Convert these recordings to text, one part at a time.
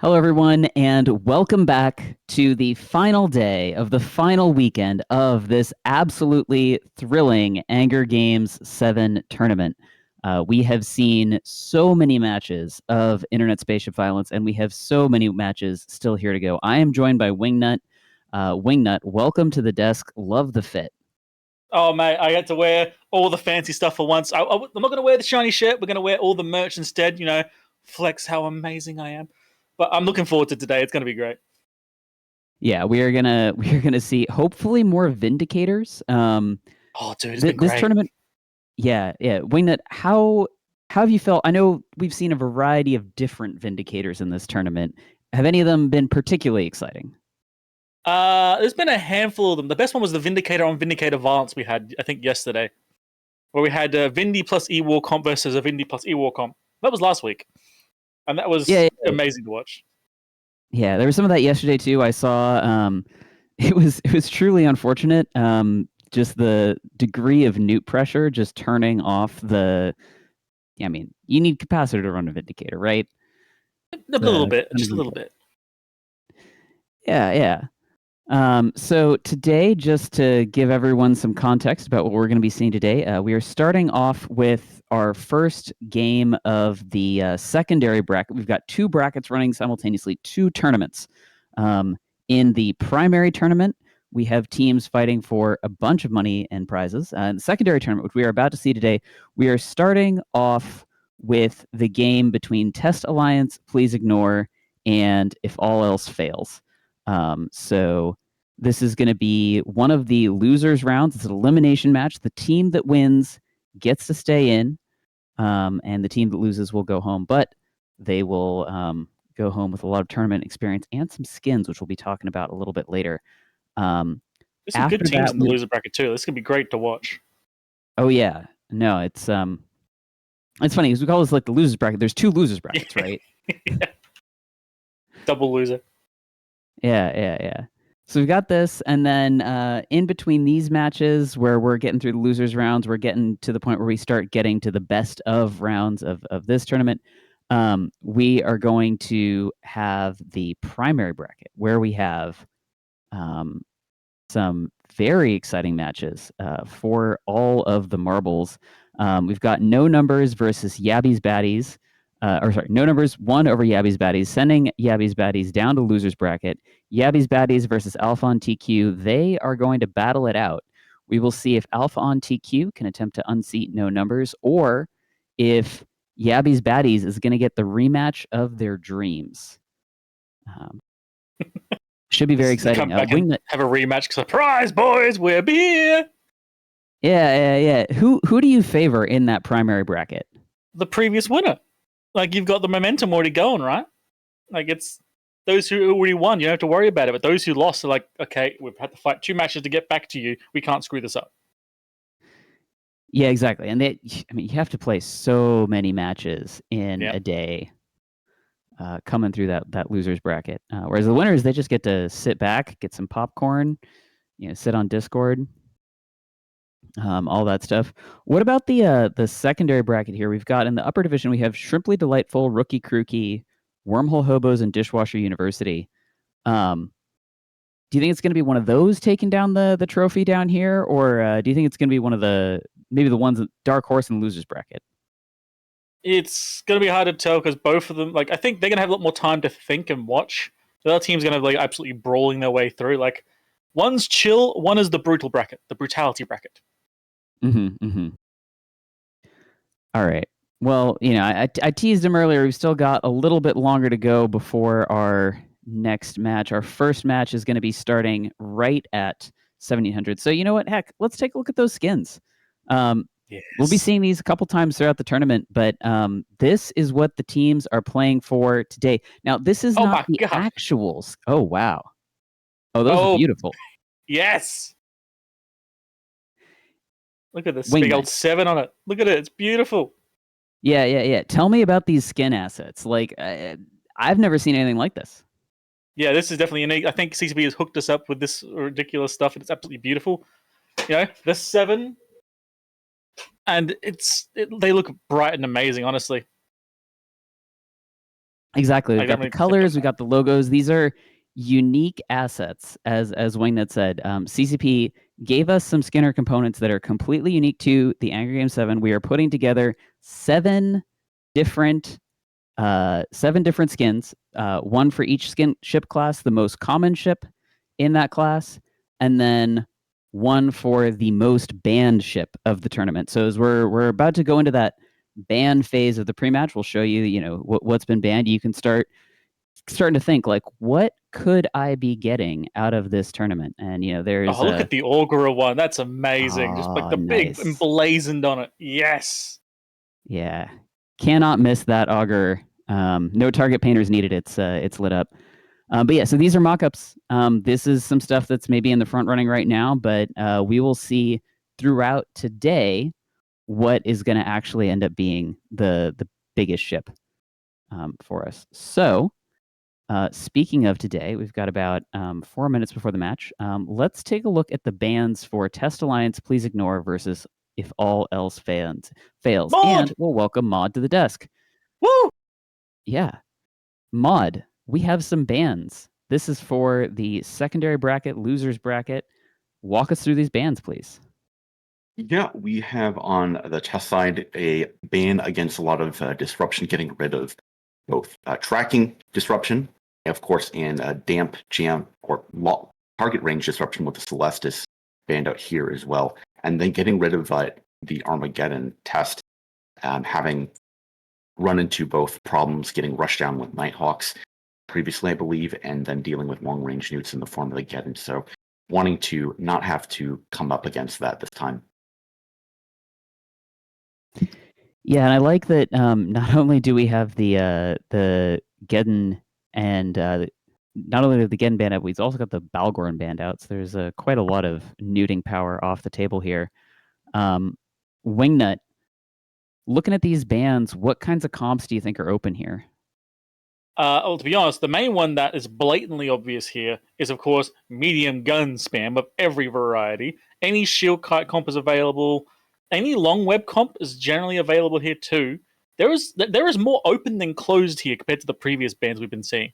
Hello, everyone, and welcome back to the final day of the final weekend of this absolutely thrilling Anger Games 7 tournament. We have seen so many matches of internet spaceship violence, and we have so many matches still here to go. I am joined by Wingnut. Wingnut, welcome to the desk. Love the fit. Oh, mate, I get to wear all the fancy stuff for once. I'm not going to wear the shiny shirt. We're going to wear all the merch instead, flex how amazing I am. But I'm looking forward to today. It's going to be great. Yeah, we are gonna see hopefully more Vindicators. Oh, dude, it's been This great. tournament. Yeah. Wingnut, how have you felt? I know we've seen a variety of different Vindicators in this tournament. Have any of them been particularly exciting? There's been a handful of them. The best one was the Vindicator on Vindicator Violence we had, I think, yesterday, where we had Vindy plus E-War comp versus a Vindy plus E-War comp. That was last week, and that was amazing to watch. Yeah, there was some of that yesterday too. I saw. It was truly unfortunate. Just the degree of newt pressure, just turning off the. I mean, you need capacitor to run a Vindicator, right? A little bit, just a little bit. Yeah. So today, just to give everyone some context about what we're going to be seeing today, we are starting off with our first game of the secondary bracket. We've got two brackets running simultaneously, two tournaments. In the primary tournament, we have teams fighting for a bunch of money and prizes. In the secondary tournament, which we are about to see today, we are starting off with the game between Test Alliance, Please Ignore, and If All Else Fails. So this is going to be one of the losers rounds. It's an elimination match. The team that wins gets to stay in, and the team that loses will go home. But they will go home with a lot of tournament experience and some skins, which we'll be talking about a little bit later. There's some good teams in the loser bracket too. This could be great to watch. Oh yeah, no, it's funny because we call this like the losers bracket. There's two losers brackets, right? Yeah. Double loser. Yeah. So we've got this, and then in between these matches where we're getting through the losers rounds, we're getting to the point where we start getting to the best of rounds of this tournament. We are going to have the primary bracket where we have some very exciting matches for all of the marbles. We've got No Numbers versus Yabby's Baddies. No Numbers 1 over Yabby's Baddies, sending Yabby's Baddies down to losers bracket. Yabby's Baddies versus Alpha on TQ. They are going to battle it out. We will see if Alpha on TQ can attempt to unseat No Numbers, or if Yabby's Baddies is going to get the rematch of their dreams. Should be very exciting. Come back and have a rematch. Surprise, boys! We're here. Yeah. Who do you favor in that primary bracket? The previous winner. Like, you've got the momentum already going, right? Like, it's those who already won. You don't have to worry about it. But those who lost are like, okay, we've had to fight 2 matches to get back to you. We can't screw this up. Yeah, exactly. And you have to play so many matches in a day. Coming through that losers bracket, whereas the winners, they just get to sit back, get some popcorn, sit on Discord, all that stuff. What about the secondary bracket here? We've got in the upper division, we have Shrimply Delightful, Rookie Crookie, Wormhole Hobos, and Dishwasher University. Do you think it's going to be one of those taking down the trophy down here, or do you think it's going to be one of maybe the ones that Dark Horse and losers bracket? It's going to be hard to tell because both of them, I think they're going to have a lot more time to think and watch. The other team's going to be absolutely brawling their way through. One's chill, one is the brutal bracket, the brutality bracket. Mm-hmm. All right. Well, I teased him earlier. We've still got a little bit longer to go before our next match. Our first match is going to be starting right at 1700. So you know what? Heck, let's take a look at those skins. Yes. We'll be seeing these a couple times throughout the tournament, but this is what the teams are playing for today. Now, this is not the actuals. Oh, wow. Oh, those are beautiful. Yes. Look at this big old 7 on it. Look at it. It's beautiful. Yeah. Tell me about these skin assets. I've never seen anything like this. Yeah, this is definitely unique. I think CCB has hooked us up with this ridiculous stuff, and it's absolutely beautiful. This 7, and they look bright and amazing, honestly. Exactly. We've I got didn't the really think of colors, we got the logos. These are unique assets, as Wayne said. CCP gave us some Skinner components that are completely unique to the Angry Game 7. We are putting together different 7 different skins, one for each skin ship class, the most common ship in that class, and then one for the most banned ship of the tournament. So as we're about to go into that ban phase of the pre-match, we'll show you, what's been banned. You can starting to think like, what could I be getting out of this tournament? And there's Oh, look at the Augura one. That's amazing. Just like oh, the big nice. emblazoned on it. Yes. Yeah, cannot miss that auger. No target painters needed. It's lit up. But yeah, so these are mock-ups. This is some stuff that's maybe in the front running right now, but we will see throughout today what is going to actually end up being the biggest ship for us. So, speaking of today, we've got about 4 minutes before the match. Let's take a look at the bans for Test Alliance, Please Ignore versus If All Else Fails. And Mod! we'll welcome Mod to the desk. Woo! Yeah. Mod, we have some bans. This is for the secondary bracket, losers bracket. Walk us through these bans, please. Yeah, we have on the test side a ban against a lot of disruption, getting rid of both tracking disruption, of course, and damp, jam, or target range disruption with the Celestis banned out here as well. And then getting rid of the Armageddon test, having run into both problems getting rushed down with Nighthawks previously, I believe, and then dealing with long range newts in the form of the Geddon. So wanting to not have to come up against that this time. Yeah, and I like that not only do we have the Geddon and not only the Geddon band out, we've also got the Balgorn band out. So there's quite a lot of newting power off the table here. Wingnut, looking at these bands, what kinds of comps do you think are open here? Well, to be honest, the main one that is blatantly obvious here is, of course, medium gun spam of every variety. Any shield kite comp is available. Any long web comp is generally available here too. There is more open than closed here compared to the previous bans we've been seeing.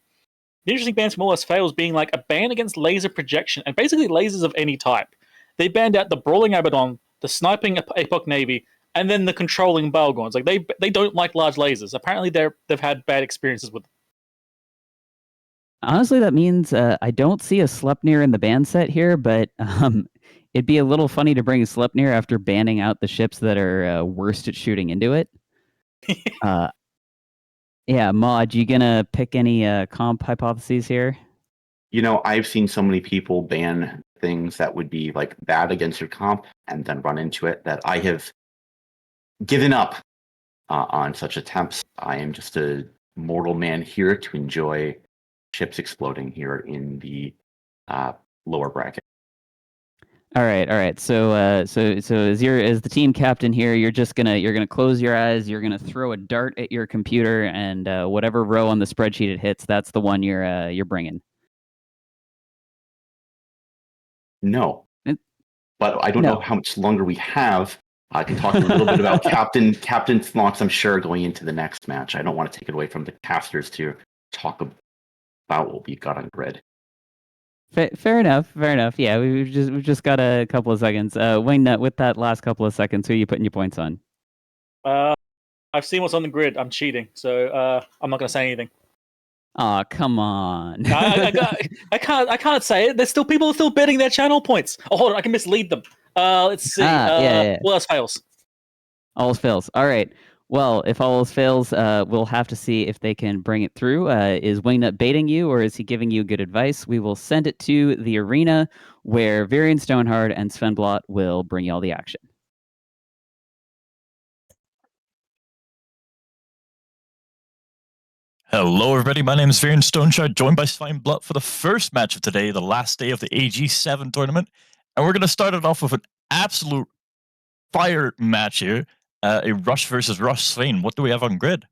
The interesting bans from All Else Fails being like a ban against laser projection and basically lasers of any type. They banned out the brawling Abaddon, the sniping Apoc Navy, and then the controlling Balgorns. Like they don't like large lasers. Apparently they've had bad experiences with them. Honestly, that means I don't see a Sleipnir in the ban set here, but it'd be a little funny to bring Sleipnir after banning out the ships that are worst at shooting into it. Yeah, Mod, you gonna pick any comp hypotheses here? I've seen so many people ban things that would be like bad against your comp and then run into it that I have given up on such attempts. I am just a mortal man here to enjoy ships exploding here in the lower bracket. All right. So as the team captain here, you're gonna close your eyes. You're gonna throw a dart at your computer, and whatever row on the spreadsheet it hits, that's the one you're bringing. No, but I don't No. know how much longer we have. I can talk a little bit about Captain Thnox, I'm sure, going into the next match. I don't want to take it away from the casters to talk about what we've got on grid. Fair enough. Yeah, we've just got a couple of seconds. Wayne, with that last couple of seconds, who are you putting your points on? I've seen what's on the grid. I'm cheating, so I'm not going to say anything. Aw, come on. I can't say it. There's still people are still betting their channel points. Oh, hold on, I can mislead them. Let's see. Yeah. What else fails? All else fails. All right. Well, if all else fails, we'll have to see if they can bring it through. Is Wingnut baiting you, or is he giving you good advice? We will send it to the arena where Varian Stonehard and Sven Blot will bring you all the action. Hello, everybody. My name is Varian Stoneshard, joined by Sven Blot for the first match of today, the last day of the AG7 tournament. And we're going to start it off with an absolute fire match here, a Rush versus Rush. Sven, what do we have on grid?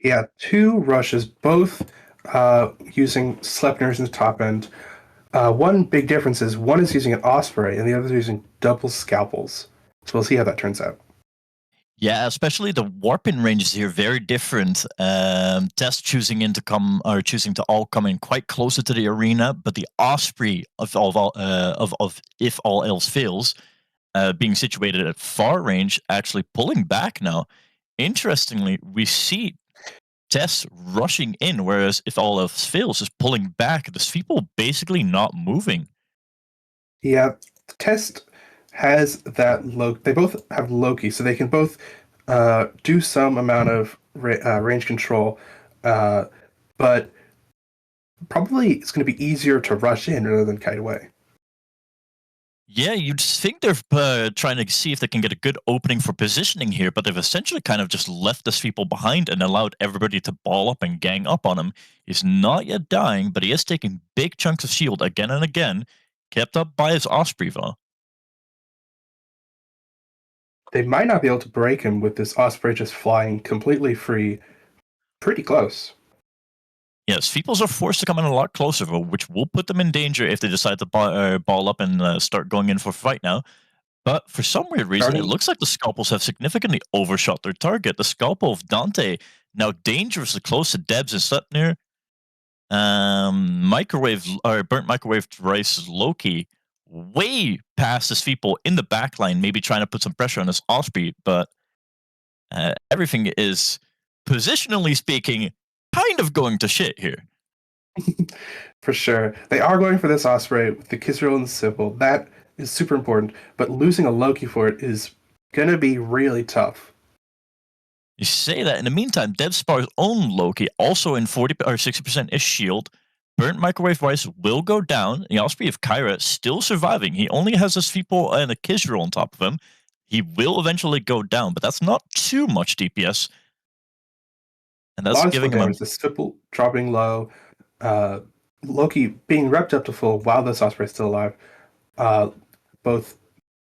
Yeah, 2 rushes, both using Sleipnirs in the top end. One big difference is one is using an Osprey and the other is using double scalpels. So we'll see how that turns out. Yeah, especially the warping ranges here very different. Test choosing to all come in quite closer to the arena, but the Osprey of if all else fails, being situated at far range, actually pulling back now. Interestingly, we see Tess rushing in, whereas if all else fails, is pulling back. The people basically not moving. Yeah, Test has that They both have Loki, so they can both do some amount of range control, but probably it's going to be easier to rush in rather than kite away. Yeah, you'd think they're trying to see if they can get a good opening for positioning here, but they've essentially kind of just left this people behind and allowed everybody to ball up and gang up on him. He's not yet dying, but he is taking big chunks of shield again and again, kept up by his Osprey though. They might not be able to break him with this Osprey just flying completely free, pretty close. Yes, Feeples are forced to come in a lot closer, though, which will put them in danger if they decide to ball up and start going in for a fight now. But for some weird reason, it looks like the Scalpels have significantly overshot their target. The Scalpel of Dante, now dangerously close to Debs and Slepner. Burnt microwave rice Loki, way past his people in the back line, maybe trying to put some pressure on this Osprey, but everything is, positionally speaking, kind of going to shit here. For sure. They are going for this Osprey with the Kisril and the Sybil. That is super important, but losing a Loki for it is going to be really tough. You say that. In the meantime, Devspar's own Loki, also in 40 or 60% is shield. Burnt microwave rice will go down. The Osprey of Kyra still surviving. He only has his people and a Kisril on top of him. He will eventually go down, but that's not too much DPS. And that's giving him damage. The Sybil dropping low. Loki being repped up to full while this Osprey is still alive. Both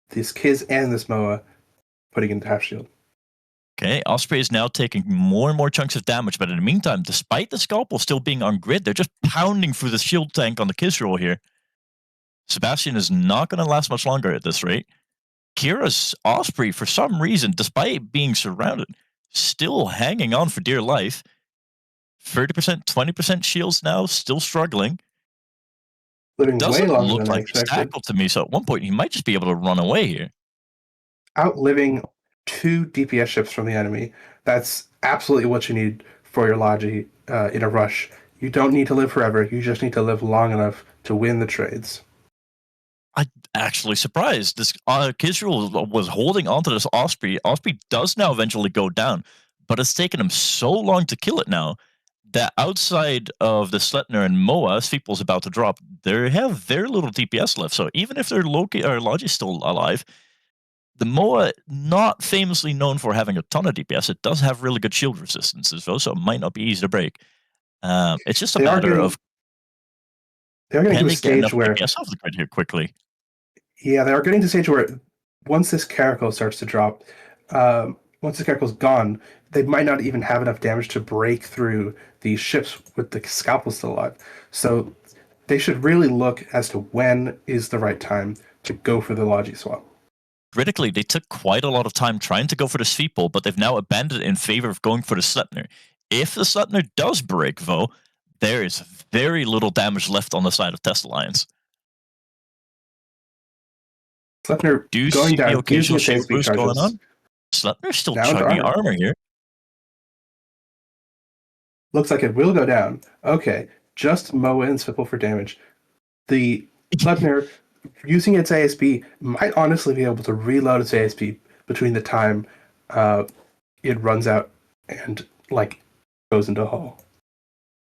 this Kiz and this Moa putting into half shield. Okay, Osprey is now taking more and more chunks of damage, but in the meantime, despite the Scalpel still being on grid, they're just pounding through the shield tank on the Kisril here. Sebastian is not going to last much longer at this rate. Kira's Osprey, for some reason, despite being surrounded, still hanging on for dear life. 30%, 20% shields now, still struggling. Living Doesn't way longer look than I like expected. Stackle to me, so at one point he might just be able to run away here. Outliving 2 DPS ships from the enemy. That's absolutely what you need for your Logi in a rush. You don't need to live forever. You just need to live long enough to win the trades. I'm actually surprised. This Kisril was holding onto this Osprey. Osprey does now eventually go down, but it's taken him so long to kill it now that outside of the Sletner and Moa, as Feeple's about to drop, they have very little DPS left. So even if their Logi's still alive, the Moa, not famously known for having a ton of DPS, it does have really good shield resistances, though, so it might not be easy to break. It's just a matter of they're getting can to a they get enough stage where DPS off the grid here quickly. Yeah, they are getting to a stage where once this Caracal starts to drop, once the Caracal's gone, they might not even have enough damage to break through these ships with the Scalpel still alive. So they should really look as to when is the right time to go for the Logi swap. Critically, they took quite a lot of time trying to go for the Sveeple, but they've now abandoned it in favor of going for the Slepner. If the Slepner does break, though, there is very little damage left on the side of Test Alliance. Slepner going down, occasional shield ASP boost charges. going on. Slepner's still Down to chugging armor. armor here. Looks like it will go down. Okay, just Moa and Swivel for damage. The Slepner, using its ASP, might honestly be able to reload its ASP between the time it runs out and goes into a hole.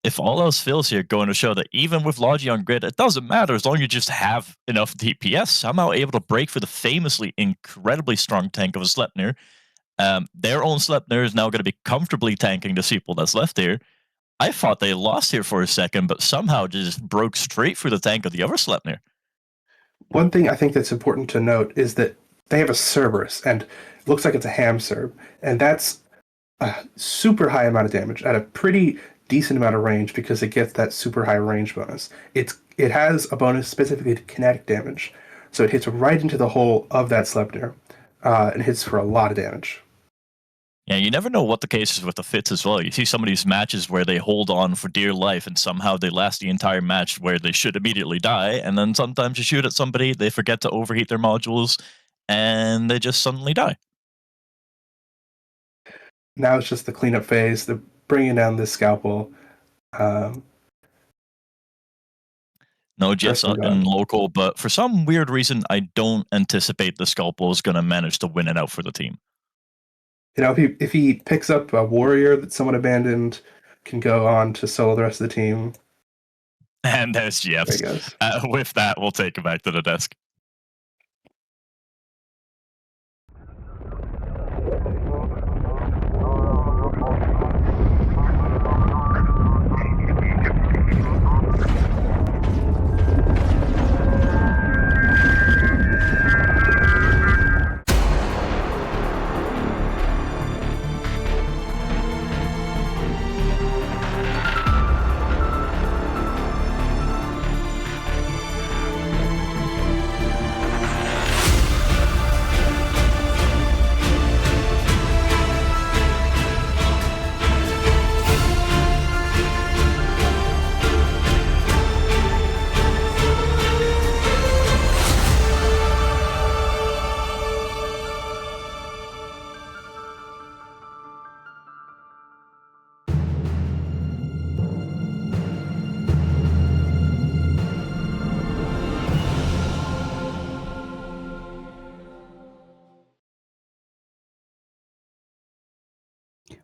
If all else fails here, going to show that even with Logi on grid, it doesn't matter as long as you just have enough DPS. Somehow able to break for the famously incredibly strong tank of a Slepner. Their own Slepner is now going to be comfortably tanking the Seeple that's left here. I thought they lost here for a second, but somehow just broke straight through the tank of the other Slepner. One thing I think that's important to note is that they have a Cerberus, and it looks like it's a ham Cerb, and that's a super high amount of damage at a pretty decent amount of range because it gets that super high range bonus. It has a bonus specifically to kinetic damage, so it hits right into the hull of that Slepner, and hits for a lot of damage. Yeah, you never know what the case is with the fits as well. You see some of these matches where they hold on for dear life and somehow they last the entire match where they should immediately die. And then sometimes you shoot at somebody, they forget to overheat their modules, and they just suddenly die. Now it's just the cleanup phase. They're bringing down this scalpel. No Jets Person in gone. local, but for some weird reason, I don't anticipate the Scalpel is going to manage to win it out for the team. You know, if he picks up a warrior that someone abandoned, can go on to solo the rest of the team. And there's There he Jeffs. goes. With that, we'll take it back to the desk.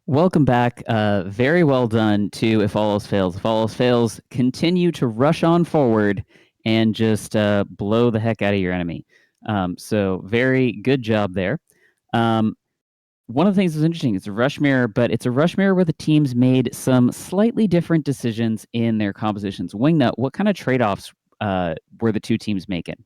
Welcome back. Very well done to If All Else Fails. If All Else Fails, continue to rush on forward and just blow the heck out of your enemy. So very good job there. One of the things that's interesting, it's a rush mirror, but it's a rush mirror where the teams made some slightly different decisions in their compositions. Wingnut, what kind of trade-offs were the two teams making?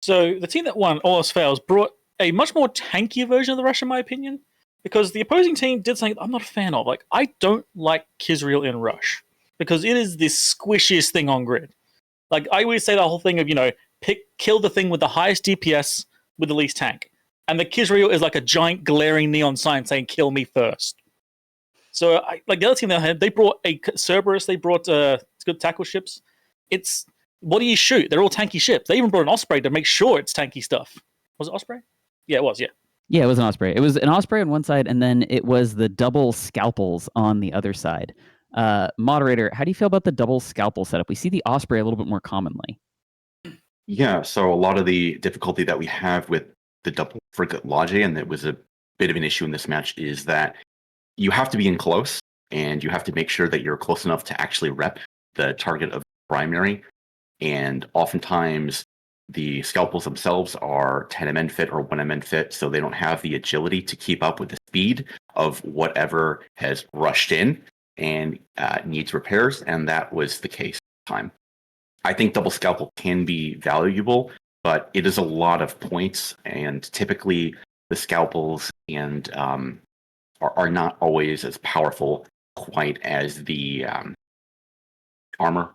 So the team that won, All Else Fails, brought a much more tankier version of the rush, in my opinion, because the opposing team did something I'm not a fan of. Like, I don't like Kisriel in rush because it is the squishiest thing on grid. Like, I always say the whole thing of, kill the thing with the highest DPS with the least tank. And the Kisriel is like a giant glaring neon sign saying, kill me first. So, like the other team they brought a Cerberus, they brought good tackle ships. What do you shoot? They're all tanky ships. They even brought an Osprey to make sure it's tanky stuff. Was it Osprey? Yeah, it was, yeah. Yeah, it was an Osprey. It was an Osprey on one side, and then it was the double scalpels on the other side. Moderator, how do you feel about the double scalpel setup? We see the Osprey a little bit more commonly. Yeah, so a lot of the difficulty that we have with the double frigate Lodge, and it was a bit of an issue in this match, is that you have to be in close, and you have to make sure that you're close enough to actually rep the target of primary. And oftentimes, the scalpels themselves are 10 MN fit or 1 MN fit, so they don't have the agility to keep up with the speed of whatever has rushed in and needs repairs, and that was the case this time. I think double scalpel can be valuable, but it is a lot of points, and typically the scalpels and are not always as powerful quite as the armor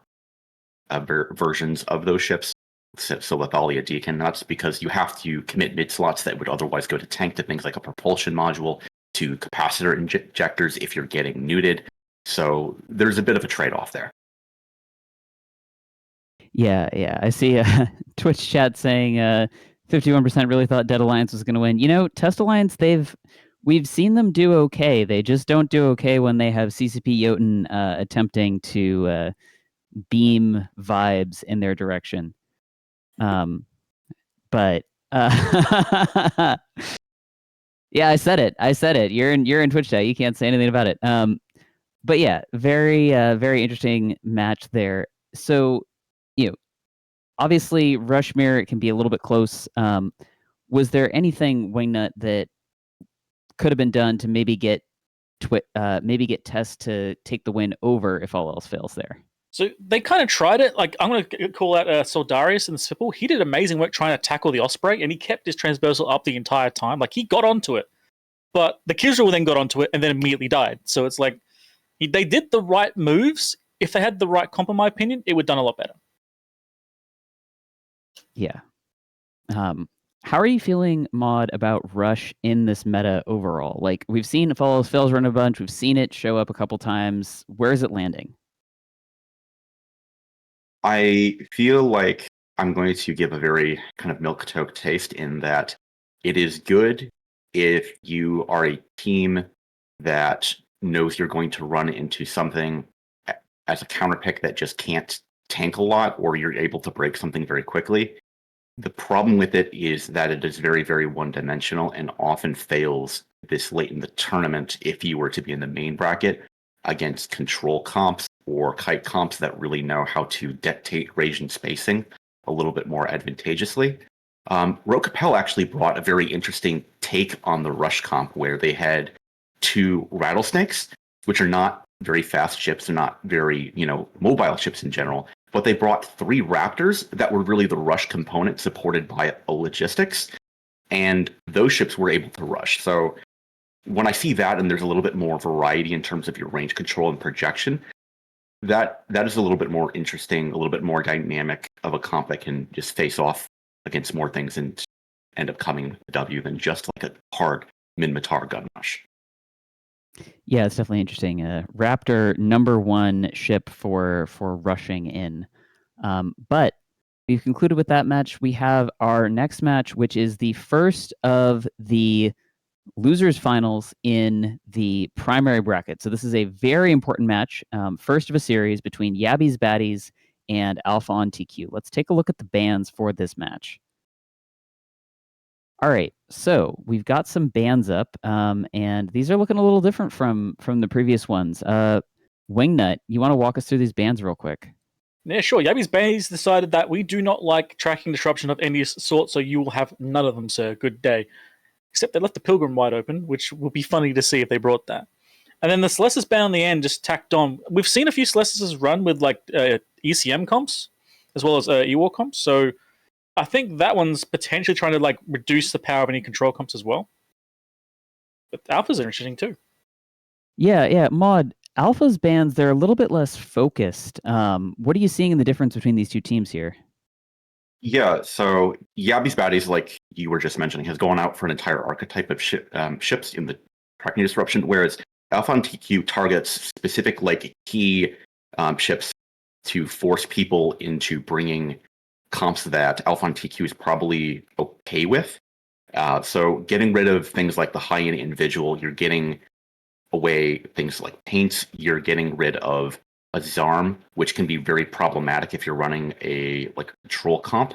versions of those ships. So Lethalia, Deacon Nuts, because you have to commit mid slots that would otherwise go to tank to things like a propulsion module, to capacitor injectors if you're getting neuted. So there's a bit of a trade-off there. Yeah. I see Twitch chat saying 51% really thought Dead Alliance was going to win. Test Alliance, we've seen them do okay. They just don't do okay when they have CCP Jotun attempting to beam vibes in their direction. But yeah, I said it. You're in Twitch chat. You can't say anything about it. But yeah, very very interesting match there. So, obviously rush mirror, it can be a little bit close. Was there anything, Wingnut, that could have been done to maybe get Test to take the win over If All Else Fails there? So they kind of tried it. Like, I'm going to call out Soldarius in the Sipple. He did amazing work trying to tackle the Osprey, and he kept his transversal up the entire time. Like, he got onto it. But the Kisriel then got onto it and then immediately died. So it's like, they did the right moves. If they had the right comp, in my opinion, it would have done a lot better. Yeah. How are you feeling, Maud, about Rush in this meta overall? Like, we've seen Follows Fails run a bunch. We've seen it show up a couple times. Where is it landing? I feel like I'm going to give a very kind of milquetoast taste in that it is good if you are a team that knows you're going to run into something as a counter pick that just can't tank a lot, or you're able to break something very quickly. The problem with it is that it is very, very one-dimensional and often fails this late in the tournament if you were to be in the main bracket against control comps or kite comps that really know how to dictate range and spacing a little bit more advantageously. Rocapel actually brought a very interesting take on the rush comp where they had 2 rattlesnakes, which are not very fast ships, they're not very, mobile ships in general, but they brought 3 Raptors that were really the rush component supported by a logistics, and those ships were able to rush. So when I see that and there's a little bit more variety in terms of your range control and projection, that is a little bit more interesting, a little bit more dynamic of a comp that can just face off against more things and end up coming with a W than just like a hard Minmatar gun rush. Yeah, it's definitely interesting. Raptor #1 ship for rushing in. But we've concluded with that match. We have our next match, which is the first of the losers finals in the primary bracket. So this is a very important match, first of a series between Yabby's Baddies and Alpha on TQ. Let's take a look at the bans for this match. All right, so we've got some bands up, and these are looking a little different from the previous ones. Wingnut, you want to walk us through these bands real quick? Yeah, sure. Yabby's Bays decided that we do not like tracking disruption of any sort, so you will have none of them, sir. Good day. Except they left the Pilgrim wide open, which will be funny to see if they brought that. And then the Celestis ban on the end just tacked on. We've seen a few Celestis run with like ECM comps as well as EWAR comps, so I think that one's potentially trying to like reduce the power of any control comps as well. But Alphas are interesting too. Yeah. Maud, Alpha's bans, they're a little bit less focused. What are you seeing in the difference between these two teams here? Yeah, so Yabby's Baddies, like you were just mentioning, has gone out for an entire archetype of ships in the tracking disruption, whereas Alpha on TQ targets specific like key ships to force people into bringing comps that Alpha on TQ is probably okay with. So getting rid of things like the high-end individual, you're getting away things like paints, you're getting rid of a Zarm, which can be very problematic if you're running a like control comp,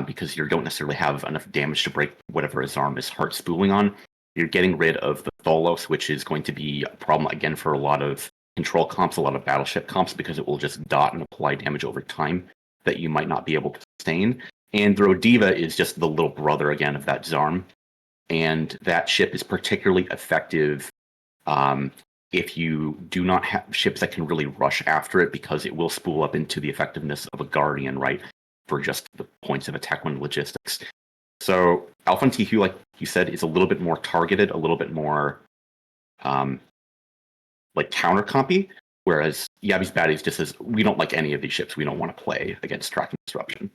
because you don't necessarily have enough damage to break whatever a Zarm is hard spooling on. You're getting rid of the Tholos, which is going to be a problem again for a lot of control comps, a lot of battleship comps, because it will just dot and apply damage over time that you might not be able to sustain. And the Rodiva is just the little brother again of that Zarm, and that ship is particularly effective if you do not have ships that can really rush after it, because it will spool up into the effectiveness of a Guardian, right, for just the points of attack when logistics. So Alpha and TQ, like you said, is a little bit more targeted, a little bit more like counter compy, whereas Yabby's Baddies just says, we don't like any of these ships, we don't want to play against tracking disruption.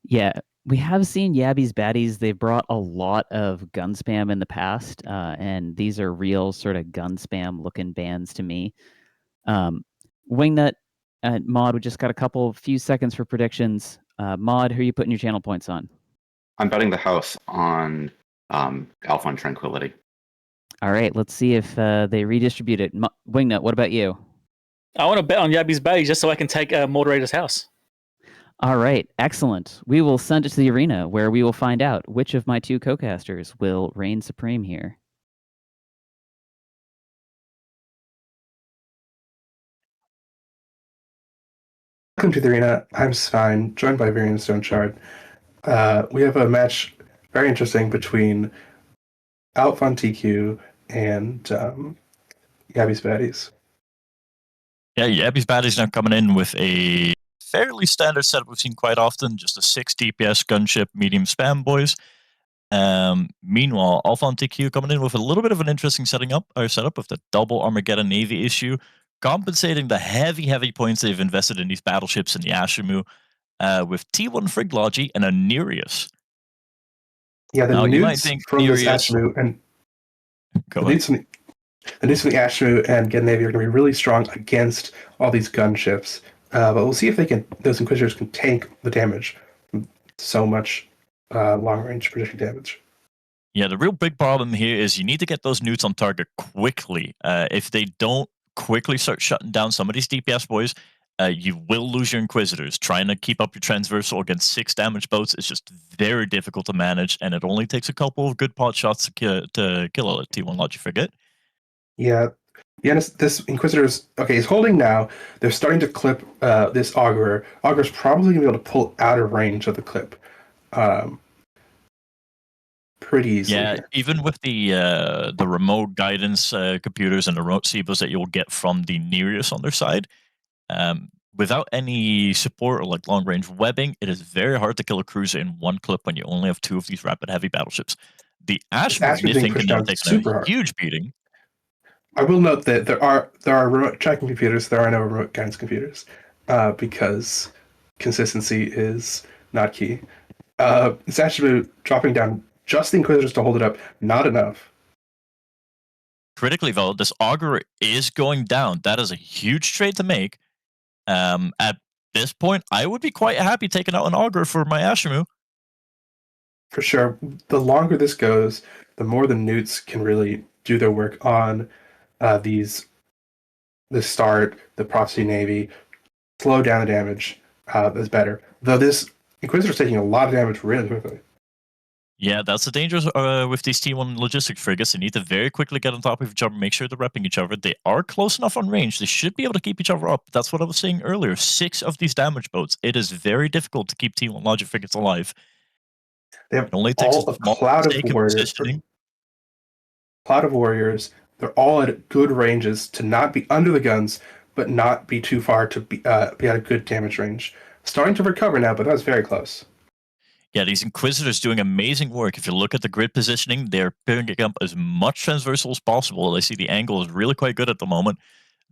Yeah, we have seen Yabby's Baddies. They've brought a lot of gun spam in the past, and these are real sort of gun spam looking bands to me. Wingnut, Maud, we just got a few seconds for predictions. Maud, who are you putting your channel points on? I'm betting the house on Alpha on Tranquility. All right, let's see if they redistribute it. Wingnut, what about you? I want to bet on Yabby's Bay just so I can take Moderator's house. All right, excellent. We will send it to the arena where we will find out which of my 2 co-casters will reign supreme here. Welcome to the arena. I'm Svein, joined by Varian Stoneshard. We have a match very interesting between Alpha on TQ and Yabby's Baddies. Yeah, Yabby's Baddies now coming in with a fairly standard setup we've seen quite often, just a 6 DPS gunship, medium spam boys. Meanwhile, Alpha on TQ coming in with a little bit of an interesting setup of the double Armageddon Navy issue, compensating the heavy points they've invested in these battleships in the Ashimu with T1 Friglogy and a Nereus. Yeah, the Now, you might newts think from this Nereus... Ashmu and Go the ahead. newts from the newts from the Ashmu and Gen Navy are going to be really strong against all these gunships. But we'll see if those Inquisitors can tank the damage. So much long range prediction damage. Yeah, the real big problem here is you need to get those newts on target quickly. If they don't quickly start shutting down some of these DPS boys, you will lose your Inquisitors. Trying to keep up your transversal against 6 damage boats is just very difficult to manage, and it only takes a couple of good pot shots to kill a T1 Logic Frigate. Yeah. This Inquisitor's okay. He's holding now. They're starting to clip this Augurer. Augurer's probably gonna be able to pull out of range of the clip, pretty easily. Yeah, Here. even with the remote guidance computers and the remote CBOs that you'll get from the Nereus on their side, without any support or like long range webbing, it is very hard to kill a cruiser in one clip when you only have 2 of these rapid heavy battleships. The This Ashmu Ashman's being Mything pushed can now down take a super hard. huge beating. I will note that there are remote tracking computers. There are no remote guidance computers because consistency is not key. It's actually dropping down just the Inquisitors to hold it up. Not enough. Critically, though, this Augurer is going down. That is a huge trade to make. At this point, I would be quite happy taking out an Augurer for my Ashmu. For sure. The longer this goes, the more the newts can really do their work on the start, the Prophecy Navy, slow down the damage is better. Though this Inquisitor's taking a lot of damage really quickly. Yeah, that's the danger with these T1 logistics frigates. They need to very quickly get on top of each other, make sure they're repping each other. They are close enough on range. They should be able to keep each other up. That's what I was saying earlier. 6 of these damage boats. It is very difficult to keep T1 logic frigates alive. They have It only takes a all a small cloud of mistake in warriors. positioning. Cloud of warriors. They're all at good ranges to not be under the guns, but not be too far to be at a good damage range. Starting to recover now, but that's very close. Yeah, these Inquisitors doing amazing work. If you look at the grid positioning, they're picking up as much transversal as possible. I see the angle is really quite good at the moment.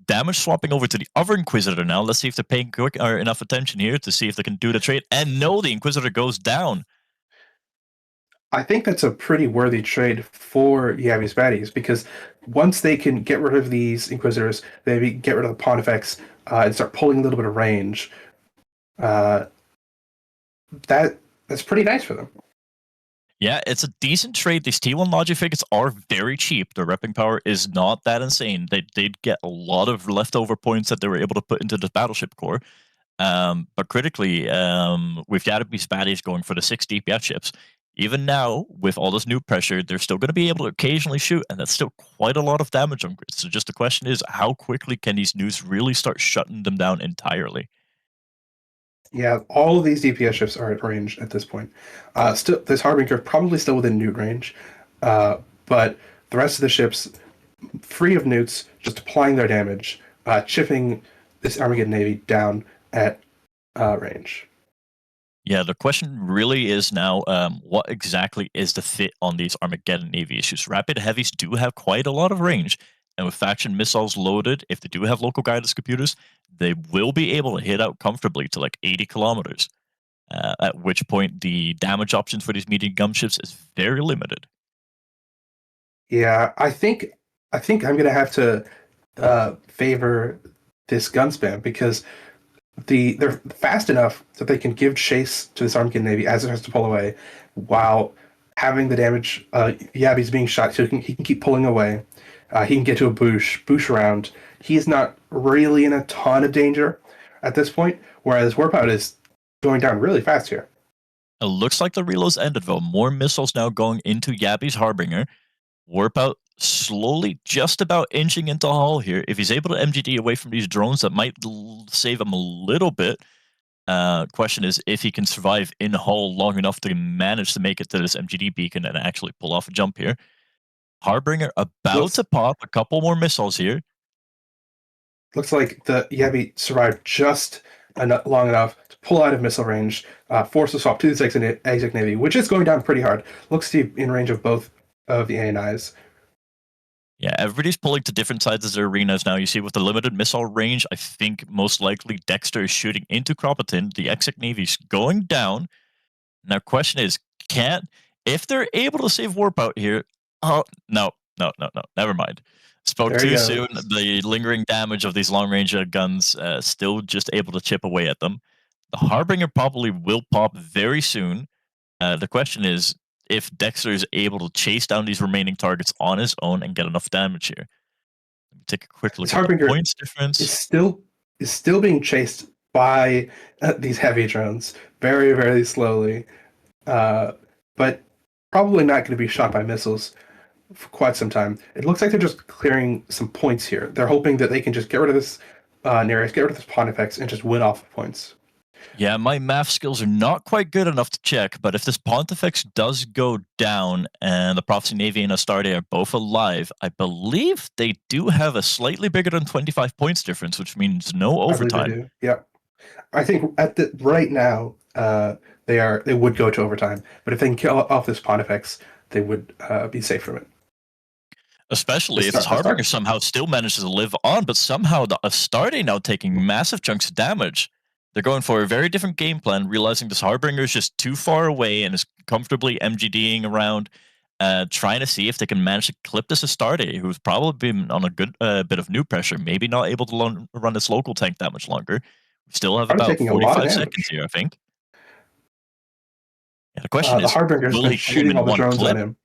Damage swapping over to the other Inquisitor now. Let's see if they're paying enough attention here to see if they can do the trade. And no, the Inquisitor goes down. I think that's a pretty worthy trade for Yavi's baddies because once they can get rid of these Inquisitors, maybe get rid of the Pontifex and start pulling a little bit of range. That's pretty nice for them. Yeah, it's a decent trade. These T1 Logic frigates are very cheap. Their repping power is not that insane. They did get a lot of leftover points that they were able to put into the battleship core. But critically, with Yadabi's baddies going for the 6 DPS ships, even now, with all this new pressure, they're still going to be able to occasionally shoot, and that's still quite a lot of damage on grid. So just the question is, how quickly can these news really start shutting them down entirely? Yeah, all of these DPS ships are at range at this point. Still, this Harbinger probably still within newt range, but the rest of the ships, free of newts, just applying their damage, chipping this Armageddon Navy down at range. Yeah, the question really is now, what exactly is the fit on these Armageddon Navy issues? Rapid heavies do have quite a lot of range, and with faction missiles loaded, if they do have local guidance computers, they will be able to hit out comfortably to like 80 kilometers. At which point, the damage options for these medium gunships is very limited. Yeah, I think I'm gonna have to favor this gun spam because they're fast enough that they can give chase to this Armageddon Navy as it has to pull away, while having the damage. Yabi's being shot, so he can keep pulling away. He can get to a boosh around. He's not really in a ton of danger at this point, whereas Warpout is going down really fast here. It looks like the reloads ended though. More missiles now going into Yabi's Harbinger. Warpout slowly just about inching into Hull here. If he's able to MGD away from these drones, that might save him a little bit. Question is if he can survive in Hull long enough to manage to make it to this MGD beacon and actually pull off a jump here. Harbinger about to pop a couple more missiles here. Looks like the Yabi survived just long enough to pull out of missile range, force a swap to the Exec Navy, which is going down pretty hard. Looks to be in range of both of the ANIs. Yeah, everybody's pulling to different sides of their arenas now. You see with the limited missile range, I think most likely Dexter is shooting into Kropotkin. The Exec Navy's going down. Now, question is, if they're able to save Warp Out here, oh, no, never mind. Spoke There he too goes. soon. The lingering damage of these long-range guns still just able to chip away at them. The Harbinger probably will pop very soon. The question is if Dexter is able to chase down these remaining targets on his own and get enough damage here. Let me take a quick look This at the Harbinger points difference. is still being chased by these heavy drones very, very slowly, but probably not going to be shot by missiles for quite some time. It looks like they're just clearing some points here. They're hoping that they can just get rid of this Nereus, get rid of this Pontifex, and just win off of points. Yeah, my math skills are not quite good enough to check, but if this Pontifex does go down and the Prophecy Navy and Astarte are both alive, I believe they do have a slightly bigger than 25 points difference, which means no I believe they overtime. do. Yeah, I think right now they would go to overtime, but if they can kill off this Pontifex, they would be safe from it. Especially if this Harbinger somehow still manages to live on, but somehow the Astarte now taking massive chunks of damage. They're going for a very different game plan, realizing this Harbinger is just too far away and is comfortably MGDing around, trying to see if they can manage to clip this Astarte, who's probably been on a good bit of new pressure, maybe not able to run this local tank that much longer. We still have about 45 seconds here, I think. Yeah, the question is, the Harbinger's will been he shooting all the drones clip? on him.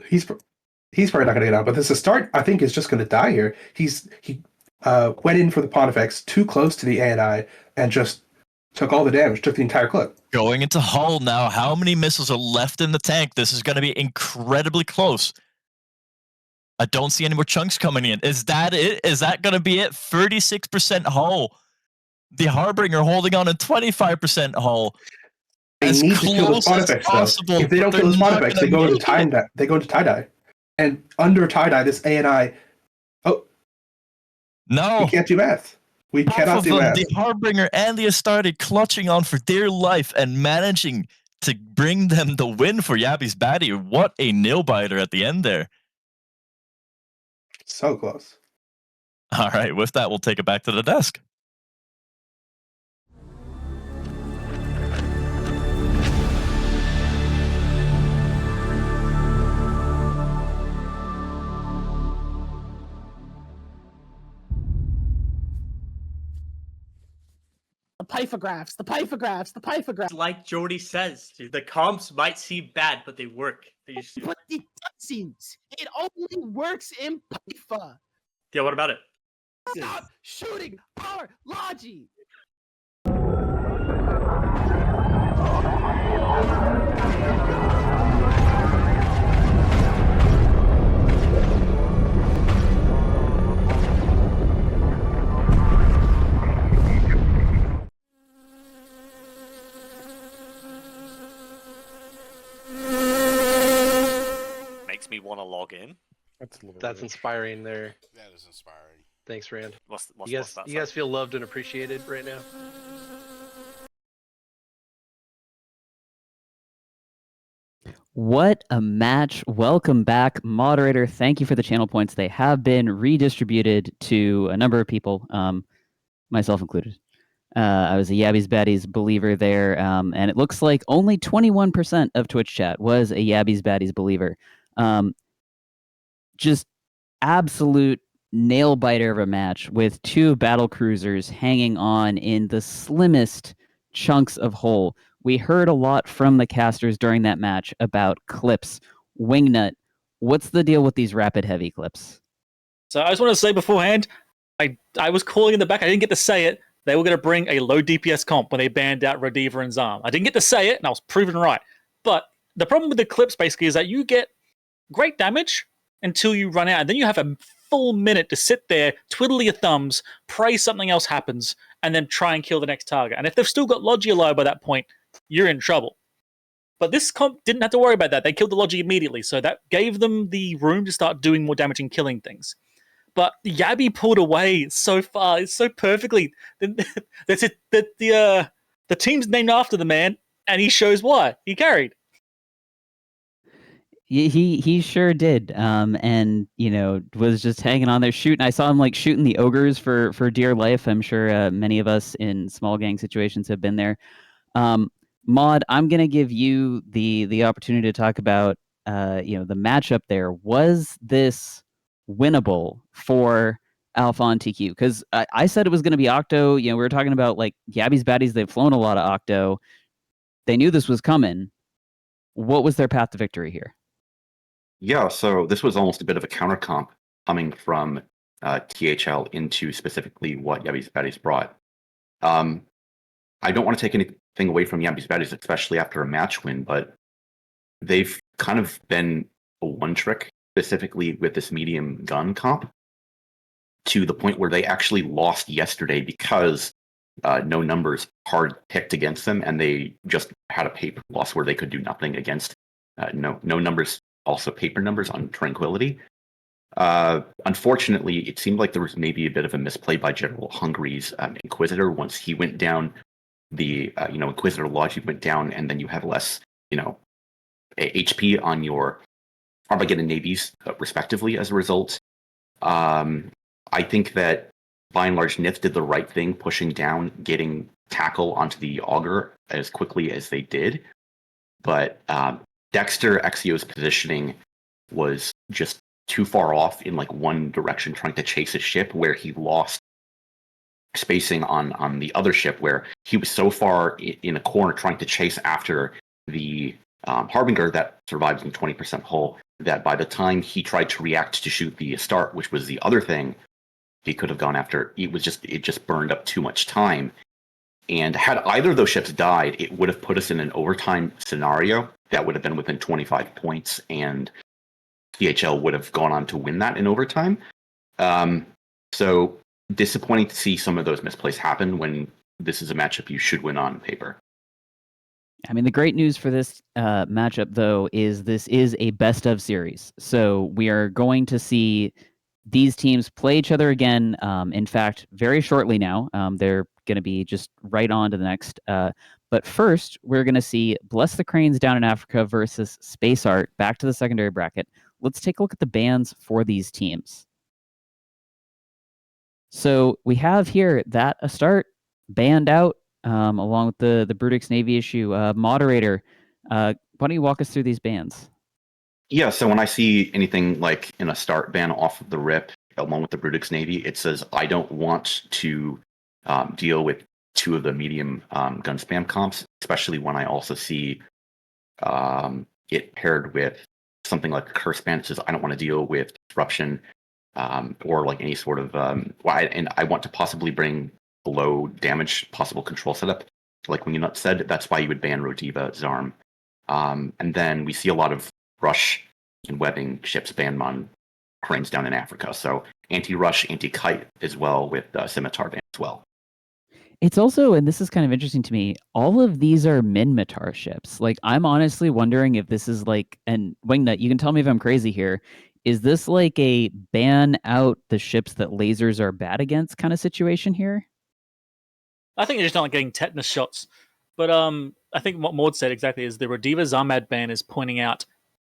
He's probably not going to get out, but this Astarte, I think, is just going to die here. He went in for the Pontifex too close to the ANI and just took all the damage, took the entire clip. Going into hull now. How many missiles are left in the tank? This is going to be incredibly close. I don't see any more chunks coming in. Is that it? Is that going to be it? 36% hull. The Harbinger holding on at 25% hull. They need to kill this Pontifex, though. If they don't kill this Pontifex, they go into tie-dye. They go into tie-dye. And under tie-dye, this ANI... Oh. No. We can't do math. We cannot do math. The Harbinger and the Astarte clutching on for dear life and managing to bring them the win for Yabby's baddie. What a nail-biter at the end there. So close. All right, with that, we'll take it back to the desk. The pythographs. Like Jordy says, dude, the comps might seem bad, but they work. But it doesn't. It only works in Pytha. Yeah, what about it? Stop shooting our Logi. Makes me want to log in. That's inspiring there. That is inspiring. Thanks, Rand. What's you guys feel loved and appreciated right now? What a match. Welcome back, moderator. Thank you for the channel points. They have been redistributed to a number of people, myself included. I was a Yabby's Baddies believer there, and it looks like only 21% of Twitch chat was a Yabby's Baddies believer. Just absolute nail biter of a match with two battle cruisers hanging on in the slimmest chunks of hull. We heard a lot from the casters during that match about clips. Wingnut, what's the deal with these rapid heavy clips? So I just want to say beforehand, I was calling in the back. I didn't get to say it. They were going to bring a low DPS comp when they banned out Radiva and Zam. I didn't get to say it, and I was proven right. But the problem with the clips basically is that you get great damage until you run out, and then you have a full minute to sit there, twiddle your thumbs, pray something else happens, and then try and kill the next target. And if they've still got Logi alive by that point, you're in trouble. But this comp didn't have to worry about that. They killed the Logi immediately, so that gave them the room to start doing more damage and killing things. But Yabby pulled away so far, so perfectly. That's it. That the team's named after the man, and he shows why. He carried. He sure did, and was just hanging on there shooting. I saw him like shooting the ogres for dear life. I'm sure many of us in small gang situations have been there. Maud, I'm going to give you the opportunity to talk about the matchup there. Was this winnable for Alpha on TQ? Because I said it was going to be Octo. We were talking about like Gabby's Baddies. They've flown a lot of Octo. They knew this was coming. What was their path to victory here? Yeah, so this was almost a bit of a counter comp coming from THL into specifically what Yabby's Baddies brought. I don't want to take anything away from Yabby's Baddies, especially after a match win, but they've kind of been a one trick, specifically with this medium gun comp, to the point where they actually lost yesterday because no numbers hard picked against them, and they just had a paper loss where they could do nothing against no numbers, also paper numbers on Tranquility. Unfortunately, it seemed like there was maybe a bit of a misplay by General Hungary's Inquisitor once he went down. The Inquisitor Logic went down, and then you have less HP on your Armageddon navies, respectively, as a result. I think that by and large, Nith did the right thing, pushing down, getting tackle onto the Augur as quickly as they did. But Dexter Exio's positioning was just too far off in like one direction, trying to chase a ship where he lost spacing on the other ship, where he was so far in a corner trying to chase after the Harbinger that survives in 20% hull that by the time he tried to react to shoot the Astarte, which was the other thing he could have gone after, it just burned up too much time. And had either of those ships died, it would have put us in an overtime scenario that would have been within 25 points, and THL would have gone on to win that in overtime. So disappointing to see some of those misplays happen when this is a matchup you should win on paper. I mean, the great news for this matchup, though, is this is a best of series. So we are going to see these teams play each other again. In fact, very shortly now. They're going to be just right on to the next. But first, we're going to see Bless the Cranes down in Africa versus Space Art back to the secondary bracket. Let's take a look at the bans for these teams. So we have here that Astarte banned out along with the Brutix Navy issue. Moderator, why don't you walk us through these bans? Yeah, so when I see anything like an Astarte ban off of the rip, along with the Brutix Navy, it says I don't want to deal with two of the medium gun spam comps, especially when I also see it paired with something like Curse ban. It says I don't want to deal with disruption or like any sort of and I want to possibly bring a low damage possible control setup. Like when you said, that's why you would ban Rodiva, Zarm. And then we see a lot of rush and webbing ships banned on cranes down in Africa. So anti-rush, anti-kite as well, with scimitar ban as well. It's also, and this is kind of interesting to me, all of these are Minmatar ships. Like, I'm honestly wondering if this is like, and Wingnut, you can tell me if I'm crazy here. Is this like a ban out the ships that lasers are bad against kind of situation here? I think they're just not getting tetanus shots. But I think what Maud said exactly is the Rodiva Zarmad ban is pointing out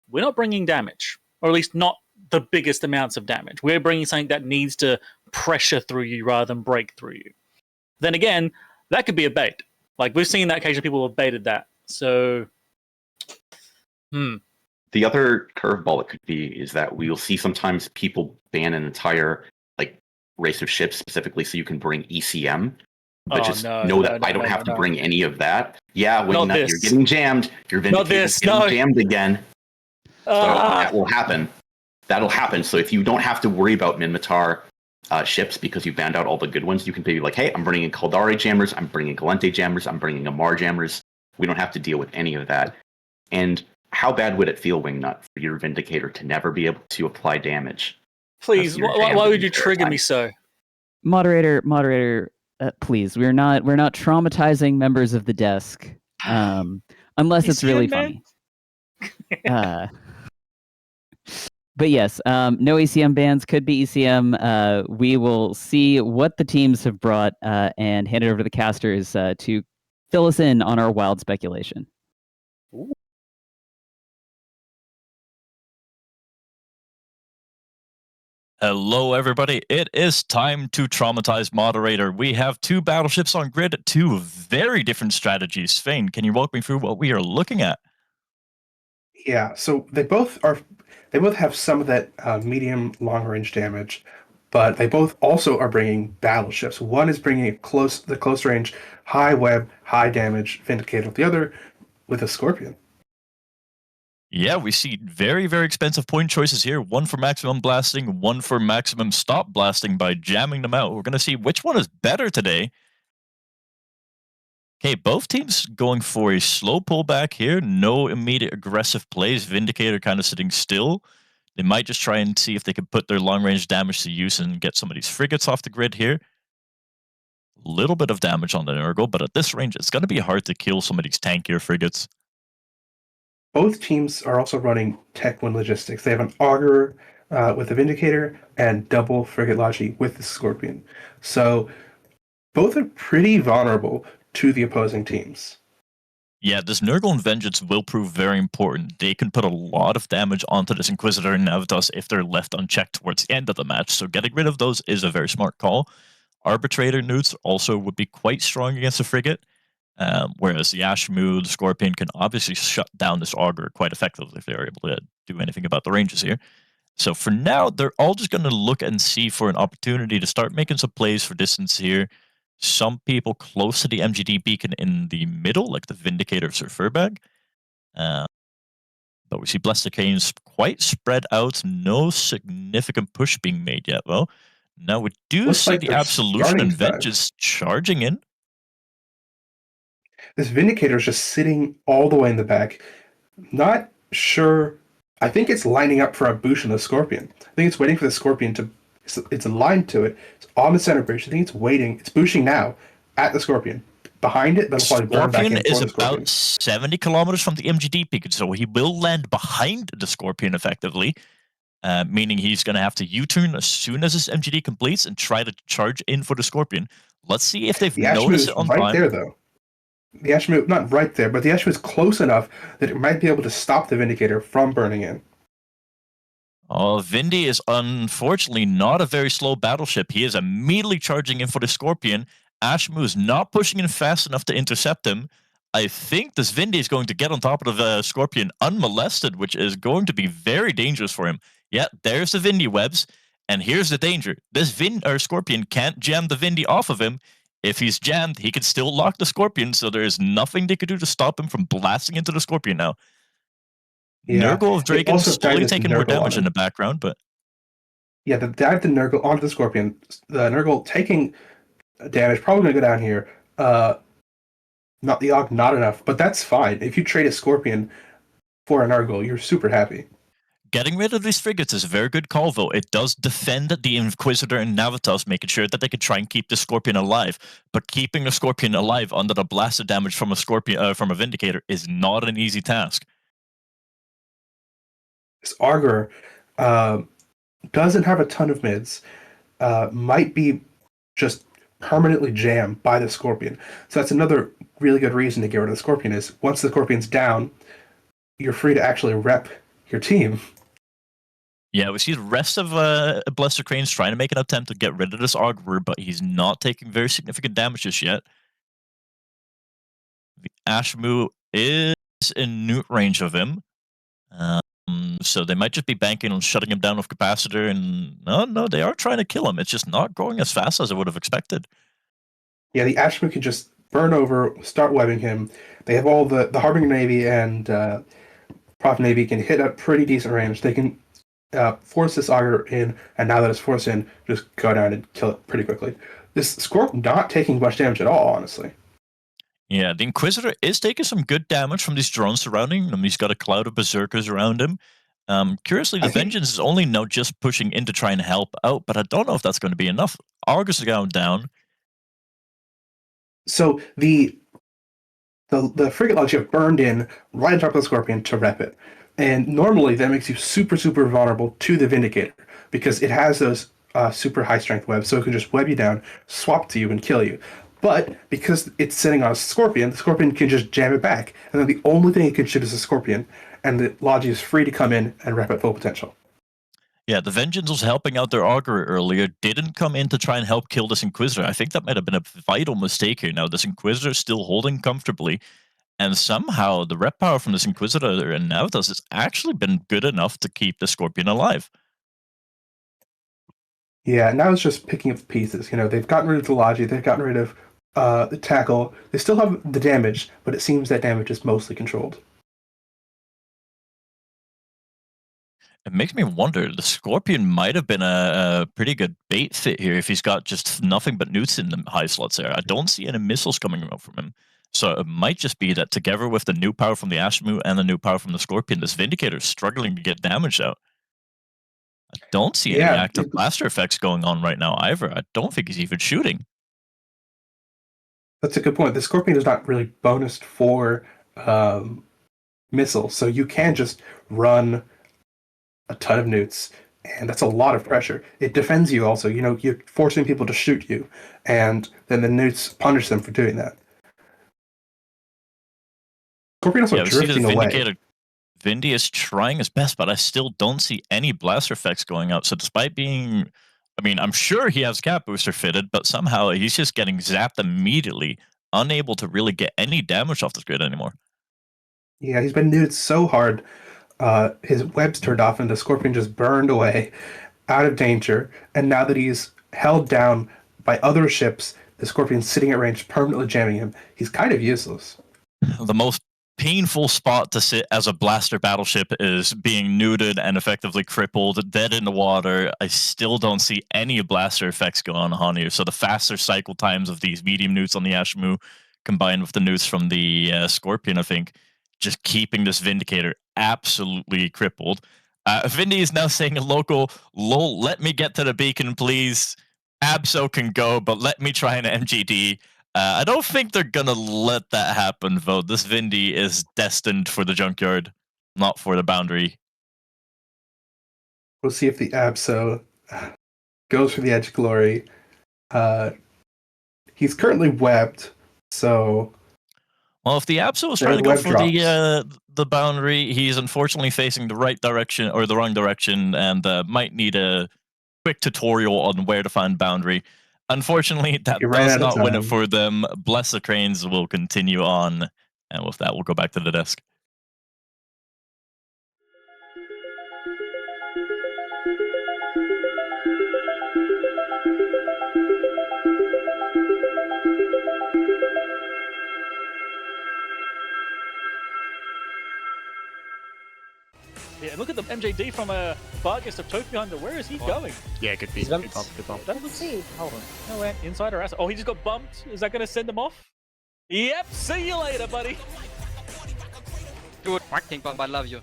we're not bringing damage, or at least not the biggest amounts of damage. We're bringing something that needs to pressure through you rather than break through you. Then again, that could be a bait. Like, we've seen that occasionally people have baited that. So, The other curveball it could be is that we'll see sometimes people ban an entire like race of ships specifically so you can bring ECM. But know that I don't have to bring any of that. Yeah, when you're getting jammed, your Vindicator's getting jammed again. So that will happen. That'll happen. So if you don't have to worry about Minmatar ships because you banned out all the good ones, you can be like, hey, I'm bringing Caldari jammers, I'm bringing Galente jammers, I'm bringing Amar jammers. We don't have to deal with any of that. And how bad would it feel, Wingnut, for your Vindicator to never be able to apply damage? Please, why would you trigger me so? Moderator, please. We're not traumatizing members of the desk, unless it's really funny. But yes, no ECM bans, could be ECM. We will see what the teams have brought and hand it over to the casters to fill us in on our wild speculation. Ooh. Hello, everybody. It is time to traumatize moderator. We have two battleships on grid, two very different strategies. Svein, can you walk me through what we are looking at? Yeah, so they both have some of that medium long range damage, but they both also are bringing battleships. One is bringing the close range, high web, high damage Vindicator. The other with a Scorpion. Yeah, we see very, very expensive point choices here. One for maximum blasting, one for maximum stop blasting by jamming them out. We're going to see which one is better today. Okay, both teams going for a slow pullback here. No immediate aggressive plays. Vindicator kind of sitting still. They might just try and see if they can put their long-range damage to use and get some of these frigates off the grid here. A little bit of damage on the Nurgle, but at this range, it's going to be hard to kill some of these tankier frigates. Both teams are also running Tech 1 logistics. They have an Augur with the Vindicator and double Frigate Logi with the Scorpion. So both are pretty vulnerable to the opposing teams. Yeah, this Nurgle and Vengeance will prove very important. They can put a lot of damage onto this Inquisitor and Navitas if they're left unchecked towards the end of the match, so getting rid of those is a very smart call. Arbitrator newts also would be quite strong against a frigate, whereas the Ashmu, the Scorpion, can obviously shut down this Augur quite effectively if they're able to do anything about the ranges here. So for now, they're all just going to look and see for an opportunity to start making some plays for distance here. Some people close to the MGD beacon in the middle, like the Vindicator of Sir Furbag. But we see Blessed Canes quite spread out. No significant push being made yet, though. Now we do Looks see like the they're Absolution starting and to dive. Vengeance charging in. This Vindicator is just sitting all the way in the back. Not sure. I think it's lining up for a boosh on the Scorpion. I think it's waiting for the Scorpion to. It's aligned to it. It's on the center bridge. I think it's waiting. It's booshing now at the Scorpion. Behind it, then probably burn back Scorpion in is for the Scorpion. about 70 kilometers from the MGD beacon, so he will land behind the Scorpion effectively, meaning he's going to have to U-turn as soon as his MGD completes and try to charge in for the Scorpion. Let's see if they've The Ashmu noticed is it on right time. there, though. The Ashmu, not right there, but the Ashmu is close enough that it might be able to stop the Vindicator from burning in. Oh, Vindy is unfortunately not a very slow battleship. He is immediately charging in for the Scorpion. Ashmu is not pushing in fast enough to intercept him. I think this Vindy is going to get on top of the Scorpion unmolested, which is going to be very dangerous for him. Yeah, there's the Vindy webs, and here's the danger. This Scorpion can't jam the Vindy off of him. If he's jammed, he can still lock the Scorpion, so there is nothing they could do to stop him from blasting into the Scorpion now. Yeah. Nurgle of Dragon also slowly dives taking more Nurgle on damage him. in the background, but Yeah, the dive the Nurgle onto the Scorpion. The Nurgle taking damage, probably going to go down here. Not the Og, not enough, but that's fine. If you trade a Scorpion for an Nurgle, you're super happy. getting rid of these frigates is a very good call, though. It does defend the Inquisitor and Navitas, making sure that they can try and keep the Scorpion alive. But keeping a Scorpion alive under the blasted damage from a Scorpion from a Vindicator is not an easy task. This Augur doesn't have a ton of mids. Might be just permanently jammed by the Scorpion. So that's another really good reason to get rid of the Scorpion is once the Scorpion's down, you're free to actually rep your team. Yeah, we see the rest of Blessed Crane's trying to make an attempt to get rid of this Augur, but he's not taking very significant damage just yet. The Ashmu is in newt range of him. So they might just be banking on shutting him down with capacitor, and no, they are trying to kill him. It's just not growing as fast as I would have expected. Yeah, the Ashmu can just burn over, start webbing him. They have all the Harbinger Navy and Prof Navy can hit a pretty decent range. They can force this Augur in, and now that it's forced in, just go down and kill it pretty quickly. This Scorp not taking much damage at all, honestly. Yeah, the Inquisitor is taking some good damage from these drones surrounding him. He's got a cloud of berserkers around him. Curiously, the Vengeance is only now just pushing in to try and help out, but I don't know if that's going to be enough. Argus is going down. So the frigate launch have burned in right on top of the Scorpion to rep it. And normally that makes you super, super vulnerable to the Vindicator because it has those super high strength webs, so it can just web you down, swap to you, and kill you. But because it's sitting on a Scorpion, the Scorpion can just jam it back, and then the only thing it can shoot is a Scorpion, and the Logi is free to come in and rep at full potential. Yeah, the Vengeance was helping out their Augury earlier, didn't come in to try and help kill this Inquisitor. I think that might have been a vital mistake here. Now, this Inquisitor is still holding comfortably, and somehow the rep power from this Inquisitor and Navthos has actually been good enough to keep the Scorpion alive. Yeah, now it's just picking up the pieces. They've gotten rid of the Logi, they've gotten rid of the tackle. They still have the damage, but it seems that damage is mostly controlled. It makes me wonder, the Scorpion might have been a pretty good bait fit here if he's got just nothing but newts in the high slots there. I don't see any missiles coming out from him. So it might just be that together with the new power from the Ashmu and the new power from the Scorpion, this Vindicator is struggling to get damage out. I don't see any active blaster effects going on right now either. I don't think he's even shooting. That's a good point. The Scorpion is not really bonused for missiles, so you can just run a ton of newts, and that's a lot of pressure. It defends you also. You're forcing people to shoot you, and then the newts punish them for doing that. Scorpion also drifting away. Vindy is trying his best, but I still don't see any blaster effects going out. So despite being, I'm sure he has cap booster fitted, but somehow he's just getting zapped immediately, unable to really get any damage off the grid anymore. Yeah, he's been nuked so hard. His web's turned off, and the Scorpion just burned away, out of danger. And now that he's held down by other ships, the Scorpion's sitting at range, permanently jamming him. He's kind of useless. The most painful spot to sit as a blaster battleship is being neutered and effectively crippled, dead in the water. I still don't see any blaster effects going on here. So the faster cycle times of these medium newts on the Ashmu, combined with the newts from the Scorpion, I think, just keeping this Vindicator absolutely crippled. Vindy is now saying a local, lol, let me get to the beacon, please. Abso can go, but let me try an MGD. I don't think they're gonna let that happen, though. This Vindy is destined for the junkyard, not for the boundary. We'll see if the Abso goes for the Edge of Glory. He's currently webbed, so... Well, if the Abso is trying to go for the boundary, he's unfortunately facing the right direction, or the wrong direction, and might need a quick tutorial on where to find boundary. Unfortunately, that does not win it for them. Bless the Cranes will continue on, and with that, we'll go back to the desk. Yeah, look at the MJD from Vargas of Toke behind the. Where is he going? Yeah, good beat. Good bump, good bump. Let's see. Hold on. No, went inside or outside. Oh, he just got bumped. Is that going to send him off? Yep. See you later, buddy. Good fucking bump. I love you.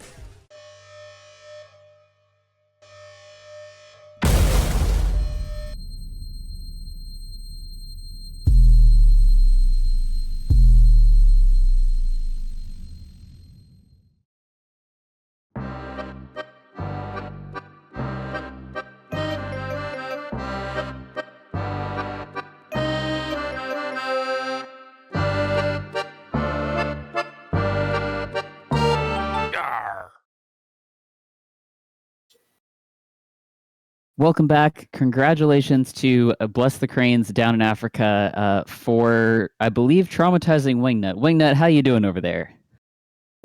Welcome back. Congratulations to Bless the Cranes down in Africa for, I believe, traumatizing Wingnut. Wingnut, how you doing over there?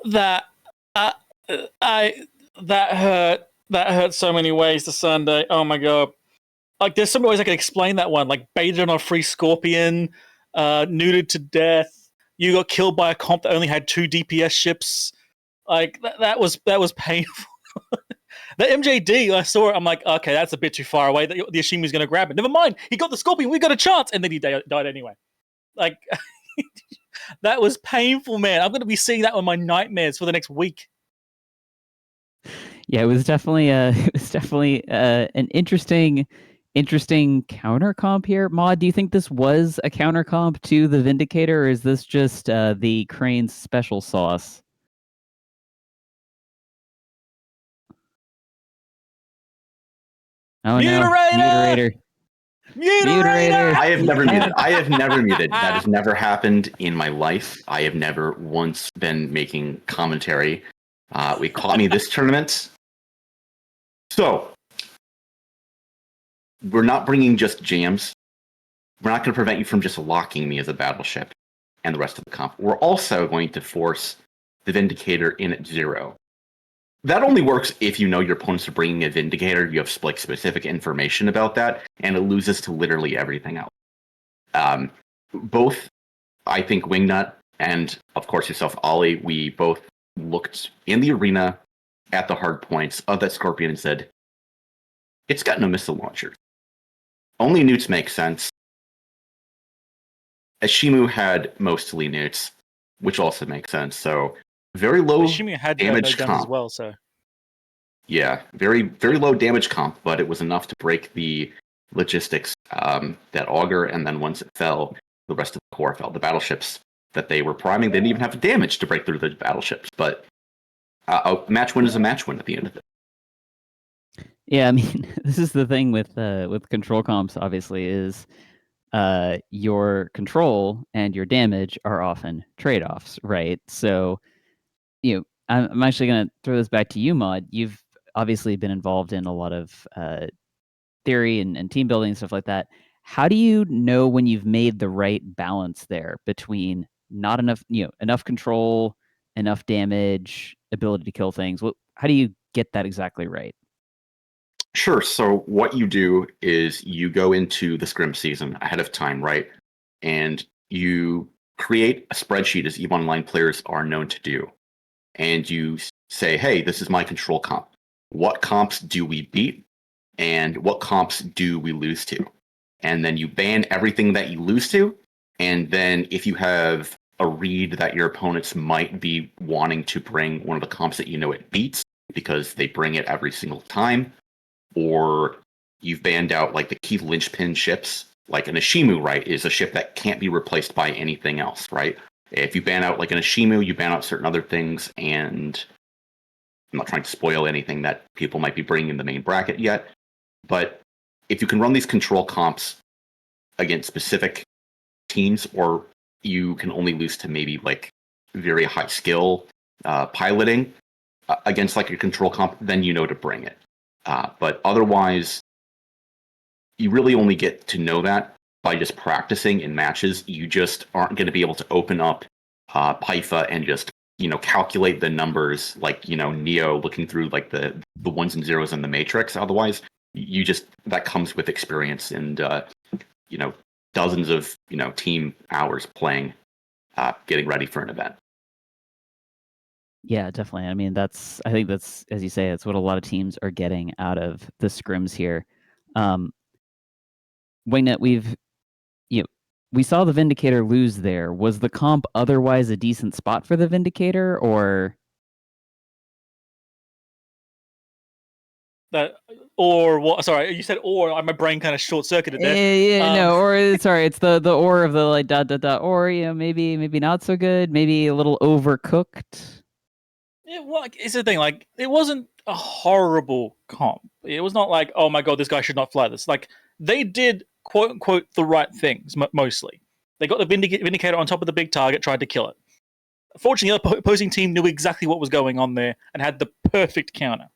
That hurt. That hurt so many ways to Sunday. Oh my god. Like, there's so many ways I can explain that one. Like, baited on a free Scorpion, neutered to death. You got killed by a comp that only had 2 DPS ships. Like, that was painful. The MJD, I saw it, I'm like, okay, that's a bit too far away. The Ashimi's going to grab it. Never mind, he got the Scorpion, we got a chance. And then he died anyway. Like, that was painful, man. I'm going to be seeing that on my nightmares for the next week. Yeah, it was definitely an interesting counter comp here. Maud, do you think this was a counter comp to the Vindicator, or is this just the Crane's special sauce? Oh Muterator! No, Muterator! I have never muted. That has never happened in my life. I have never once been making commentary. We caught me this tournament. So, we're not bringing just jams. We're not going to prevent you from just locking me as a battleship and the rest of the comp. We're also going to force the Vindicator in at 0. That only works if you know your opponents are bringing a Vindicator. You have like specific information about that, and it loses to literally everything else. Both, I think, Wingnut and, of course, yourself, Ollie, we both looked in the arena at the hard points of that Scorpion and said, it's got no missile launchers. Only newts make sense. Ashimu had mostly newts, which also makes sense. So very low Ashimi had damage no guns comp. as well, so Yeah, very low damage comp, but it was enough to break the logistics that auger, and then once it fell, the rest of the core fell. The battleships that they were priming, they didn't even have damage to break through the battleships. But a match win is a match win at the end of it. Yeah, I mean, this is the thing with control comps. Obviously, is your control and your damage are often trade-offs, right? So, I'm actually going to throw this back to you, Maud. You've obviously been involved in a lot of theory and team building and stuff like that. How do you know when you've made the right balance there between not enough, enough control, enough damage, ability to kill things? How do you get that exactly right? Sure. So what you do is you go into the scrim season ahead of time, right? And you create a spreadsheet, as EVE Online players are known to do. And you say, hey, this is my control comp. What comps do we beat? And what comps do we lose to? And then you ban everything that you lose to. And then if you have a read that your opponents might be wanting to bring one of the comps that you know it beats because they bring it every single time, or you've banned out like the key linchpin ships, like an Ashimu, right, is a ship that can't be replaced by anything else, right? If you ban out like an Ashimu, you ban out certain other things, and I'm not trying to spoil anything that people might be bringing in the main bracket yet, but if you can run these control comps against specific teams, or you can only lose to maybe like very high skill piloting against like your control comp, then you know to bring it. But otherwise, you really only get to know that by just practicing in matches. You just aren't going to be able to open up Pytha and just calculate the numbers like Neo looking through like the ones and zeros in the matrix. Otherwise, that comes with experience and dozens of team hours playing, getting ready for an event. Yeah, definitely. I mean, I think that's, as you say, that's what a lot of teams are getting out of the scrims here. Wingnut, we saw the Vindicator lose there. Was the comp otherwise a decent spot for the Vindicator, or? Or what? Sorry, you said or. My brain kind of short circuited there. No, or sorry, it's the or of the like ... or maybe not so good, maybe a little overcooked. It's the thing. Like, it wasn't a horrible comp. It was not like, oh my god, this guy should not fly this. Like, they did quote unquote the right things mostly. They got the Vindicator on top of the big target, tried to kill it. Fortunately, the opposing team knew exactly what was going on there and had the perfect counter.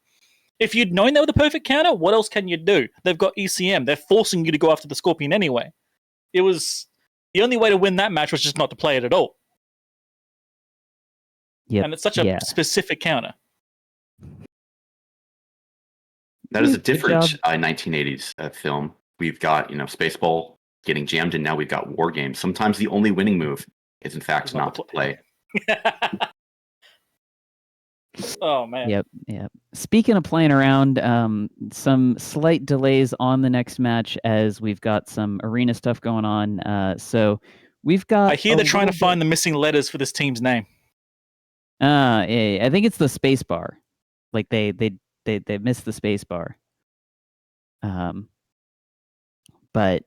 If you'd known they were the perfect counter, what else can you do? They've got ECM. They're forcing you to go after the Scorpion anyway. It was the only way to win that match was just not to play it at all. Yep. And it's such a specific counter. That is a different 1980s film. We've got Spaceball getting jammed, and now we've got War Games. Sometimes the only winning move is in fact not to play. Oh man. Yep. Speaking of playing around, some slight delays on the next match as we've got some arena stuff going on. So we've got. I hear they're trying to find the missing letters for this team's name. Yeah, I think it's the space bar. Like they missed the space bar. But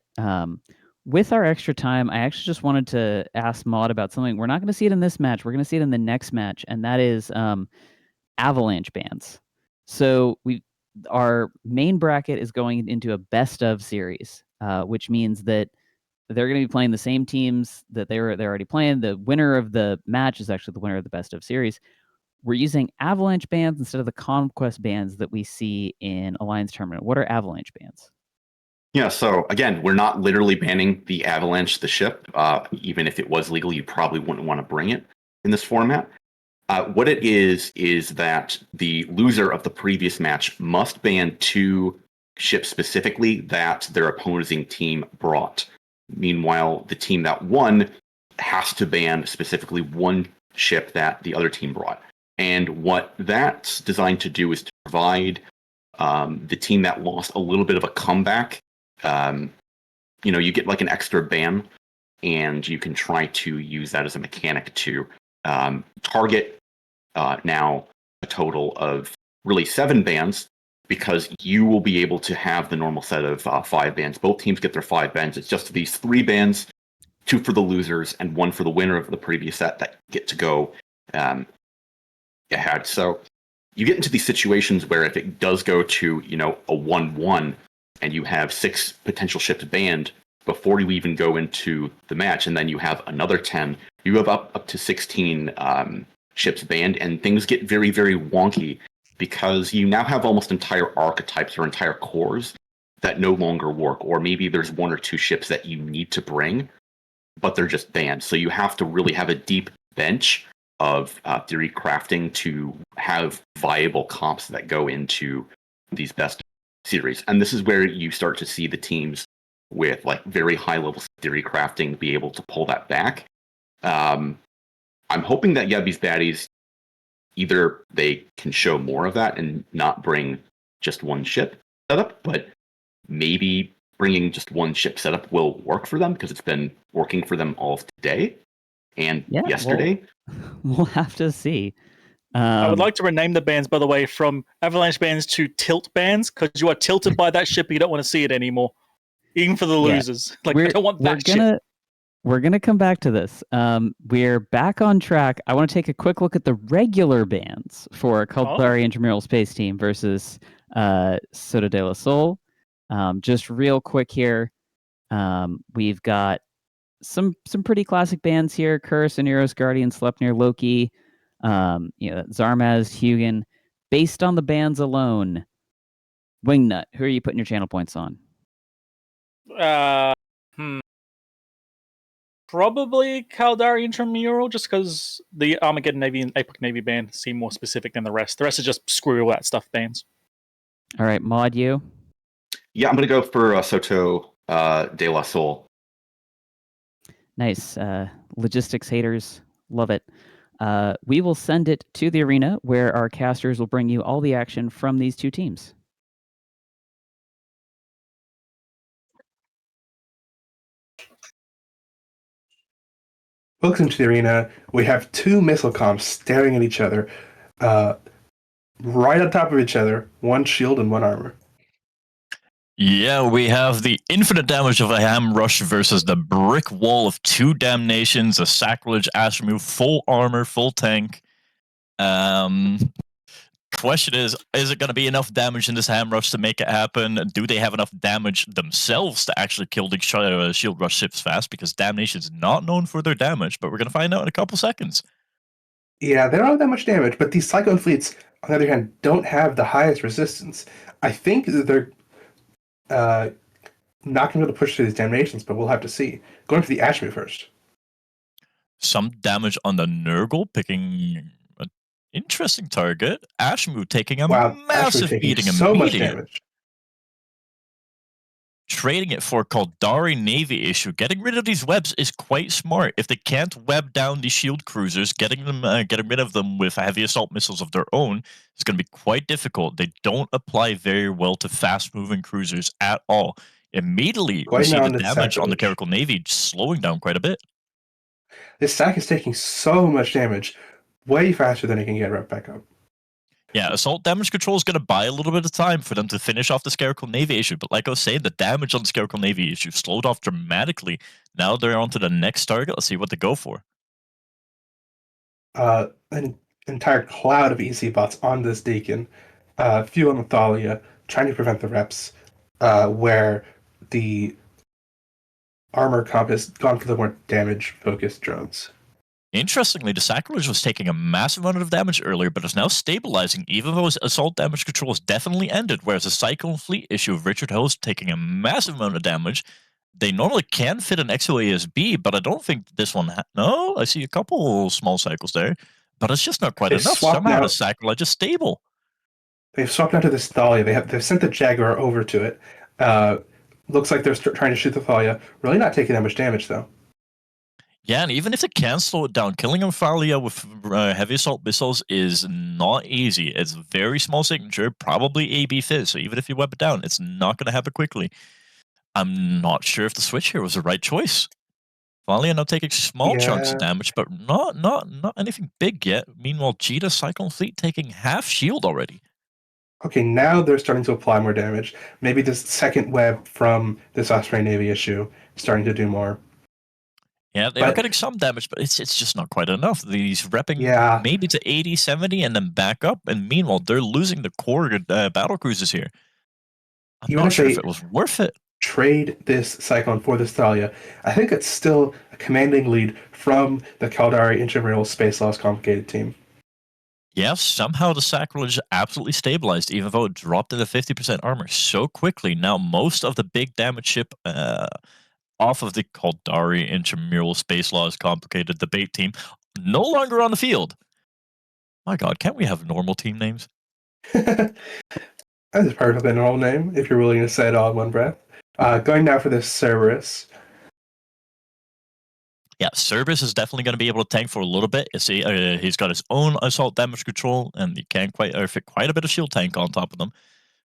with our extra time, I actually just wanted to ask Maud about something. We're not going to see it in this match. We're going to see it in the next match, and that is avalanche bans. So our main bracket is going into a best of series, which means that they're going to be playing the same teams that they're already playing. The winner of the match is actually the winner of the best of series. We're using avalanche bans instead of the conquest bans that we see in Alliance Tournament. What are avalanche bans? Yeah, so again, we're not literally banning the Avalanche, the ship. Even if it was legal, you probably wouldn't want to bring it in this format. What it is that the loser of the previous match must ban 2 ships specifically that their opposing team brought. Meanwhile, the team that won has to ban specifically 1 ship that the other team brought. And what that's designed to do is to provide the team that lost a little bit of a comeback. You get like an extra ban, and you can try to use that as a mechanic to target now a total of really 7 bans, because you will be able to have the normal set of 5 bans. Both teams get their 5 bans. It's just these 3 bans, 2 for the losers and 1 for the winner of the previous set that get to go ahead. So you get into these situations where if it does go to, a 1-1 and you have 6 potential ships banned before you even go into the match, and then you have another 10, you have up to 16 ships banned, and things get very, very wonky because you now have almost entire archetypes or entire cores that no longer work, or maybe there's 1 or 2 ships that you need to bring, but they're just banned. So you have to really have a deep bench of theory crafting to have viable comps that go into these best series. And this is where you start to see the teams with like very high level theory crafting be able to pull that back. I'm hoping that these baddies, either they can show more of that and not bring just 1 ship setup, but maybe bringing just 1 ship setup will work for them, because it's been working for them all today and yesterday. We'll have to see. I would like to rename the bans, by the way, from Avalanche bans to tilt bans, because you are tilted by that ship and you don't want to see it anymore. Even for the losers. I don't want that ship. We're going to come back to this. We're back on track. I want to take a quick look at the regular bans for Caldari Intramural Space Team versus Soda de la Sol. Just real quick here. We've got some pretty classic bands here: Curse, Aneros, Guardian, Sleipnir, Loki, Zarmaz, Hugin. Based on the bands alone, Wingnut, who are you putting your channel points on? Probably Caldari Intramural, just because the Armageddon Navy and Apex Navy ban seem more specific than the rest. The rest are just screw all that stuff bans. All right, Maud, you? Yeah, I'm going to go for Soto de la Sol. Nice. Logistics haters, love it. We will send it to the arena, where our casters will bring you all the action from these 2 teams. Welcome to the arena. We have 2 missile comps staring at each other, right on top of each other, 1 shield and 1 armor. Yeah, we have the infinite damage of a ham rush versus the brick wall of 2 damnations, a sacrilege ash remove, full armor, full tank. Question is it going to be enough damage in this ham rush to make it happen? Do they have enough damage themselves to actually kill the shield rush ships fast? Because Damnation is not known for their damage, but we're going to find out in a couple seconds. Yeah, they don't have that much damage, but these Cyclone fleets, on the other hand, don't have the highest resistance. I think that they're not going to be able to push through these damnations, but we'll have to see. Going for the Ashmu first. Some damage on the Nurgle, picking an interesting target. Ashmu taking a massive beating so immediately. Much damage. Trading it for Caldari Navy issue. Getting rid of these webs is quite smart. If they can't web down the shield cruisers, getting rid of them with heavy assault missiles of their own is going to be quite difficult. They don't apply very well to fast-moving cruisers at all. Immediately, we see the damage on the Caracal Navy slowing down quite a bit. This stack is taking so much damage, way faster than it can get right back up. Yeah, assault damage control is going to buy a little bit of time for them to finish off the Scarecrow Navy issue. But like I was saying, the damage on the Scarecrow Navy issue slowed off dramatically. Now they're on to the next target. Let's see what they go for. An entire cloud of EC bots on this Deacon. Few on Thalia, trying to prevent the reps, where the armor comp has gone for the more damage-focused drones. Interestingly, the Sacrilege was taking a massive amount of damage earlier, but is now stabilizing, even though his assault damage control has definitely ended, whereas the Cyclone Fleet issue of Richard Host taking a massive amount of damage. They normally can fit an XOASB, but I don't think this one... No, I see a couple small cycles there, but it's just not quite They've enough. swapped Somehow out- the Sacrilege is stable. They've swapped out to this Thalia. They've sent the Jaguar over to it. Looks like they're trying to shoot the Thalia. Really not taking that much damage, though. Yeah, and even if they can slow it down, killing a Thalia with heavy assault missiles is not easy. It's very small signature, probably AB fizz, so even if you web it down, it's not going to happen quickly. I'm not sure if the switch here was the right choice. Thalia now taking small chunks of damage, but not anything big yet. Meanwhile, Jita Cyclone Fleet taking half shield already. Okay, now they're starting to apply more damage. Maybe this second web from this Osprey Navy issue is starting to do more. Yeah, they are getting some damage, but it's just not quite enough. These repping maybe to 80, 70, and then back up. And meanwhile, they're losing the core battle cruisers here. I'm not sure if it was worth it. Trade this Cyclone for this Thalia. I think it's still a commanding lead from the Caldari Intramural Space Laws Complicated team. Yes, somehow the Sacrilege absolutely stabilized, even though it dropped into 50% armor so quickly. Now most of the big damage ship off of the Caldari Intramural Space Laws Complicated debate team no longer on the field. My God, can't we have normal team names? That is perfectly normal name, if you're willing to say it all in one breath. Going now for this Cerberus. Yeah, Cerberus is definitely going to be able to tank for a little bit. You see, he's got his own assault damage control, and he can fit quite a bit of shield tank on top of them.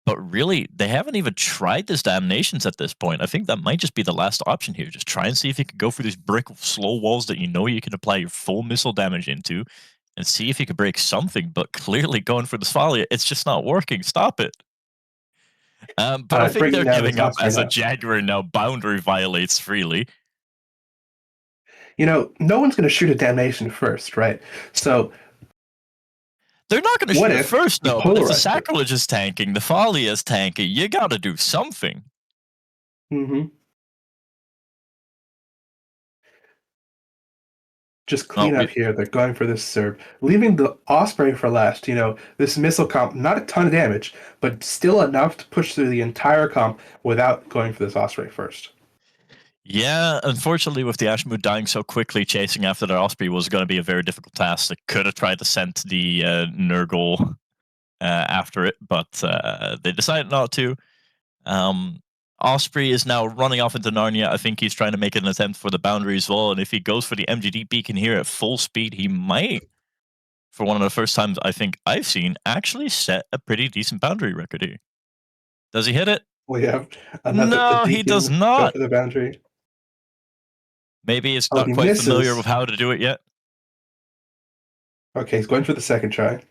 But really, they haven't even tried this Damnations at this point. I think that might just be the last option here. Just try and see if you can go for these brick slow walls that you know you can apply your full missile damage into, and see if you can break something. But clearly, going for the Thalia, it's just not working. Stop it. But I think they're giving up as a Jaguar now boundary violates freely. You know, no one's going to shoot a Damnation first, right? So they're not going to shoot it first, though. But if the Sacrilege is tanking, the Thalia is tanking, you got to do something. Just clean up here. They're going for this Serb. Leaving the Osprey for last. You know, this missile comp, not a ton of damage, but still enough to push through the entire comp without going for this Osprey first. Yeah, unfortunately, with the Ashmood dying so quickly, chasing after the Osprey was going to be a very difficult task. They could have tried to send the Nurgle after it, but they decided not to. Osprey is now running off into Narnia. I think he's trying to make an attempt for the boundary as well, and if he goes for the MGD beacon here at full speed, he might, for one of the first times I think I've seen, actually set a pretty decent boundary record here. Does he hit it? We have no, he does not. Go for the boundary. Maybe it's not quite familiar with how to do it yet. Okay, he's going for the second try.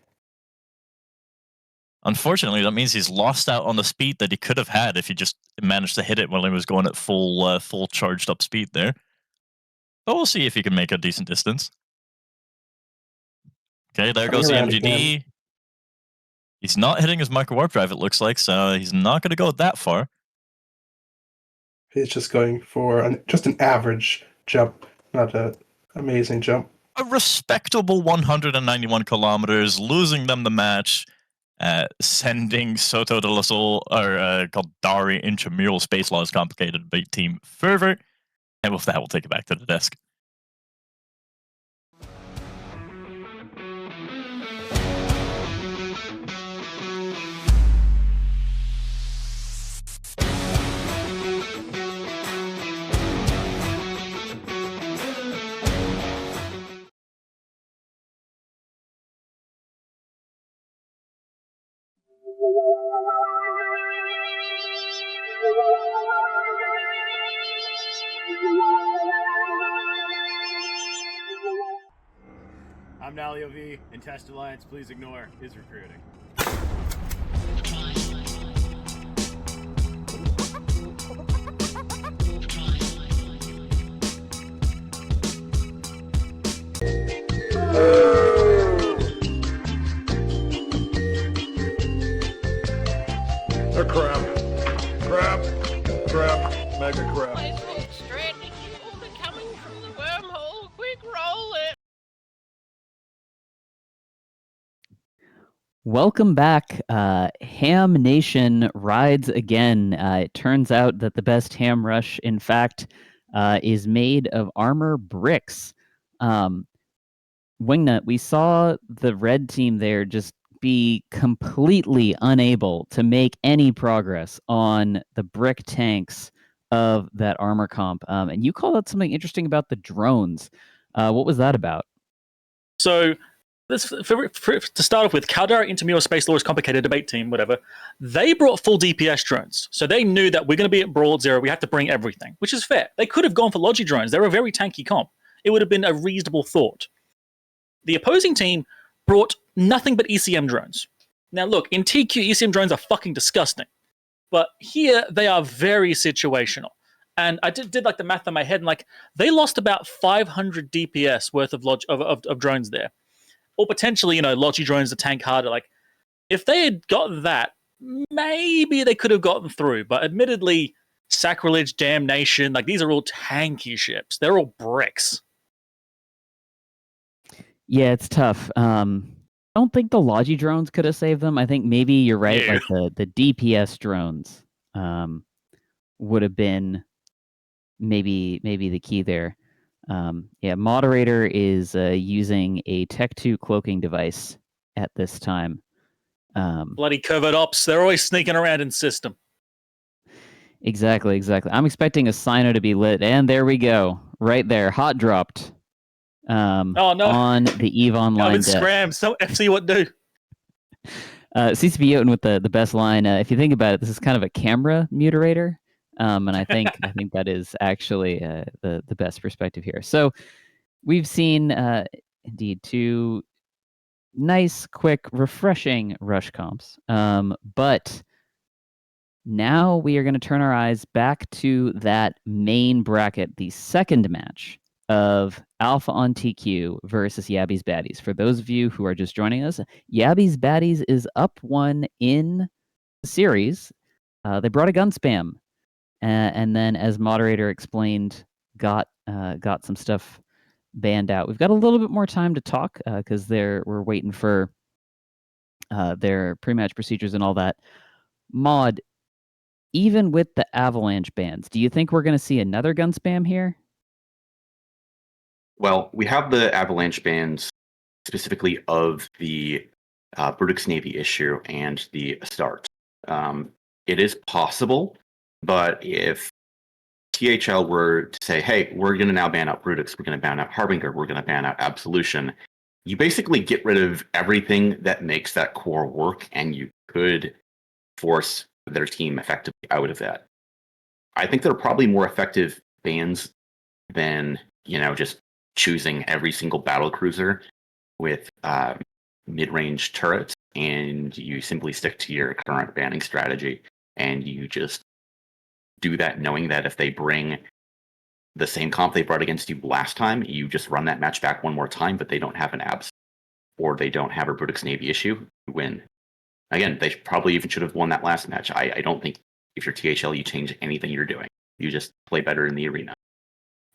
Unfortunately, that means he's lost out on the speed that he could have had if he just managed to hit it while he was going at full charged up speed there. But we'll see if he can make a decent distance. Okay, there goes the MGD. He's not hitting his micro warp drive, it looks like, so he's not going to go that far. He's just going for just an average jump, not an amazing jump. A respectable 191 kilometers, losing them the match, sending Soto de la Sol, or Caldari Intramural Space Laws Complicated debate team further. And with that, we'll take it back to the desk. I'm Nalio V, and Test Alliance, please ignore, is recruiting. Crap. Mega crap. Welcome back. Ham Nation rides again. It turns out that the best ham rush, in fact, is made of armor bricks. Wingnut, we saw the red team there just be completely unable to make any progress on the brick tanks of that armor comp. And you called out something interesting about the drones. What was that about? So, to start off with, Caldera Intermural Space Lords Complicated Debate Team, whatever, they brought full DPS drones. So they knew that we're going to be at Broad Zero, we have to bring everything, which is fair. They could have gone for Logi drones. They're a very tanky comp. It would have been a reasonable thought. The opposing team brought nothing but ECM drones. Now look, in TQ, ECM drones are fucking disgusting. But here, they are very situational. And I did like the math in my head, and like they lost about 500 DPS worth of drones there. Or potentially, Logi drones to tank harder. Like, if they had got that, maybe they could have gotten through. But admittedly, Sacrilege, Damnation, like these are all tanky ships. They're all bricks. Yeah, it's tough. I don't think the Logi drones could have saved them. I think maybe you're right. Yeah. Like the DPS drones would have been maybe the key there. Yeah, Moderator is using a Tech 2 cloaking device at this time. Bloody covert ops. They're always sneaking around in system. Exactly. I'm expecting a Sino to be lit, and there we go. Right there, hot dropped. Oh no! On the EVE Online Calvin deck. Scram, so FC what do? CCP Jotun with the best line. If you think about it, this is kind of a camera muterator, and I think that is actually the best perspective here. So we've seen indeed two nice, quick, refreshing rush comps, but now we are going to turn our eyes back to that main bracket, the second match of Alpha on TQ versus Yabby's Baddies. For those of you who are just joining us, Yabby's Baddies is up 1 in the series. They brought a gun spam, and then, as Moderator explained, got some stuff banned out. We've got a little bit more time to talk because we're waiting for their pre-match procedures and all that. Mod, even with the Avalanche bans, do you think we're going to see another gun spam here? Well, we have the Avalanche bans specifically of the Brutix Navy issue and the start. It is possible, but if THL were to say, hey, we're going to now ban out Brutix, we're going to ban out Harbinger, we're going to ban out Absolution, you basically get rid of everything that makes that core work, and you could force their team effectively out of that. I think they're probably more effective bans than, just choosing every single battle cruiser with mid-range turrets, and you simply stick to your current banning strategy, and you just do that knowing that if they bring the same comp they brought against you last time, you just run that match back one more time, but they don't have an abs or they don't have a Brutix Navy issue, you win. Again, they probably even should have won that last match. I don't think if you're THL, you change anything you're doing. You just play better in the arena.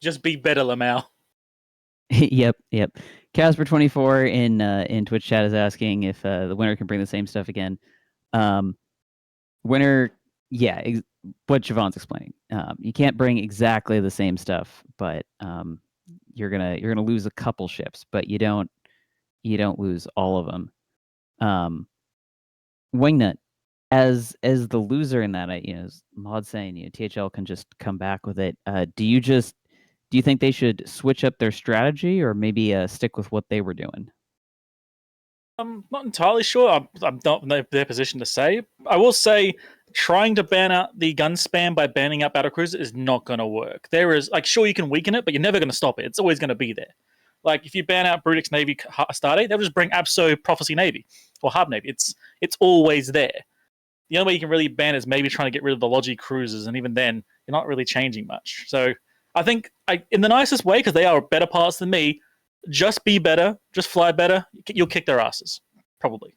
Just be better, Lamau. Yep. Casper24 in Twitch chat is asking if the winner can bring the same stuff again. Winner, yeah, what Javon's explaining. You can't bring exactly the same stuff, but you're gonna lose a couple ships, but you don't lose all of them. Wingnut, as the loser in that, as Mod saying, THL can just come back with it. Do you think they should switch up their strategy, or maybe stick with what they were doing? I'm not entirely sure. I'm not in their position to say. I will say, trying to ban out the gun spam by banning out battlecruiser is not going to work. There is, sure, you can weaken it, but you're never going to stop it. It's always going to be there. Like, if you ban out Brutix Navy Stardate, they'll just bring Abso Prophecy Navy or Hub Navy. It's always there. The only way you can really ban is maybe trying to get rid of the Logi cruisers, and even then, you're not really changing much. So I think, in the nicest way, because they are better parts than me, just be better, just fly better, you'll kick their asses, probably.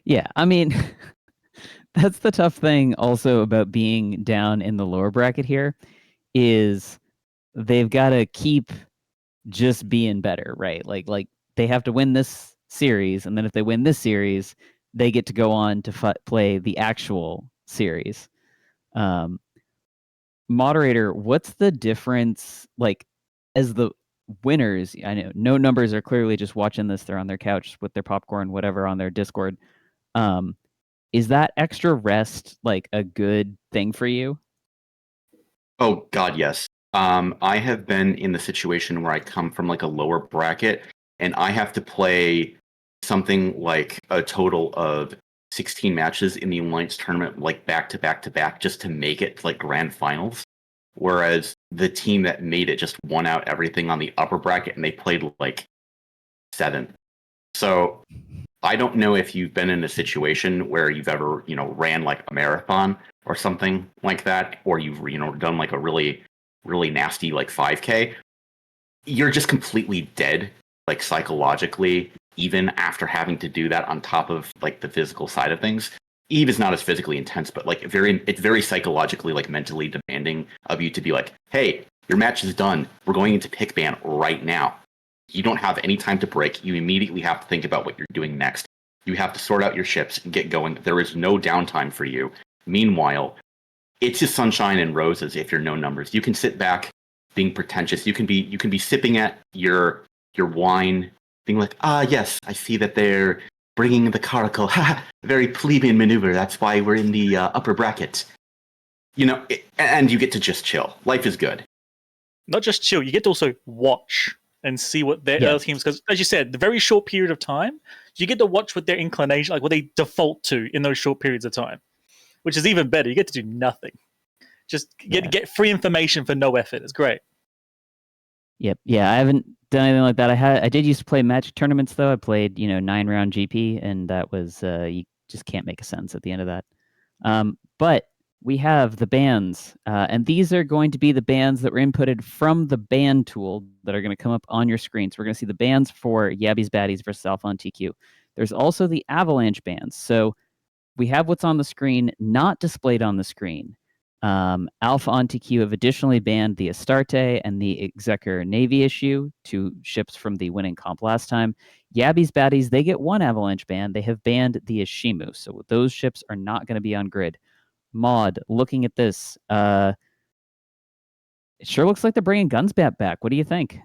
Yeah, I mean, that's the tough thing also about being down in the lower bracket here, is they've got to keep just being better, right? Like they have to win this series, and then if they win this series, they get to go on to play the actual series. Moderator, what's the difference, like, as the winners? I know no numbers are clearly just watching this. They're on their couch with their popcorn, whatever, on their Discord. Is that extra rest like a good thing for you? Oh God, yes. I have been in the situation where I come from like a lower bracket, and I have to play something like a total of 16 matches in the Alliance tournament, like back to back to back, just to make it to like grand finals. Whereas the team that made it just won out everything on the upper bracket, and they played like 7. So I don't know if you've been in a situation where you've ever, ran like a marathon or something like that, or you've, done like a really, really nasty like 5K. You're just completely dead, like psychologically, even after having to do that on top of like the physical side of things. Eve is not as physically intense, but like it's very psychologically, like mentally demanding of you to be like, hey, your match is done. We're going into pick ban right now. You don't have any time to break. You immediately have to think about what you're doing next. You have to sort out your ships and get going. There is no downtime for you. Meanwhile, it's just sunshine and roses if you're no numbers. You can sit back being pretentious. You can be sipping at your wine, being like, yes, I see that they're bringing the caracal. Very plebeian maneuver. That's why we're in the upper bracket. And you get to just chill. Life is good. Not just chill, you get to also watch and see what their other teams, because as you said, the very short period of time, you get to watch what their inclination, like what they default to in those short periods of time, which is even better. You get to do nothing. Just get free information for no effort. It's great. Yep. Yeah, I haven't done anything like that. I did used to play Magic tournaments though. I played 9-round GP, and that was you just can't make a sense at the end of that. But we have the bans, and these are going to be the bans that were inputted from the ban tool that are going to come up on your screen. So we're going to see the bans for Yabby's Baddies versus Alpha on TQ. There's also the Avalanche bans. So we have what's on the screen not displayed on the screen. Alpha on TQ have additionally banned the Astarte and the Executor Navy issue, 2 ships from the winning comp last time. Yabby's Baddies, they get 1 Avalanche ban. They have banned the Ishimu, so those ships are not going to be on grid. Mod, looking at this, it sure looks like they're bringing guns back. What do you think?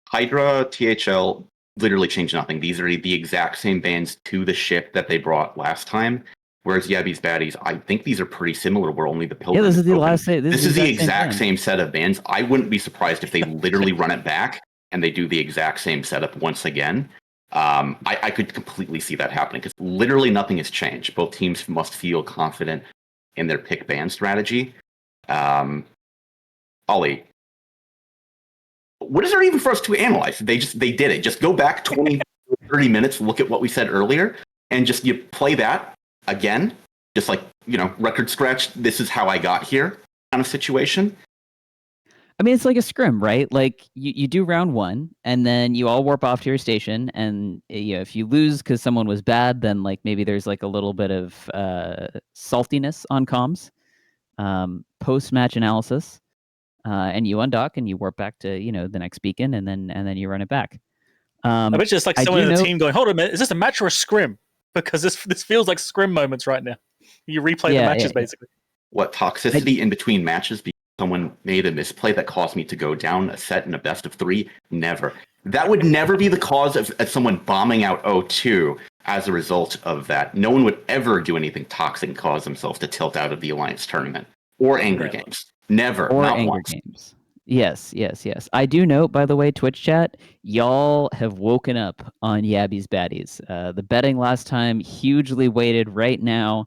Hydra, THL, literally changed nothing. These are the exact same bans to the ship that they brought last time. Whereas Yabby's Baddies, I think these are pretty similar, where only the Pilgrim this is the open. last. This is the exact same set of bans. I wouldn't be surprised if they literally run it back and they do the exact same setup once again. I could completely see that happening, because literally nothing has changed. Both teams must feel confident in their pick ban strategy. Ollie, what is there even for us to analyze? They did it. Just go back 20, 30 minutes, look at what we said earlier, and just you play that again, just like, record scratch, this is how I got here kind of situation. I mean, it's like a scrim, right? Like you do round 1, and then you all warp off to your station, and if you lose because someone was bad, then like maybe there's like a little bit of saltiness on comms, post-match analysis, and you undock and you warp back to the next beacon, and then you run it back. I bet you it's like someone in the team going, hold on a minute, is this a match or a scrim? Because this feels like scrim moments right now. You replay the matches, basically. What toxicity in between matches because someone made a misplay that caused me to go down a set in a best of 3? Never. That would never be the cause of someone bombing out 0-2 as a result of that. No one would ever do anything toxic and cause themselves to tilt out of the Alliance tournament. Or Angry Games. Never. Or not Angry once. Games. Yes. I do note, by the way, Twitch chat, y'all have woken up on Yabby's Baddies. The betting last time hugely weighted. Right now,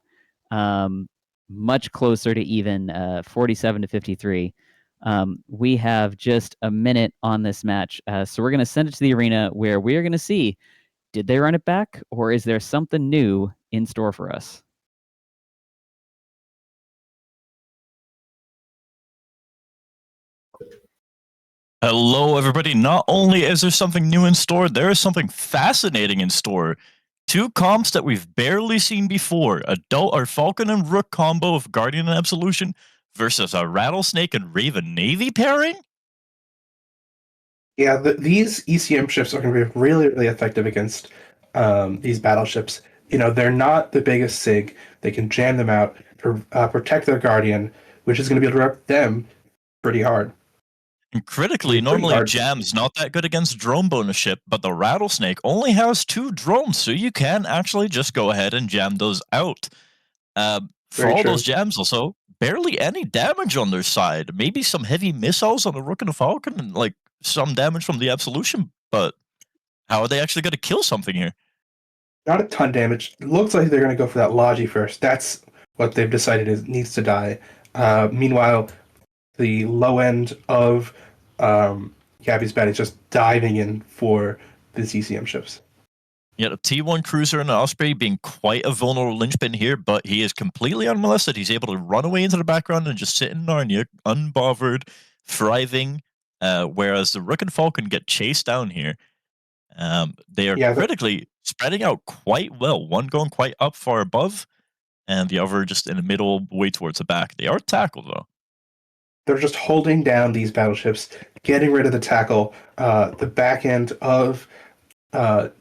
much closer to even, 47-53. We have just a minute on this match, so we're going to send it to the arena where we are going to see, did they run it back, or is there something new in store for us? Hello, everybody. Not only is there something new in store, there is something fascinating in store. 2 comps that we've barely seen before. A Falcon and Rook combo of Guardian and Absolution versus a Rattlesnake and Raven Navy pairing? Yeah, these ECM ships are going to be really, really effective against these battleships. They're not the biggest SIG. They can jam them out, protect their Guardian, which is going to be able to rep them pretty hard. And critically, normally Jam's not that good against drone bonus ship, but the Rattlesnake only has 2 drones, so you can actually just go ahead and jam those out. For all those jams, also, barely any damage on their side. Maybe some heavy missiles on the Rook and the Falcon, and like some damage from the Absolution, but how are they actually going to kill something here? Not a ton damage. It looks like they're going to go for that Logi first. That's what they've decided needs to die. Meanwhile, the low end of Gabby's bat is just diving in for the CCM ships. Yeah, the T1 Cruiser and the Osprey being quite a vulnerable linchpin here, but he is completely unmolested. He's able to run away into the background and just sit in Narnia, unbothered, thriving, whereas the Rook and Falcon get chased down here. They are critically spreading out quite well. One going quite up far above, and the other just in the middle, way towards the back. They are tackled, though. They're just holding down these battleships, getting rid of the tackle, the back end of Alpha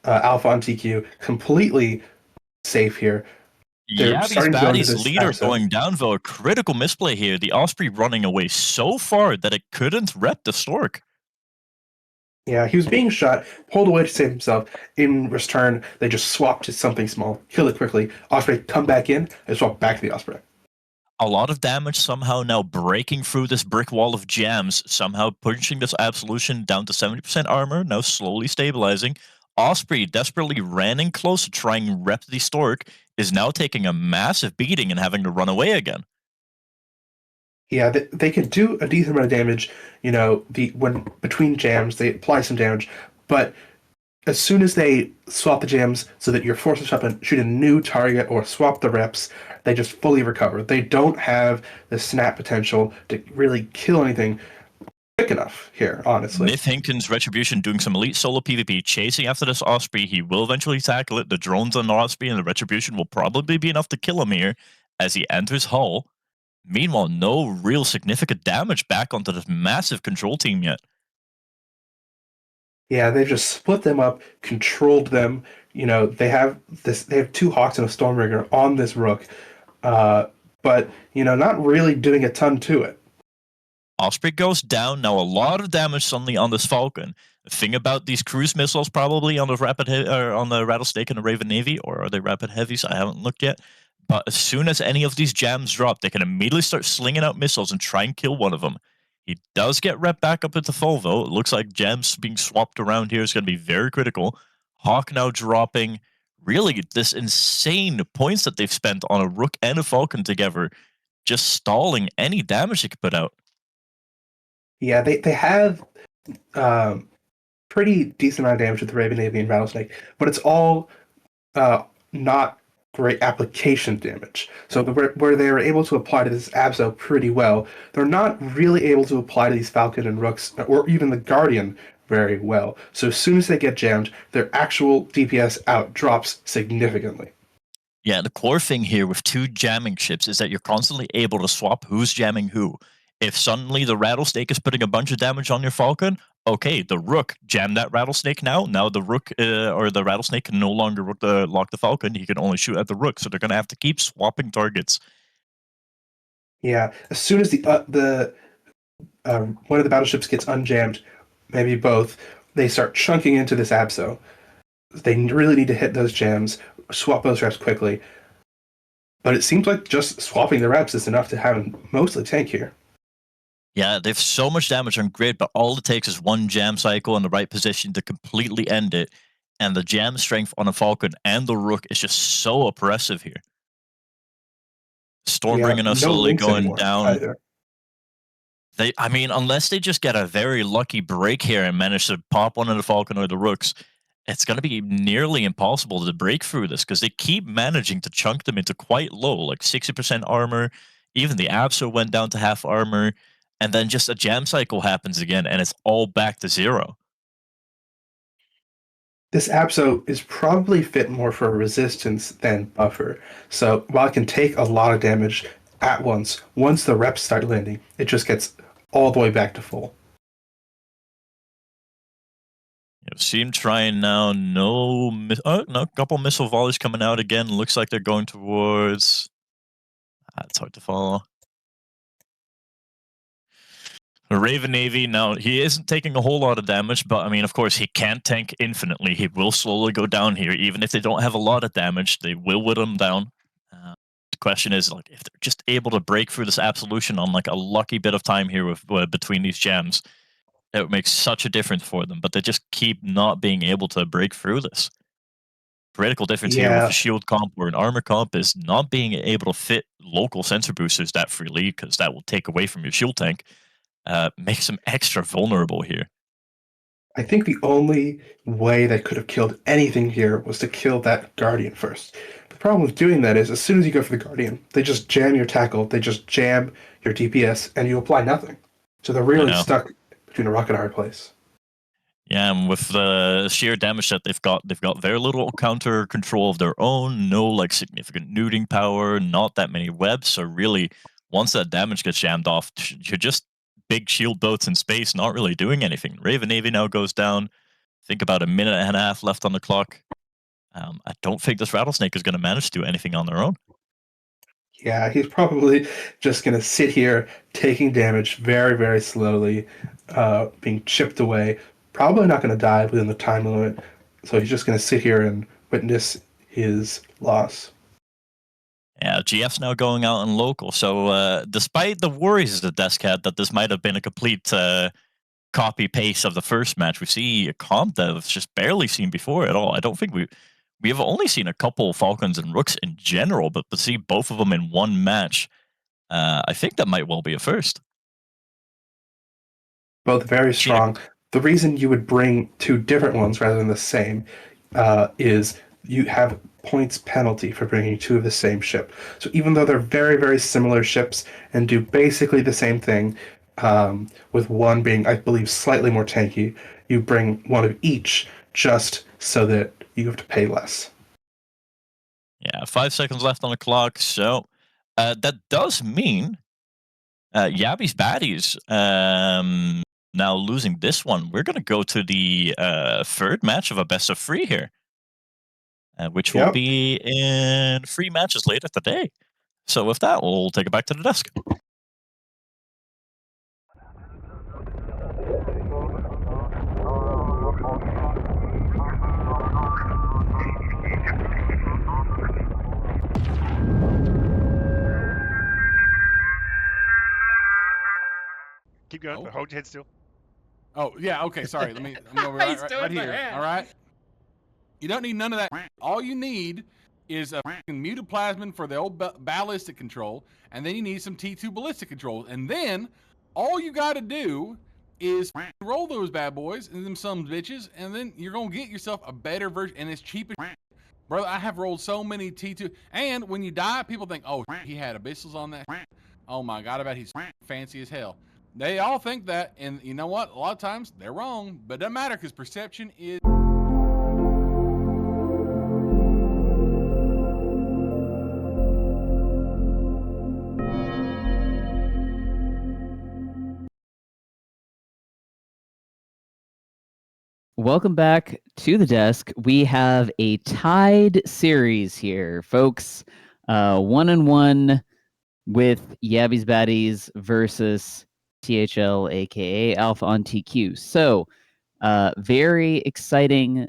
on TQ, completely safe here. Yeah, these baddies leader going down, though. A critical misplay here. The Osprey running away so far that it couldn't rep the Stork. Yeah, he was being shot, pulled away to save himself. In return, they just swapped to something small, kill it quickly. Osprey come back in, and swap back to the Osprey. A lot of damage somehow now breaking through this brick wall of jams, somehow pushing this Absolution down to 70% armor, now slowly stabilizing. Osprey, desperately running close to trying to rep the Stork, is now taking a massive beating and having to run away again. Yeah, they can do a decent amount of damage. When between jams, they apply some damage, but as soon as they swap the jams so that you're forced to shoot a new target or swap the reps, they just fully recover. They don't have the snap potential to really kill anything quick enough here, honestly. Myth Hinken's Retribution doing some elite solo PvP, chasing after this Osprey. He will eventually tackle it. The drones on the Osprey and the Retribution will probably be enough to kill him here as he enters hull. Meanwhile, no real significant damage back onto this massive control team yet. Yeah, they've just split them up, controlled them. They have 2 Hawks and a Stormbringer on this Rook, but not really doing a ton to it. Osprey goes down. Now a lot of damage suddenly on this Falcon. The thing about these cruise missiles probably on the on the Rattlesnake and the Raven Navy, or are they rapid heavies? I haven't looked yet. But as soon as any of these jams drop, they can immediately start slinging out missiles and try and kill one of them. He does get rep back up into full, though. It looks like jams being swapped around here is going to be very critical. Hawk now dropping. Really, this insane points that they've spent on a Rook and a Falcon together, just stalling any damage they could put out. Yeah, they have pretty decent amount of damage with the Raven Navy and Rattlesnake, but it's all not great application damage. So where they were able to apply to this Abso pretty well, they're not really able to apply to these Falcon and Rooks, or even the Guardian, very well. So as soon as they get jammed, their actual DPS out drops significantly. Yeah, the core thing here with 2 jamming ships is that you're constantly able to swap who's jamming who. If suddenly the Rattlesnake is putting a bunch of damage on your Falcon, okay, the Rook, jam that Rattlesnake now. Now the Rook or the Rattlesnake can no longer lock the Falcon. He can only shoot at the Rook, so they're going to have to keep swapping targets. Yeah, as soon as the one of the battleships gets unjammed, maybe both, they start chunking into this Abso. They really need to hit those jams, swap those reps quickly. But it seems like just swapping the reps is enough to have them mostly tank here. Yeah, they have so much damage on grid, but all it takes is one jam cycle in the right position to completely end it. And the jam strength on a Falcon and the Rook is just so oppressive here. Stormbringer now slowly going down. Either. I mean, unless they just get a very lucky break here and manage to pop one of the Falcon or the Rooks, it's going to be nearly impossible to break through this because they keep managing to chunk them into quite low, like 60% armor. Even the Abso went down to half armor. And then just a jam cycle happens again, and it's all back to 0. This Abso is probably fit more for resistance than buffer. So while it can take a lot of damage at once the reps start landing, it just gets all the way back to full. See him trying now. No, no, couple missile volleys coming out again. Looks like they're going towards. It's hard to follow. Raven Navy, now he isn't taking a whole lot of damage, but I mean, of course, he can't tank infinitely. He will slowly go down here. Even if they don't have a lot of damage, they will whittle him down. The question is, like, if they're just able to break through this absolution on like a lucky bit of time here with between these gems, it would make such a difference for them. But they just keep not being able to break through this. Critical difference here with the shield comp or an armor comp is not being able to fit local sensor boosters that freely, because that will take away from your shield tank. Makes them extra vulnerable here. I think the only way they could have killed anything here was to kill that Guardian first. The problem with doing that is, as soon as you go for the Guardian, they just jam your tackle, they just jam your DPS, and you apply nothing. So they're really stuck between a rock and a hard place. Yeah, and with the sheer damage that they've got very little counter control of their own, no like significant neuting power, not that many webs. So really, once that damage gets jammed off, you're just big shield boats in space, not really doing anything. Raven Navy now goes down. Think about a minute and a half left on the clock. I don't think this Rattlesnake is going to manage to do anything on their own. Yeah, he's probably just going to sit here, taking damage very, very slowly, being chipped away. Probably not going to die within the time limit. So he's just going to sit here and witness his loss. Yeah, GF's now going out in local. So despite the worries the desk had that this might have been a complete copy paste of the first match, we see a comp that was just barely seen before at all. I don't think we have only seen a couple Falcons and Rooks in general, but to see both of them in one match, I think that might well be a first. Both very strong. The reason you would bring two different ones rather than the same is you have points penalty for bringing two of the same ship. So even though they're very, very similar ships and do basically the same thing, with one being, I believe, slightly more tanky, you bring one of each just so that you have to pay less. Yeah, 5 seconds left on the clock. So that does mean Yabby's Baddies now losing this one. We're going to go to the third match of a best of 3 here, which will be in 3 matches later today. So with that, we'll take it back to the desk. Keep going. Hold your head still. Oh, yeah, okay, sorry. Let me go right here. All right. You don't need none of that. All you need is a mutaplasmin for the old ballistic control, and then you need some T2 ballistic control. And then all you got to do is roll those bad boys and them some bitches, and then you're going to get yourself a better version, and it's cheap as brother. I have rolled so many T2, and when you die, people think, oh, he had abyssals on that. Oh my God, I bet he's fancy as hell. They all think that, and you know what? A lot of times they're wrong, but it doesn't matter because perception is. Welcome back to the desk. We have a tied series here, folks. 1-1 with Yabby's Baddies versus THL, aka Alpha on TQ. So, very exciting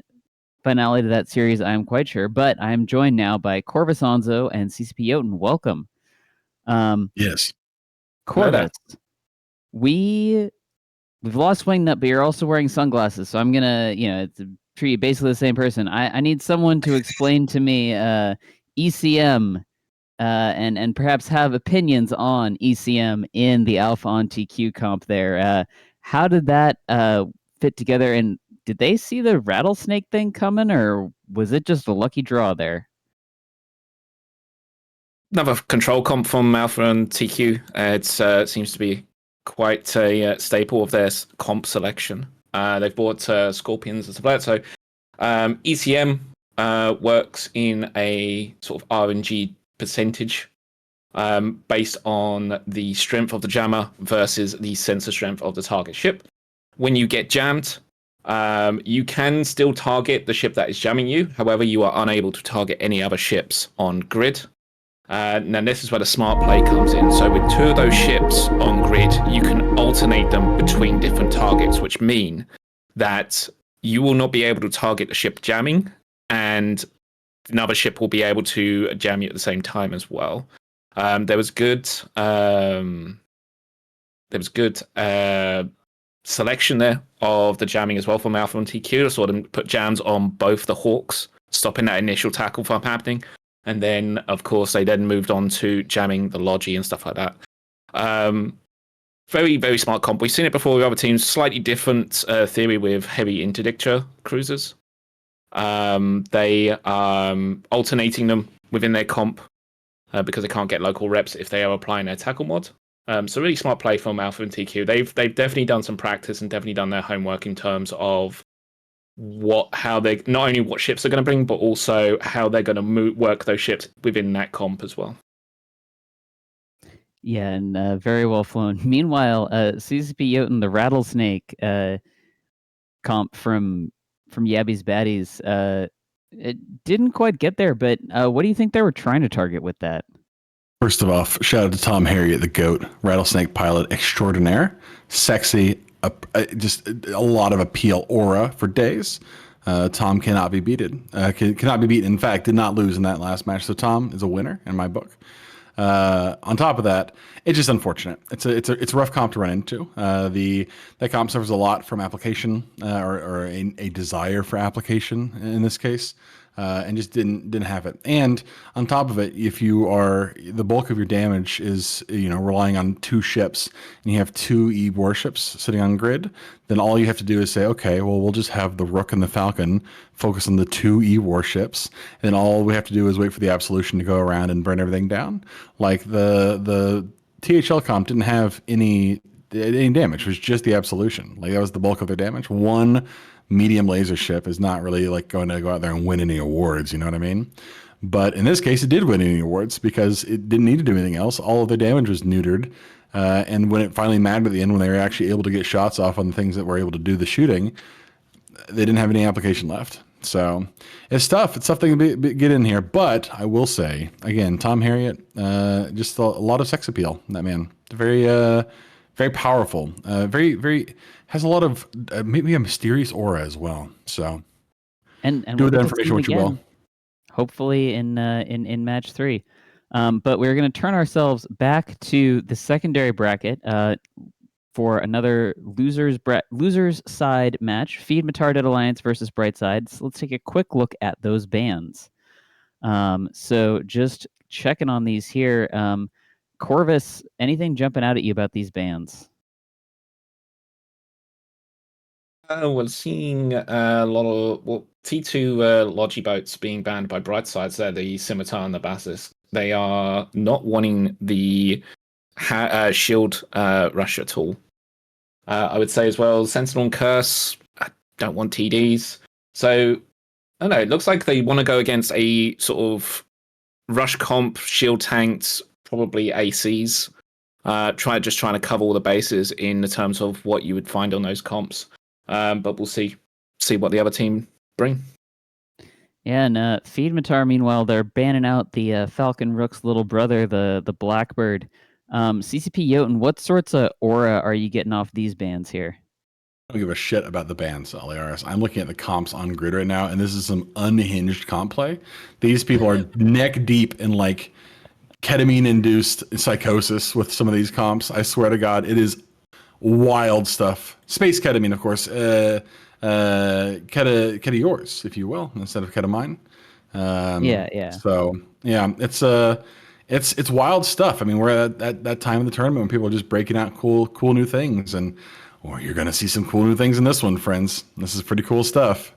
finale to that series, I'm quite sure. But I'm joined now by Corvus Onzo and CCP Jotun. Welcome. Yes. Corvus, we've lost Wingnut, but you're also wearing sunglasses. So I'm gonna, treat you basically the same person. I need someone to explain to me ECM. And perhaps have opinions on ECM in the Alpha on TQ comp there. How did that fit together? And did they see the rattlesnake thing coming, or was it just a lucky draw there? Another control comp from Alpha and TQ. It seems to be quite a staple of their comp selection. They've bought Scorpions and stuff like that. So ECM works in a sort of RNG percentage based on the strength of the jammer versus the sensor strength of the target ship. When you get jammed, You can still target the ship that is jamming you. However, you are unable to target any other ships on grid. Now, this is where the smart play comes in. So with 2 of those ships on grid, you can alternate them between different targets, which mean that you will not be able to target the ship jamming, and another ship will be able to jam you at the same time as well. There was good selection there of the jamming as well from Alpha and TQ. I saw them put jams on both the Hawks, stopping that initial tackle from happening. And then, of course, they then moved on to jamming the Logi and stuff like that. Very, very smart comp. We've seen it before with other teams. Slightly different theory with heavy interdictor cruisers. They are alternating them within their comp because they can't get local reps if they are applying their tackle mod. So really smart play from Alpha and TQ. They've definitely done some practice and definitely done their homework in terms of how they not only what ships they're going to bring, but also how they're going to work those ships within that comp as well. Yeah, and very well flown. Meanwhile, CCP Jotun, the Rattlesnake comp from Yabby's Baddies, it didn't quite get there, but what do you think they were trying to target with that? First of all, shout out to Tom Harriet, the GOAT, Rattlesnake pilot extraordinaire. Sexy, just a lot of appeal aura for days. Tom cannot be beaten. Cannot be beaten. In fact, did not lose in that last match. So Tom is a winner in my book. On top of that, it's just unfortunate. It's a rough comp to run into. That comp suffers a lot from application or a desire for application in this case. And just didn't have it. And on top of it, if you are the bulk of your damage is relying on 2 ships and you have 2 Eve warships sitting on grid, then all you have to do is say, okay, well we'll just have the Rook and the Falcon focus on the 2 Eve warships, and then all we have to do is wait for the Absolution to go around and burn everything down. Like the THL comp didn't have any damage. It was just the Absolution. Like that was the bulk of their damage. One medium laser ship is not really like going to go out there and win any awards, you know what I mean? But in this case, it did win any awards because it didn't need to do anything else. All of their damage was neutered. And when it finally mattered at the end, when they were actually able to get shots off on the things that were able to do the shooting, they didn't have any application left. So it's tough. It's tough to get in here. But I will say, again, Tom Harriet, just a lot of sex appeal, that man. Very, very powerful. Very has a lot of maybe a mysterious aura as well. So, and do with that information what you will. Hopefully in match 3, but we're going to turn ourselves back to the secondary bracket for another losers side match. Feed Matar Dead Alliance versus Brightside. So let's take a quick look at those bans. So just checking on these here. Corvus, anything jumping out at you about these bans? We're seeing a lot of T2 Logi boats being banned by Brightsides. They're the Scimitar and the Basilisk. They are not wanting the shield rush at all. I would say as well, Sentinel and Curse, I don't want TDs. So, I don't know, it looks like they want to go against a sort of rush comp, shield tanks, probably ACs. Trying to cover all the bases in the terms of what you would find on those comps. But we'll see what the other team bring. Yeah, and Feed Matar, meanwhile, they're banning out the Falcon Rook's little brother, the Blackbird. CCP Jotun, what sorts of aura are you getting off these bans here? I don't give a shit about the bans, LARS. I'm looking at the comps on grid right now, and this is some unhinged comp play. These people are neck deep in like ketamine-induced psychosis with some of these comps. I swear to God, it is wild stuff. Space ketamine, of course. Keta yours, if you will, instead of ketamine. Yeah. So yeah, it's wild stuff. I mean, we're at that time of the tournament when people are just breaking out cool new things, and you're gonna see some cool new things in this one, friends. This is pretty cool stuff.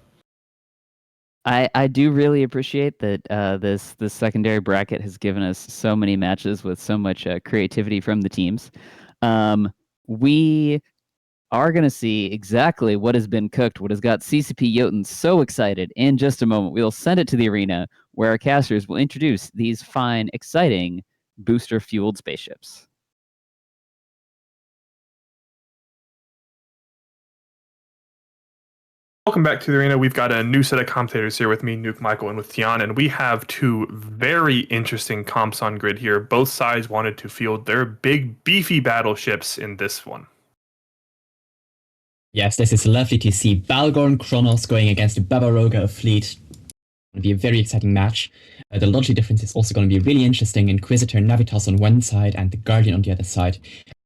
I do really appreciate that this secondary bracket has given us so many matches with so much creativity from the teams. We are going to see exactly what has been cooked, what has got CCP Jotun so excited. In just a moment, we'll send it to the arena where our casters will introduce these fine, exciting booster-fueled spaceships. Welcome back to the arena. We've got a new set of commentators here with me, Nuke, Michael, and with Tian, and we have two very interesting comps on grid here. Both sides wanted to field their big, beefy battleships in this one. Yes, this is lovely to see. Balgorn Kronos going against the Barbaroga fleet. Going to be a very exciting match. The logic difference is also going to be really interesting. Inquisitor Navitas on one side and the Guardian on the other side.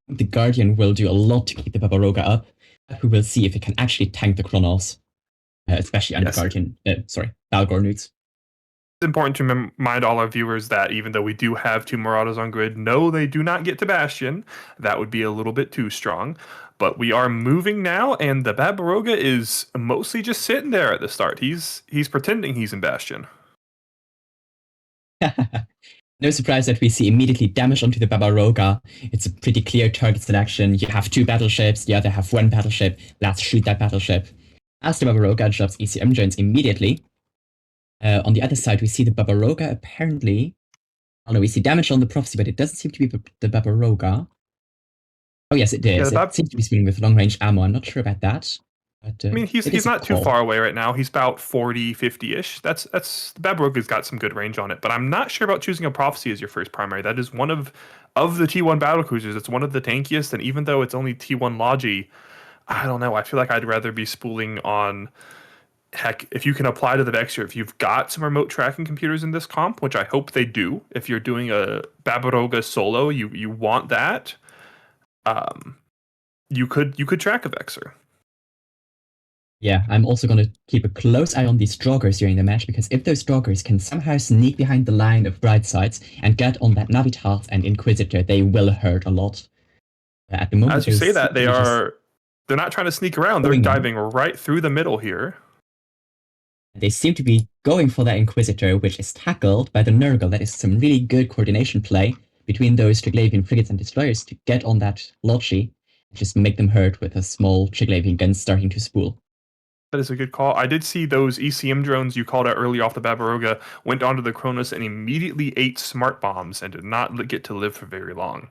The Guardian will do a lot to keep the Barbaroga up, but we will see if it can actually tank the Kronos. Especially under Balgorn nukes. It's important to remind all our viewers that even though we do have two Marauders on grid, no, they do not get to Bastion. That would be a little bit too strong. But we are moving now, and the Barbaroga is mostly just sitting there at the start. He's pretending he's in Bastion. No surprise that we see immediately damage onto the Barbaroga. It's a pretty clear target selection. You have two battleships, the other have one battleship. Let's shoot that battleship. As the Barbaroga drops ECM drones immediately. On the other side, we see the Barbaroga apparently... Oh no, we see damage on the Prophecy, but it doesn't seem to be the Barbaroga. Oh yes, it is. It seems to be spinning with long-range ammo. I'm not sure about that. But, I mean, he's not too far away right now. He's about 40, 50-ish. That's the Barbaroga's got some good range on it. But I'm not sure about choosing a Prophecy as your first primary. That is one of the T1 battlecruisers. It's one of the tankiest, and even though it's only T1 Logi, I don't know. I feel like I'd rather be spooling on... Heck, if you can apply to the Vexor, if you've got some remote tracking computers in this comp, which I hope they do, if you're doing a Barbaroga solo, you want that, you could track a Vexor. Yeah, I'm also going to keep a close eye on these Draugrs during the match, because if those Draugrs can somehow sneak behind the line of Brightsides and get on that Navitas and Inquisitor, they will hurt a lot. At the moment, as you say that, they're not trying to sneak around. They're diving right through the middle here. They seem to be going for that Inquisitor, which is tackled by the Nurgle. That is some really good coordination play between those Triglavian frigates and destroyers to get on that Logi and just make them hurt with a small Triglavian gun starting to spool. That is a good call. I did see those ECM drones you called out earlier off the Barbaroga went onto the Kronos and immediately ate smart bombs and did not get to live for very long.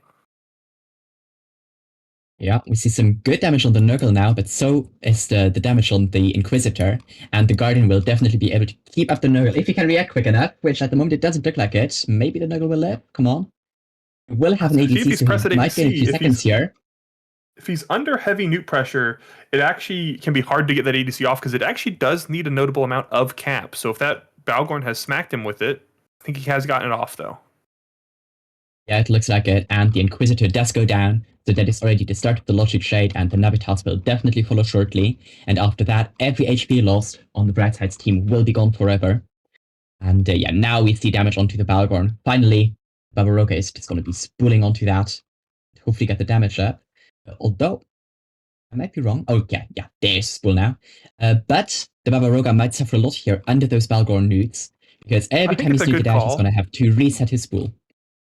Yeah, we see some good damage on the Nurgle now, but so is the damage on the Inquisitor, and the Guardian will definitely be able to keep up the Nurgle if he can react quick enough, which at the moment it doesn't look like it. Maybe the Nurgle will live. Come on. We'll have an ADC, so he might get a few seconds here. If he's under heavy nuke pressure, it actually can be hard to get that ADC off because it actually does need a notable amount of cap. So if that Balgorn has smacked him with it, I think he has gotten it off though. Yeah, it looks like it, and the Inquisitor does go down, so that is already the start of the Logic Shade, and the Navitas will definitely follow shortly, and after that, every HP lost on the Brightside's team will be gone forever. And yeah, now we see damage onto the Balgorn. Finally, Barbaroga is just going to be spooling onto that, hopefully get the damage up, although, I might be wrong. Oh, yeah, there's spool now. But the Barbaroga might suffer a lot here under those Balgorn nukes, because every time he's taken damage, he's going to have to reset his spool.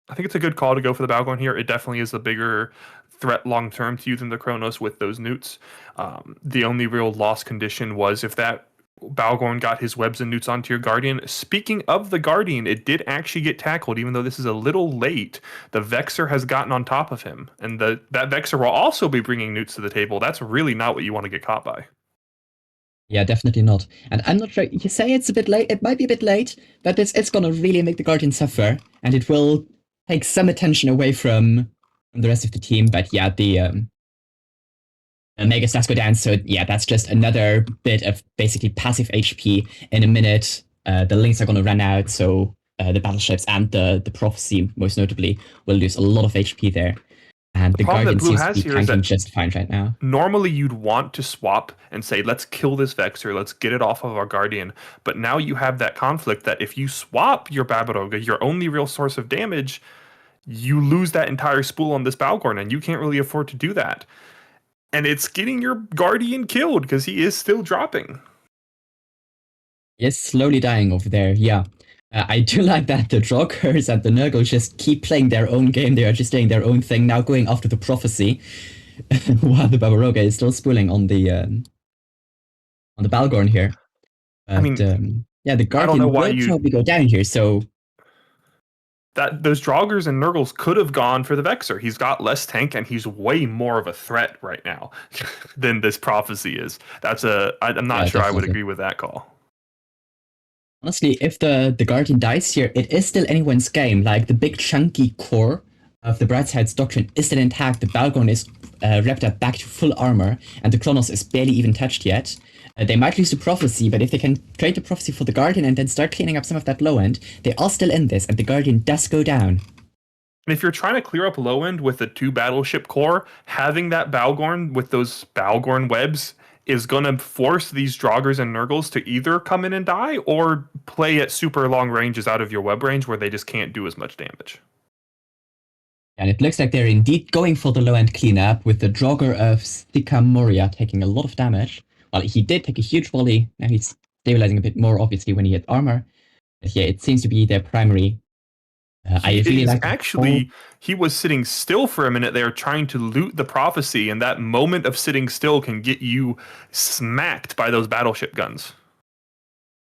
I think it's a good call to go for the Balgorn here. It definitely is a bigger threat long-term to you than the Kronos with those newts. The only real loss condition was if that Balgorn got his webs and newts onto your Guardian. Speaking of the Guardian, it did actually get tackled, even though this is a little late. The Vexor has gotten on top of him, and that Vexor will also be bringing newts to the table. That's really not what you want to get caught by. Yeah, definitely not. And I'm not sure, you say it's a bit late, it might be a bit late, but it's going to really make the Guardian suffer, and it will take some attention away from the rest of the team. But yeah, the Mega stats go down, so yeah, that's just another bit of basically passive HP. In a minute, the links are going to run out, so the battleships and the Prophecy, most notably, will lose a lot of HP there. And the Guardian seems to be tanking just fine right now. Normally, you'd want to swap and say, let's kill this Vexor, let's get it off of our Guardian. But now you have that conflict that if you swap your Barbaroga, your only real source of damage, you lose that entire spool on this Balgorn, and you can't really afford to do that. And it's getting your Guardian killed because he is still dropping. Yes, slowly dying over there, yeah. I do like that the Draugrs and the Nurgle just keep playing their own game. They are just doing their own thing, now going after the Prophecy, while the Barbaroga is still spooling on the Balgorn here. But, I mean, yeah, the Guardian will probably go down here, so that those Draugrs and Nurgles could have gone for the Vexor. He's got less tank, and he's way more of a threat right now than this Prophecy is. I'm not sure I would agree with that call. Honestly, if the Guardian dies here, it is still anyone's game. Like, the big chunky core of the Brightside's Doctrine is still intact. The Balgorn is wrapped up back to full armor, and the Chronos is barely even touched yet. They might lose the Prophecy, but if they can trade the Prophecy for the Guardian and then start cleaning up some of that low end, they are still in this, and the Guardian does go down. And if you're trying to clear up low end with a 2 battleship core, having that Balgorn with those Balgorn webs is going to force these Draugrs and Nurgles to either come in and die or play at super long ranges out of your web range where they just can't do as much damage. And it looks like they're indeed going for the low end cleanup, with the Draugr of Sika Moria taking a lot of damage. Well, he did take a huge volley. Now he's stabilizing a bit more, obviously, when he hit armor. But yeah, it seems to be their primary. He was sitting still for a minute there trying to loot the Prophecy, and that moment of sitting still can get you smacked by those battleship guns.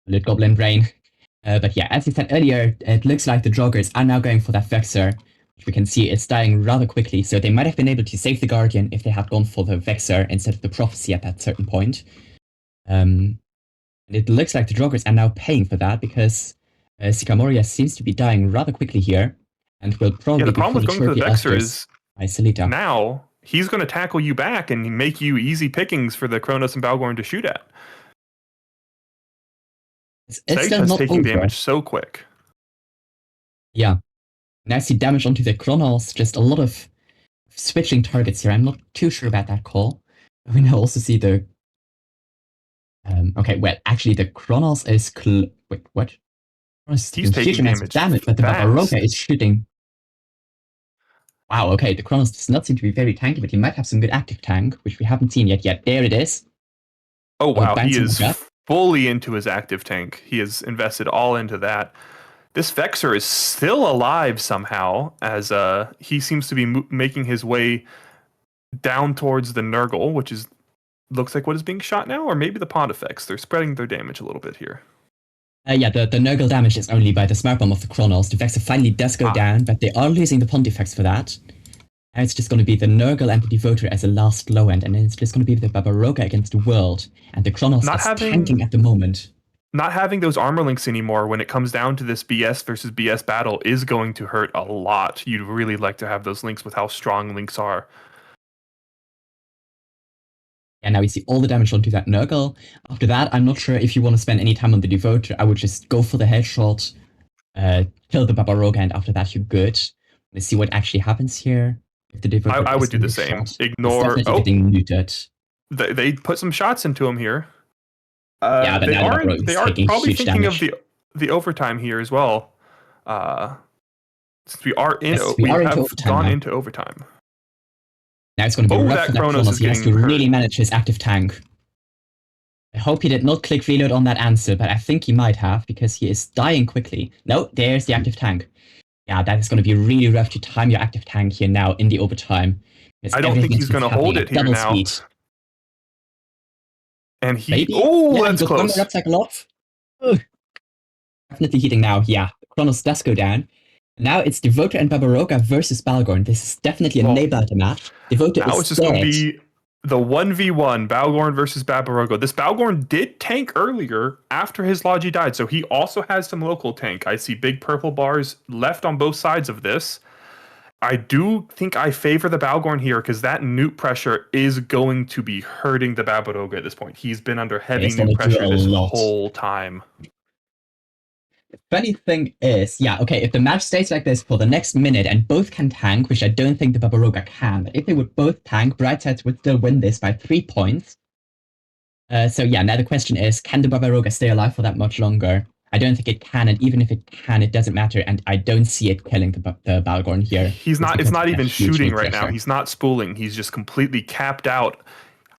Lit Goblin Brain. But yeah, as I said earlier, it looks like the Draugrs are now going for that Vexor, which we can see is dying rather quickly, so they might have been able to save the Guardian if they had gone for the Vexor instead of the Prophecy at that certain point. And it looks like the Draugrs are now paying for that, because Sika Moria seems to be dying rather quickly here, and will probably the problem with going for the Vexor is Isolita. Now he's going to tackle you back and make you easy pickings for the Kronos and Balgorn to shoot at. It's still not taking over. Damage so quick. Yeah. Now I see damage onto the Kronos, just a lot of switching targets here. I'm not too sure about that call. We now also see the... okay, well, actually the Kronos is... Wait, what? He's taking damage but the Barbaroga is shooting... Wow, okay, the Kronos does not seem to be very tanky, but he might have some good active tank, which we haven't seen yet. There it is. Oh wow, he is fully into his active tank. He has invested all into that. This Vexor is still alive somehow, as he seems to be making his way down towards the Nurgle, which looks like what is being shot now, or maybe the Pontifex. They're spreading their damage a little bit here. Yeah, the Nurgle damage is only by the Smart Bomb of the Kronos. The Vexor finally does go down, but they are losing the Pontifex for that. Now it's just going to be the Nurgle and the Devoter as a last low end, and then it's just going to be the Barbaroga against the World, and the Kronos is tanking at the moment. Not having those armor links anymore when it comes down to this BS versus BS battle is going to hurt a lot. You'd really like to have those links with how strong links are. And now we see all the damage onto that Nurgle. After that, I'm not sure if you want to spend any time on the Devoter. I would just go for the headshot, kill the Barbaroga, and after that you're good. Let's see what actually happens here. If the Devoter I would do the same. Ignore. Getting muted. They put some shots into him here. Yeah, but they are probably thinking damage. of the overtime here as well. Since we have gone into overtime. Now it's going to be rough for that Kronos. He has to really manage his active tank. I hope he did not click reload on that answer, but I think he might have, because he is dying quickly. No, there's the active tank. Yeah, that is going to be really rough to time your active tank here now in the overtime. I don't think he's going to hold it here now. Speed. And that's close. Definitely hitting now. Yeah, the Kronos does go down. Now it's Devoter and Barbaroga versus Balgorn. This is definitely a nail-biter match. Devoter now is it's just going to be the 1v1, Balgorn versus Barbaroga. This Balgorn did tank earlier after his Logi died, so he also has some local tank. I see big purple bars left on both sides of this. I do think I favor the Balgorn here, because that newt pressure is going to be hurting the Barbaroga at this point. He's been under heavy newt pressure this whole time. The funny thing is, yeah, okay, if the match stays like this for the next minute and both can tank, which I don't think the Barbaroga can, but if they would both tank, Brightsides would still win this by 3 points. So yeah, now the question is, can the Barbaroga stay alive for that much longer? I don't think it can, and even if it can, it doesn't matter, and I don't see it killing the Balgorn here. It's not even shooting right now. He's not spooling. He's just completely capped out.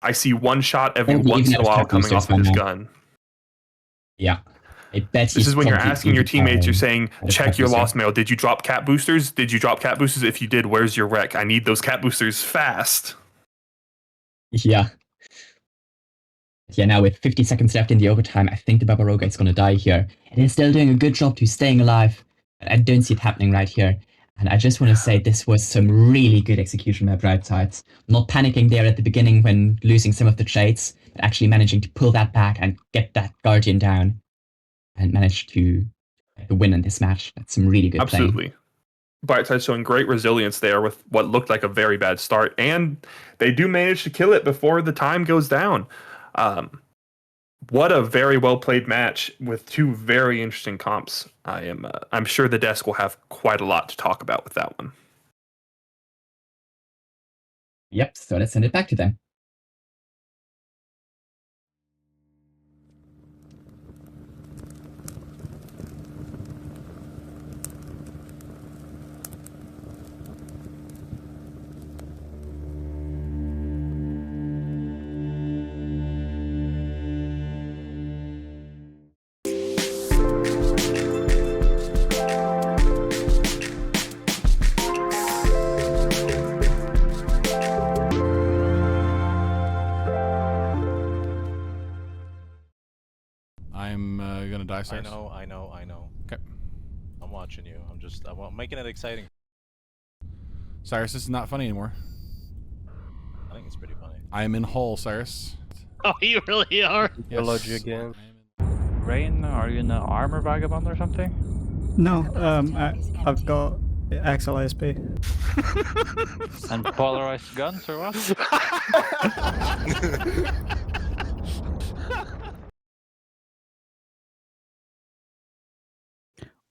I see one shot every once in a while coming off of his gun. Yeah. I bet this is when you're asking your teammates, you're saying, check your lost mail. Did you drop cat boosters? Did you drop cat boosters? If you did, where's your wreck? I need those cat boosters fast. Yeah. Yeah, now with 50 seconds left in the overtime, I think the Barbaroga is going to die here. And he's still doing a good job to staying alive. I don't see it happening right here. And I just want to say this was some really good execution by Bright Sides. Not panicking there at the beginning when losing some of the trades, but actually managing to pull that back and get that Guardian down and manage to get the win in this match. That's some really good playing. Absolutely. Brightside showing great resilience there with what looked like a very bad start, and they do manage to kill it before the time goes down. What a very well played match with two very interesting comps. I'm sure the desk will have quite a lot to talk about with that one. Yep, so let's send it back to them. I'm gonna die, Cyrus. I know. Okay. I'm watching you. I'm making it exciting. Cyrus, this is not funny anymore. I think it's pretty funny. I am in Hull, Cyrus. Oh, you really are? Yes. Reload you again. Rain, are you in the armor vagabond or something? No, I've got Axel ASP. And polarized guns or what?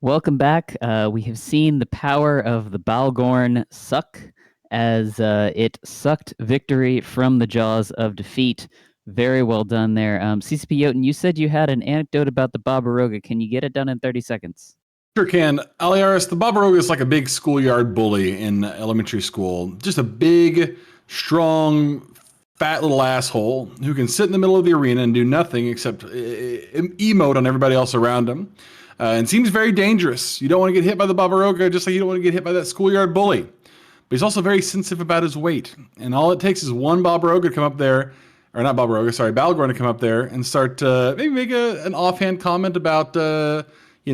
Welcome back. We have seen the power of the Balgorn suck as it sucked victory from the jaws of defeat. Very well done there. CCP Jotun, you said you had an anecdote about the Barbaroga. Can you get it done in 30 seconds? Sure can. Aliaris, the Barbaroga is like a big schoolyard bully in elementary school. Just a big, strong, fat little asshole who can sit in the middle of the arena and do nothing except emote on everybody else around him. And seems very dangerous. You don't want to get hit by the Barbaroga, just like you don't want to get hit by that schoolyard bully. But he's also very sensitive about his weight. And all it takes is one Barbaroga to come up there, or not Barbaroga, sorry, Balgorn to come up there and start maybe make an offhand comment about, getting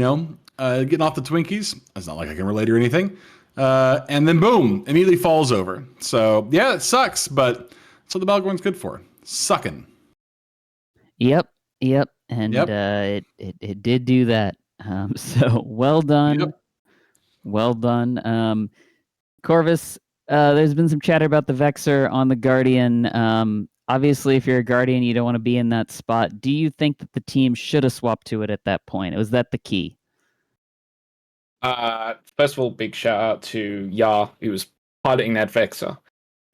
off the Twinkies. It's not like I can relate or anything. And then boom, immediately falls over. So yeah, it sucks, but that's what the Balgorn's good for. Sucking. Yep. And it did do that. So well done. Yep. Well done. Corvus, there's been some chatter about the Vexer on the Guardian. Obviously, if you're a Guardian, you don't want to be in that spot. Do you think that the team should have swapped to it at that point? Was that the key? First of all, big shout out to Yar, who was piloting that Vexer.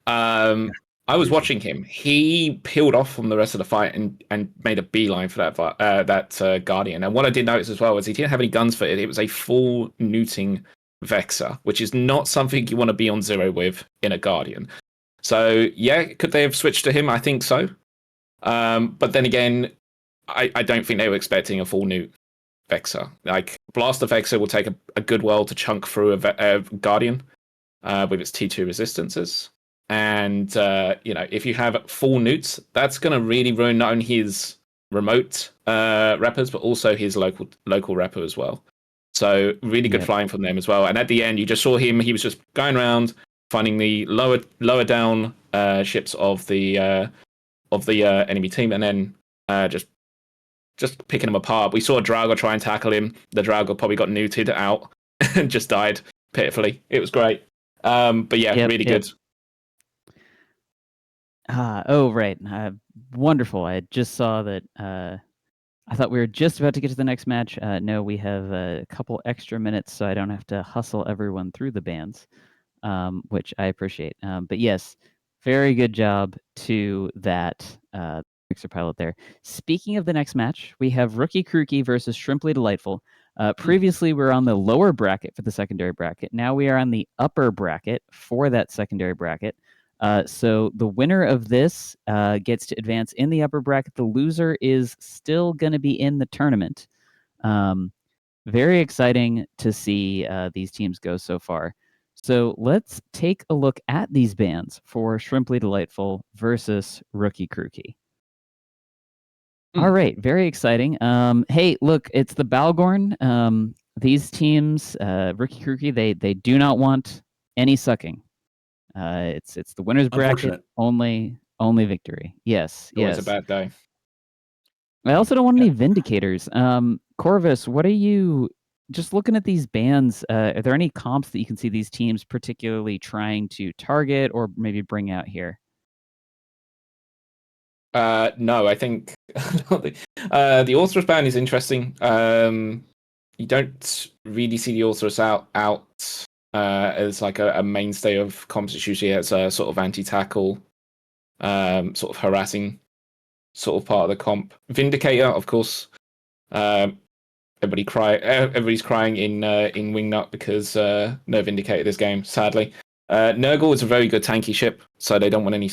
I was watching him. He peeled off from the rest of the fight and made a beeline for that Guardian. And what I did notice as well is he didn't have any guns for it. It was a full neuting Vexer, which is not something you want to be on zero with in a Guardian. So yeah, could they have switched to him? I think so. But then again, I don't think they were expecting a full neut Vexer. Like Blaster Vexer will take a good while to chunk through a Guardian with its T2 resistances. And if you have full neuts, that's going to really ruin not only his remote rappers, but also his local rapper as well. So really good flying from them as well. And at the end, you just saw him. He was just going around finding the lower down ships of the enemy team, and then just picking them apart. We saw Drago try and tackle him. The Drago probably got neuted out and just died pitifully. It was great. But yeah, really good. Right. Wonderful. I just saw that. I thought we were just about to get to the next match. No, we have a couple extra minutes, so I don't have to hustle everyone through the bands, which I appreciate. But yes, very good job to that Mixer pilot there. Speaking of the next match, we have Rookie Krookie versus Shrimply Delightful. Previously, we were on the lower bracket for the secondary bracket. Now we are on the upper bracket for that secondary bracket. So the winner of this gets to advance in the upper bracket. The loser is still going to be in the tournament. Very exciting to see these teams go so far. So let's take a look at these bands for Shrimply Delightful versus Rookie Krookie. All right, very exciting. Hey, look, it's the Balgorn. these teams, Rookie Kruki, they do not want any sucking. It's the winner's bracket, only victory. Yes, Always a yes. bad day. I also don't want any vindicators. Corvus, what are you just looking at these bans? Are there any comps that you can see these teams particularly trying to target or maybe bring out here? No, I think the Orthrus ban is interesting. You don't really see the Orthrus out as like a mainstay of comps. It's usually as a sort of anti-tackle, sort of harassing sort of part of the comp. Vindicator, of course. Everybody's crying in Wingnut because no Vindicator this game, sadly. Nurgle is a very good tanky ship, so they don't want any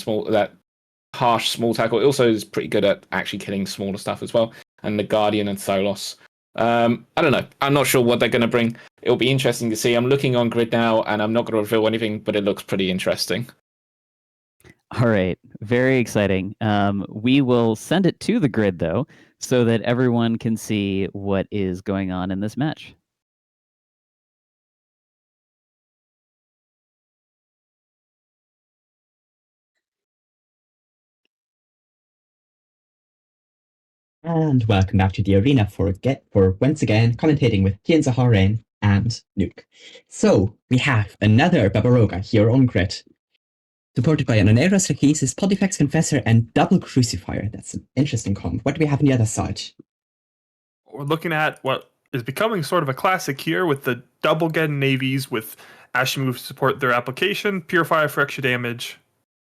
harsh small tackle. It also is pretty good at actually killing smaller stuff as well. And the Guardian and Tholos. I don't know. I'm not sure what they're going to bring. It'll be interesting to see. I'm looking on grid now, and I'm not going to reveal anything, but it looks pretty interesting. All right, very exciting. We will send it to the grid, though, so that everyone can see what is going on in this match. And welcome back to the arena for once again commentating with Kian Zaharain and Nuke. So we have another Babaroga here on grid, supported by an Oneros, Rakisis, Pontifex Confessor, and Double Crucifier. That's an interesting comp. What do we have on the other side? We're looking at what is becoming sort of a classic here with the double Gen navies with Ashimu to support their application, Purifier for extra damage,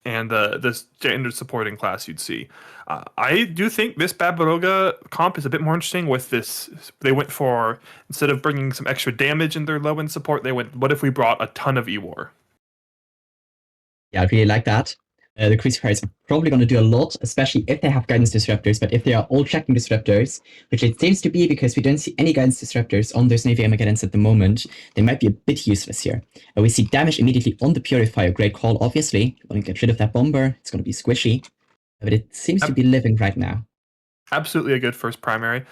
and the standard supporting class you'd see. I do think this Babaroga comp is a bit more interesting with this. They went for, instead of bringing some extra damage in their low end support, they went, what if we brought a ton of E-War? Yeah, I really like that. The Crucifiers are probably going to do a lot, especially if they have Guidance Disruptors, but if they are all tracking Disruptors, which it seems to be because we don't see any Guidance Disruptors on those Navy Armageddons at the moment, they might be a bit useless here. We see damage immediately on the Purifier. Great call, obviously. Want to get rid of that Bomber. It's going to be squishy. But it seems to be living right now. Absolutely a good first primary.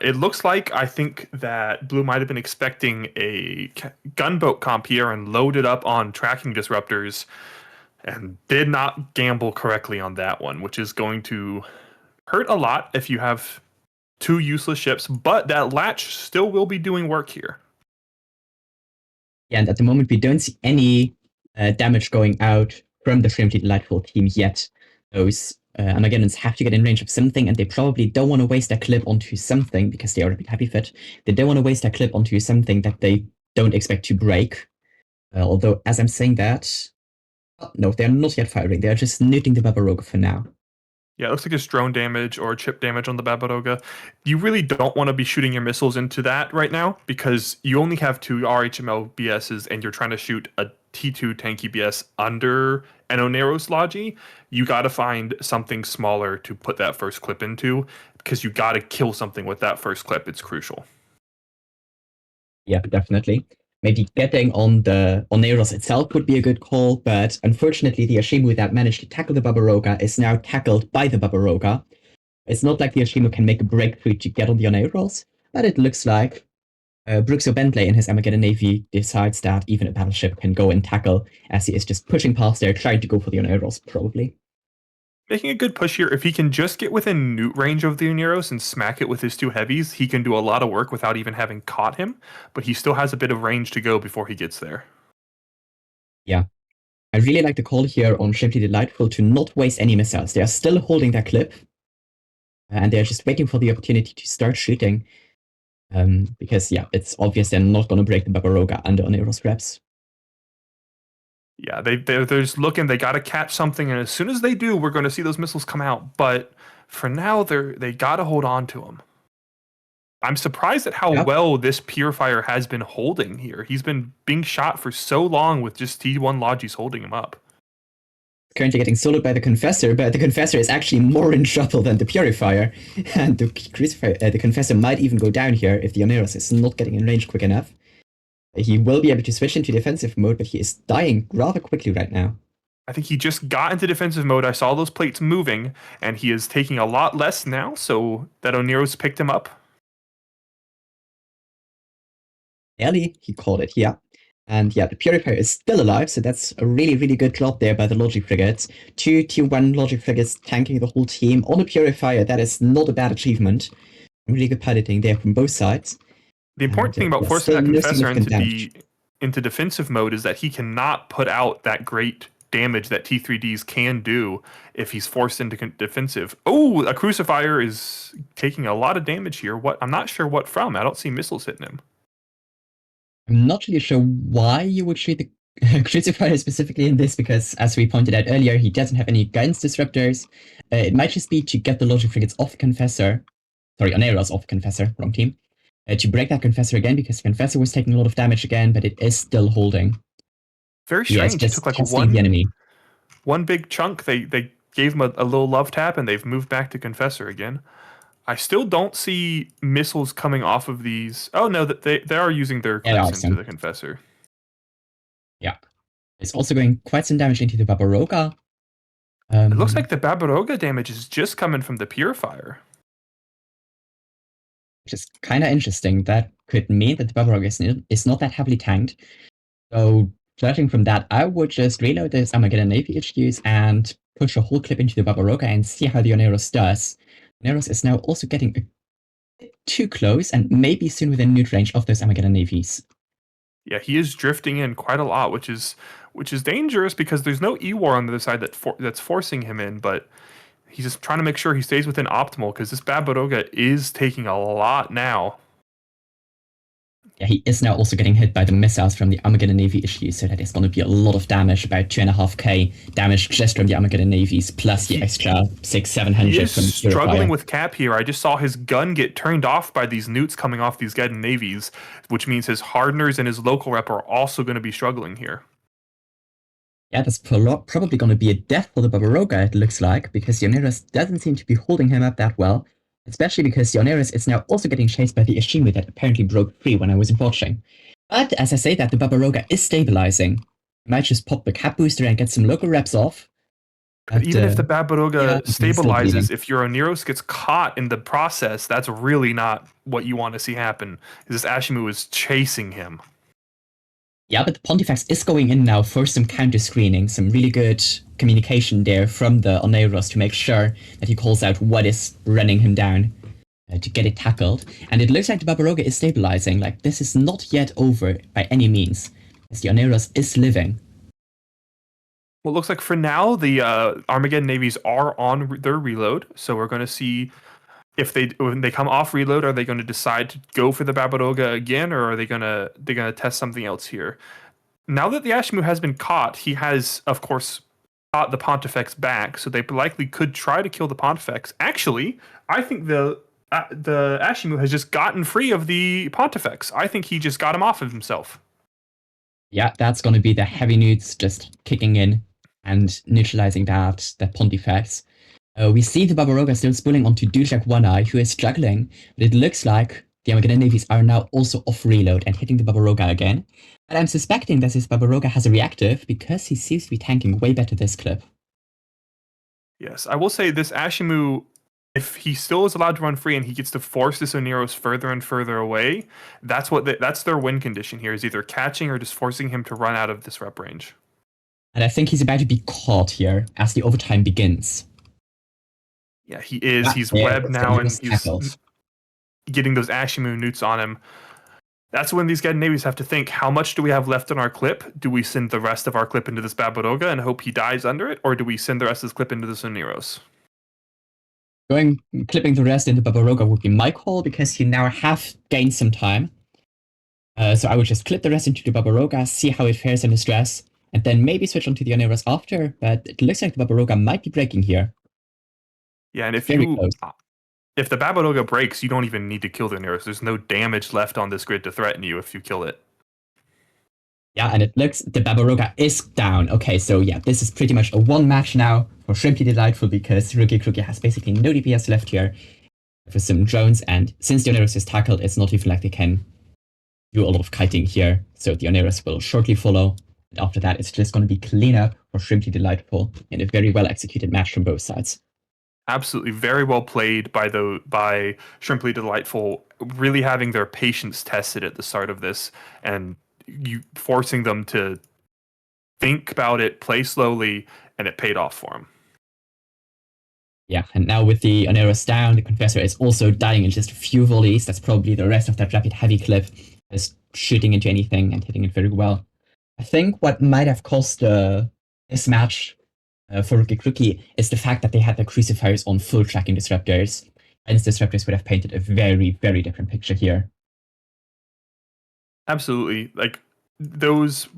It looks like, I think that Blue might have been expecting a gunboat comp here and loaded up on tracking disruptors and did not gamble correctly on that one, which is going to hurt a lot if you have two useless ships, but that latch still will be doing work here. Yeah, and at the moment we don't see any damage going out from the Shrimply Delightful team yet. Those Armageddons have to get in range of something, and they probably don't want to waste their clip onto something because they are a bit heavy fit. They don't want to waste their clip onto something that they don't expect to break. Although, as I'm saying that, no, they're not yet firing. They're just neuting the Babaroga for now. Yeah, it looks like it's drone damage or chip damage on the Babaroga. You really don't want to be shooting your missiles into that right now because you only have two RHML BSs and you're trying to shoot a T2 tanky BS under an Oneros Logi. You got to find something smaller to put that first clip into because you got to kill something with that first clip. It's crucial. Yeah, definitely. Maybe getting on the Oneros itself would be a good call, but unfortunately the Ashimu that managed to tackle the Babaroga is now tackled by the Babaroga. It's not like the Ashimu can make a breakthrough to get on the Oneros, but it looks like Bruxo Bentley in his Armageddon Navy decides that even a battleship can go and tackle, as he is just pushing past there, trying to go for the Oneros, probably. Making a good push here. If he can just get within newt range of the Oneros and smack it with his two heavies, he can do a lot of work without even having caught him, but he still has a bit of range to go before he gets there. Yeah. I really like the call here on Shrimply Delightful to not waste any missiles. They are still holding their clip, and they're just waiting for the opportunity to start shooting. Because, yeah, it's obvious they're not going to break the Babaroga under Oneros reps. Yeah, they're just looking. They got to catch something, and as soon as they do, we're going to see those missiles come out. But for now, they got to hold on to them. I'm surprised at how well this Purifier has been holding here. He's been being shot for so long with just T1 Logis holding him up. Currently getting soloed by the Confessor, but the Confessor is actually more in trouble than the Purifier. And the Confessor might even go down here if the Oneros is not getting in range quick enough. He will be able to switch into defensive mode, but he is dying rather quickly right now. I think he just got into defensive mode. I saw those plates moving, and he is taking a lot less now, so that Oneros picked him up. Early, he called it here. And yeah, the Purifier is still alive, so that's a really, really good job there by the Logic Frigates. 2 Tier 1 Logic Frigates tanking the whole team on the Purifier. That is not a bad achievement. Really good piloting there from both sides. The important thing about forcing that Confessor into defensive mode is that he cannot put out that great damage that T3Ds can do if he's forced into defensive. Oh, a Crucifier is taking a lot of damage here. What? I'm not sure what from. I don't see missiles hitting him. I'm not really sure why you would shoot the Crucifier specifically in this, because as we pointed out earlier, he doesn't have any guidance disruptors. It might just be to get the Logic Frigates off Confessor. Sorry, Oneros off Confessor, wrong team. To break that Confessor again, because Confessor was taking a lot of damage again, but it is still holding. Very strange. It took like one big chunk. They gave him a little love tap, and they've moved back to Confessor again. I still don't see missiles coming off of these. Oh no, that they are using their clips into the Confessor. Yeah, it's also going quite some damage into the Barbaroga. It looks like the Barbaroga damage is just coming from the Purifier. Which is kind of interesting. That could mean that the Barbaroga is not that heavily tanked. So, judging from that, I would just reload this Armageddon Navy HQs and push a whole clip into the Barbaroga and see how the Oneros does. Oneros is now also getting a bit too close and maybe soon within nuke range of those Armageddon Navies. Yeah, he is drifting in quite a lot, which is dangerous because there's no E-War on the other side that's forcing him in, but he's just trying to make sure he stays within optimal because this Barbaroga is taking a lot now. Yeah, he is now also getting hit by the missiles from the Armageddon Navy issues, so that is going to be a lot of damage, about 2.5k damage just from the Armageddon Navies, plus the extra 600-700 He is from the struggling with cap here. I just saw his gun get turned off by these newts coming off these Geddon Navies, which means his hardeners and his local rep are also going to be struggling here. Yeah, that's probably going to be a death for the Barbaroga, it looks like, because the Oneros doesn't seem to be holding him up that well. Especially because the Oneros is now also getting chased by the Ishimu that apparently broke free when I wasn't watching. But as I say that, the Barbaroga is stabilizing. I might just pop the cap booster and get some local reps off. But even if the Barbaroga stabilizes, if your Oneros gets caught in the process, that's really not what you want to see happen. This Ashimu is chasing him. Yeah, but the Pontifex is going in now for some counter screening, some really good communication there from the Oneros to make sure that he calls out what is running him down to get it tackled. And it looks like the Barbaroga is stabilizing. Like, this is not yet over by any means, as the Oneros is living. Well, it looks like for now, the Armageddon Navies are on their reload, so we're going to see if when they come off reload, are they going to decide to go for the Barbaroga again, or are they going to test something else here? Now that the Ashimu has been caught, he has, of course, caught the Pontifex back, so they likely could try to kill the Pontifex. Actually, I think the Ashimu has just gotten free of the Pontifex. I think he just got him off of himself. Yeah, that's going to be the heavy newts just kicking in and neutralizing that Pontifex. We see the Barbaroga still spooling onto Dujak One Eye, who is struggling, but it looks like the Armageddon Navies are now also off reload and hitting the Barbaroga again. But I'm suspecting that this Barbaroga has a reactive because he seems to be tanking way better this clip. Yes, I will say this Ashimu, if he still is allowed to run free and he gets to force this Oneros further and further away, that's their win condition here, is either catching or just forcing him to run out of this rep range. And I think he's about to be caught here as the overtime begins. Yeah, he is. He's webbed now, and he's getting those Ashimu newts on him. That's when these Geddon Navies have to think, how much do we have left on our clip? Do we send the rest of our clip into this Barbaroga and hope he dies under it? Or do we send the rest of this clip into the Oneros? Clipping the rest into Barbaroga would be my call, because you now have gained some time. So I would just clip the rest into the Barbaroga, see how it fares under stress, and then maybe switch onto the Oneros after, but it looks like the Barbaroga might be breaking here. Yeah, and if the Barbaroga breaks, you don't even need to kill the Oneros. There's no damage left on this grid to threaten you if you kill it. Yeah, and it looks the Barbaroga is down. Okay, so yeah, this is pretty much a one match now for Shrimpy Delightful, because Rookie Crookie has basically no DPS left here for some drones, and since the Oneros is tackled, it's not even like they can do a lot of kiting here, so the Oneros will shortly follow. And after that, it's just going to be cleaner for Shrimpy Delightful in a very well executed match from both sides. Absolutely, very well played by Shrimply Delightful, really having their patience tested at the start of this, and you forcing them to think about it, play slowly, and it paid off for them. Yeah, and now with the Oneros down, the Confessor is also dying in just a few volleys. That's probably the rest of that rapid heavy clip is shooting into anything and hitting it very well. I think what might have caused this match for Rookie Crookie is the fact that they had the Crucifiers on full tracking disruptors. And disruptors would have painted a very, very different picture here. Absolutely. Like, those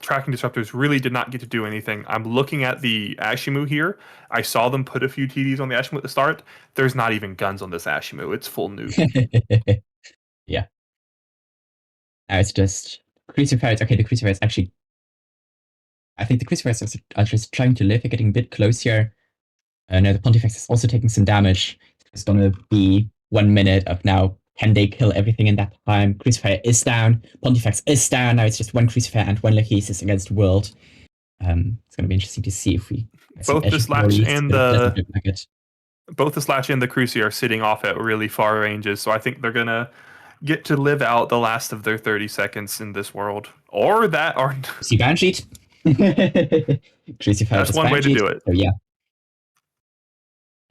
tracking disruptors really did not get to do anything. I'm looking at the Ashimu here. I saw them put a few TDs on the Ashimu at the start. There's not even guns on this Ashimu. It's full nuke. Yeah. Now it's just Crucifiers. Okay, the Crucifiers actually. I think the Crucifiers are just trying to live. They're getting a bit close here. No, the Pontifex is also taking some damage. It's going to be 1 minute of now. Can they kill everything in that time? Crucifier is down. Pontifex is down. Now it's just one Crucifier and one Lachesis against World. It's going to be interesting to see if we both the Slash and the Cruci are sitting off at really far ranges, so I think they're going to get to live out the last of their 30 seconds in this world. Or that, or... See ban sheet? Crucifier. That's one way to do it. So yeah.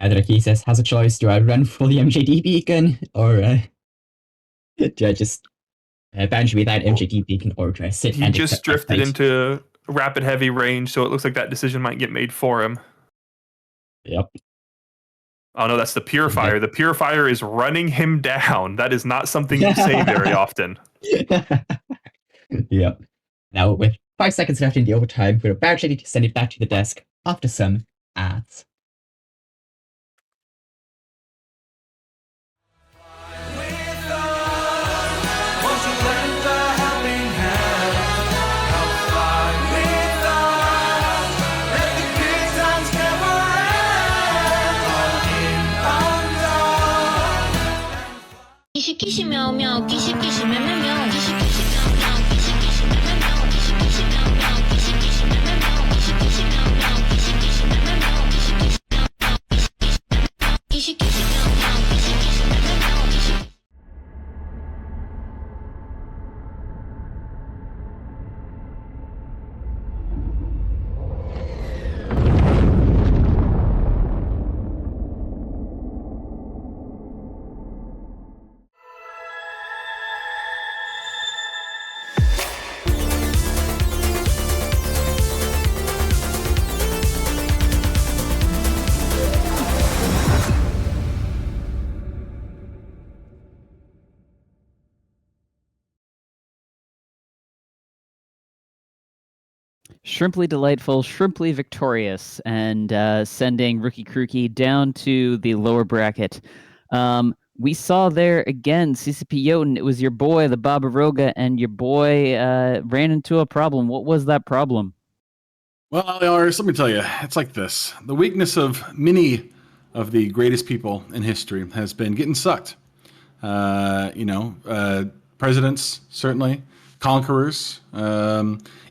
Lachesis has a choice. Do I run for the MJD beacon, or do I just banshee without MJD beacon, or do I sit he and just drifted into rapid heavy range, so it looks like that decision might get made for him. Yep. Oh no, that's the Purifier. The Purifier is running him down. That is not something you say very often. Yep. Now, with 5 seconds left in the overtime, we're about ready to send it back to the desk after some ads. Kishi kishi meow meow, kishi kishi meow meow meow, kishi kishi meow meow, kishi kishi meow meow meow, kishi kishi meow meow, kishi kishi meow meow meow, kishi kishi meow meow, kishi kishi meow meow meow, kishi kishi meow meow, kishi kishi meow meow, kishi kishi meow meow meow, kishi. Shrimply Delightful, Shrimply Victorious, and sending Rookie Crookie down to the lower bracket. We saw there again, CCP Jotun, it was your boy, the Barbaroga, and your boy ran into a problem. What was that problem? Well, Lars, let me tell you, it's like this. The weakness of many of the greatest people in history has been getting sucked. Presidents, certainly, conquerors,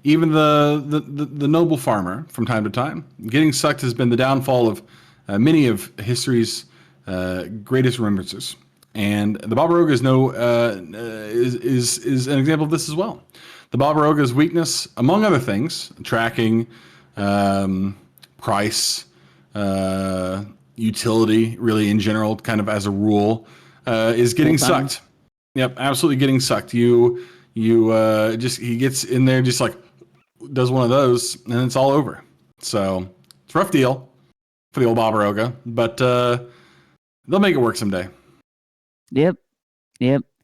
even the noble farmer from time to time. Getting sucked has been the downfall of many of history's greatest remembrances. And the Barbaroga is an example of this as well. The Barbaroga's weakness, among other things, tracking, price, utility, really in general, kind of as a rule, is getting sucked. Yep, absolutely getting sucked. He gets in there, just like does one of those, and it's all over. So it's a rough deal for the old Barbaroga, but they'll make it work someday. Yep.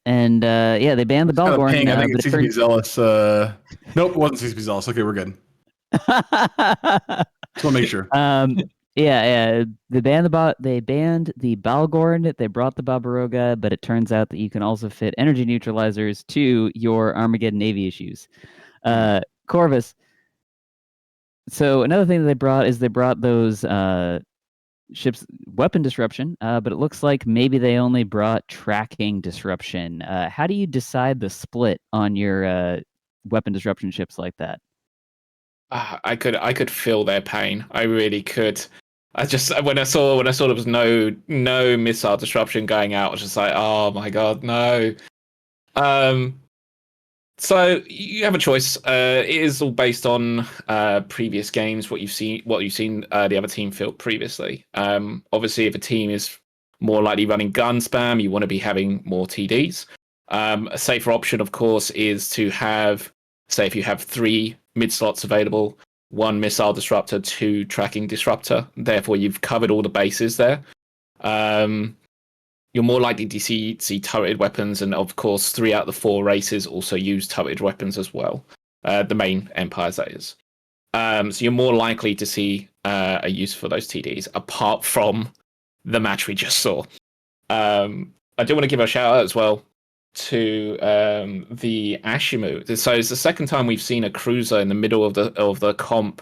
And they banned the Balgorn. I think it's CCP Zealous. Nope, it wasn't CCP Zealous. Okay, we're good. Just want to make sure. They banned the Balgorn. They brought the Barbaroga, but it turns out that you can also fit energy neutralizers to your Armageddon Navy issues. Corvus. So another thing that they brought those ships weapon disruption, but it looks like maybe they only brought tracking disruption. How do you decide the split on your weapon disruption ships like that? I could feel their pain. I really could. When I saw there was no missile disruption going out, I was just like, oh my god, no. So you have a choice. It is all based on previous games, what you've seen the other team field previously. Obviously, if a team is more likely running gun spam, you want to be having more TDs. A safer option, of course, is to have, say, if you have 3 mid slots available, 1 missile disruptor, 2 tracking disruptor. Therefore, you've covered all the bases there. You're more likely to see turreted weapons, and of course, 3 out of the 4 races also use turreted weapons as well. The main empires, that is. So you're more likely to see a use for those TDs, apart from the match we just saw. I do want to give a shout out as well to the Ashimu. So it's the second time we've seen a cruiser in the middle of the comp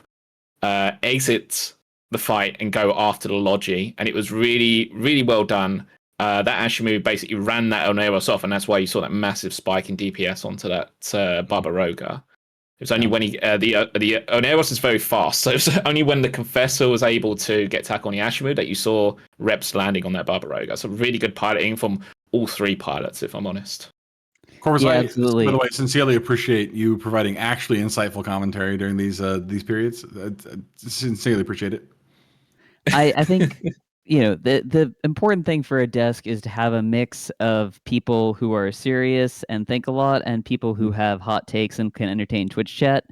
exit the fight and go after the Logi, and it was really, really well done. That Ashimu basically ran that Oneros off, and that's why you saw that massive spike in DPS onto that Barbaroga. It was only when the Oneros is very fast, so it was only when the Confessor was able to get attack on the Ashimu that you saw reps landing on that Barbaroga. So really good piloting from all 3 pilots, if I'm honest. Corvus, Yeah, I, absolutely. by the way, sincerely appreciate you providing actually insightful commentary during these periods. I sincerely appreciate it. I think the important thing for a desk is to have a mix of people who are serious and think a lot, and people who have hot takes and can entertain Twitch chat.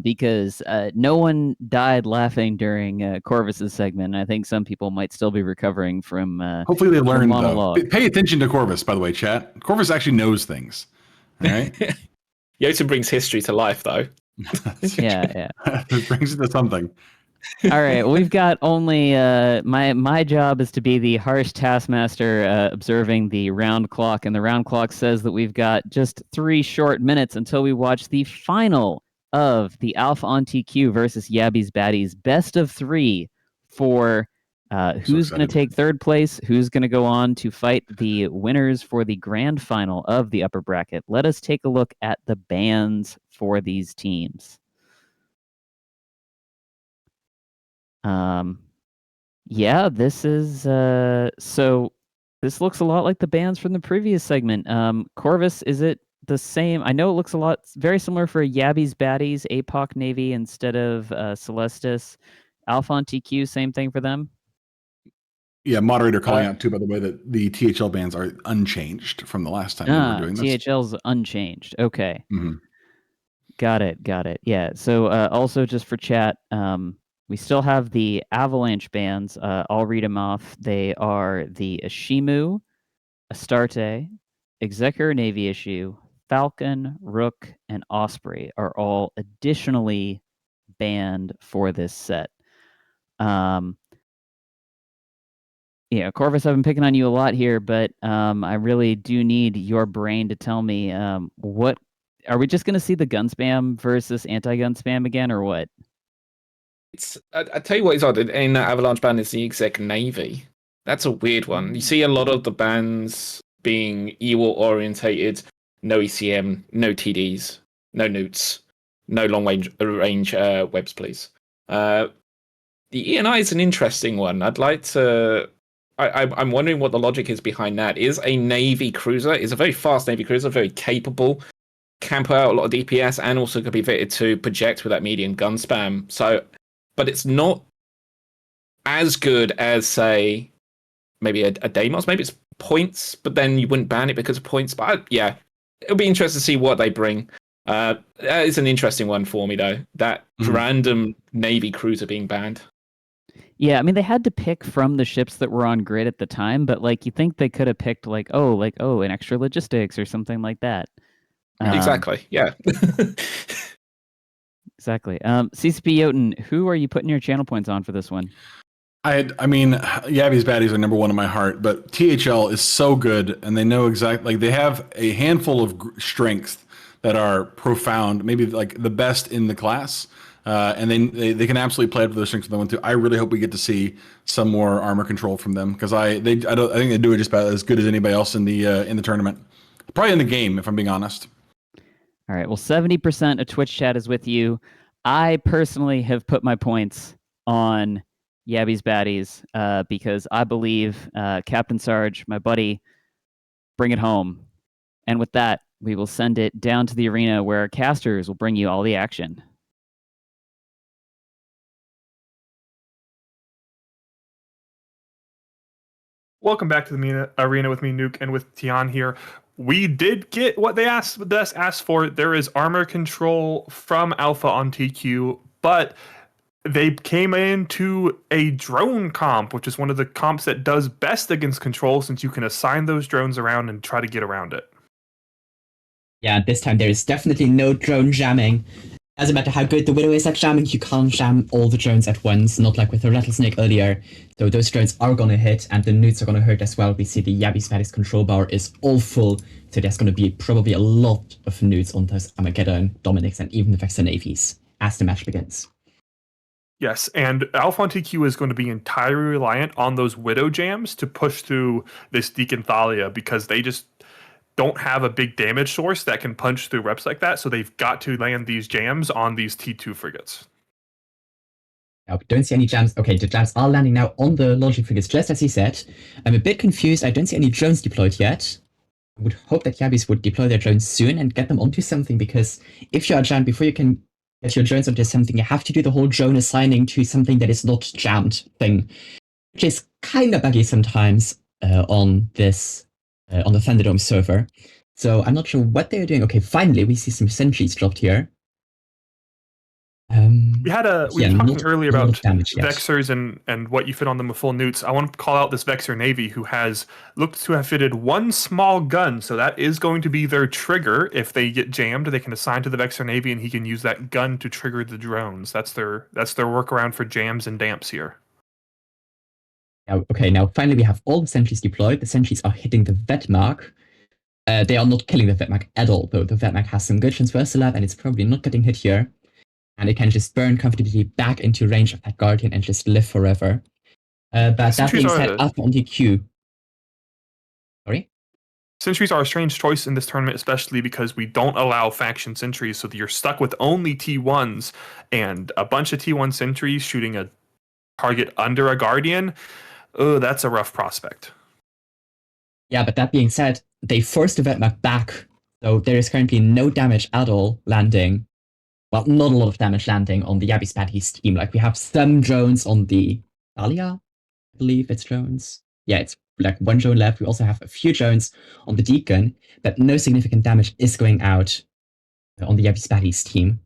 Because no one died laughing during Corvus's segment. I think some people might still be recovering from. Hopefully, they learned though. monologue. Pay attention to Corvus, by the way, chat. Corvus actually knows things. All right. Yota brings history to life, though. Yeah. It brings it to something. All right, we've got only my job is to be the harsh taskmaster observing the round clock, and the round clock says that we've got just 3 short minutes until we watch the final of the Alpha on TQ versus Yabby's Baddies best of 3 for who's going to take 3rd place, who's going to go on to fight the winners for the grand final of the upper bracket. Let us take a look at the bans for these teams. Yeah, this is so this looks a lot like the bands from the previous segment. Corvus, is it the same? I know it looks a lot very similar for Yabby's Baddies, APOC Navy instead of Celestis. Alpha on TQ, same thing for them? Yeah, moderator calling out too, by the way, that the THL bans are unchanged from the last time we were doing this. THL's unchanged. Okay. Mm-hmm. Got it. Yeah. So also just for chat, we still have the Avalanche bans. I'll read them off. They are the Ashimu, Astarte, Executor Navy Issue, Falcon, Rook, and Osprey are all additionally banned for this set. Yeah, Corvus, I've been picking on you a lot here, but I really do need your brain to tell me what are we just going to see the gun spam versus anti-gun spam again, or what? I tell you what is odd in that Avalanche ban is the exec navy. That's a weird one. You see a lot of the bans being EWAR orientated, no ECM, no TDs, no newts, no long range webs, please. The ENI is an interesting one. I'd like to. I'm wondering what the logic is behind that. Is a Navy cruiser, is a very fast Navy cruiser, very capable, can put out a lot of DPS, and also could be fitted to project with that medium gun spam. So, but it's not as good as, say, maybe a Deimos. Maybe it's points, but then you wouldn't ban it because of points. But yeah, it'll be interesting to see what they bring. That is an interesting one for me, though. That random Navy cruiser being banned. Yeah, I mean, they had to pick from the ships that were on grid at the time, but like you think they could have picked an extra logistics or something like that. Exactly. Yeah. Exactly. CCP Jotun, who are you putting your channel points on for this one? I mean, Yabby's Baddies are number 1 in my heart, but THL is so good, and they know exactly. Like, they have a handful of strengths that are profound, maybe like the best in the class. And they can absolutely play up to those strengths if they want to. I really hope we get to see some more armor control from them, because I think they do it just about as good as anybody else in the tournament, probably in the game, if I'm being honest. All right. Well, 70% of Twitch chat is with you. I personally have put my points on Yabby's baddies, because I believe Captain Sarge, my buddy, bring it home. And with that, we will send it down to the arena where our casters will bring you all the action. Welcome back to the arena with me, Nuke, and with Tian here. We did get what they asked for. There is armor control from Alpha on TQ, but they came into a drone comp, which is one of the comps that does best against control, since you can assign those drones around and try to get around it. Yeah, this time there is definitely no drone jamming. Doesn't matter how good the Widow is at jamming, you can't jam all the drones at once, not like with the Rattlesnake earlier. So those drones are gonna hit, and the newts are gonna hurt as well. We see the Yabby Spadi's control bar is all full, so there's gonna be probably a lot of newts on those Armageddon, Dominics, and even the Vexor Navies as the match begins. Yes, and Alpha on TQ is going to be entirely reliant on those Widow jams to push through this Deacon Thalia, because they just don't have a big damage source that can punch through reps like that, so they've got to land these jams on these T2 frigates. Now, we don't see any jams. Okay, the jams are landing now on the launching frigates, just as he said. I'm a bit confused. I don't see any drones deployed yet. I would hope that Yabbies would deploy their drones soon and get them onto something, because if you are jammed, before you can get your drones onto something, you have to do the whole drone assigning to something that is not jammed thing, which is kind of buggy sometimes on this on the Thunderdome server. So I'm not sure what they're doing. Okay, finally we see some sentries dropped here. We were talking earlier about Vexors and what you fit on them with full newts. I want to call out this Vexor Navy, who has looked to have fitted one small gun, so that is going to be their trigger. If they get jammed, they can assign to the Vexor Navy, and he can use that gun to trigger the drones. That's their workaround for jams and damps here. Okay, now finally we have all the sentries deployed. The sentries are hitting the Vetmark. They are not killing the Vetmark at all, though. The Vetmark has some good transversal lab, and it's probably not getting hit here. And it can just burn comfortably back into range of that Guardian and just live forever. But that being said, Alpha on TQ. Sorry? Sentries are a strange choice in this tournament, especially because we don't allow faction sentries, so that you're stuck with only T1s, and a bunch of T1 sentries shooting a target under a Guardian. Oh, that's a rough prospect. Yeah, but that being said, they forced the Vetmark back, so there is currently no damage at all landing. Well, not a lot of damage landing on the Yabby Spatty's team. Like, we have some drones on the Thalia, I believe it's drones. Yeah, it's like one drone left. We also have a few drones on the Deacon, but no significant damage is going out on the Yabby Spatty's team.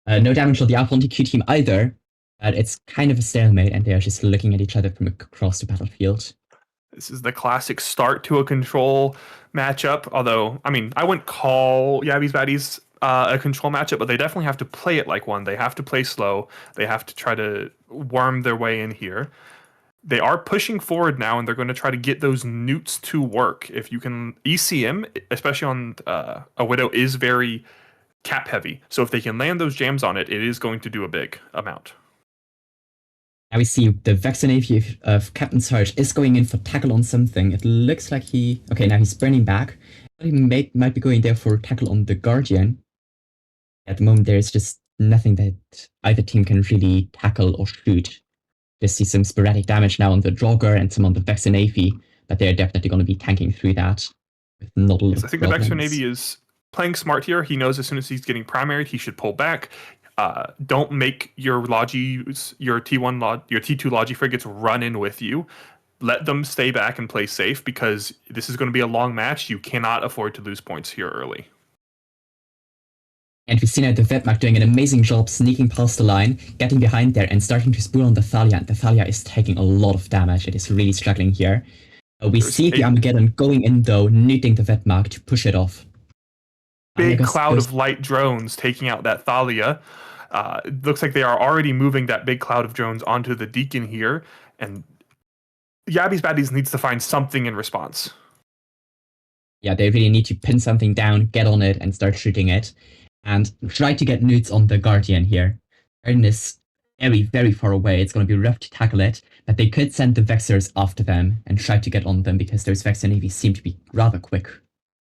No damage on the Alpha TQ team either, but it's kind of a stalemate, and they are just looking at each other from across the battlefield. This is the classic start to a control matchup, although, I mean, I wouldn't call Yabby's Baddies a control matchup, but they definitely have to play it like one. They have to play slow. They have to try to worm their way in here. They are pushing forward now, and they're going to try to get those newts to work. If you can, ECM, especially on a Widow, is very cap heavy. So if they can land those jams on it, it is going to do a big amount. Now we see the Vexor Navy of Captain Sarge is going in for tackle on something. It looks like okay, now he's burning back. He might be going there for tackle on the Guardian. At the moment, there's just nothing that either team can really tackle or shoot. Just see some sporadic damage now on the Draugr and some on the Vexor Navy, but they're definitely going to be tanking through that with not a lot of I think the Vexor Navy is playing smart here. He knows as soon as he's getting primaried, he should pull back. Don't make your T2 Logi frigates run in with you. Let them stay back and play safe, because this is going to be a long match. You cannot afford to lose points here early. And we've seen the Vetmark doing an amazing job sneaking past the line, getting behind there and starting to spool on the Thalia. And the Thalia is taking a lot of damage. It is really struggling here. We see the Armageddon going in though, nuding the Vetmark to push it off. Big cloud of light drones taking out that Thalia. It looks like they are already moving that big cloud of drones onto the Deacon here. And Yabby's Baddies needs to find something in response. Yeah, they really need to pin something down, get on it, and start shooting it. And try to get newts on the Guardian here. Guardian is very, very far away. It's going to be rough to tackle it, but they could send the Vexors after them and try to get on them, because those Vexor Navies seem to be rather quick.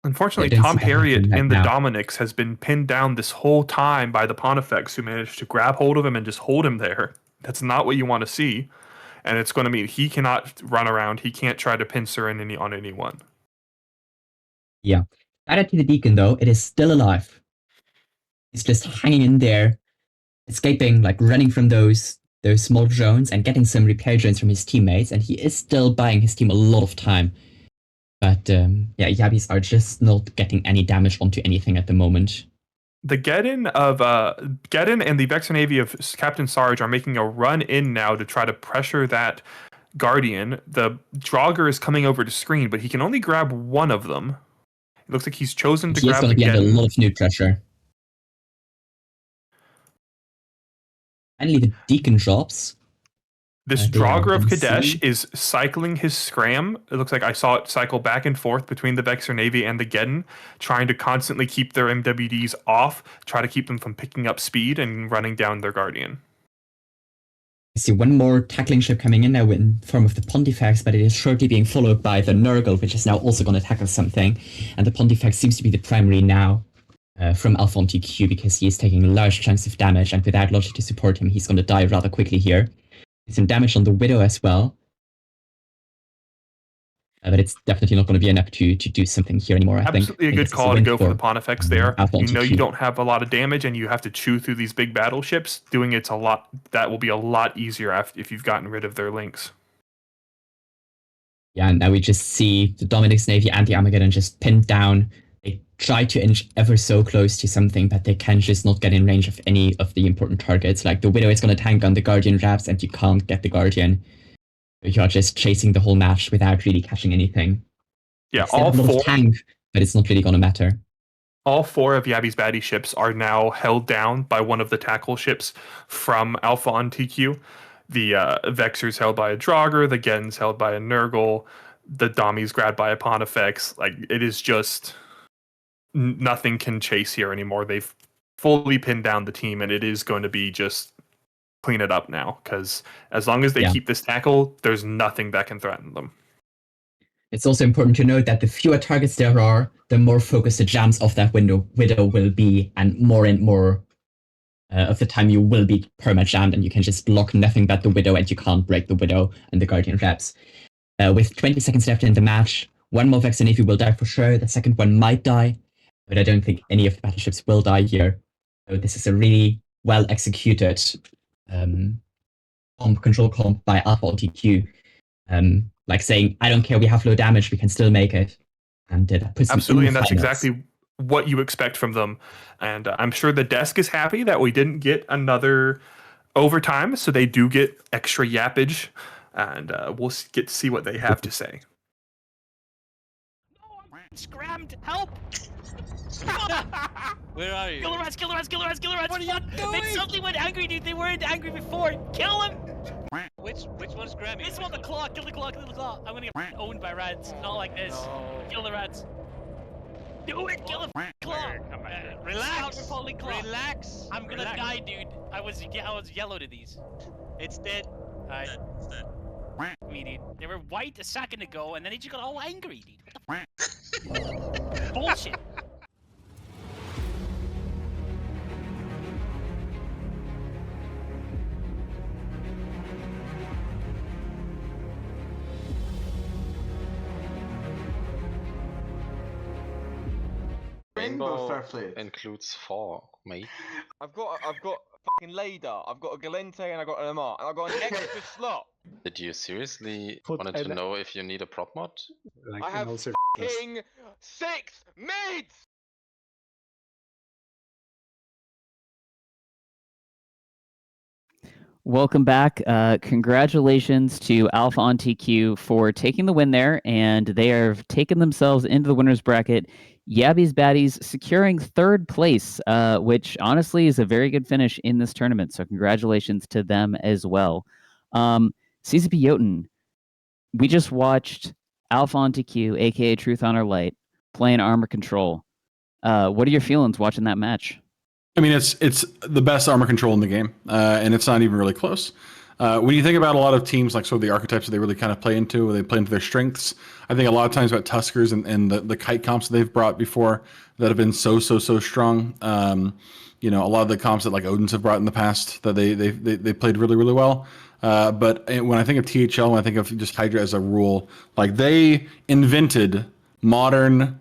Unfortunately, Tom Harriet in the Dominics has been pinned down this whole time by the Pontifex, who managed to grab hold of him and just hold him there. That's not what you want to see. and it's going to mean he cannot run around. He can't try to pincer in on anyone. Yeah. Added to the Deacon, though, it is still alive. It's just hanging in there, escaping, like running from those small drones and getting some repair drones from his teammates, and he is still buying his team a lot of time. But yeah, Yabbies are just not getting any damage onto anything at the moment. The Geddon and the Vexor Navy of Captain Sarge are making a run in now to try to pressure that Guardian. The Draugr is coming over to screen, but he can only grab one of them. It looks like he's chosen to grab the He's going to be under a lot of new pressure. Finally, the Deacon drops. This Draugr of Kadesh is cycling his scram. It looks like I saw it cycle back and forth between the Vexor Navy and the Geddon, trying to constantly keep their MWDs off, try to keep them from picking up speed and running down their Guardian. I see one more tackling ship coming in now in form of the Pontifex, but it is shortly being followed by the Nurgle, which is now also going to tackle something. And the Pontifex seems to be the primary now from Alpha on TQ, because he is taking large chunks of damage, and without Logic to support him, he's going to die rather quickly here. Some damage on the Widow as well. But it's definitely not going to be enough to do something here anymore, I think. Absolutely a good call to go for the Pontifex there. You know you don't have a lot of damage and you have to chew through these big battleships. Doing it's a lot. That will be a lot easier if you've gotten rid of their links. Yeah, and now we just see the Dominic's Navy and the Armageddon just pinned down. They try to inch ever so close to something, but they can just not get in range of any of the important targets. Like the Widow is going to tank on the Guardian Raps, and you can't get the Guardian. You're just chasing the whole match without really catching anything. Yeah, all four tank, but it's not really going to matter. All four of Yabby's baddie ships are now held down by one of the tackle ships from Alpha on TQ. The Vexor's held by a Draugr, the Geddon's held by a Nurgle, the Dommy's grabbed by a Pontifex. Like, it is just nothing can chase here anymore. They've fully pinned down the team, and it is going to be just clean it up now, because as long as they keep this tackle, there's nothing that can threaten them. It's also important to note that the fewer targets there are, the more focused the jams of that Widow will be, and more of the time you will be perma-jammed, and you can just block nothing but the Widow, and you can't break the Widow and the Guardian Reps. With 20 seconds left in the match, one more Vexor Navy will die for sure, the second one might die, but I don't think any of the battleships will die here. So this is a really well-executed control comp by Alpha on TQ. Like saying, I don't care, we have low damage, we can still make it. And that puts absolutely, and that's finals. exactly what you expect from them. And I'm sure the desk is happy that we didn't get another overtime, so they do get extra yappage, and we'll get to see what they have to say. Scrammed! Help! Where are you? Kill the rats! Kill the rats! Kill the rats! Kill the rats! What are you doing? They suddenly went angry, dude. They weren't angry before. Kill them! Which one's grabbing? This one, the claw. Kill the claw. Kill the claw. I'm gonna get owned by rats. Not like this. No. Kill the rats. Do it! Kill the claw. Relax. Claw. Relax. I'm gonna die, dude. I was yellow to these. It's dead. Alright. It's dead. Me, dude. They were white a second ago, and then they just got all angry, dude. What the bullshit. Rainbow Starfleet includes 4, mate. I've got a fucking Lader, I've got a Galente, and I've got an MR, and I've got an extra slot. Did you seriously wanted to know if you need a prop mod? I have fucking 6 mids! Welcome back. Congratulations to Alpha on TQ for taking the win there, and they have taken themselves into the winners bracket. Yabby's Baddies securing third place, which honestly is a very good finish in this tournament. So congratulations to them as well. CCP Jotun, we just watched Alpha on TQ, aka Truth Honor Light, playing Armor Control. What are your feelings watching that match? I mean, it's the best armor control in the game, and it's not even really close. When you think about a lot of teams, like sort of the archetypes that they really kind of play into, where they play into their strengths, I think a lot of times about Tuskers and the kite comps that they've brought before that have been so strong. You know, a lot of the comps that like Odin's have brought in the past that they played really well. But when I think of THL, when I think of just Hydra as a rule, like they invented modern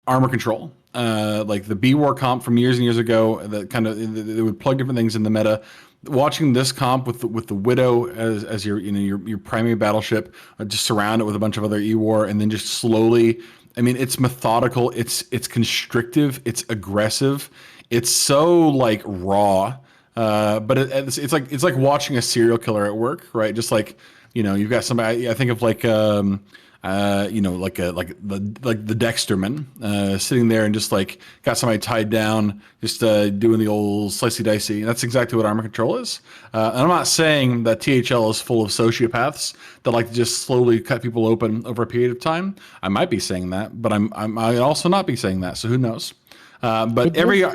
armor control. Like the B War comp from years and years ago, that kind of they would plug different things in the meta. Watching this comp with the Widow as your your primary battleship, just surround it with a bunch of other E War, and then just slowly. I mean, it's methodical. It's constrictive. It's aggressive. It's so like raw. But it's like watching a serial killer at work, right? Just like you've got somebody. I think of like like the Dexterman sitting there and just like got somebody tied down, just doing the old slicey dicey. And that's exactly what armor control is. And I'm not saying that THL is full of sociopaths that like to just slowly cut people open over a period of time. I might be saying that, but I might also not be saying that. So who knows? But every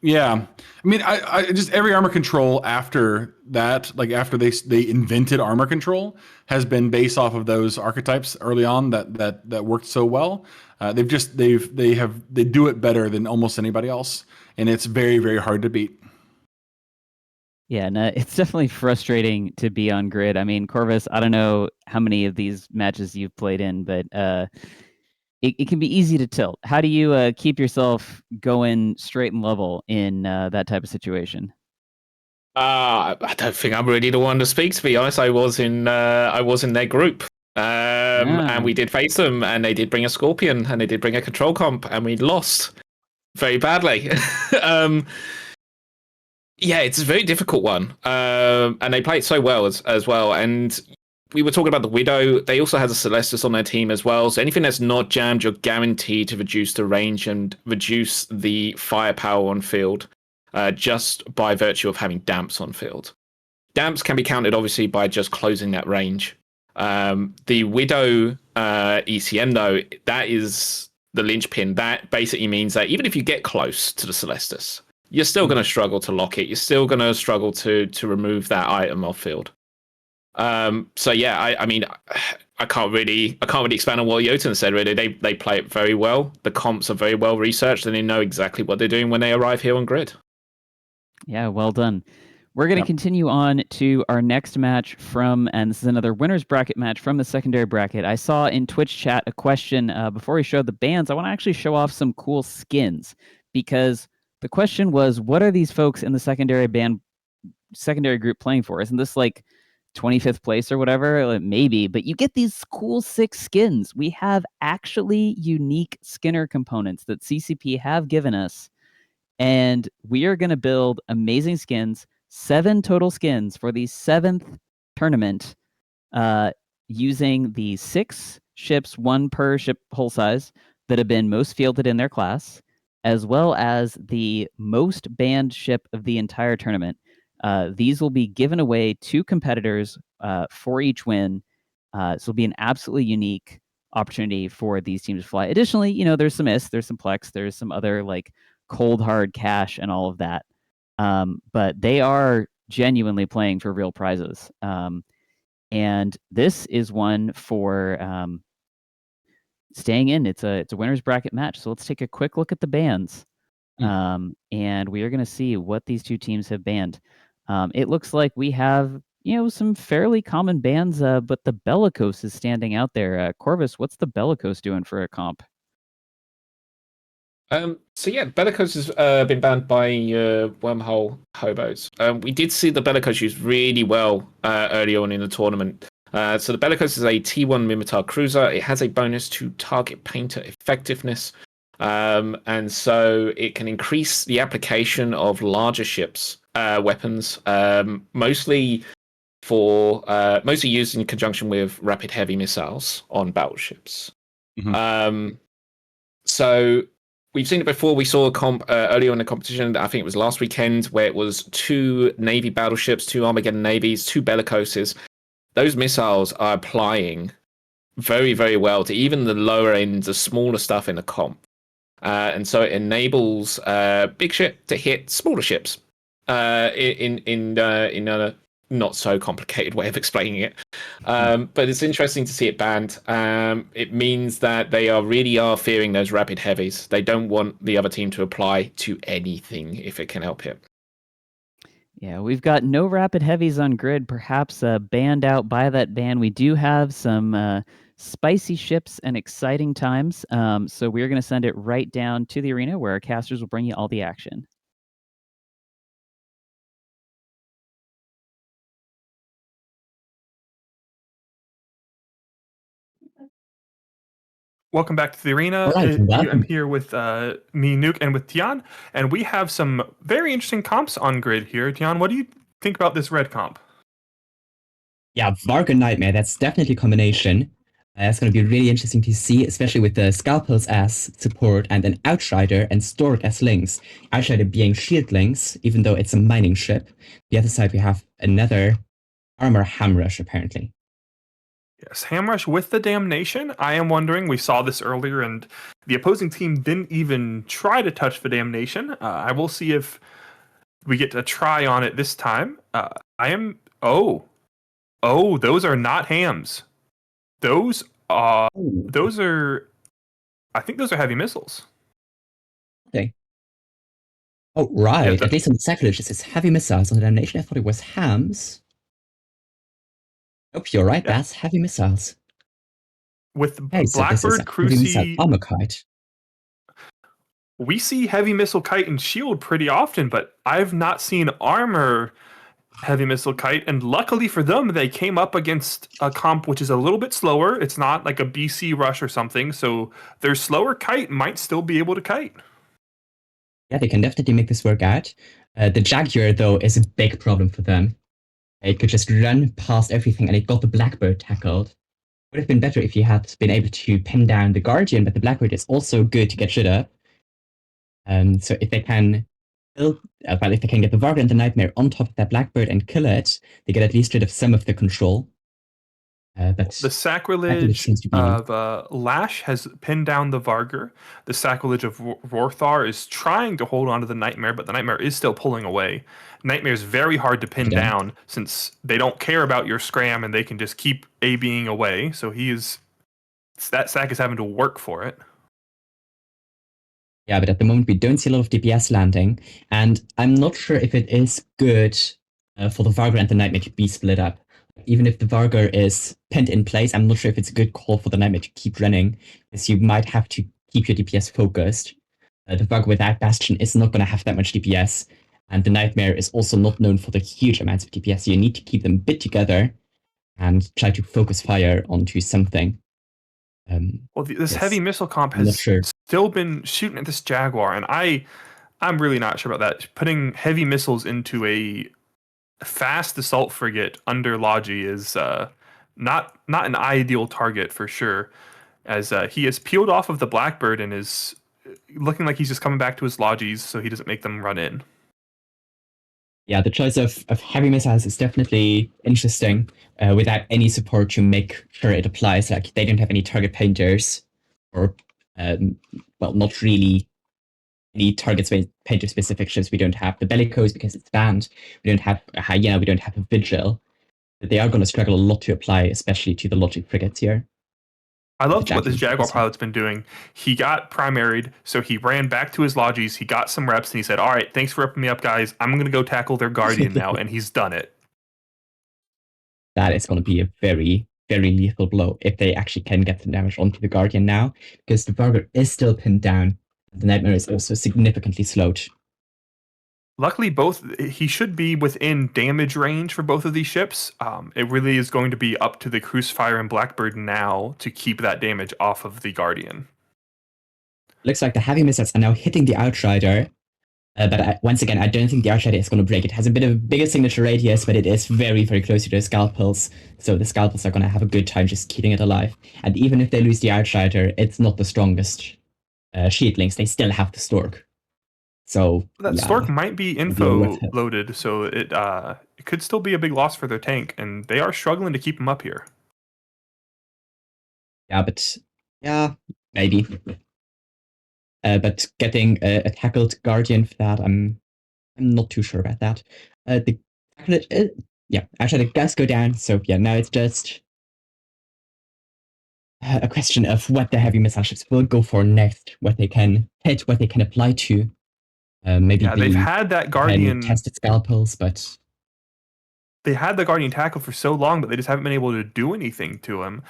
yeah, I mean, I just every armor control after that, like after they invented armor control, has been based off of those archetypes early on that worked so well. They do it better than almost anybody else, and it's very, very hard to beat. Yeah, no, it's definitely frustrating to be on grid. I mean, Corvus, I don't know how many of these matches you've played in, but it can be easy to tilt. How do you keep yourself going straight and level in that type of situation? I don't think I'm really the one to speak. To be honest, I was in their group, and we did face them, and they did bring a Scorpion, and they did bring a control comp, and we lost very badly. Yeah, it's a very difficult one, and they play it so well as well. And we were talking about the Widow. They also have a Celestis on their team as well. So anything that's not jammed, you're guaranteed to reduce the range and reduce the firepower on field, just by virtue of having damps on field. Damps can be counted, obviously, by just closing that range. The Widow ECM, though, that is the linchpin. That basically means that even if you get close to the Celestis, you're still going to struggle to lock it. You're still going to struggle to remove that item off field. So yeah, I mean, I can't really expand on what Jotun said. Really, they play it very well. The comps are very well researched, and they know exactly what they're doing when they arrive here on grid. Yeah, well done. We're going to continue on to our next match and this is another winner's bracket match from the secondary bracket. I saw in Twitch chat a question before we showed the bands. I want to actually show off some cool skins, because the question was, what are these folks in the secondary group playing for? Isn't this like 25th place or whatever? Maybe, but you get these cool 6 skins. We have actually unique Skinner components that CCP have given us, and we are going to build amazing skins, 7 total skins for the 7th tournament, using the 6 ships, 1 per ship hull size, that have been most fielded in their class, as well as the most banned ship of the entire tournament. These will be given away to competitors for each win. So it'll be an absolutely unique opportunity for these teams to fly. Additionally, there's some IS, there's some Plex, there's some other like cold hard cash and all of that. But they are genuinely playing for real prizes. And this is one for staying in. It's a winner's bracket match. So let's take a quick look at the bans. And we are going to see what these two teams have banned. It looks like we have, some fairly common bans, but the Bellicose is standing out there. Corvus, what's the Bellicose doing for a comp? So yeah, Bellicose has been banned by Wormhole Hobos. We did see the Bellicose used really well early on in the tournament. So the Bellicose is a T1 Mimitar cruiser. It has a bonus to target painter effectiveness. And so it can increase the application of larger ships' weapons, mostly used in conjunction with rapid heavy missiles on battleships. So we've seen it before. We saw a comp earlier in the competition. I think it was last weekend, where it was 2 Navy battleships, 2 Armageddon navies, 2 Bellicoses. Those missiles are applying very, very well to even the lower end, the smaller stuff in the comp. And so it enables big ship to hit smaller ships in a not so complicated way of explaining it. But it's interesting to see it banned. It means that they really are fearing those rapid heavies. They don't want the other team to apply to anything if it can help it. Yeah, we've got no rapid heavies on grid, perhaps banned out by that ban. We do have some spicy ships and exciting times, so we're going to send it right down to the arena where our casters will bring you all the action. Welcome back to the arena. Right, I'm here with me, Nuke, and with Tian, and we have some very interesting comps on grid here. Tian, what do you think about this red comp? Yeah, Varg and Nightmare, that's definitely a combination. That's going to be really interesting to see, especially with the Scalpels as support and an Outrider and Stork as links. Outrider being shield links, even though it's a mining ship. The other side, we have another Armor Hamrush, apparently. Yes, Hamrush with the Damnation. I am wondering, we saw this earlier, and the opposing team didn't even try to touch the Damnation. I will see if we get to try on it this time. Oh, those are not hams. Those are, I think those are heavy missiles. Okay. Oh, right. Yeah, At least on the sacrilege, it says heavy missiles. On the Damnation, I thought it was hams. Nope, you're right. Yeah. That's heavy missiles. With Okay, so this is Blackbird, a heavy missile Cruci, armor kite. we see heavy missile kite and shield pretty often, but I've not seen armor heavy missile kite. And luckily for them, they came up against a comp which is a little bit slower. It's not like a BC rush or something, so their slower kite might still be able to kite. Yeah, they can definitely make this work out. The Jaguar, though, is a big problem for them. It could just run past everything, and it got the Blackbird tackled. Would have been better if you had been able to pin down the Guardian, but the Blackbird is also good to get rid of. So if they can if they can get the Varga and the Nightmare on top of that Blackbird and kill it, they get at least rid of some of the control. But the sacrilege of Lash has pinned down the Vargar. The sacrilege of Rorthar is trying to hold on to the Nightmare, but the Nightmare is still pulling away. Nightmare is very hard to pin down since they don't care about your scram and they can just keep A-being away. So that sack is having to work for it. Yeah, but at the moment we don't see a lot of DPS landing, and I'm not sure if it is good for the Vargar and the Nightmare to be split up. Even if the Vargar is pinned in place, I'm not sure if it's a good call for the Nightmare to keep running, because you might have to keep your DPS focused. The Vargar without Bastion is not going to have that much DPS, and the Nightmare is also not known for the huge amounts of DPS, so you need to keep them a bit together and try to focus fire onto something. This heavy missile comp has still been shooting at this Jaguar, and I'm really not sure about that. Putting heavy missiles into a fast assault frigate under Logi is not an ideal target for sure, as he has peeled off of the Blackbird and is looking like he's just coming back to his Logis so he doesn't make them run in. Yeah, the choice of heavy missiles is definitely interesting without any support to make sure it applies. Like, they don't have any target painters or, not really any target painter specific ships. We don't have the Bellicose because it's banned. We don't have a Hyena. We don't have a Vigil. But they are going to struggle a lot to apply, especially to the Logic frigates here. I love what this Jaguar pilot's been doing. He got primaried, so he ran back to his Logis, he got some reps, and he said, all right, thanks for ripping me up, guys. I'm going to go tackle their Guardian now, and he's done it. That is going to be a very, very lethal blow if they actually can get the damage onto the Guardian now, because the Vargar is still pinned down. The Nightmare is also significantly slowed. Luckily, he should be within damage range for both of these ships. It really is going to be up to the Crucifier and Blackbird now to keep that damage off of the Guardian. Looks like the heavy missiles are now hitting the Outrider, but once again, I don't think the Outrider is going to break. It has a bit of a bigger signature radius, but it is very, very close to the Scalpels, so the Scalpels are going to have a good time just keeping it alive. And even if they lose the Outrider, it's not the strongest shield links. They still have the Stork. So that Stork might be info loaded, so it could still be a big loss for their tank, and they are struggling to keep him up here. Yeah, but maybe. But getting a tackled Guardian for that, I'm not too sure about that. Actually the gas go down, so yeah, now it's just a question of what the heavy missile ships will go for next, what they can hit, what they can apply to. Maybe they've had that Guardian tested scalpels, but they had the Guardian tackled for so long, but they just haven't been able to do anything to him.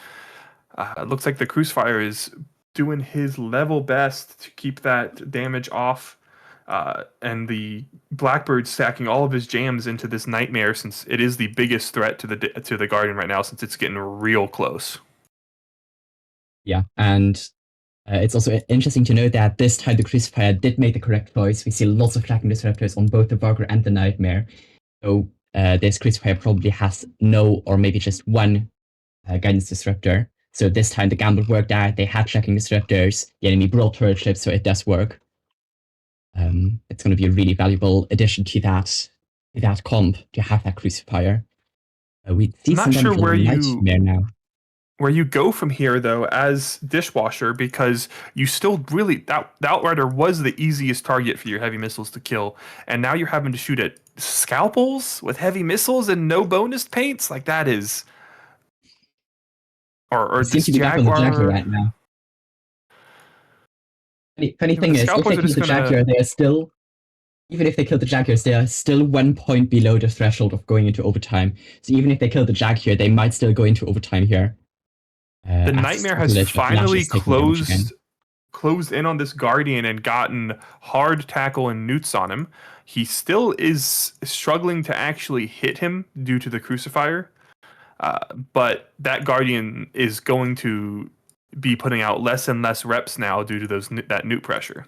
It looks like the Crucifier is doing his level best to keep that damage off, and the Blackbird's stacking all of his jams into this Nightmare, since it is the biggest threat to the Guardian right now, since it's getting real close. Yeah, and it's also interesting to note that this time the Crucifier did make the correct choice. We see lots of tracking disruptors on both the Vargur and the Nightmare. So this Crucifier probably has no, or maybe just one guidance disruptor. So this time the gamble worked out. They had tracking disruptors. The enemy brought turret ships, so it does work. It's going to be a really valuable addition to that comp to have that Crucifier. We see I'm not some sure where Nightmare now. Where you go from here, though, as Dishwasher, because you still really the Outrider was the easiest target for your heavy missiles to kill, and now you're having to shoot at scalpels with heavy missiles and no bonus paints. Like that is, or It seems this to be back on the Jaguar Jaguar. right now. Funny thing The is, if Scalpels they are kill just the gonna- Jaguar, they are still, even if they kill the Jaguars, they are still 1 point below the threshold of going into overtime. So even if they kill the Jaguar, they might still go into overtime here. The Nightmare has finally closed in on this Guardian and gotten hard tackle and newts on him. He still is struggling to actually hit him due to the Crucifier, but that Guardian is going to be putting out less and less reps now due to that newt pressure.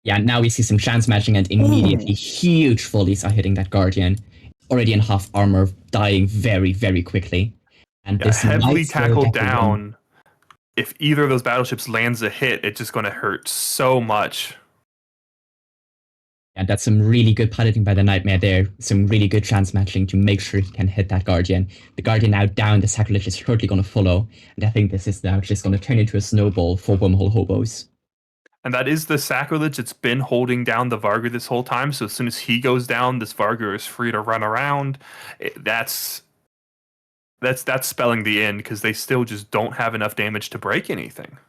Yeah, now we see some chance matching and immediately huge volleys are hitting that Guardian. Already in half armor, dying very, very quickly. And this heavily might still tackled get the win. down. If either of those battleships lands a hit, it's just going to hurt so much. And that's some really good piloting by the Nightmare there. Some really good chance matching to make sure he can hit that Guardian. The Guardian now down, the Sacrilege is shortly going to follow. And I think this is now just going to turn into a snowball for Wormhole Hobos. And that is the Sacrilege. It's been holding down the Vargur this whole time. So as soon as he goes down, this Vargur is free to run around. That's spelling the end, because they still just don't have enough damage to break anything.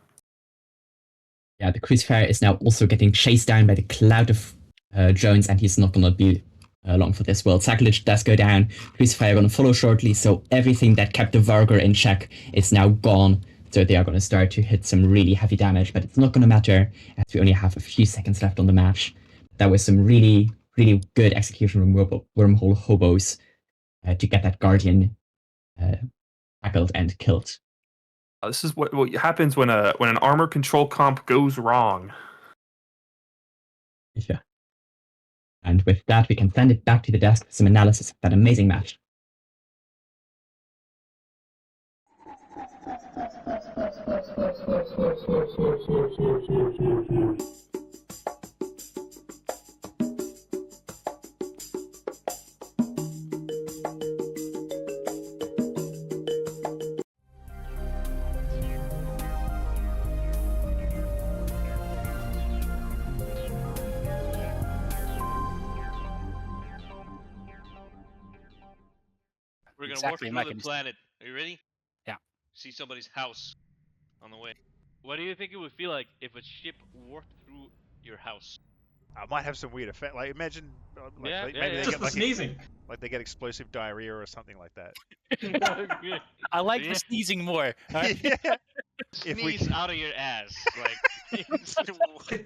Yeah, the Crucifier is now also getting chased down by the cloud of drones, and he's not going to be long for this world. Sacrilege does go down. Crucifier going to follow shortly, so everything that kept the Vargur in check is now gone. So they are going to start to hit some really heavy damage, but it's not going to matter as we only have a few seconds left on the match. That was some really, really good execution from Wormhole Hobos to get that Guardian tackled and killed. This is what happens when an armor control comp goes wrong. Yeah. And with that, we can send it back to the desk for some analysis of that amazing match. We're gonna Exactly, warp Mike, through and the planet. Are you ready? Yeah. See somebody's house on the way. What do you think it would feel like if a ship warped through your house? I might have some weird effect. Like imagine, Yeah, maybe yeah, they yeah. get Just like sneezing. like they get explosive diarrhea or something like that. I like the sneezing more. Yeah. If we Sneeze out of your ass, like.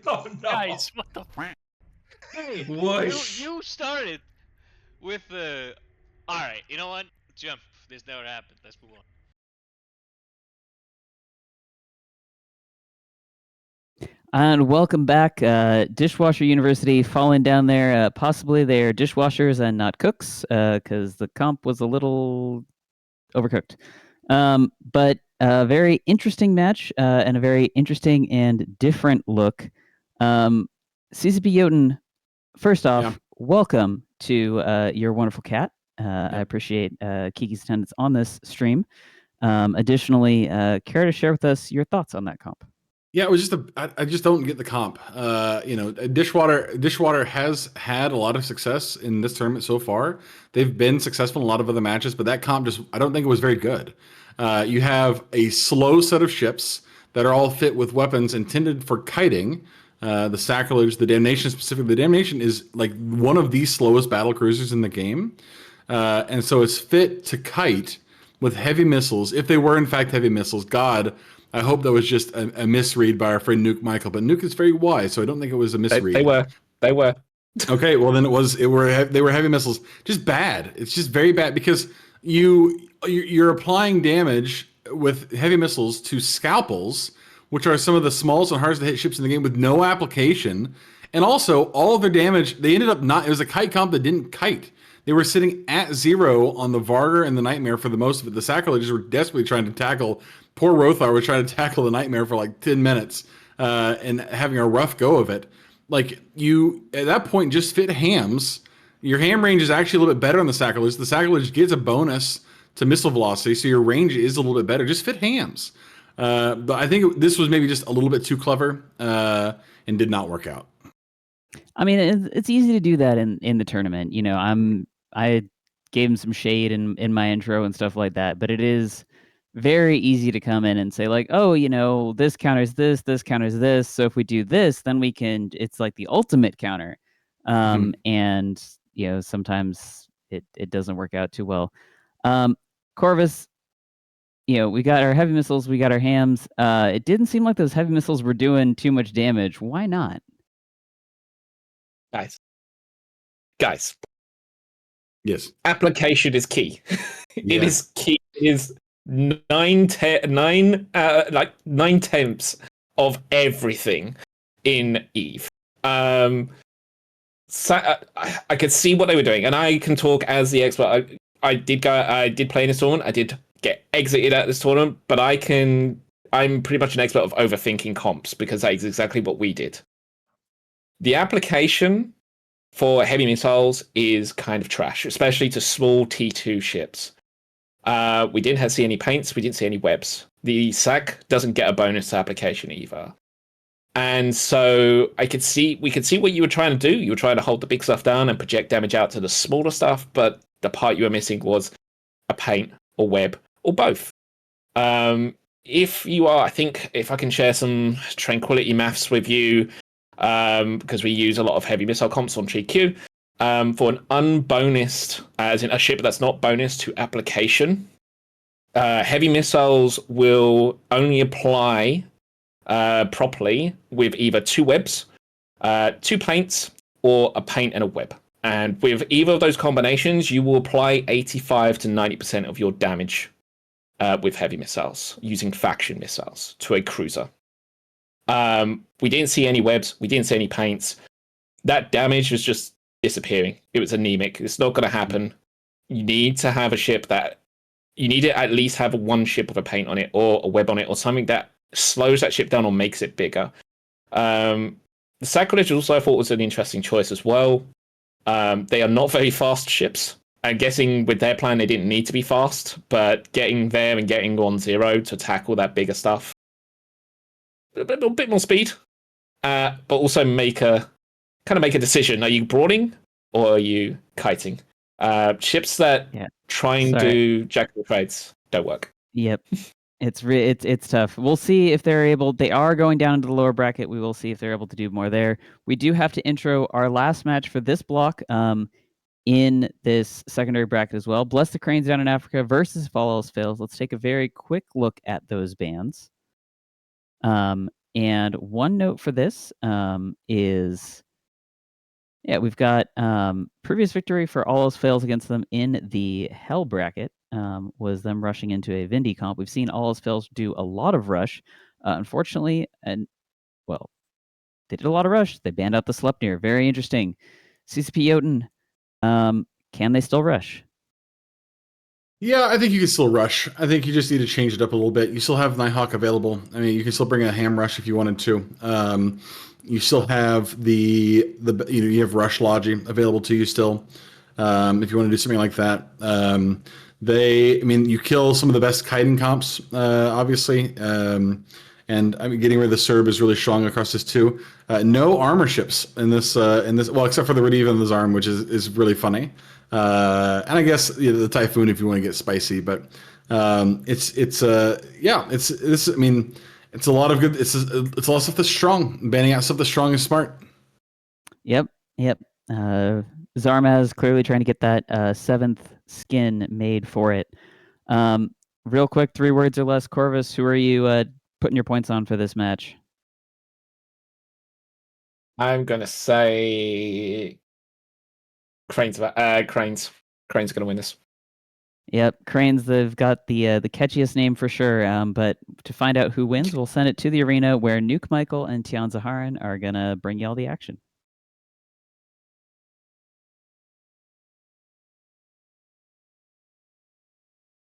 Oh no! Guys, what the? Hey, Whoosh. you started with the. All right, you know what? Jump. This never happened. Let's move on. And welcome back. Dishwasher University falling down there. Possibly they are dishwashers and not cooks, because the comp was a little overcooked. But a very interesting match and a very interesting and different look. CCP Jotun, first off, welcome to your wonderful cat. I appreciate Kiki's attendance on this stream. Additionally, care to share with us your thoughts on that comp? Yeah, it was just I just don't get the comp. Dishwater has had a lot of success in this tournament so far. They've been successful in a lot of other matches, but that comp I don't think it was very good. You have a slow set of ships that are all fit with weapons intended for kiting, The Sacrilege, the Damnation specifically. The Damnation is like one of the slowest battle cruisers in the game, and so it's fit to kite with heavy missiles. If they were in fact heavy missiles, God, I hope that was just a misread by our friend Nuke Michael. But Nuke is very wise, so I don't think it was a misread. They were. Okay, well then they were heavy missiles. Just bad. It's just very bad because you're applying damage with heavy missiles to scalpels, which are some of the smallest and hardest to hit ships in the game with no application. And also, all of their damage, they ended up not. It was a kite comp that didn't kite. They were sitting at 0 on the Vargar and the Nightmare for the most of it. The Sacrileges were desperately trying to tackle. Poor Rothar was trying to tackle the Nightmare for like 10 minutes and having a rough go of it. Like, you, at that point, just fit hams. Your ham range is actually a little bit better on the Sacrilege. The Sacrilege gets a bonus to missile velocity, so your range is a little bit better. Just fit hams. But I think this was maybe just a little bit too clever and did not work out. I mean, it's easy to do that in the tournament. You know, I gave him some shade in my intro and stuff like that, but it is very easy to come in and say like, oh, you know, this counters this counters this. So if we do this, then we can. It's like the ultimate counter, and you know, sometimes it doesn't work out too well. Corvus, you know, we got our heavy missiles, we got our hams. It didn't seem like those heavy missiles were doing too much damage. Why not? Guys. Yes. Application is key. It is key. It is 9/10 of everything in Eve. I could see what they were doing, and I can talk as the expert. I did play in this tournament. I did get exited at this tournament, but I'm pretty much an expert of overthinking comps because that is exactly what we did. The application for heavy missiles is kind of trash, especially to small T2 ships. We didn't see any paints, we didn't see any webs. The SAC doesn't get a bonus to application either. And so we could see what you were trying to do. You were trying to hold the big stuff down and project damage out to the smaller stuff, but the part you were missing was a paint or web or both. If I can share some tranquility maths with you, because we use a lot of heavy missile comps on GQ, for an unbonused, as in a ship that's not bonus to application, heavy missiles will only apply properly with either 2 webs, 2 paints, or a paint and a web. And with either of those combinations, you will apply 85 to 90% of your damage with heavy missiles using faction missiles to a cruiser. We didn't see any webs. We didn't see any paints. That damage was just disappearing. It was anemic. It's not going to happen. You need to have a ship that... You need to at least have one ship with a paint on it or a web on it or something that slows that ship down or makes it bigger. The Sacrilege also I thought was an interesting choice as well. They are not very fast ships. I'm guessing with their plan they didn't need to be fast, but getting there and getting on 0 to tackle that bigger stuff, a bit more speed, but also make a decision. Are you broading or are you kiting? Ships that try and do jack of all trades don't work. Yep. It's tough. We'll see if they're able. They are going down into the lower bracket. We will see if they're able to do more there. We do have to intro our last match for this block in this secondary bracket as well. Bless the Cranes down in Africa versus If All Else Fails. Let's take a very quick look at those bands. And one note for this is, we've got previous victory for All Else Fails against them in the Hell bracket. Was them rushing into a Vindy comp. We've seen All Else Fails do a lot of rush. Unfortunately, they did a lot of rush. They banned out the Sleipnir. Very interesting. CCP Jotun, can they still rush? Yeah, I think you can still rush. I think you just need to change it up a little bit. You still have Nighthawk available. I mean, you can still bring a ham rush if you wanted to. You still have you have Rush Logi available to you still, if you want to do something like that. You kill some of the best kiting comps, obviously. And I mean, getting rid of the Serb is really strong across this too. No armor ships in this, well, except for the Rediva and the Zarm, which is really funny. And I guess the Typhoon if you want to get spicy, but I mean, It's a lot of good. It's a lot of stuff that's strong. Banning out stuff that's strong is smart. Yep. Zarmaz clearly trying to get that 7th skin made for it. Real quick, 3 words or less. Corvus, who are you putting your points on for this match? I'm gonna say Crane's. Crane's gonna win this. Yep, Cranes. They've got the catchiest name for sure. But to find out who wins, we'll send it to the arena where Nuke Michael and Tian Zaharan are gonna bring you all the action.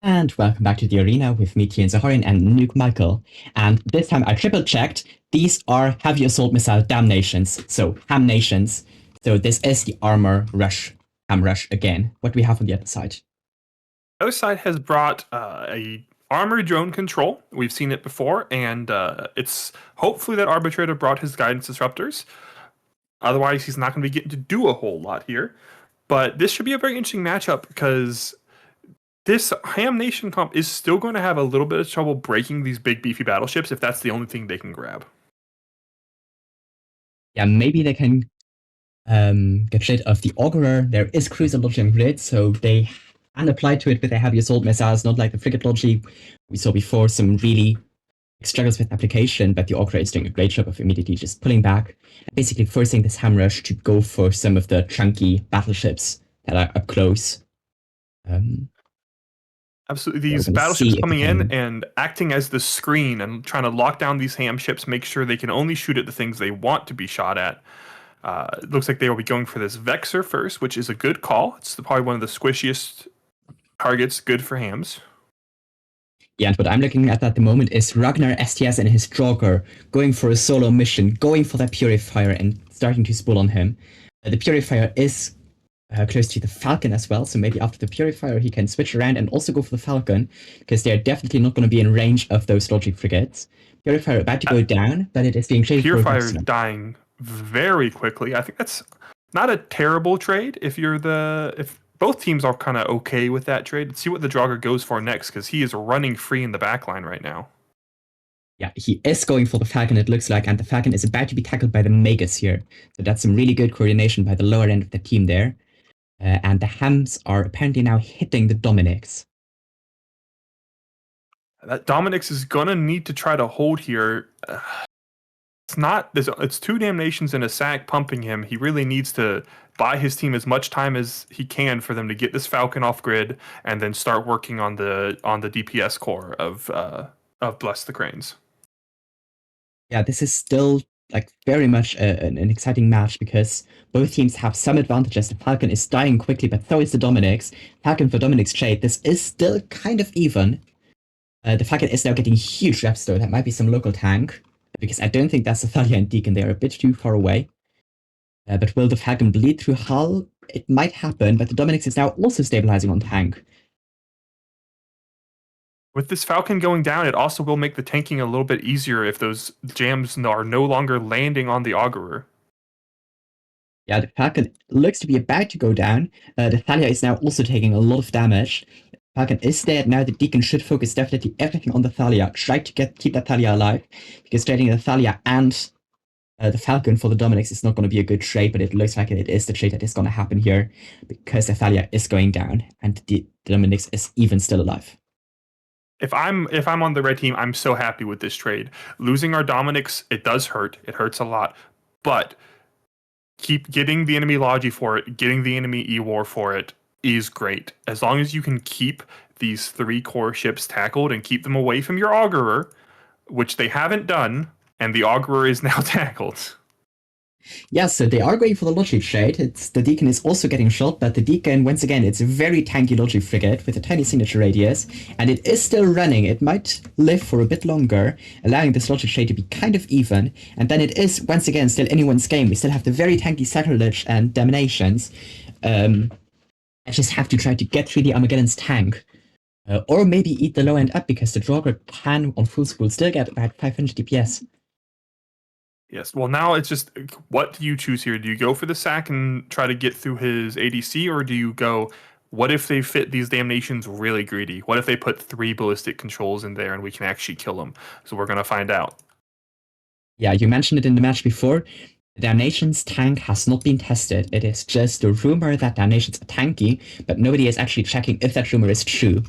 And welcome back to the arena with me, Tian Zaharin, and Nuke Michael. And this time I triple checked. These are heavy assault missile damnations, so ham nations. So this is the armor rush, ham rush again. What do we have on the other side? The other side has brought a armored drone control. We've seen it before, and it's hopefully that Arbitrator brought his guidance disruptors. Otherwise, he's not going to be getting to do a whole lot here. But this should be a very interesting matchup because this Ham Nation comp is still going to have a little bit of trouble breaking these big beefy battleships if that's the only thing they can grab. Yeah, maybe they can get rid of the Augurer. There is cruiser logic and grid, so they can apply to it with their heavy assault missiles, not like the frigate logic we saw before, some really struggles with application, but the Augurer is doing a great job of immediately just pulling back and basically forcing this ham rush to go for some of the chunky battleships that are up close. Absolutely. These battleships coming in and acting as the screen and trying to lock down these ham ships, make sure they can only shoot at the things they want to be shot at. It looks like they will be going for this Vexor first, which is a good call. It's probably one of the squishiest targets, good for hams. Yeah, and what I'm looking at the moment is Ragnar STS and his Draugr going for a solo mission, going for that Purifier and starting to spool on him. The Purifier is close to the Falcon as well, so maybe after the Purifier he can switch around and also go for the Falcon, because they're definitely not going to be in range of those logic frigates. Purifier about to go down, but it is being traded for Purifier dying very quickly. I think that's not a terrible trade if both teams are kind of okay with that trade. Let's see what the Draugr goes for next, because he is running free in the backline right now. Yeah, he is going for the Falcon, it looks like, and the Falcon is about to be tackled by the Magus here. So that's some really good coordination by the lower end of the team there. And the hams are apparently now hitting the Dominics. That Dominics is going to need to try to hold here. It's 2 damnations and a sack pumping him. He really needs to buy his team as much time as he can for them to get this Falcon off grid and then start working on the DPS core of Bless the Cranes. Yeah, this is still like very much an exciting match because both teams have some advantages. The Falcon is dying quickly, but so is the Dominics. Falcon for Dominics trade. This is still kind of even. The Falcon is now getting huge reps though. That might be some local tank, because I don't think that's the Thalia and Deacon. They are a bit too far away. But will the Falcon bleed through hull? It might happen, but the Dominics is now also stabilizing on tank. With this Falcon going down, it also will make the tanking a little bit easier if those jams are no longer landing on the Augurer. Yeah, the Falcon looks to be about to go down. The Thalia is now also taking a lot of damage. The Falcon is dead now. The Deacon should focus definitely everything on the Thalia. Try to keep that Thalia alive, because trading the Thalia and the Falcon for the Dominics is not going to be a good trade, but it looks like it is the trade that is going to happen here, because the Thalia is going down and the Dominics is even still alive. If I'm on the red team, I'm so happy with this trade. Losing our Dominics, it does hurt. It hurts a lot. But keep getting the enemy Logi for it, getting the enemy E-War for it is great. As long as you can keep these 3 core ships tackled and keep them away from your Augurer, which they haven't done, and the Augurer is now tackled. Yeah, so they are going for the logic trade. The Deacon is also getting shot, but the Deacon, once again, it's a very tanky logic frigate with a tiny signature radius, and it is still running. It might live for a bit longer, allowing this logic trade to be kind of even, and then it is, once again, still anyone's game. We still have the very tanky Sacrilege and Dominations. I just have to try to get through the Armageddon's tank. Or maybe eat the low end up, because the Draugr can, on full school, still get about 500 DPS. Yes. Well, now it's just, what do you choose here? Do you go for the sack and try to get through his ADC, or do you go What if they fit these damnations really greedy? What if they put 3 ballistic controls in there and we can actually kill them? So we're going to find out. Yeah, you mentioned it in the match before. The Damnation's tank has not been tested. It is just a rumor that Damnation's are tanky, but nobody is actually checking if that rumor is true.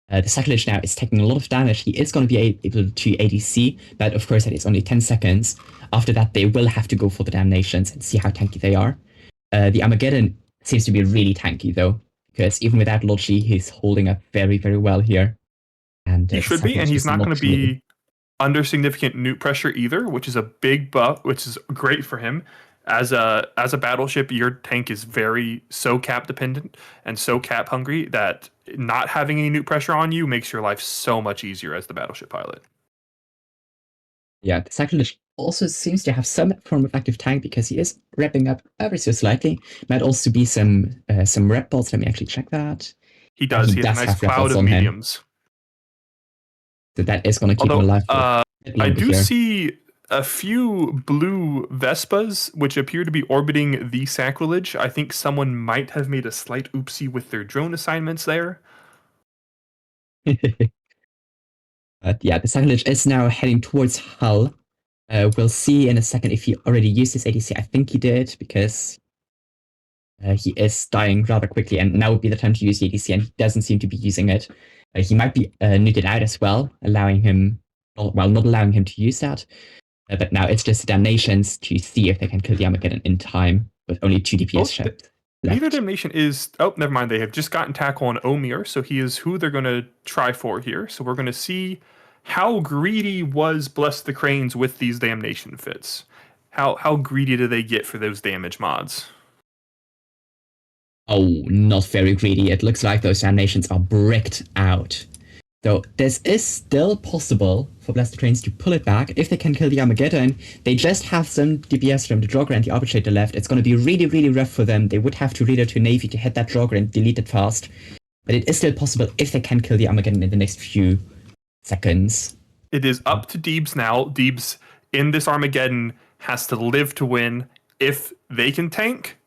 The Sacrilege now is taking a lot of damage. He is going to be able to ADC, but of course that is only 10 seconds. After that, they will have to go for the Damnations and see how tanky they are. The Armageddon seems to be really tanky, though, because even without Logi, he's holding up very, very well here. And he should be, and he's not going to be under significant nuke pressure either, which is a big buff, which is great for him. As a battleship, your tank is so cap dependent and so cap hungry that not having any nuke pressure on you makes your life so much easier as the battleship pilot. Yeah, the Sacrilege also seems to have some form of active tank because he is wrapping up ever so slightly. Might also be some rep bots. Let me actually check that. He does. He has a nice cloud of mediums. So that is going to keep him alive. I do see a few blue Vespas, which appear to be orbiting the Sacrilege. I think someone might have made a slight oopsie with their drone assignments there. But yeah, the Sacrilege is now heading towards Hull. We'll see in a second if he already used his ADC. I think he did, because he is dying rather quickly, and now would be the time to use the ADC, and he doesn't seem to be using it. He might be neutered out as well, not allowing him to use that. But now it's just the Damnations to see if they can kill the Armageddon in time with only 2 DPS ships. Neither Damnation is... Oh, never mind. They have just gotten tackle on Omir, so he is who they're going to try for here. So we're going to see how greedy was Bless the Cranes with these Damnation fits. How greedy do they get for those damage mods? Oh, not very greedy. It looks like those Damnations are bricked out. So this is still possible for Bless the Cranes to pull it back if they can kill the Armageddon. They just have some DPS from the Draugr and the Arbitrator left. It's going to be really, really rough for them. They would have to reload to Navy to hit that Draugr and delete it fast. But it is still possible if they can kill the Armageddon in the next few seconds. It is up to Deebs now. Deebs in this Armageddon has to live to win. If they can tank,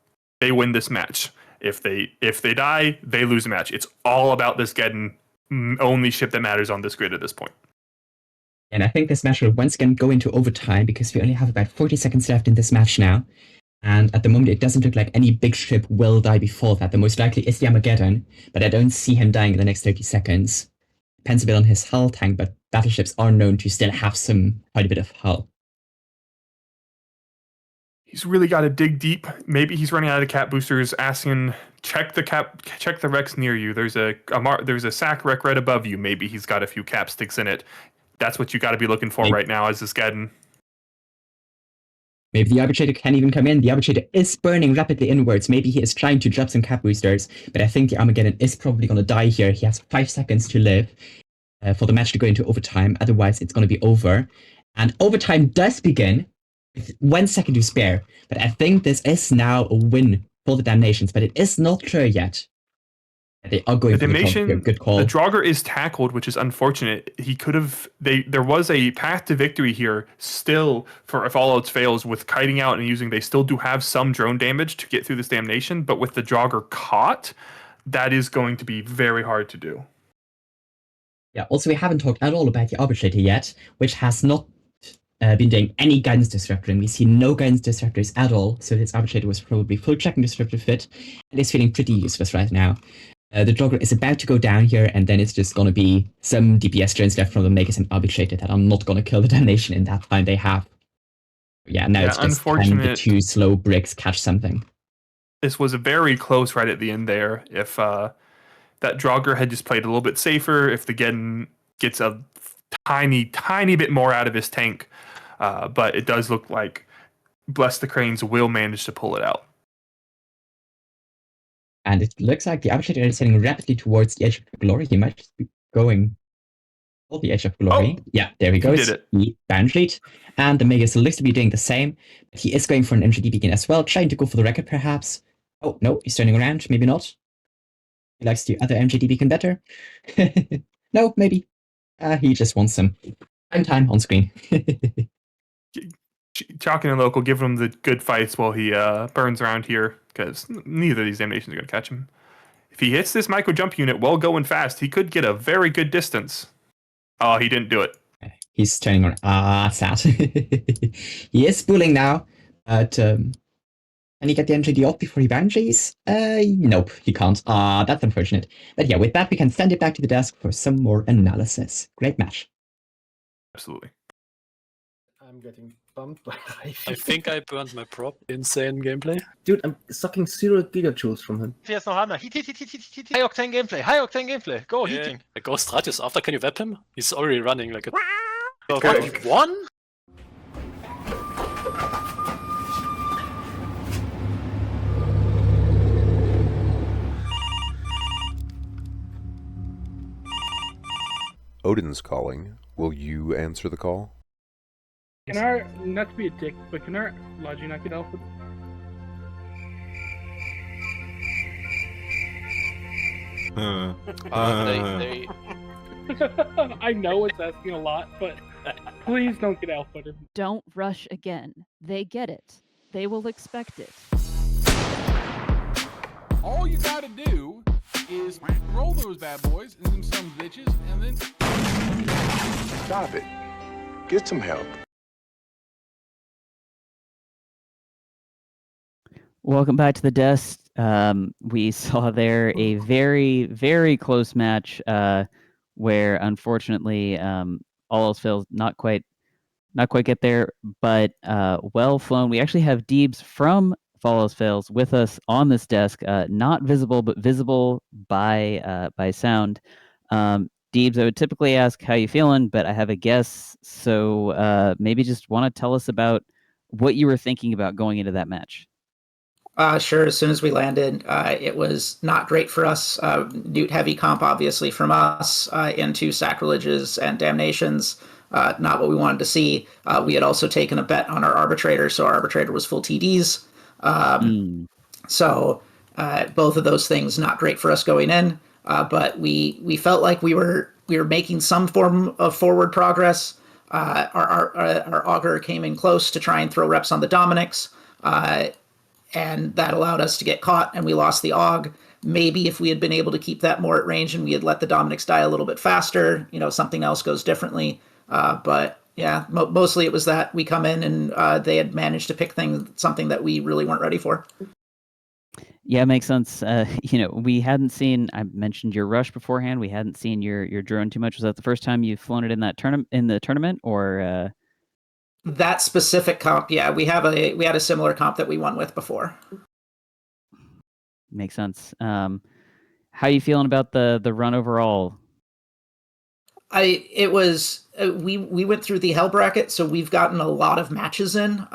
they win this match. If they die, they lose a match. It's all about this Geddon. Only ship that matters on this grid at this point. And I think this match will once again go into overtime because we only have about 40 seconds left in this match now. And at the moment, it doesn't look like any big ship will die before that. The most likely is the Armageddon, but I don't see him dying in the next 30 seconds. Depends a bit on his hull tank, but battleships are known to still have quite a bit of hull. He's really got to dig deep. Maybe he's running out of cap boosters, asking, check the Rex near you. There's a sack wreck right above you. Maybe he's got a few cap sticks in it. That's what you got to be looking for right now as this Geddon. Maybe the Arbitrator can even come in. The Arbitrator is burning rapidly inwards. Maybe he is trying to drop some cap boosters, but I think the Armageddon is probably going to die here. He has 5 seconds to live for the match to go into overtime. Otherwise, it's going to be over. And overtime does begin with 1 second to spare. But I think this is now a win for the Damnations, but it is not clear yet. They are going for the good call. The Draugr is tackled, which is unfortunate. He could have... There was a path to victory here still for if all else fails with kiting out and using... They still do have some drone damage to get through this Damnation, but with the Draugr caught, that is going to be very hard to do. Yeah, also we haven't talked at all about the Arbitrator yet, which has not been doing any guidance disruptor, and we see no guidance disruptors at all, so this Arbitrator was probably full tracking disruptor fit, and is feeling pretty useless right now. The Draugr is about to go down here, and then it's just going to be some DPS drones left from the Magus and Arbitrator that are not going to kill the Damnation in that time they have. Yeah, now it's just can the 2 slow bricks catch something. This was very close right at the end there. If that Draugr had just played a little bit safer, if the Geddon gets a tiny bit more out of his tank, but it does look like Bless the Cranes will manage to pull it out. And it looks like the Arbitrator is heading rapidly towards the edge of glory. He might just be going for the edge of glory. Oh, yeah, there he goes. He did it. He boundaried. And the Magus looks to be doing the same. But he is going for an MGD beacon as well, trying to go for the record perhaps. Oh, no, he's turning around. Maybe not. He likes the other MGD beacon better. No, maybe. He just wants some time on screen. Chalking and local, give him the good fights while he burns around here, because neither of these Damnations are going to catch him. If he hits this micro jump unit while going fast, he could get a very good distance. Oh, he didn't do it. He's turning on. Sad. He is spooling now, but can he get the NGD before he banshees? Nope, he can't. That's unfortunate. But yeah, with that, we can send it back to the desk for some more analysis. Great match. Absolutely. I'm getting bumped by I think I burned my prop. Insane gameplay. Dude, I'm sucking 0 gigajoules from him. Jetzt noch einer. Hit. High octane gameplay. Go, Yeah. heating. I go Stratius after. Can you web him? He's already running like a. Okay. One? Odin's calling. Will you answer the call? Can our, not to be a dick, but can our Logi not get alpha? They I know it's asking a lot, but please don't get alpha. Don't rush again. They get it. They will expect it. All you gotta do is roll those bad boys and them some bitches, and then Stop it. Get some help. Welcome back to the desk. We saw there a very, very close match where, unfortunately, all else fails, not quite get there, but well flown. We actually have Deebs from All Else Fails with us on this desk, not visible, but visible by sound. Deebs, I would typically ask how you feeling, but I have a guess, so maybe just want to tell us about what you were thinking about going into that match. Sure. As soon as we landed, it was not great for us. Newt heavy comp, obviously, from us into sacrileges and damnations. Not what we wanted to see. We had also taken a bet on our arbitrator, so our arbitrator was full TDs. So both of those things not great for us going in. But we felt like we were making some form of forward progress. Our augur came in close to try and throw reps on the Dominics. And that allowed us to get caught, and we lost the AUG. Maybe if we had been able to keep that more at range and we had let the Dominics die a little bit faster, something else goes differently. But yeah, mostly it was that we come in and they had managed to pick something that we really weren't ready for. Yeah, it makes sense. We hadn't seen. I mentioned your rush beforehand. We hadn't seen your drone too much. Was that the first time you've flown it in the tournament, or? That specific comp, yeah, we had a similar comp that we won with before. Makes sense. How are you feeling about the run overall? We went through the hell bracket, so we've gotten a lot of matches in.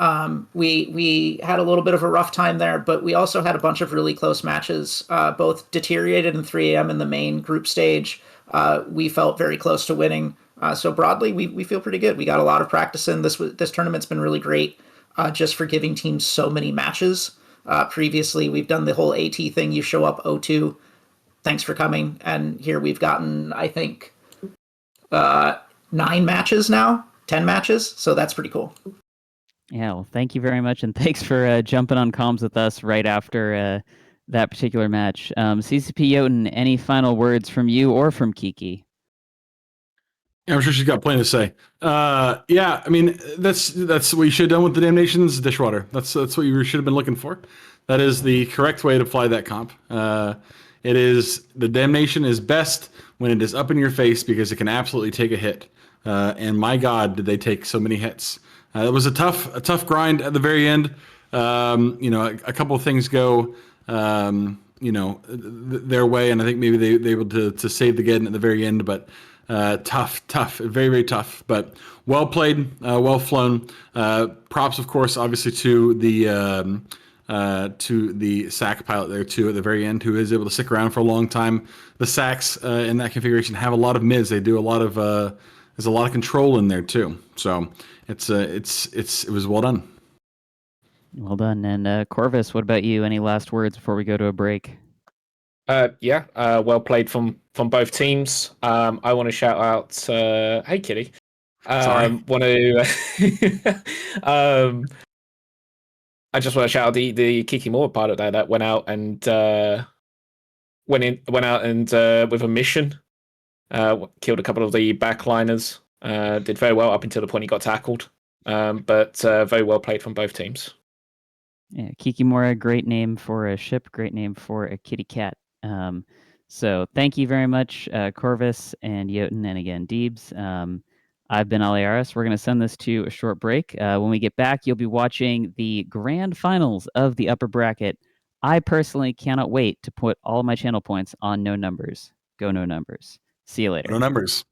We had a little bit of a rough time there, but we also had a bunch of really close matches, both deteriorated in 3 AM in the main group stage. We felt very close to winning. So broadly, we feel pretty good. We got a lot of practice in. This tournament's been really great, just for giving teams so many matches. Previously, we've done the whole AT thing. You show up 0-2, thanks for coming. And here we've gotten, I think, 9 matches now, 10 matches. So that's pretty cool. Yeah, well, thank you very much, and thanks for jumping on comms with us right after that particular match. CCP Jotun, any final words from you or from Kiki? Yeah, I'm sure she's got plenty to say. Yeah, I mean that's what you should have done with the Damnations dishwater. That's what you should have been looking for. That is the correct way to apply that comp. It is the Damnation is best when it is up in your face because it can absolutely take a hit. And my God, did they take so many hits? It was a tough grind at the very end. A couple of things go their way, and I think maybe they were able to save the Geddon at the very end, but. Tough, very, very tough, but well played, well flown. Props, of course, obviously to the SAC pilot there too at the very end, who is able to stick around for a long time. The SACs in that configuration have a lot of mids. They do a lot of there's a lot of control in there too. So it was well done. Well done. And Corvus, what about you? Any last words before we go to a break? Well played from both teams. I want to shout out, hey Kitty. I just want to shout out the Kiki Moore pilot there that went out and went out and with a mission, killed a couple of the backliners. Did very well up until the point he got tackled. But very well played from both teams. Yeah, Kikimora, great name for a ship, great name for a kitty cat. So thank you very much, Corvus and Jotun, and again, Deebs. I've been Aliaris. We're going to send this to a short break. When we get back, you'll be watching the grand finals of the upper bracket. I personally cannot wait to put all of my channel points on No Numbers. Go No Numbers. See you later. No numbers.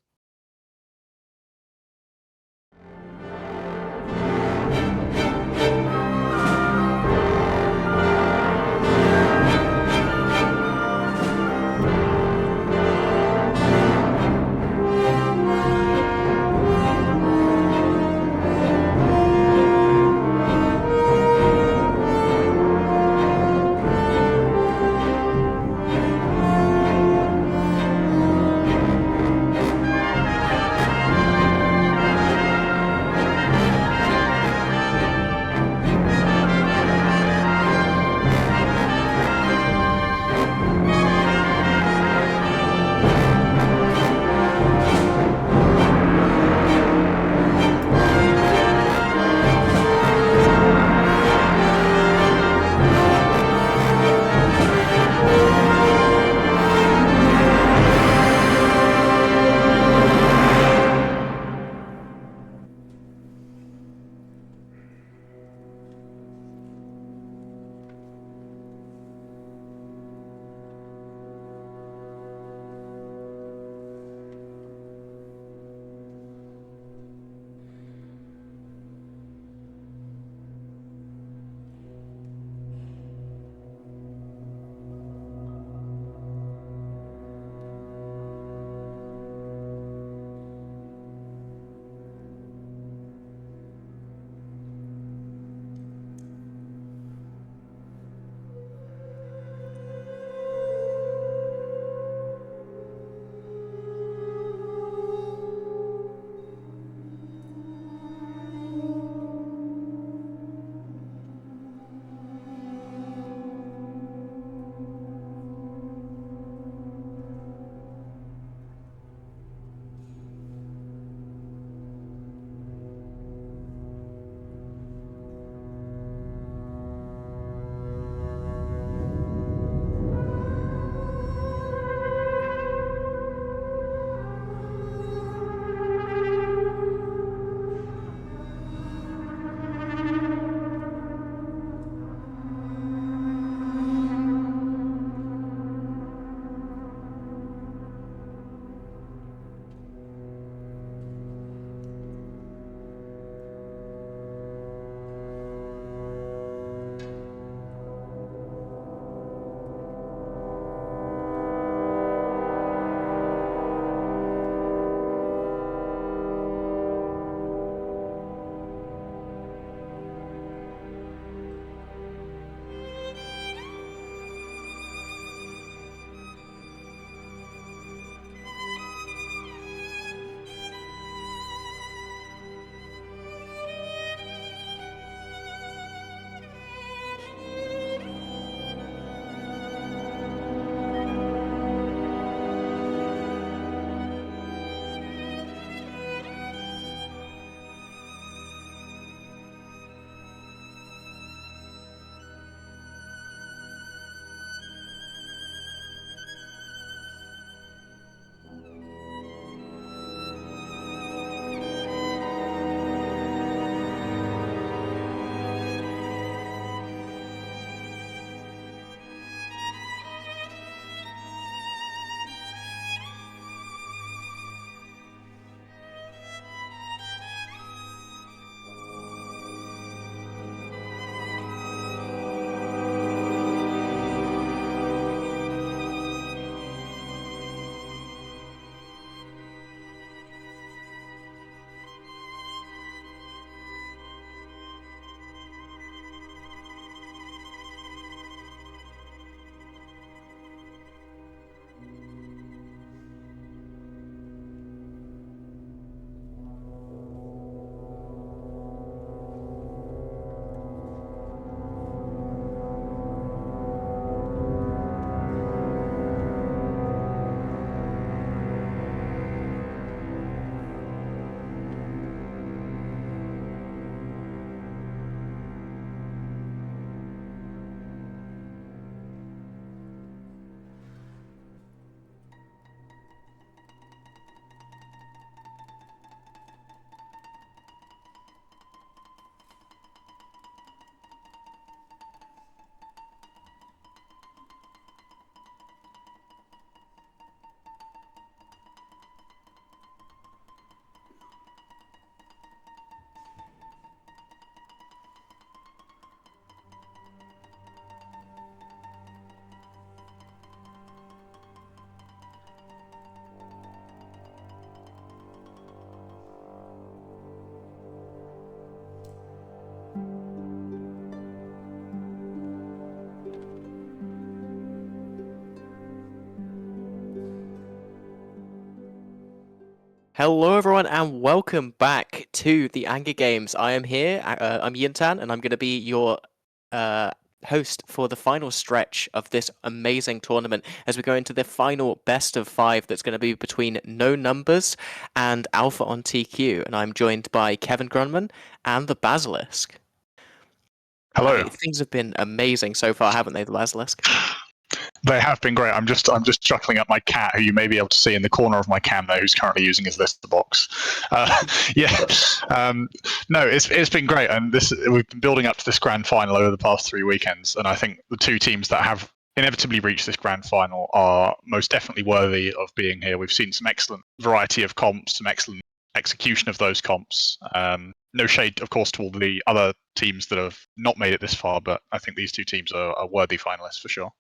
Hello, everyone, and welcome back to the Anger Games. I am here. I'm Yintan, and I'm going to be your host for the final stretch of this amazing tournament as we go into the final best of 5 that's going to be between No Numbers and Alpha on TQ. And I'm joined by Kevin Grunman and the Basilisk. Hello. Things have been amazing so far, haven't they, the Basilisk? They have been great. I'm just chuckling at my cat, who you may be able to see in the corner of my cam there, who's currently using his lister box. No, it's been great, and we've been building up to this grand final over the past 3 weekends, and I think the 2 teams that have inevitably reached this grand final are most definitely worthy of being here. We've seen some excellent variety of comps, some excellent execution of those comps. No shade, of course, to all the other teams that have not made it this far, but I think these 2 teams are worthy finalists for sure.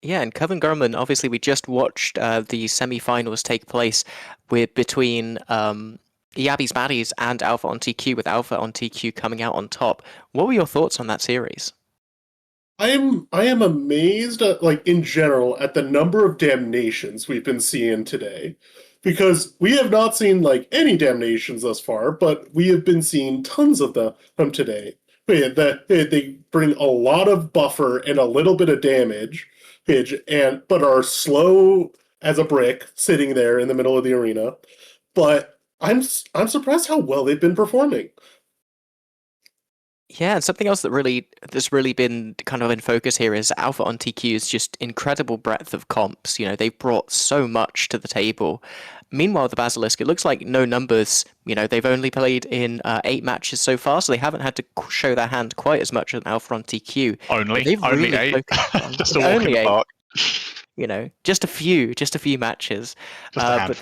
Yeah, and Kevin Gurman, obviously we just watched the semi-finals take place between Yabby's Baddies and Alpha on TQ, with Alpha on TQ coming out on top. What were your thoughts on that series? I am amazed at, in general, at the number of damnations we've been seeing today. Because we have not seen, any damnations thus far, but we have been seeing tons of them today. They bring a lot of buffer and a little bit of damage, but are slow as a brick sitting there in the middle of the arena. But I'm surprised how well they've been performing. Yeah, and something else that's really been kind of in focus here is Alpha on TQ's just incredible breadth of comps. They've brought so much to the table. Meanwhile, the Basilisk, it looks like No Numbers, they've only played in 8 matches so far, so they haven't had to show their hand quite as much as Alpha on TQ. Only 8? Just a walk only in the 8. park. Just a few matches. Just a but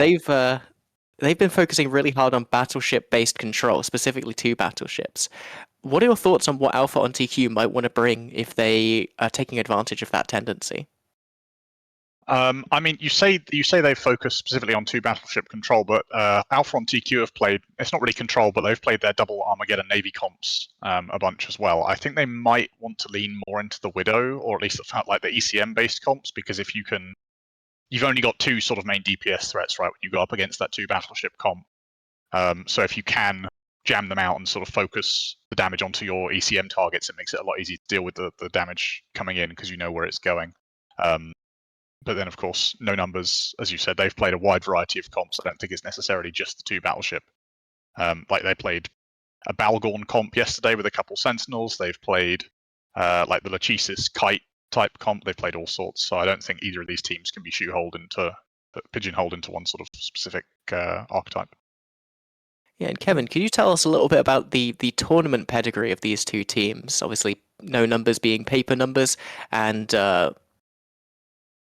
they've been focusing really hard on battleship-based control, specifically 2 battleships. What are your thoughts on what Alpha on TQ might want to bring if they are taking advantage of that tendency? I mean, you say they focus specifically on 2 battleship control, but Alpha on TQ have played. It's not really control, but they've played their double Armageddon Navy comps a bunch as well. I think they might want to lean more into the Widow, or at least the ECM based comps, because if you've only got 2 sort of main DPS threats, right? When you go up against that 2 battleship comp, so if you can jam them out and sort of focus the damage onto your ECM targets, it makes it a lot easier to deal with the damage coming in because you know where it's going. But then, of course, No Numbers, as you said, they've played a wide variety of comps. I don't think it's necessarily just the 2 battleship. They played a Balgorn comp yesterday with a couple Sentinels. They've played the Lachesis kite type comp. They've played all sorts. So I don't think either of these teams can be pigeonholed into one sort of specific archetype. Yeah, and Kevin, could you tell us a little bit about the tournament pedigree of these 2 teams? Obviously, No Numbers being paper numbers, and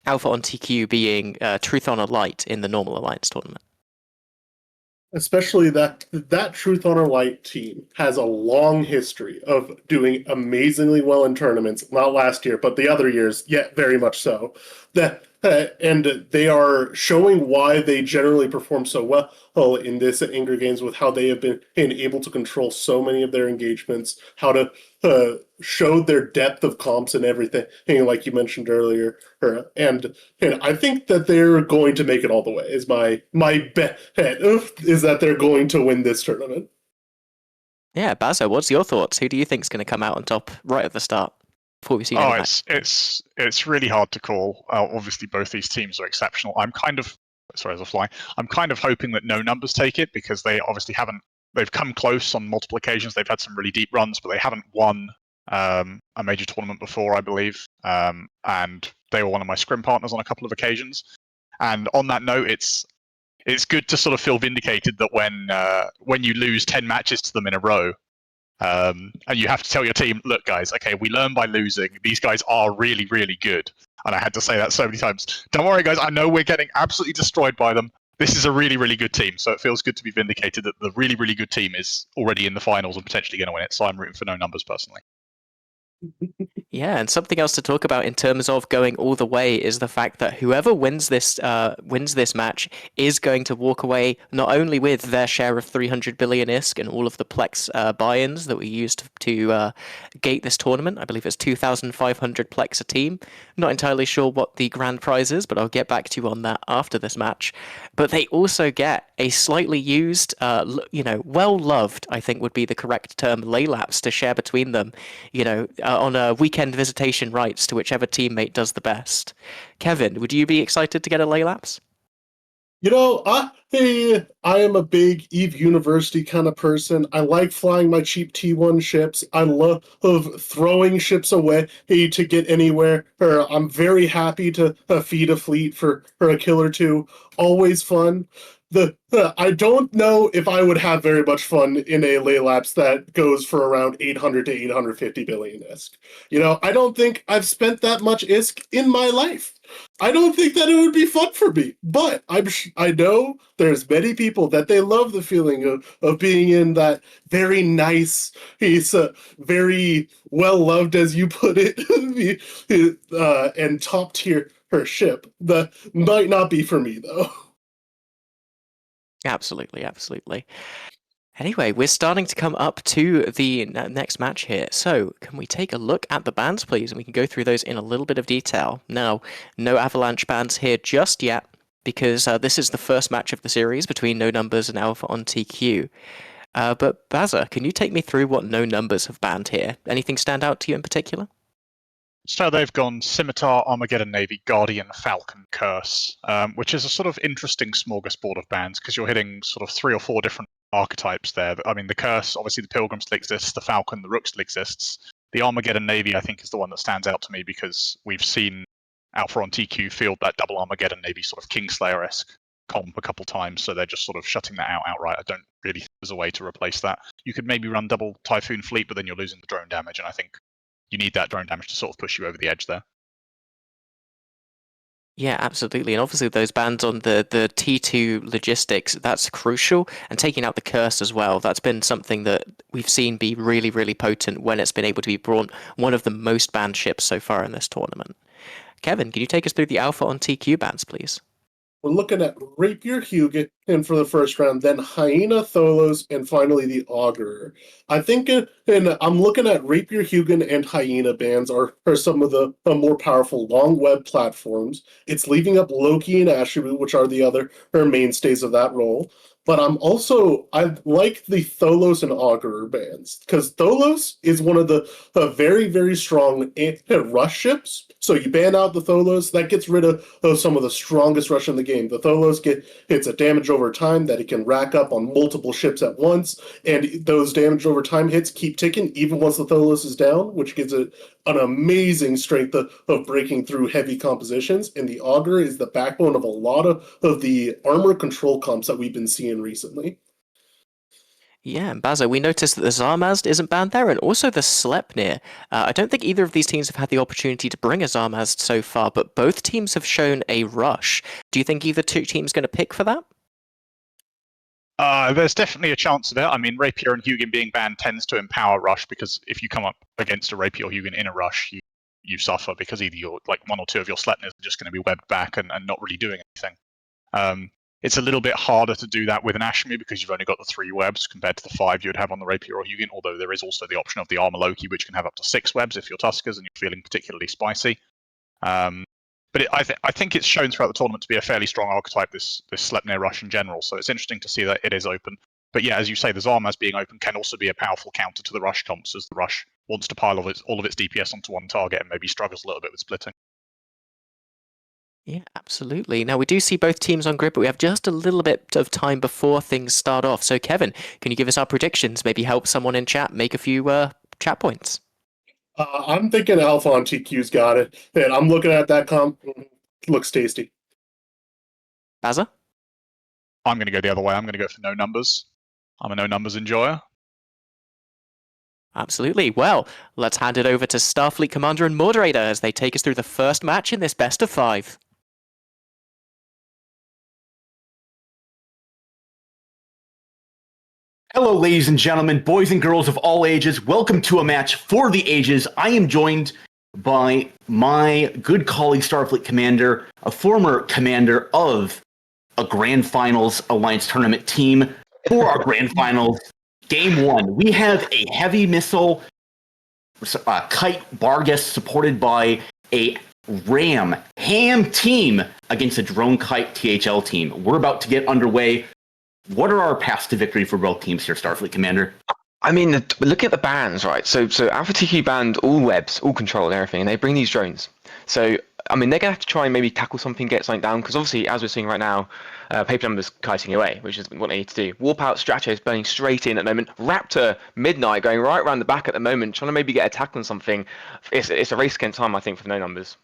Alpha on TQ being Truth Honor Light in the normal Alliance tournament. Especially that Truth Honor Light team has a long history of doing amazingly well in tournaments. Not last year, but the other years, yet very much so. And they are showing why they generally perform so well in this Anger Games, with how they have been able to control so many of their engagements, how to show their depth of comps and everything, like you mentioned earlier. And I think that they're going to make it all the way. Is my bet is that they're going to win this tournament. Yeah, Bazo, what's your thoughts? Who do you think is going to come out on top right at the start? Before we see it's really hard to call. Obviously, both these teams are exceptional. I'm kind of hoping that No Numbers take it, because they obviously haven't. They've come close on multiple occasions. They've had some really deep runs, but they haven't won a major tournament before, I believe. And they were one of my scrim partners on a couple of occasions. And on that note, it's good to sort of feel vindicated that when you lose 10 matches to them in a row, and you have to tell your team, look, guys, okay, we learn by losing. These guys are really, really good. And I had to say that so many times. Don't worry, guys. I know we're getting absolutely destroyed by them. This is a really, really good team. So it feels good to be vindicated that the really, really good team is already in the finals and potentially going to win it. So I'm rooting for No Numbers personally. Yeah, and something else to talk about in terms of going all the way is the fact that whoever wins this match is going to walk away not only with their share of 300 billion ISK and all of the Plex buy-ins that we used to gate this tournament. I believe it's 2,500 Plex a team. Not entirely sure what the grand prize is, but I'll get back to you on that after this match. But they also get a slightly used, well-loved, I think would be the correct term, Laylaps to share between them, on a weekend visitation rights to whichever teammate does the best. Kevin, would you be excited to get a Laylaps? I am a big EVE University kind of person. I like flying my cheap T1 ships. I love throwing ships away to get anywhere. I'm very happy to feed a fleet for a kill or two. Always fun. I don't know if I would have very much fun in a Laylaps that goes for around 800 to 850 billion ISK. I don't think I've spent that much ISK in my life. I don't think that it would be fun for me, but I know there's many people that they love the feeling of being in that very nice, he's very well loved, as you put it, and top tier her ship. That might not be for me though. Absolutely, absolutely. Anyway, we're starting to come up to the next match here. So, can we take a look at the bans, please? And we can go through those in a little bit of detail. Now, no Avalanche bans here just yet, because this is the first match of the series between No Numbers and Alpha on TQ. But Baza, can you take me through what No Numbers have banned here? Anything stand out to you in particular? So they've gone Scimitar, Armageddon Navy, Guardian, Falcon, Curse, which is a sort of interesting smorgasbord of bands because you're hitting sort of 3 or 4 different archetypes there. I mean, the Curse, obviously the Pilgrim still exists, the Falcon, the Rook still exists. The Armageddon Navy, I think, is the one that stands out to me because we've seen Alpha on TQ field that double Armageddon Navy sort of Kingslayer-esque comp a couple times, so they're just sort of shutting that out outright. I don't really think there's a way to replace that. You could maybe run double Typhoon Fleet, but then you're losing the drone damage, and I think you need that drone damage to sort of push you over the edge there. Yeah, absolutely. And obviously those bans on the T2 logistics, that's crucial. And taking out the curse as well, that's been something that we've seen be really, really potent when it's been able to be brought one of the most banned ships so far in this tournament. Kevin, can you take us through the Alpha on TQ bans, please? We're looking at Rapier Hugin in for the first round, then Hyena Tholos, and finally the Augurer. I think, and I'm looking at Rapier Hugin and Hyena bans are some of the more powerful long web platforms. It's leaving up Loki and Asheru, which are the other mainstays of that role. But I like the Tholos and Augurer bans, because Tholos is one of the very, very strong rush ships. So you ban out the Tholos, that gets rid of some of the strongest rush in the game. The Tholos hits a damage over time that it can rack up on multiple ships at once, and those damage over time hits keep ticking even once the Tholos is down, which gives it an amazing strength of breaking through heavy compositions. And the Augur is the backbone of a lot of the armor control comps that we've been seeing recently. Yeah, and Bazo, we noticed that the Zarmazd isn't banned there, and also the Sleipnir. I don't think either of these teams have had the opportunity to bring a Zarmazd so far, but both teams have shown a rush. Do you think either two teams going to pick for that? There's definitely a chance of it. I mean, Rapier and Hugin being banned tends to empower rush, because if you come up against a Rapier or Hugin in a rush, you suffer, because either you're like 1 or 2 of your Sleipnirs are just going to be webbed back and not really doing anything. It's a little bit harder to do that with an Ashmi because you've only got the 3 webs compared to the 5 you would have on the Rapier or Hugin, although there is also the option of the Armor Loki, which can have up to 6 webs if you're Tuskers and you're feeling particularly spicy. But I think it's shown throughout the tournament to be a fairly strong archetype, this Sleipnir rush in general, so it's interesting to see that it is open. But yeah, as you say, the Zarmaz being open can also be a powerful counter to the rush comps, as the rush wants to pile all of its DPS onto one target and maybe struggles a little bit with splitting. Yeah, absolutely. Now, we do see both teams on grid, but we have just a little bit of time before things start off. So, Kevin, can you give us our predictions? Maybe help someone in chat make a few chat points. I'm thinking Alpha on TQ's got it. And I'm looking at that comp. Looks tasty. Baza? I'm going to go the other way. I'm going to go for no numbers. I'm a no numbers enjoyer. Absolutely. Well, let's hand it over to Starfleet Commander and Moderator as they take us through the first match in this best of 5. Hello, ladies and gentlemen, boys and girls of all ages. Welcome to a match for the ages. I am joined by my good colleague, Starfleet Commander, a former commander of a Grand Finals Alliance tournament team for our Grand Finals. Game 1. We have a heavy missile kite Bargus supported by a ham team against a drone kite THL team. We're about to get underway. What are our paths to victory for both teams here, Starfleet Commander? I mean, look at the bans, right? So Alpha TQ banned all webs, all control and everything, and they bring these drones. So, I mean, they're going to have to try and maybe tackle something, get something down, because obviously, as we're seeing right now, Paper Number's kiting away, which is what they need to do. Warp Out Stratos burning straight in at the moment. Raptor, Midnight, going right around the back at the moment, trying to maybe get a tackle on something. It's a race against time, I think, for no numbers.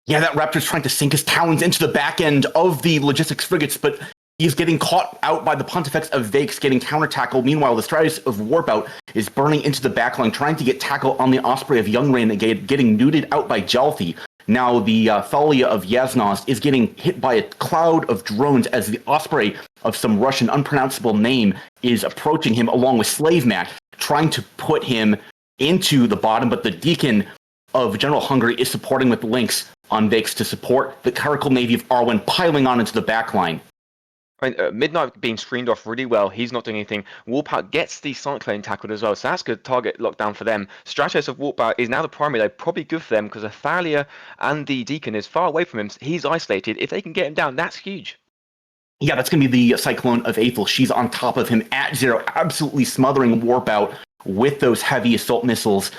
Yeah, that Raptor's trying to sink his talons into the back end of the logistics frigates, but he's getting caught out by the Pontifex of Vakes, getting counter-tackled. Meanwhile, the Stratus of Warpout is burning into the backline, trying to get tackle on the Osprey of Young Renegade, getting neuted out by Jalfi. Now, the Thalia of Yasnos is getting hit by a cloud of drones as the Osprey of some Russian unpronounceable name is approaching him along with Slave Mac, trying to put him into the bottom, but the Deacon of General Hungary is supporting with links on Vakes to support the Caracal Navy of Arwen piling on into the backline. I mean, Midnight being screened off really well. He's not doing anything. Warpout gets the Cyclone tackled as well, so that's good target lockdown for them. Stratos of Warpout is now the primary, though. Probably good for them because Athalia and the Deacon is far away from him. So he's isolated. If they can get him down, that's huge. Yeah, that's going to be the Cyclone of Aethel. She's on top of him at 0, absolutely smothering Warpout with those heavy assault missiles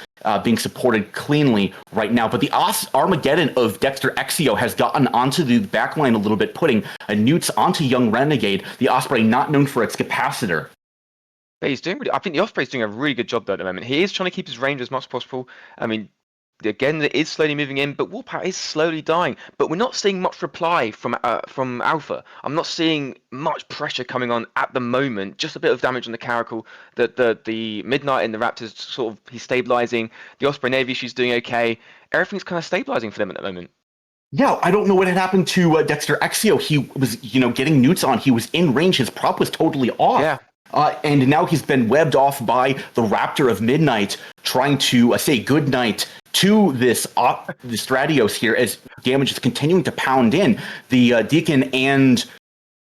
being supported cleanly right now. But the Armageddon of Dexter Exio has gotten onto the backline a little bit, putting a newts onto Young Renegade, the Osprey not known for its capacitor. But he's doing I think the Osprey's doing a really good job, though, at the moment. He is trying to keep his range as much as possible. I mean, again, it is slowly moving in, but Warpout is slowly dying. But we're not seeing much reply from Alpha. I'm not seeing much pressure coming on at the moment. Just a bit of damage on the Caracal. The Midnight and the Raptors sort of he's stabilizing. The Osprey Navy, she's doing okay. Everything's kind of stabilizing for them at the moment. Yeah, I don't know what had happened to Dexter Exio. He was, getting newts on. He was in range. His prop was totally off. Yeah. And now he's been webbed off by the Raptor of Midnight, trying to say goodnight to this Stratios here as damage is continuing to pound in. The Deacon and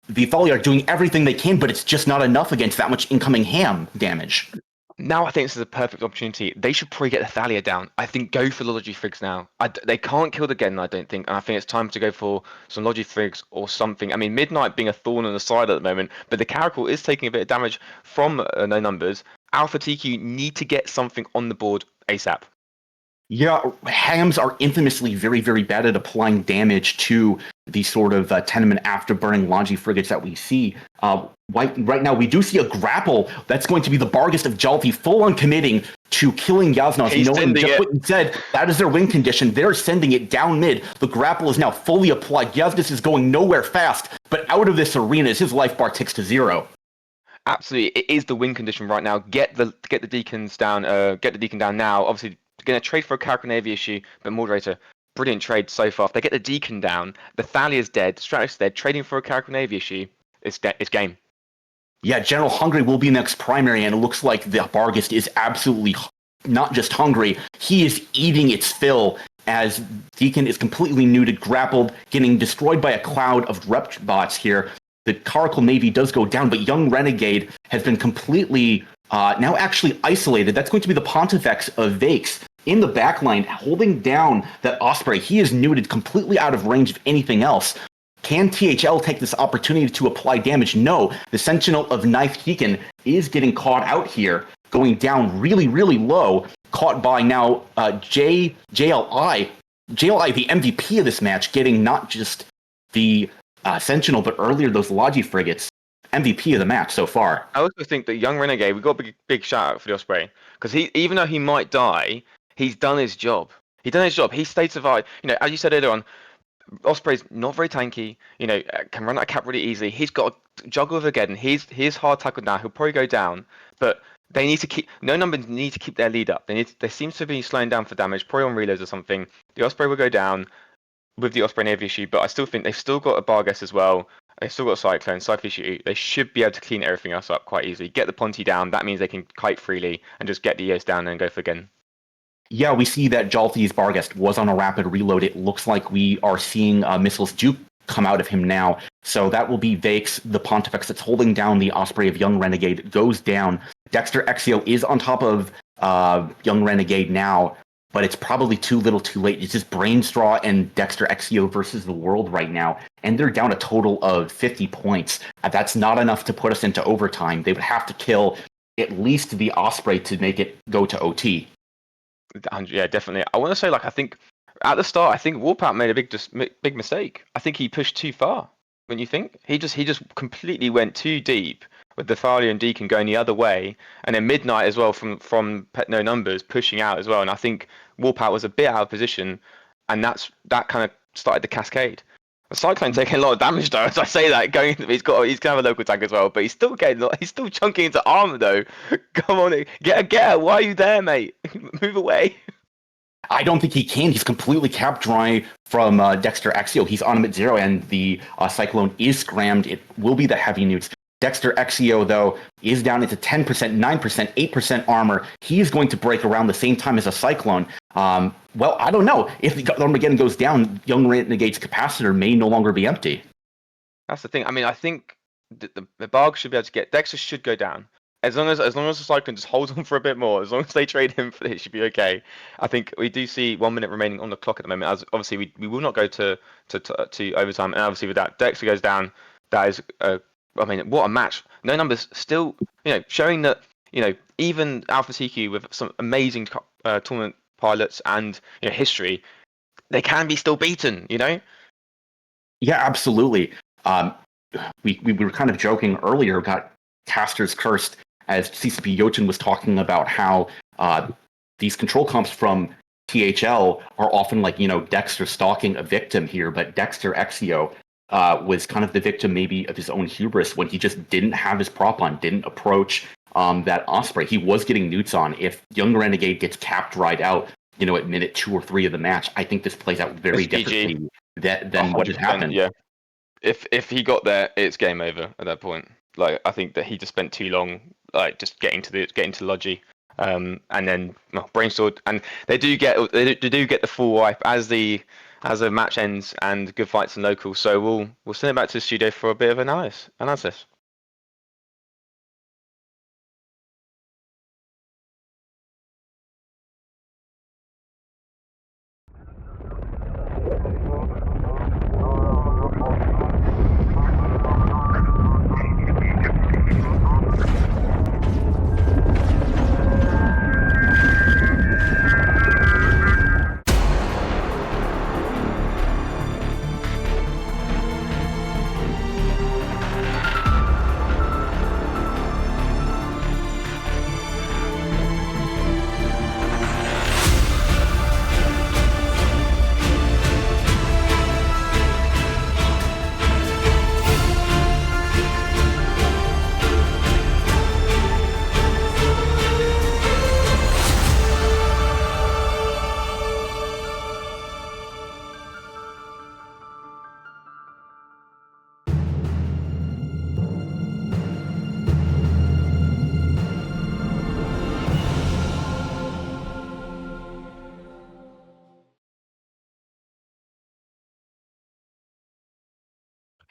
the Thalia are doing everything they can, but it's just not enough against that much incoming ham damage. Now I think this is a perfect opportunity. They should probably get the Thalia down. I think go for the Logi Frigs now. They can't kill the Gen, I don't think. And I think it's time to go for some Logi Frigs or something. I mean, Midnight being a thorn on the side at the moment, but the Caracal is taking a bit of damage from no numbers. Alpha TQ need to get something on the board ASAP. Yeah, hams are infamously very, very bad at applying damage to the sort of tenement afterburning Logi frigates that we see. Right now, we do see a grapple that's going to be the Bargest of Jalfi full on committing to killing Yasnos. Knowing just what you said, that is their win condition. They're sending it down mid. The grapple is now fully applied. Yasnos is going nowhere fast, but out of this arena as his life bar ticks to 0. Absolutely, it is the win condition right now. Get the Deacons down. Get the Deacon down now. Obviously, going to trade for a Caracal Navy issue, but Moderator, brilliant trade so far. If they get the Deacon down, the Thalia's dead, Stratos dead, trading for a Caracal Navy issue, it's game. Yeah, General Hungary will be next primary, and it looks like the Bargest is absolutely not just hungry, he is eating its fill as Deacon is completely neutered, grappled, getting destroyed by a cloud of rep bots here. The Caracal Navy does go down, but Young Renegade has been completely now actually isolated. That's going to be the Pontifex of Vakes in the backline, holding down that Osprey. He is neutered, completely out of range of anything else. Can THL take this opportunity to apply damage? No. The Sentinel of Ninth Deacon is getting caught out here, going down really, really low, caught by now JLI, the MVP of this match, getting not just the Sentinel, but earlier those Logi frigates. MVP of the match so far. I also think that Young Renegade, we've got a big shout out for the Osprey, because even though he might die, he's done his job. He stayed survived. As you said earlier on, Osprey's not very tanky. Can run that cap really easily. He's got a juggle of Armageddon. He's hard tackled now. He'll probably go down, but they need to keep numbers need to keep their lead up. They seem to be slowing down for damage, probably on reloads or something. The Osprey will go down with the Osprey Navy issue, but I still think they've still got a Bargess as well. They still got Cyclone, Cyclone. They should be able to clean everything else up quite easily. Get the Ponty down. That means they can kite freely and just get the EOS down and go for again. Yeah, we see that Jalthi's Barghest was on a rapid reload. It looks like we are seeing missiles do come out of him now. So that will be Vakes, the Pontifex that's holding down the Osprey of Young Renegade, goes down. Dexter Exio is on top of Young Renegade now, but it's probably too little too late. It's just Brainstraw and Dexter Exio versus the world right now, and they're down a total of 50 points. That's not enough to put us into overtime. They would have to kill at least the Osprey to make it go to OT. Yeah, definitely. I want to say, I think at the start, I think Warpath made a big mistake. I think he pushed too far. When you think he just completely went too deep with the Thalia and Deacon going the other way, and then Midnight as well from Pet No Numbers pushing out as well. And I think Warpath was a bit out of position, and that kind of started the cascade. The Cyclone taking a lot of damage though. As I say that, he's gonna have a local tank as well, but he's still chunking into armor though. Come on, get! Why are you there, mate? Move away. I don't think he can. He's completely capped dry from Dexter Exio. He's on him at 0, and the Cyclone is scrammed. It will be the heavy newts. Dexter Exio, though, is down into 10%, 9%, 8% armor. He is going to break around the same time as a Cyclone. Well, I don't know. If the Armageddon goes down, Young Renegade's capacitor may no longer be empty. That's the thing. I mean, I think the Barg should be able to get... Dexter should go down. As long as the Cyclone just holds on for a bit more, as long as they trade him, it should be okay. I think we do see 1 minute remaining on the clock at the moment. As obviously, we will not go to overtime, and obviously with that, Dexter goes down. That is, I mean, what a match! No Numbers still, showing that even Alpha TQ with some amazing tournament pilots and history, they can be still beaten. Yeah, absolutely. We were kind of joking earlier about Casters Cursed, as CCP Yochin was talking about how these control comps from THL are often like, Dexter stalking a victim here, but Dexter Exio was kind of the victim maybe of his own hubris when he just didn't have his prop on, didn't approach that Osprey. He was getting newts on. If Young Renegade gets capped right out, at minute 2 or 3 of the match, I think this plays out very differently than what has happened. Yeah. If he got there, it's game over at that point. I think that he just spent too long, just getting to Logi, and then Brainstorm, and they do get the full wipe as the match ends and good fights in local. So we'll send it back to the studio for a bit of analysis.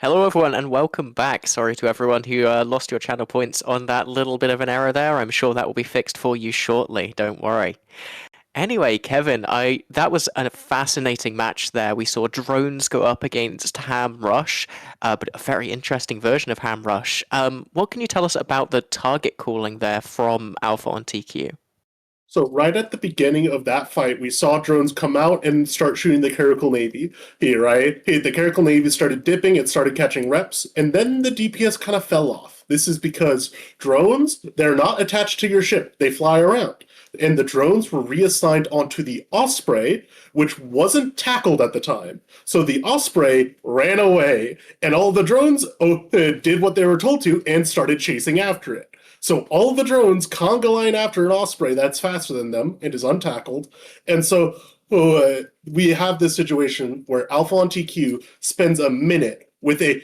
Hello everyone and welcome back. Sorry to everyone who lost your channel points on that little bit of an error there. I'm sure that will be fixed for you shortly, don't worry. Anyway, Kevin, that was a fascinating match there. We saw drones go up against Ham Rush, but a very interesting version of Ham Rush. What can you tell us about the target calling there from Alpha on TQ? So right at the beginning of that fight, we saw drones come out and start shooting the Caracal Navy here, right? The Caracal Navy started dipping, it started catching reps, and then the DPS kind of fell off. This is because drones, they're not attached to your ship, they fly around. And the drones were reassigned onto the Osprey, which wasn't tackled at the time. So the Osprey ran away, and all the drones did what they were told to and started chasing after it. So all the drones conga line after an Osprey that's faster than them and is untackled. And so we have this situation where Alpha on TQ spends a minute with a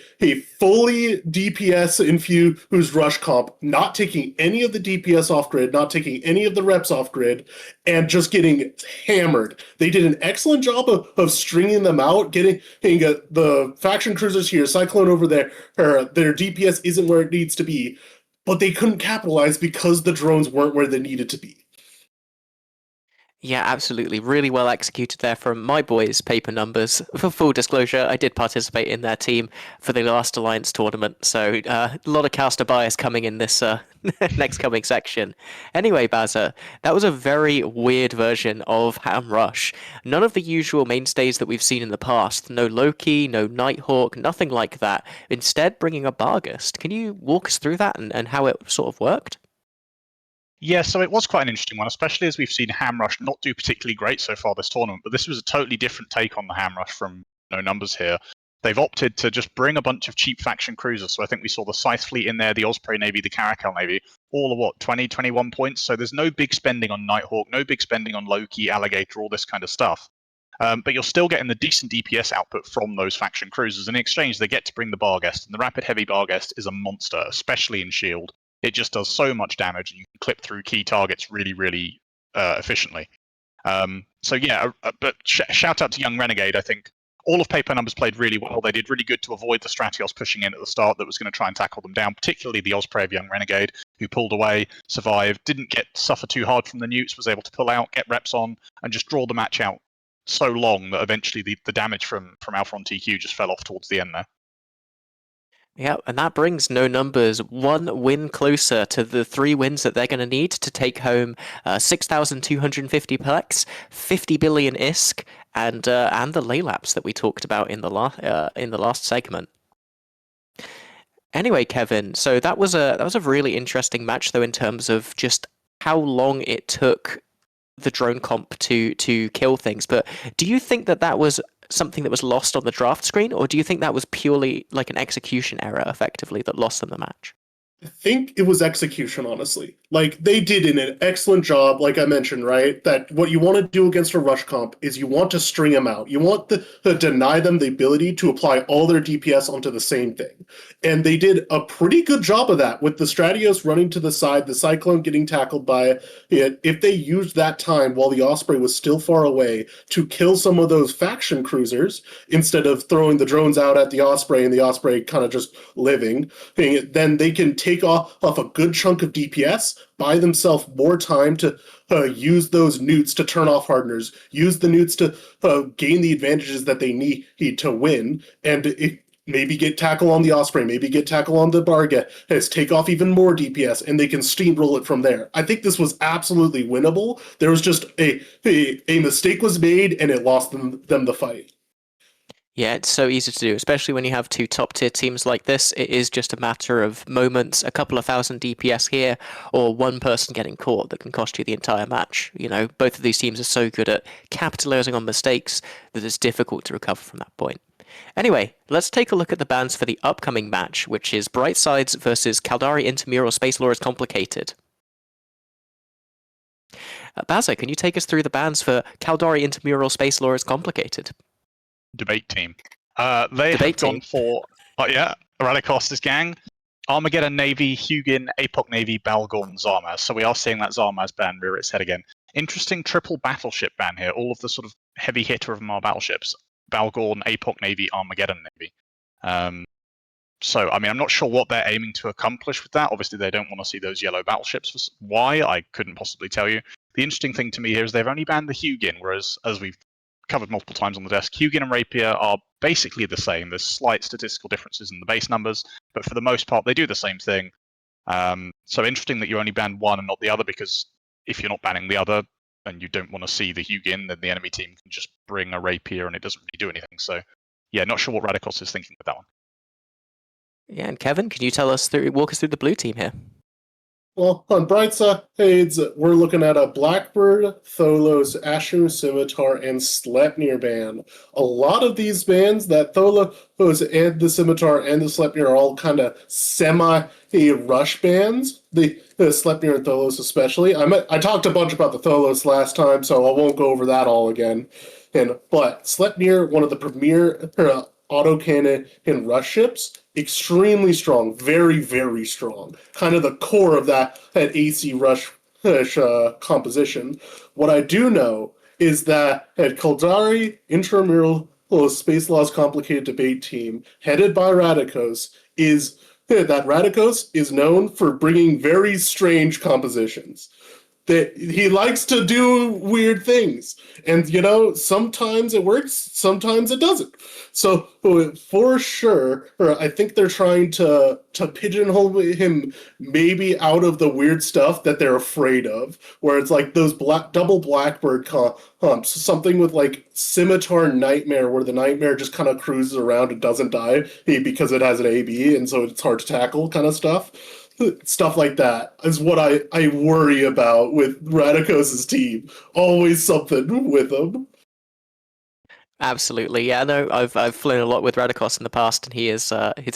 fully DPS infused rush comp, not taking any of the DPS off grid, not taking any of the reps off grid, and just getting hammered. They did an excellent job of stringing them out, getting the faction cruisers here, Cyclone over there, their DPS isn't where it needs to be, but they couldn't capitalize because the drones weren't where they needed to be. Yeah, absolutely. Really well executed there from my boys, Paper Numbers. For full disclosure, I did participate in their team for the last Alliance tournament, so a lot of caster bias coming in this next coming section. Anyway, Bazza, that was a very weird version of Ham Rush. None of the usual mainstays that we've seen in the past. No Loki, no Nighthawk, nothing like that. Instead, bringing a Barghest. Can you walk us through that and how it sort of worked? Yeah, so it was quite an interesting one, especially as we've seen Ham Rush not do particularly great so far this tournament, but this was a totally different take on the Ham Rush from No Numbers here. They've opted to just bring a bunch of cheap faction cruisers, so I think we saw the Scythe fleet in there, the Osprey Navy, the Caracal Navy, all of what, 20, 21 points? So there's no big spending on Nighthawk, no big spending on Loki, Alligator, all this kind of stuff. But you're still getting the decent DPS output from those faction cruisers. In exchange, they get to bring the Barghest, and the Rapid Heavy Barghest is a monster, especially in Shield. It just does so much damage, and you can clip through key targets really, really efficiently. So yeah, but shout out to Young Renegade. I think all of Paper Numbers played really well. They did really good to avoid the Stratios pushing in at the start that was going to try and tackle them down, particularly the Osprey of Young Renegade, who pulled away, survived, didn't suffer too hard from the newts, was able to pull out, get reps on, and just draw the match out so long that eventually the damage from Alpha on TQ just fell off towards the end there. Yeah, and that brings No Numbers one win closer to the 3 wins that they're going to need to take home 6,250 Plex, 50 billion ISK, and the Laylaps that we talked about in the last segment. Anyway, Kevin, so that was a really interesting match though in terms of just how long it took the drone comp to kill things. But do you think that was something that was lost on the draft screen, or do you think that was purely like an execution error effectively that lost them the match? I think it was execution, honestly. Like, they did an excellent job, like I mentioned, right? That what you want to do against a rush comp is you want to string them out. You want to deny them the ability to apply all their DPS onto the same thing. And they did a pretty good job of that with the Stratios running to the side, the Cyclone getting tackled by it. If they used that time while the Osprey was still far away to kill some of those faction cruisers, instead of throwing the drones out at the Osprey and the Osprey kind of just living, then they can take off a good chunk of DPS, buy themselves more time to use those newts to turn off hardeners, use the newts to gain the advantages that they need to win, and maybe get tackle on the Osprey, maybe get tackle on the Barghest, take off even more DPS, and they can steamroll it from there. I think this was absolutely winnable. There was just a mistake was made, and it lost them the fight. Yeah, it's so easy to do, especially when you have 2 top-tier teams like this. It is just a matter of moments, a couple of thousand DPS here, or one person getting caught that can cost you the entire match. You know, both of these teams are so good at capitalizing on mistakes that it's difficult to recover from that point. Anyway, let's take a look at the bans for the upcoming match, which is Brightsides versus Caldari Intramural Space Law is Complicated. Bazza, can you take us through the bans for Caldari Intramural Space Law is Complicated? Debate team. They have gone for, Radicos's gang, Armageddon Navy, Hugin, Apoc Navy, Balgorn, Zarmaz. So we are seeing that Zarmaz ban rear its head again. Interesting triple battleship ban here. All of the sort of heavy hitter of them are battleships. Balgorn, Apoc Navy, Armageddon Navy. So, I mean, I'm not sure what they're aiming to accomplish with that. Obviously, they don't want to see those yellow battleships. Why? I couldn't possibly tell you. The interesting thing to me here is they've only banned the Hugin, whereas, as we've covered multiple times on the desk, Hugin and Rapier are basically the same. There's slight statistical differences in the base numbers, but for the most part, they do the same thing. So interesting that you only ban one and not the other, because if you're not banning the other and you don't want to see the Hugin, then the enemy team can just bring a Rapier and it doesn't really do anything. So, yeah, not sure what Radicos is thinking with that one. Yeah, and Kevin, can you walk us through the blue team here? Well, on Brightsides, we're looking at a Blackbird, Tholos, Ashram Scimitar, and Sleipnir ban. A lot of these bans, that Tholos and the Scimitar and the Sleipnir, are all kind of semi-rush bans. The Sleipnir and Tholos especially. I talked a bunch about the Tholos last time, so I won't go over that all again. But Sleipnir, one of the premier autocannon and rush ships, extremely strong, very, very strong. Kind of the core of that AC rush composition. What I do know is that at Kaldari Intramural Space Law's Complicated Debate Team, headed by Radicos, that Radicos is known for bringing very strange compositions. That he likes to do weird things, and sometimes it works, sometimes it doesn't. So for sure, I think they're trying to pigeonhole him maybe out of the weird stuff that they're afraid of, where it's like those double blackbird comps, something with like Scimitar Nightmare, where the Nightmare just kind of cruises around and doesn't die because it has an AB, and so it's hard to tackle kind of stuff. Stuff like that is what I worry about with Radicos' team. Always something with them. Absolutely, yeah. No, I've flown a lot with Radicos in the past, and he's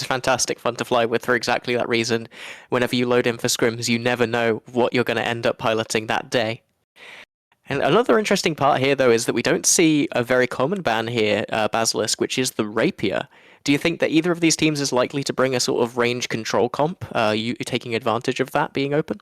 fantastic fun to fly with for exactly that reason. Whenever you load in for scrims, you never know what you're going to end up piloting that day. And another interesting part here, though, is that we don't see a very common ban here, Basilisk, which is the Rapier. Do you think that either of these teams is likely to bring a sort of range control comp, you taking advantage of that being open?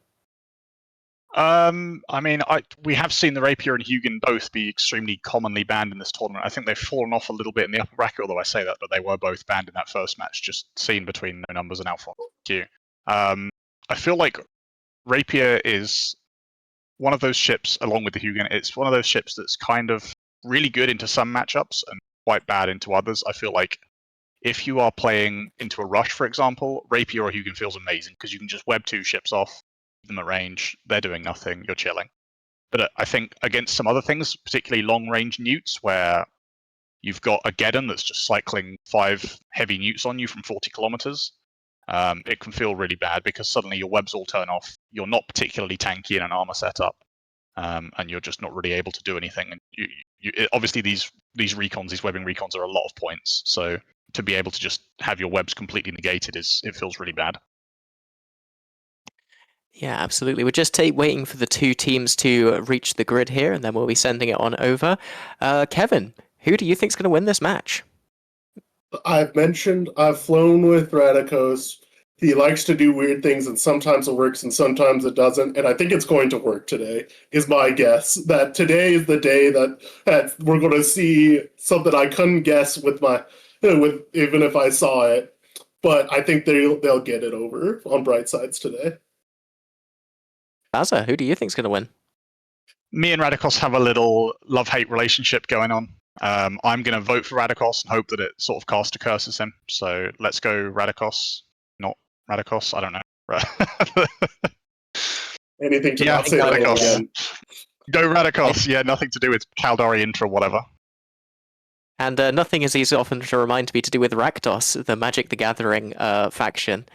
We have seen the Rapier and Hugin both be extremely commonly banned in this tournament. I think they've fallen off a little bit in the upper bracket, although I say that, but they were both banned in that first match, just seen between No Numbers and Alpha Q. I feel like Rapier is one of those ships, along with the Hugin, it's one of those ships that's kind of really good into some matchups and quite bad into others. I feel like if you are playing into a rush, for example, Rapier or Hugin feels amazing because you can just web 2 ships off, them at range, they're doing nothing, you're chilling. But I think against some other things, particularly long-range newts, where you've got a Geddon that's just cycling 5 heavy newts on you from 40 kilometers, it can feel really bad because suddenly your webs all turn off, you're not particularly tanky in an armor setup, and you're just not really able to do anything. And obviously these recons, these webbing recons are a lot of points, so to be able to just have your webs completely negated it feels really bad. Yeah, absolutely. We're just waiting for the two teams to reach the grid here, and then we'll be sending it on over. Kevin, who do you think is going to win this match? I've flown with Radicos. He likes to do weird things, and sometimes it works and sometimes it doesn't. And I think it's going to work today, is my guess. That today is the day that we're going to see something I couldn't guess with even if I saw it. But I think they'll get it over on bright sides today. Baza, who do you think is going to win? Me and Radicos have a little love-hate relationship going on. I'm going to vote for Radicos and hope that it sort of caster curses him. So let's go Radicos, not Radicos. I don't know. Anything to not say Radicos. Again. Go Radicos. Yeah, nothing to do with Kaldari Intra, whatever. And nothing is easy often to remind me to do with Rakdos, the Magic the Gathering faction.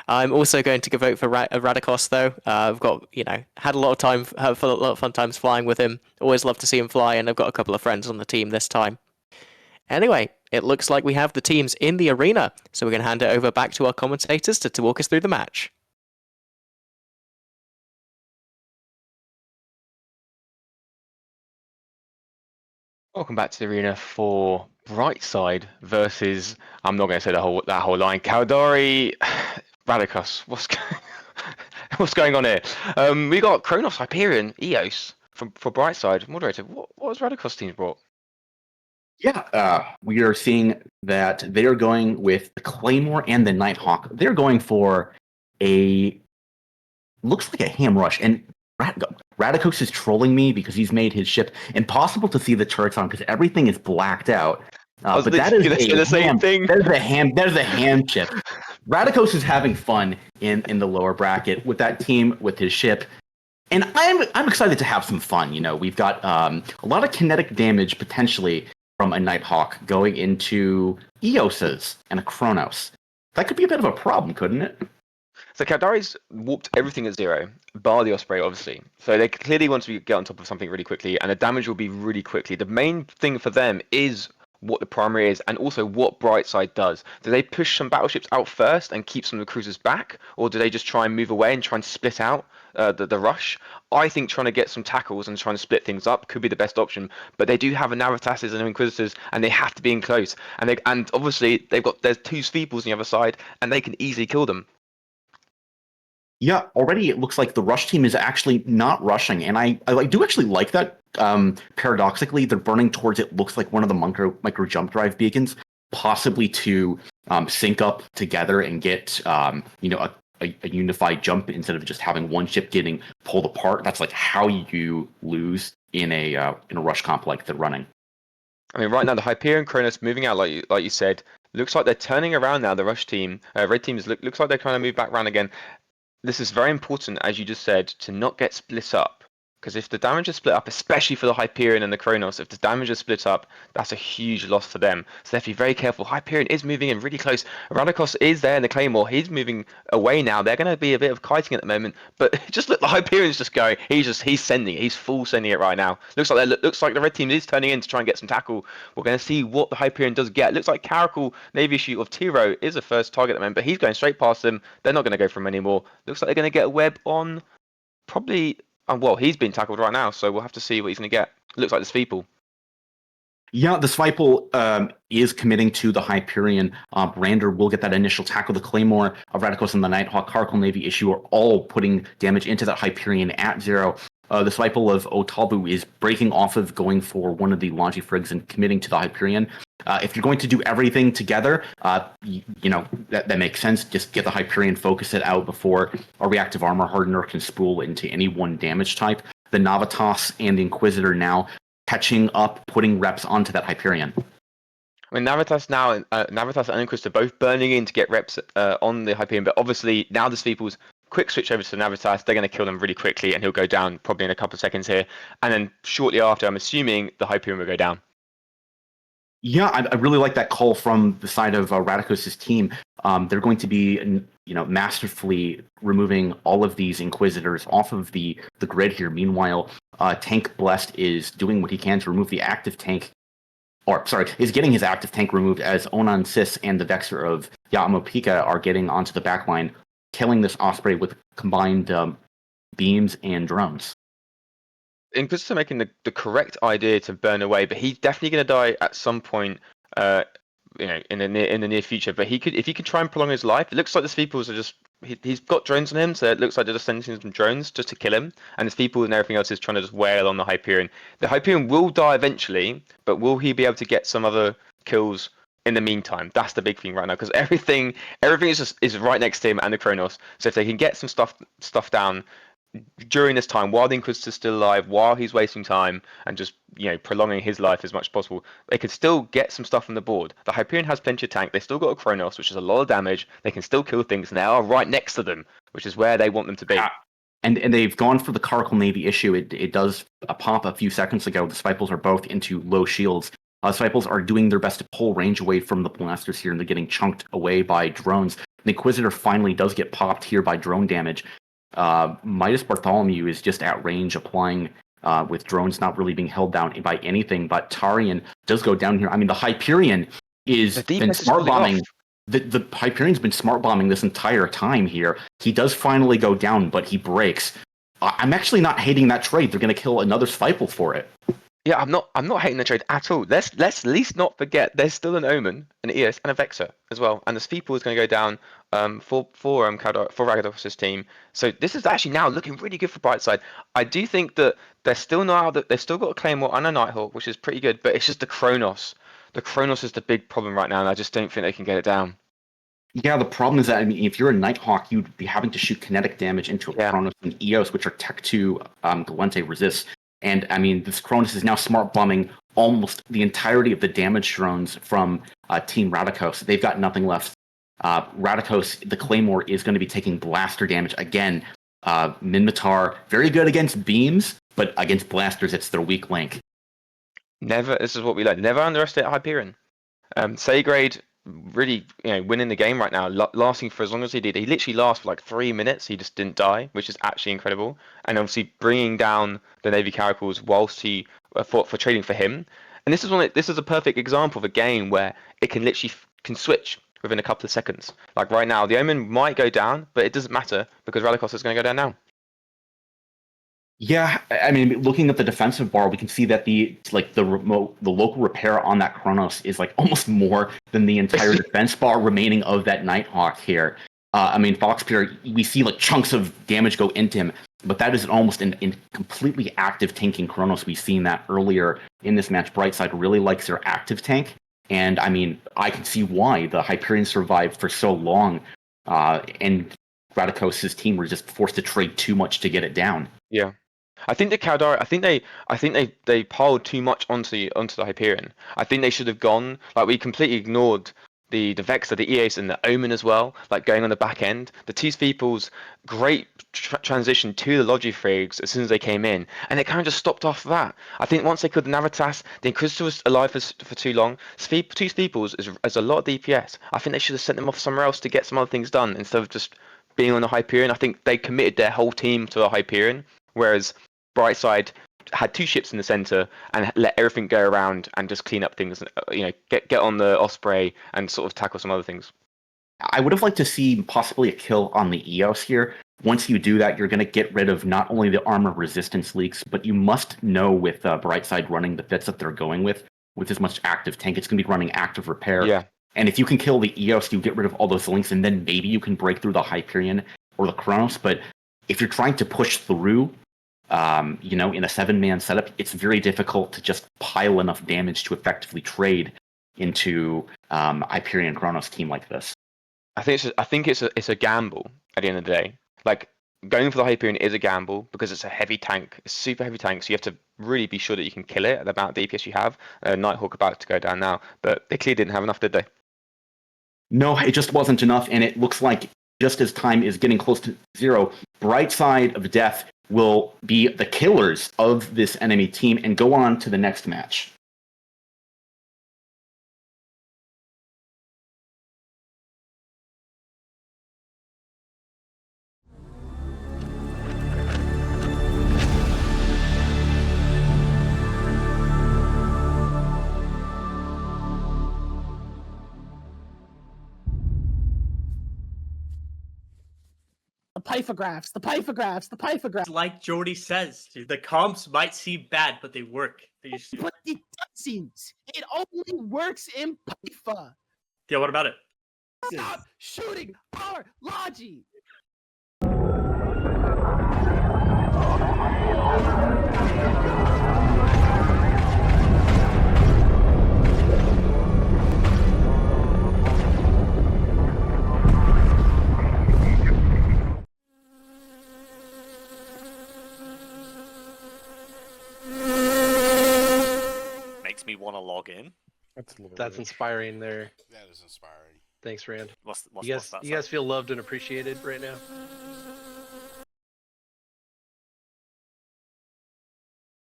I'm also going to vote for Radicos, though. I've got, had a lot of fun times flying with him. Always love to see him fly, and I've got a couple of friends on the team this time. Anyway, it looks like we have the teams in the arena, so we're going to hand it over back to our commentators to walk us through the match. Welcome back to the arena for Brightside versus, I'm not going to say that whole line, Kaldari, Radicos. What's going on here? We got Kronos, Hyperion, Eos for Brightside. Moderator, what has Radicos team brought? Yeah, we are seeing that they are going with the Claymore and the Nighthawk. They're going for looks like a ham rush, and Radicos is trolling me because he's made his ship impossible to see the turrets on because everything is blacked out. But that is the same thing. That is a ham chip. Radicos is having fun in the lower bracket with that team, with his ship. And I'm excited to have some fun. We've got a lot of kinetic damage potentially from a Nighthawk going into Eos's and a Kronos. That could be a bit of a problem, couldn't it? So Kaldari's warped everything at 0, bar the Osprey, obviously. So they clearly want to get on top of something really quickly, and the damage will be really quickly. The main thing for them is what the primary is, and also what Brightside does. Do they push some battleships out first and keep some of the cruisers back, or do they just try and move away and try and split out the rush? I think trying to get some tackles and trying to split things up could be the best option, but they do have a Navitases and Inquisitors, and they have to be in close. And obviously there's 2 Sveeples on the other side, and they can easily kill them. Yeah, already it looks like the rush team is actually not rushing, and I do actually like that. Paradoxically, they're burning towards it looks like one of the micro jump drive beacons, possibly to sync up together and get a unified jump instead of just having one ship getting pulled apart. That's like how you lose in a rush comp like they're running. I mean, right now the Hyperion Kronos moving out, like you said, looks like they're turning around now. The rush team, red teams, looks like they're trying to move back around again. This is very important, as you just said, to not get split up. Because if the damage is split up, especially for the Hyperion and the Kronos, if the damage is split up, that's a huge loss for them. So they have to be very careful. Hyperion is moving in really close. Radikos is there in the Claymore. He's moving away now. They're going to be a bit of kiting at the moment. But just look, the Hyperion's just going. He's sending it. He's full sending it right now. Looks like the red team is turning in to try and get some tackle. We're going to see what the Hyperion does get. Looks like Caracal Navy issue of Tiro is the first target at the moment, but he's going straight past them. They're not going to go for him anymore. Looks like they're going to get a web on probably. Well, he's being tackled right now, so we'll have to see what he's going to get. Looks like the Sveeple. Yeah, the Sveeple is committing to the Hyperion. Brander will get that initial tackle. The Claymore, Radikos, and the Nighthawk, Caracal Navy issue are all putting damage into that Hyperion at 0. The Sveeple of Otalbu is breaking off of going for one of the Longifrigs and committing to the Hyperion. If you're going to do everything together, that makes sense. Just get the Hyperion, focus it out before a reactive armor hardener can spool into any one damage type. The Navitas and the Inquisitor now catching up, putting reps onto that Hyperion. I mean, Navitas and Inquisitor both burning in to get reps on the Hyperion, but obviously now the Sveeples quick switch over to Navitas. They're going to kill them really quickly, and he'll go down probably in a couple of seconds here. And then shortly after, I'm assuming the Hyperion will go down. Yeah, I really like that call from the side of Radikos' team. They're going to be, masterfully removing all of these Inquisitors off of the grid here. Meanwhile, Tank Blessed is doing what he can to remove the active tank, is getting his active tank removed as Onan Sis and the Vexer of Yamopika are getting onto the backline, killing this Osprey with combined beams and drones. Inquisitor making the correct idea to burn away, but he's definitely going to die at some point, in the near future. But if he could try and prolong his life, it looks like the Sveeples are just he's got drones on him, so it looks like they're just sending some drones just to kill him. And the Sveeples and everything else is trying to just wail on the Hyperion. The Hyperion will die eventually, but will he be able to get some other kills in the meantime? That's the big thing right now, because everything is right next to him and the Kronos. So if they can get some stuff down during this time, while the Inquisitor's still alive, while he's wasting time and just prolonging his life as much as possible, they could still get some stuff on the board. The Hyperion has plenty of tank. They still got a Kronos, which is a lot of damage. They can still kill things, and they are right next to them, which is where they want them to be. And they've gone for the Caracal Navy issue. It does pop a few seconds ago. The Sveeples are both into low shields. Sveeples are doing their best to pull range away from the blasters here, and they're getting chunked away by drones. The Inquisitor finally does get popped here by drone damage. Midas Bartholomew is just at range, applying with drones not really being held down by anything, but Tarian does go down here. I mean, the Hyperion is been smart bombing. The Hyperion's been smart bombing this entire time here. He does finally go down, but he breaks. I'm actually not hating that trade. They're going to kill another Sveeple for it. Yeah, I'm not hating the trade at all. Let's at least not forget there's still an Omen, an ES, and a Vexer as well. And the Sveeple is going to go down for Ragados' team. So this is actually now looking really good for Brightside. I do think that they're still they've still got a Claymore and a Nighthawk, which is pretty good, but it's just the Kronos. The Kronos is the big problem right now, and I just don't think they can get it down. Yeah, the problem is that, if you're a Nighthawk, you'd be having to shoot kinetic damage into a Kronos and EOS, which are Tech 2 Galente resists. And this Kronos is now smart bombing almost the entirety of the damage drones from Team Radikos. They've got nothing left. Radikos, the Claymore, is going to be taking blaster damage again. Minmatar, very good against beams, but against blasters, it's their weak link. This is what we learned. Never underestimate Hyperion. Saygrade really winning the game right now, lasting for as long as he did. He literally lasts for like 3 minutes. He just didn't die, which is actually incredible. And obviously bringing down the Navy Caracals whilst he fought for trading for him. And this is a perfect example of a game where it can literally can switch within a couple of seconds. Like right now, the Omen might go down, but it doesn't matter because Radikos is going to go down now. Yeah, I mean, looking at the defensive bar, we can see that the local repair on that Kronos is like almost more than the entire defense bar remaining of that Nighthawk here. I mean, Foxpear, we see like chunks of damage go into him, but that is almost in completely active tanking Kronos. We've seen that earlier in this match. Brightside really likes their active tank, and I mean, I can see why the Hyperion survived for so long, and Radikos' team were just forced to trade too much to get it down. Yeah. I think the Caldari, I think they piled too much onto the Hyperion. I think they should have gone, like, we completely ignored the Vexor, the EAS, and the Omen as well, like going on the back end. The two people's great transition to the Logifrigs as soon as they came in, and it kind of just stopped off that. I think once they could Navitas, the Inquisitor was alive for too long. Two Steeples is a lot of DPS. I think they should have sent them off somewhere else to get some other things done instead of just being on the Hyperion. I think they committed their whole team to the Hyperion, whereas Brightside had two ships in the center and let everything go around and just clean up things. Get on the Osprey and sort of tackle some other things. I would have liked to see possibly a kill on the EOS here. Once you do that, you're going to get rid of not only the armor resistance leaks, but you must know with Brightside running the fits that they're going with as much active tank, it's going to be running active repair. Yeah. And if you can kill the EOS, you get rid of all those links, and then maybe you can break through the Hyperion or the Kronos. But if you're trying to push through, in a 7-man setup, it's very difficult to just pile enough damage to effectively trade into Hyperion Kronos team like this. I think it's a gamble at the end of the day. Like, going for the Hyperion is a gamble because it's a heavy tank, it's a super heavy tank, so you have to really be sure that you can kill it at the amount of DPS you have. Nighthawk about to go down now, but they clearly didn't have enough, did they? No, it just wasn't enough, and it looks like just as time is getting close to zero, Brightside of Death will be the killers of this enemy team and go on to the next match. The pythographs. Like Jordy says, dude, the comps might seem bad, but they work. But it doesn't. It only works in Pytha. Yeah, what about it? Stop shooting our Logi. Makes me want to log in. That's inspiring there. That is inspiring. Thanks, Rand. What's You guys feel loved and appreciated right now?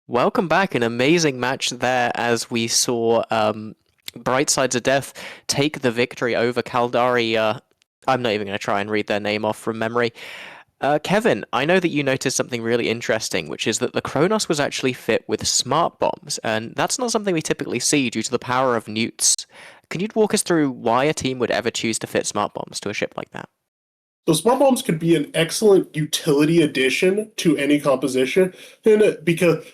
Welcome back. An amazing match there as we saw Bright Sides of Death take the victory over Caldari. I'm not even going to try and read their name off from memory. Kevin, I know that you noticed something really interesting, which is that the Kronos was actually fit with smart bombs, and that's not something we typically see due to the power of newts. Can you walk us through why a team would ever choose to fit smart bombs to a ship like that? So smart bombs could be an excellent utility addition to any composition because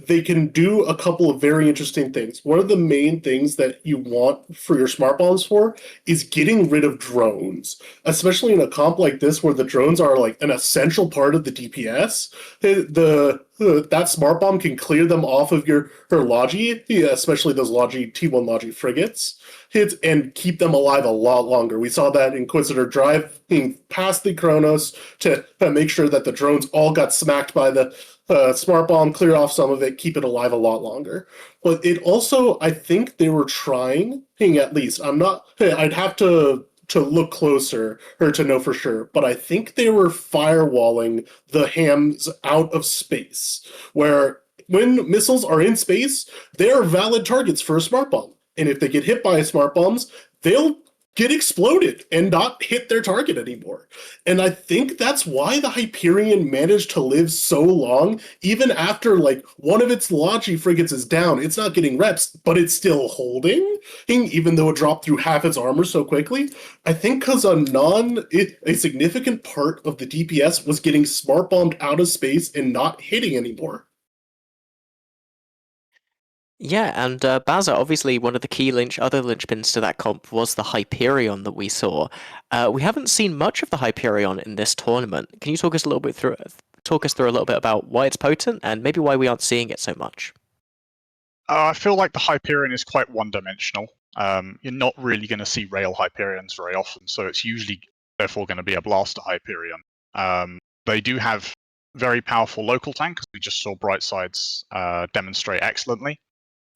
they can do a couple of very interesting things. One of the main things that you want for your smart bombs for is getting rid of drones, especially in a comp like this where the drones are like an essential part of the DPS. That smart bomb can clear them off of her Logi, especially those T1 Logi frigates, and keep them alive a lot longer. We saw that Inquisitor driving past the Kronos to make sure that the drones all got smacked by the smart bomb, clear off some of it, keep it alive a lot longer. But it also, I think they were trying, at least, I'd have to look closer or to know for sure, but I think they were firewalling the hams out of space, where when missiles are in space, they are valid targets for a smart bomb. And if they get hit by smart bombs, they'll get exploded and not hit their target anymore. And I think that's why the Hyperion managed to live so long, even after like one of its Logi frigates is down. It's not getting reps, but it's still holding, even though it dropped through half its armor so quickly. I think because a significant part of the DPS was getting smart bombed out of space and not hitting anymore. Yeah, and Baza, obviously one of the key other linchpins to that comp was the Hyperion that we saw. We haven't seen much of the Hyperion in this tournament. Can you talk us through a little bit about why it's potent and maybe why we aren't seeing it so much? I feel like the Hyperion is quite one-dimensional. You're not really going to see rail Hyperions very often, so it's usually therefore going to be a blaster Hyperion. They do have very powerful local tank, as we just saw Brightsides demonstrate excellently.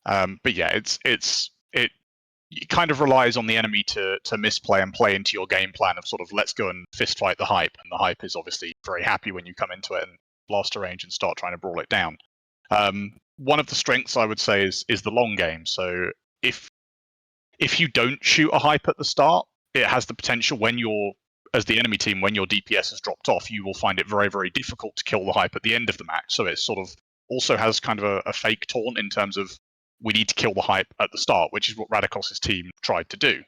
But yeah, it kind of relies on the enemy to misplay and play into your game plan of sort of let's go and fist fight the hype, and the hype is obviously very happy when you come into it and blast a range and start trying to brawl it down. One of the strengths I would say is the long game. So if you don't shoot a hype at the start, it has the potential when you're as the enemy team, when your DPS has dropped off, you will find it very, very difficult to kill the hype at the end of the match. So it sort of also has kind of a fake taunt in terms of we need to kill the hype at the start, which is what Radikos' team tried to do.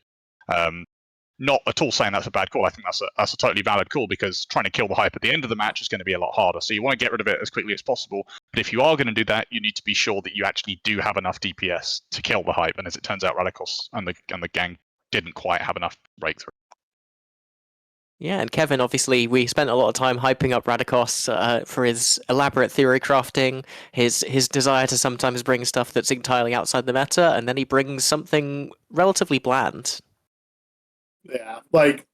Not at all saying that's a bad call. I think that's a totally valid call, because trying to kill the hype at the end of the match is going to be a lot harder. So you want to get rid of it as quickly as possible. But if you are going to do that, you need to be sure that you actually do have enough DPS to kill the hype. And as it turns out, Radikos and the gang didn't quite have enough breakthrough. Yeah, and Kevin, obviously, we spent a lot of time hyping up Radikos for his elaborate theory crafting, his desire to sometimes bring stuff that's entirely outside the meta, and then he brings something relatively bland. Yeah, like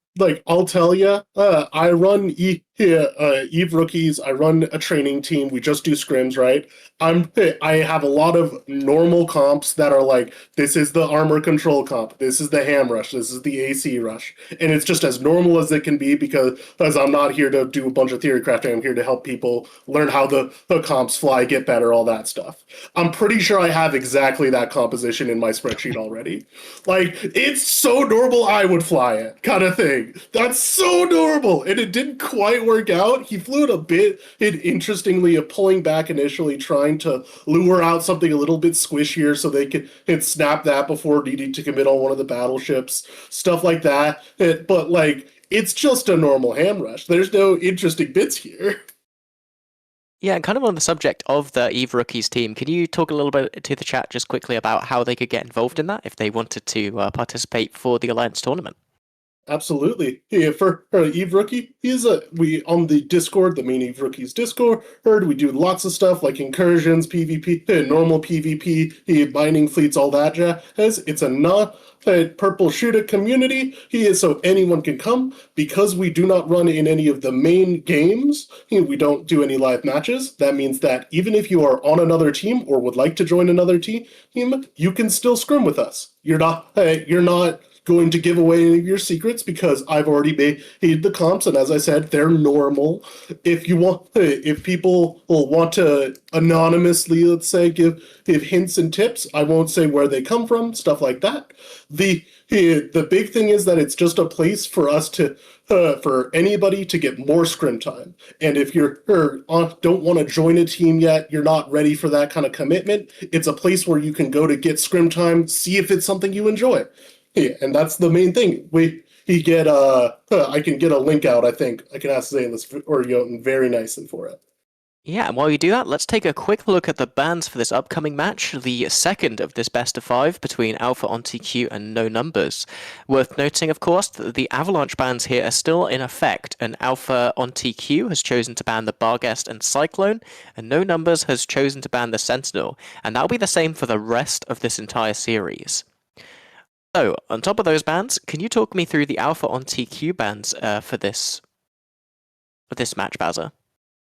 I'll tell you, I run Eve rookies. I run a training team. We just do scrims, right? I have a lot of normal comps that are like, this is the armor control comp, this is the ham rush, this is the AC rush, and it's just as normal as it can be, because I'm not here to do a bunch of theory crafting. I'm here to help people learn how the comps fly, get better, all that stuff. I'm pretty sure I have exactly that composition in my spreadsheet already. Like, it's so normal I would fly it, kind of thing. That's so normal, and it didn't quite work out. He flew it a bit, interestingly, of pulling back initially, trying to lure out something a little bit squishier so they could snap that before needing to commit on one of the battleships, stuff like that. But like, it's just a normal ham rush. There's no interesting bits here. Yeah, and kind of on the subject of the Eve Rookies team, can you talk a little bit to the chat just quickly about how they could get involved in that if they wanted to participate for the Alliance tournament? Absolutely. Yeah, for Eve Rookie, we on the Discord, the main Eve Rookies Discord, we do lots of stuff like incursions, PvP, normal PvP, mining fleets, all that jazz. It's a not purple shooter community. So anyone can come. Because we do not run in any of the main games, we don't do any live matches. That means that even if you are on another team or would like to join another team, you can still scrim with us. You're not going to give away any of your secrets, because I've already made the comps, and as I said, they're normal. If people will want to anonymously, let's say, give hints and tips, I won't say where they come from, stuff like that. The big thing is that it's just a place for us to for anybody to get more scrim time. And if you don't want to join a team yet, you're not ready for that kind of commitment, it's a place where you can go to get scrim time, see if it's something you enjoy. Yeah, and that's the main thing. I can get a link out, I think. I can ask Zaylus or Jotun very nicely for it. Yeah, and while you do that, let's take a quick look at the bans for this upcoming match, the second of this best of 5 between Alpha on TQ and No Numbers. Worth noting, of course, that the Avalanche bans here are still in effect, and Alpha on TQ has chosen to ban the Barghest and Cyclone, and No Numbers has chosen to ban the Sentinel, and that'll be the same for the rest of this entire series. So, on top of those bans, can you talk me through the Alpha on TQ bans for this match, Baza?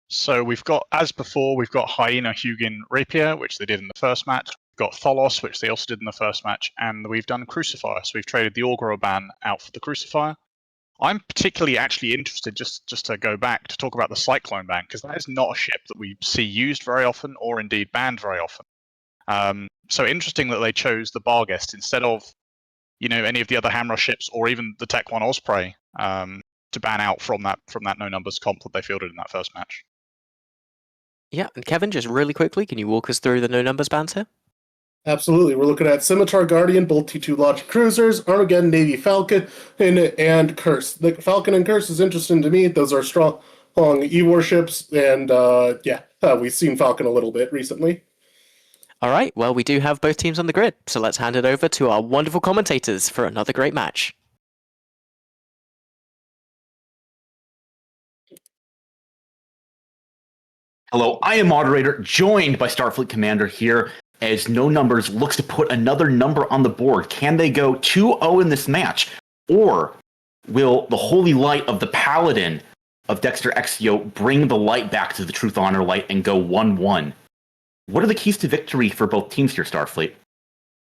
So we've got, as before, we've got Hyena, Hugin, Rapier, which they did in the first match. We've got Tholos, which they also did in the first match, and we've done Crucifier. So we've traded the Auguro ban out for the Crucifier. I'm particularly actually interested, just to go back, to talk about the Cyclone ban, because that is not a ship that we see used very often, or indeed banned very often. So interesting that they chose the Barghest instead of any of the other Hammer ships or even the Tech One Osprey to ban out from that no numbers comp that they fielded in that first match. Yeah, and Kevin, just really quickly, can you walk us through the no numbers bans here? Absolutely. We're looking at Scimitar Guardian, both T2 Logic Cruisers, Armageddon Navy Falcon, and Curse. The Falcon and Curse is interesting to me. Those are strong E-warships, and we've seen Falcon a little bit recently. All right, well, we do have both teams on the grid, so let's hand it over to our wonderful commentators for another great match. Hello, I am moderator, joined by Starfleet Commander here, as No Numbers looks to put another number on the board. Can they go 2-0 in this match? Or will the holy light of the Paladin of Dexter Exio bring the light back to the Truth Honor light and go 1-1? What are the keys to victory for both teams here, Starfleet?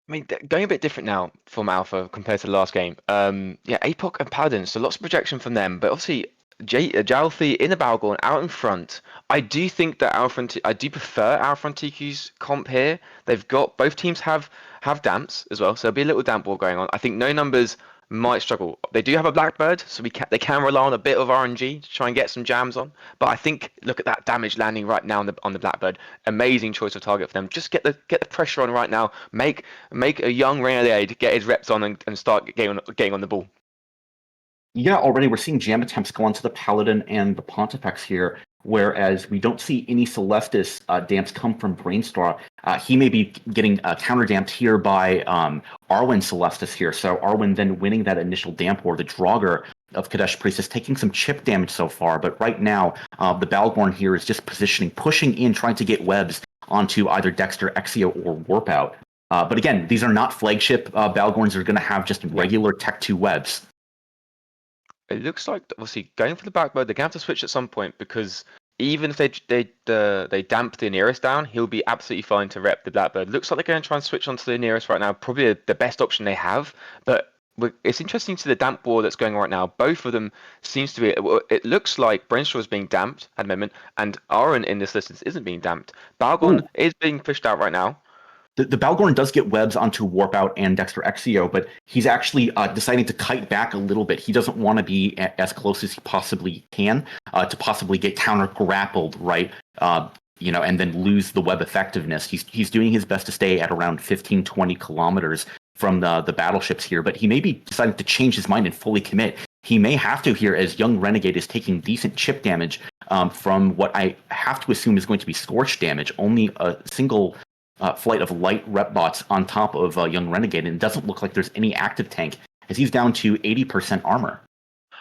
I mean, going a bit different now from Alpha compared to the last game. APOC and Paladin, so lots of projection from them, but obviously Jalthi in the Balgorn out in front. I do think that I do prefer Alpha and TQ's comp here. They've got both teams have damps as well, so there'll be a little damp war going on. I think No Numbers might struggle. They do have a Blackbird, so they can rely on a bit of RNG to try and get some jams on. But I think look at that damage landing right now on the Blackbird. Amazing choice of target for them. Just get the pressure on right now. Make a young Renegade get his reps on and start getting on the ball. Yeah, already we're seeing jam attempts go onto the Paladin and the Pontifex here, whereas we don't see any Celestis damps come from Brainstar. He may be getting counter-damped here by Arwen Celestis here, so Arwen then winning that initial damp war. The Draugr of Kadesh Priestess taking some chip damage so far, but right now the Balgorn here is just positioning, pushing in, trying to get webs onto either Dexter, Exio, or Warp Out. But again, these are not flagship Balgorns. They're going to have just regular Tech 2 webs. It looks like obviously going for the Blackbird, they're going to have to switch at some point because even if they damp the nearest down, he'll be absolutely fine to rep the Blackbird. Looks like they're going to try and switch onto the nearest right now. Probably the best option they have, but it's interesting to see the damp war that's going on right now. Both of them seems to be. It looks like Brainstorm is being damped at the moment, and Aaron in this list isn't being damped. Balgorn is being pushed out right now. The Balgorn does get webs onto Warp Out and Dexter Exio, but he's actually deciding to kite back a little bit. He doesn't want to be as close as he possibly can to possibly get counter grappled, right? And then lose the web effectiveness. He's doing his best to stay at around 15, 20 kilometers from the battleships here, but he may be deciding to change his mind and fully commit. He may have to here, as Young Renegade is taking decent chip damage from what I have to assume is going to be scorch damage. Only a single flight of light rep bots on top of Young Renegade, and it doesn't look like there's any active tank as he's down to 80% armor.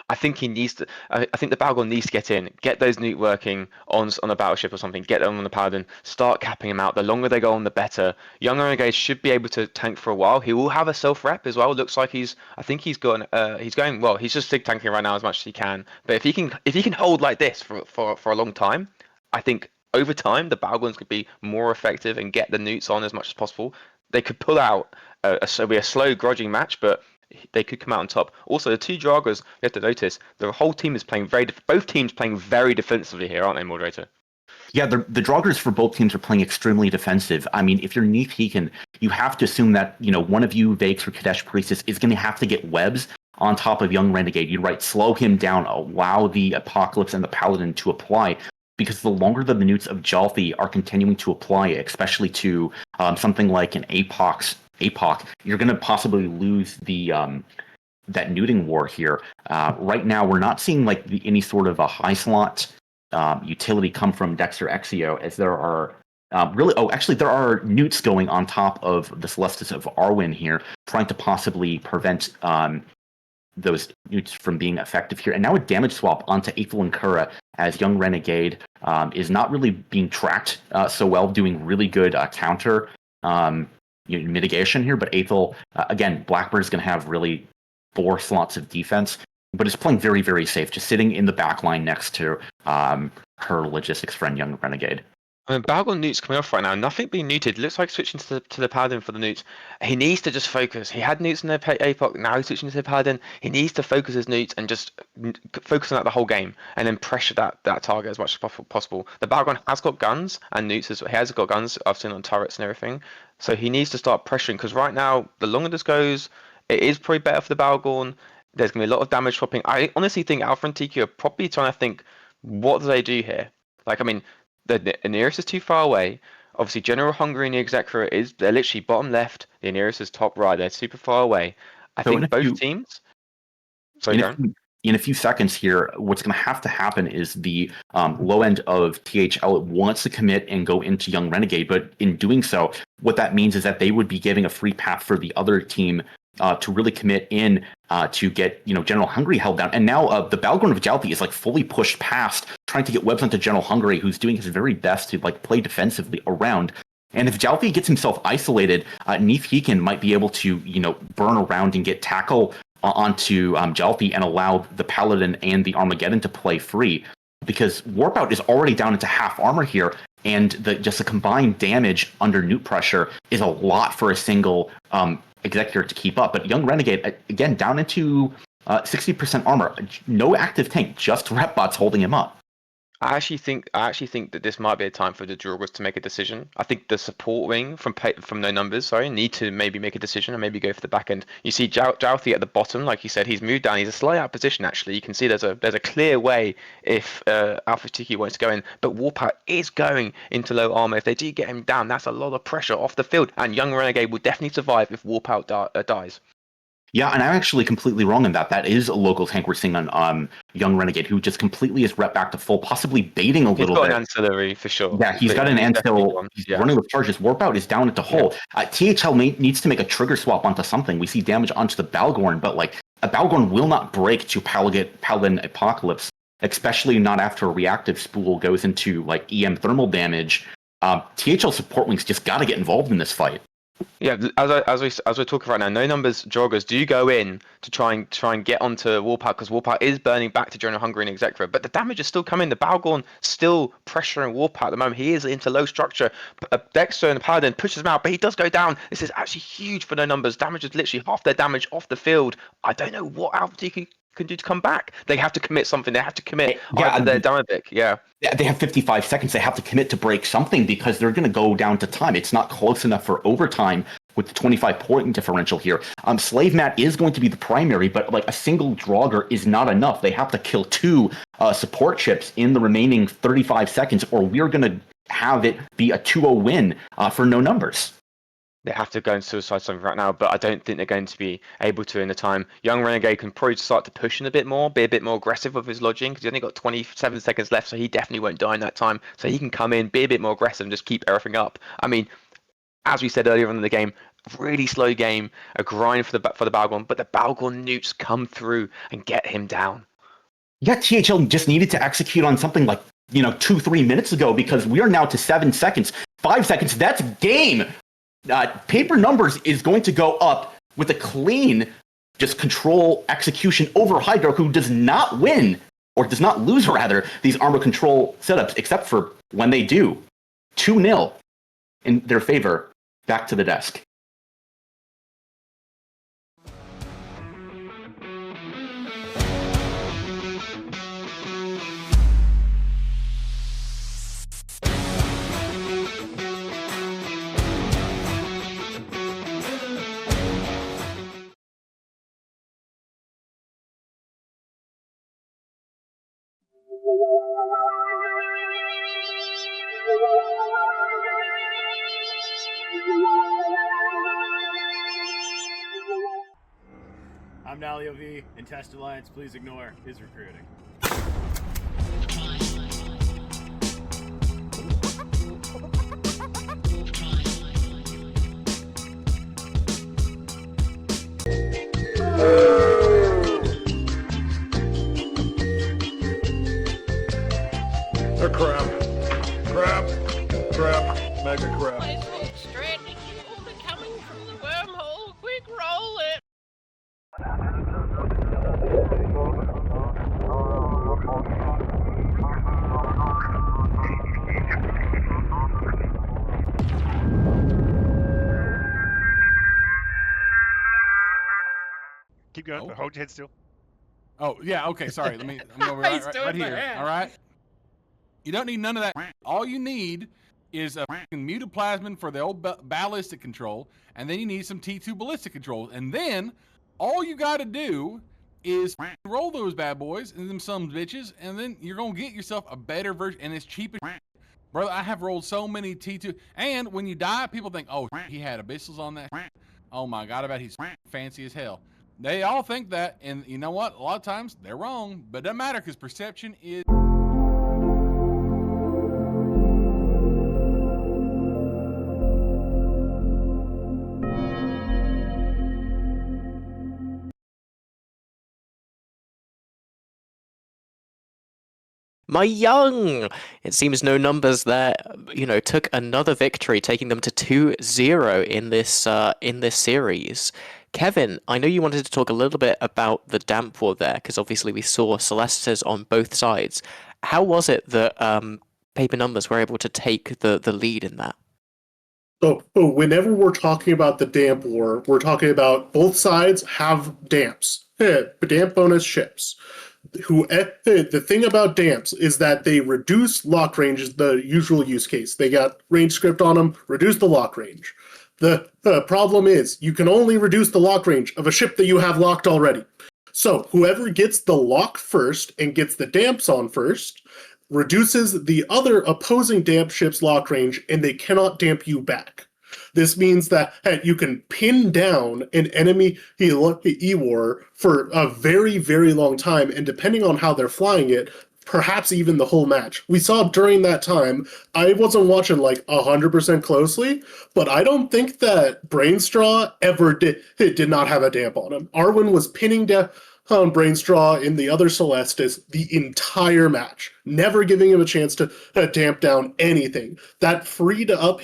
I think he needs to. I think the Balgorn needs to get in, get those nuke working on a battleship or something, get them on the Paladin, start capping them out. The longer they go on, the better. Young Renegade should be able to tank for a while. He will have a self rep as well. It looks like he's going well. He's just sig tanking right now as much as he can. But if he can hold like this for a long time, I think over time the Balgorns could be more effective and get the nukes on as much as possible. They could pull out a slow, grudging match, but they could come out on top. Also, the two Draugrs, you have to notice, the whole team is playing both teams playing very defensively here, aren't they, moderator? Yeah, the Draugrs for both teams are playing extremely defensive. I mean, if you're Neath Heekin, you have to assume that, one of you, Vakes or Kadesh Priestess, is going to have to get webs on top of Young Renegade. You're right, slow him down, allow the Apocalypse and the Paladin to apply, because the longer the minutes of Jalthi are continuing to apply, especially to something like an APOC, you're going to possibly lose the that neuting war here. Right now, we're not seeing any sort of a high slot utility come from Dexter Exio, as there are there are newts going on top of the Celestis of Arwen here, trying to possibly prevent those newts from being effective here. And now a damage swap onto Aethel and Kura, as Young Renegade is not really being tracked so well, doing really good counter mitigation here. But Aethel, again, Blackbird is going to have really 4 slots of defense, but is playing very, very safe, just sitting in the back line next to her logistics friend, Young Renegade. I mean, Balgorn newts coming off right now. Nothing being neuted. Looks like switching to the Paladin for the newts. He needs to just focus. He had newts in their APOC. Now he's switching to the Paladin. He needs to focus his newts and just focus on that the whole game, and then pressure that target as much as possible. The Balgorn has got guns and newts. He has got guns. I've seen on turrets and everything. So he needs to start pressuring, because right now, the longer this goes, It is probably better for the Balgorn. There's going to be a lot of damage swapping. I honestly think Alpha and TQ are probably trying to think, what do they do here? Like, I mean, the Aeneas is too far away. Obviously, General Hungary and the Executor they're literally bottom left. The Aeneas is top right. They're super far away. I think both teams. Sorry, Darren. In a few seconds here, what's going to happen is the low end of THL wants to commit and go into Young Renegade, but in doing so, what that means is that they would be giving a free path for the other team to really commit in to get General Hungary held down. And now the Balgorn of Jalpi is like fully pushed past, trying to get webs onto General Hungary, who's doing his very best to like play defensively around. And if Jalfi gets himself isolated, Neith Heekin might be able to burn around and get tackle onto Jalfi and allow the Paladin and the Armageddon to play free, because Warpout is already down into half armor here, and just the combined damage under Newt pressure is a lot for a single Executor to keep up. But Young Renegade, again, down into 60% armor, no active tank, just rep bots holding him up. I actually think that this might be a time for the Jorgos to make a decision. I think the support wing from No Numbers, need to maybe make a decision and maybe go for the back end. You see Jalfi at the bottom, like you said, he's moved down. He's a slight out position actually. You can see there's a clear way if Alpha Tiki wants to go in, but Warpout is going into low armor. If they do get him down, that's a lot of pressure off the field, and Young Renegade will definitely survive if Warpout dies. Yeah, and I'm actually completely wrong in that. That is a local tank we're seeing on Young Renegade, who just completely is rep back to full, possibly baiting a little bit. He's got an ancillary for sure. Yeah, he's got an ancillary. He's running with charges. Warpout is down at the hole. THL needs to make a trigger swap onto something. We see damage onto the Balgorn, but like a Balgorn will not break to Paladin Apocalypse, especially not after a reactive spool goes into like EM thermal damage. THL support wings just got to get involved in this fight. Yeah, as we're talking right now, No Numbers Joggers do go in to try and get onto Warpout, because Warpout is burning back to General Hungary and Executor, but the damage is still coming. The Balgorn still pressuring Warpout at the moment. He is into low structure. Dexter and the Paladin pushes him out, but he does go down. This is actually huge for No Numbers. Damage is literally half their damage off the field. I don't know what Alpha TQ can do to come back. They have to commit something. They have to commit their Damavic. Yeah, they have 55 seconds. They have to commit to break something, because they're going to go down to time. It's not close enough for overtime with the 25-point differential here. Slave Mat is going to be the primary, but like a single Draugr is not enough. They have to kill 2 support chips in the remaining 35 seconds, or we're going to have it be a 2-0 win for No Numbers. They have to go and suicide something right now, but I don't think they're going to be able to in the time. Young Renegade can probably start to push in a bit more, be a bit more aggressive with his lodging, because he's only got 27 seconds left, so he definitely won't die in that time. So he can come in, be a bit more aggressive, and just keep everything up. I mean, as we said earlier in the game, really slow game, a grind for the Balgorn, but the Balgorn newts come through and get him down. Yeah, THL just needed to execute on something like 2-3 minutes ago, because we are now to 7 seconds, 5 seconds. That's game. Paper Numbers is going to go up with a clean just control execution over Hydro, who does not win, or does not lose rather, these armor control setups, except for when they do. 2-0 in their favor. Back to the desk. I'm Nalio V, and Test Alliance, please ignore, is recruiting. A crap. Mega crap. Coming from the wormhole, quick roll it! Keep going. Hold your head still. Oh, yeah, okay, sorry. I'm over right here. All right? You don't need none of that. All you need is a mutaplasmin for the old ballistic control, and then you need some T2 ballistic control. And then All you got to do is roll those bad boys and them some bitches, and then you're gonna get yourself a better version, and it's cheap as brother. I have rolled so many T2, and when you die, people think, oh, he had abyssals on that. Oh my god, I bet he's fancy as hell. They all think that, and you know what? A lot of times they're wrong, but it doesn't matter because perception is. My young! It seems no numbers there, took another victory, taking them to 2-0 in this series. Kevin, I know you wanted to talk a little bit about the damp war there, because obviously we saw Celestas on both sides. How was it that Paper Numbers were able to take the lead in that? So whenever we're talking about the damp war, we're talking about both sides have damps, damp bonus ships. The thing about damps is that they reduce lock range is the usual use case. They got range script on them, reduce the lock range. The problem is you can only reduce the lock range of a ship that you have locked already. So whoever gets the lock first and gets the damps on first reduces the other opposing damp ship's lock range, and they cannot damp you back. This means that you can pin down an enemy E-War for a very, very long time, and depending on how they're flying it, perhaps even the whole match. We saw during that time, I wasn't watching like 100% closely, but I don't think that Brainstraw ever did not have a damp on him. Arwen was pinning down Brainstraw in the other Celestis the entire match, never giving him a chance to damp down anything. That freed up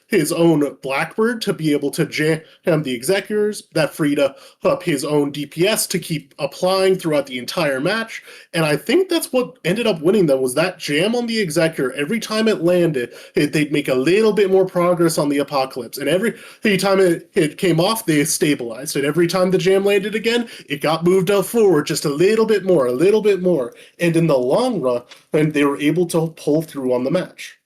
his own Blackbird to be able to jam the Executors, that freed up his own DPS to keep applying throughout the entire match, and I think that's what ended up winning them, was that jam on the Executor. Every time it landed, they'd make a little bit more progress on the Apocalypse, and every time it came off, they stabilized, and every time the jam landed again, it got moved up forward just a little bit more, and in the long run, they were able to pull through on the match.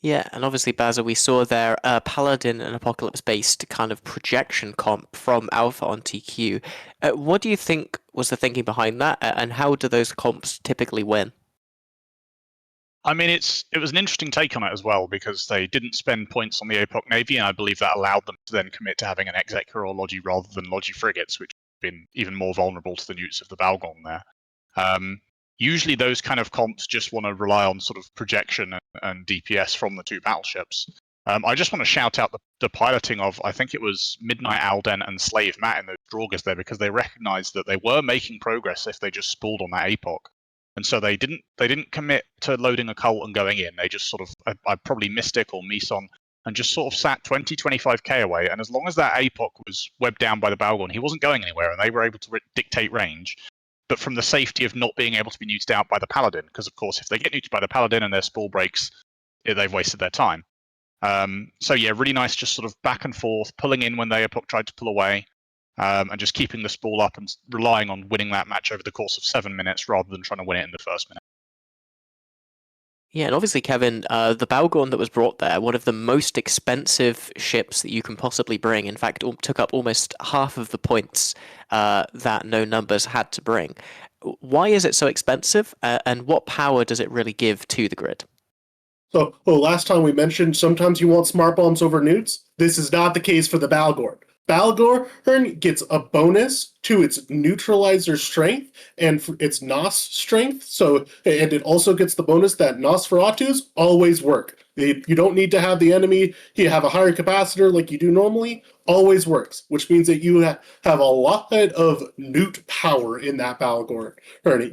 Yeah, and obviously, Bazza, we saw their Paladin and Apocalypse-based kind of projection comp from Alpha on TQ. What do you think was the thinking behind that, and how do those comps typically win? I mean, it was an interesting take on it as well, because they didn't spend points on the APOC Navy, and I believe that allowed them to then commit to having an Executor or Logi rather than Logi frigates, which have been even more vulnerable to the newts of the Balgon there. Usually those kind of comps just want to rely on sort of projection and DPS from the two battleships. I just want to shout out the piloting of, I think it was Midnight Alden and Slave Matt in those Draugrs there, because they recognized that they were making progress if they just spooled on that APOC. And so they didn't commit to loading a cult and going in. They just sort of, I probably Mystic or Meson, and just sort of sat 20, 25k away. And as long as that APOC was webbed down by the Balgon, he wasn't going anywhere, and they were able to dictate range. But from the safety of not being able to be neuted out by the Paladin, because of course, if they get neuted by the Paladin and their spool breaks, they've wasted their time. So yeah, really nice, just sort of back and forth, pulling in when the APOC tried to pull away, and just keeping the spool up and relying on winning that match over the course of 7 minutes rather than trying to win it in the first minute. Yeah, and obviously, Kevin, the Balgon that was brought there, one of the most expensive ships that you can possibly bring. In fact, took up almost half of the points that No Numbers had to bring. Why is it so expensive, and what power does it really give to the grid? So, last time we mentioned sometimes you want smart bombs over newts. This is not the case for the Balgorn. Balgorn gets a bonus to its neutralizer strength and its Nos strength. So, and it also gets the bonus that Nosferatus always work. You don't need to have the enemy, you have a higher capacitor like you do normally, always works, which means that you have a lot of newt power in that Balgorn.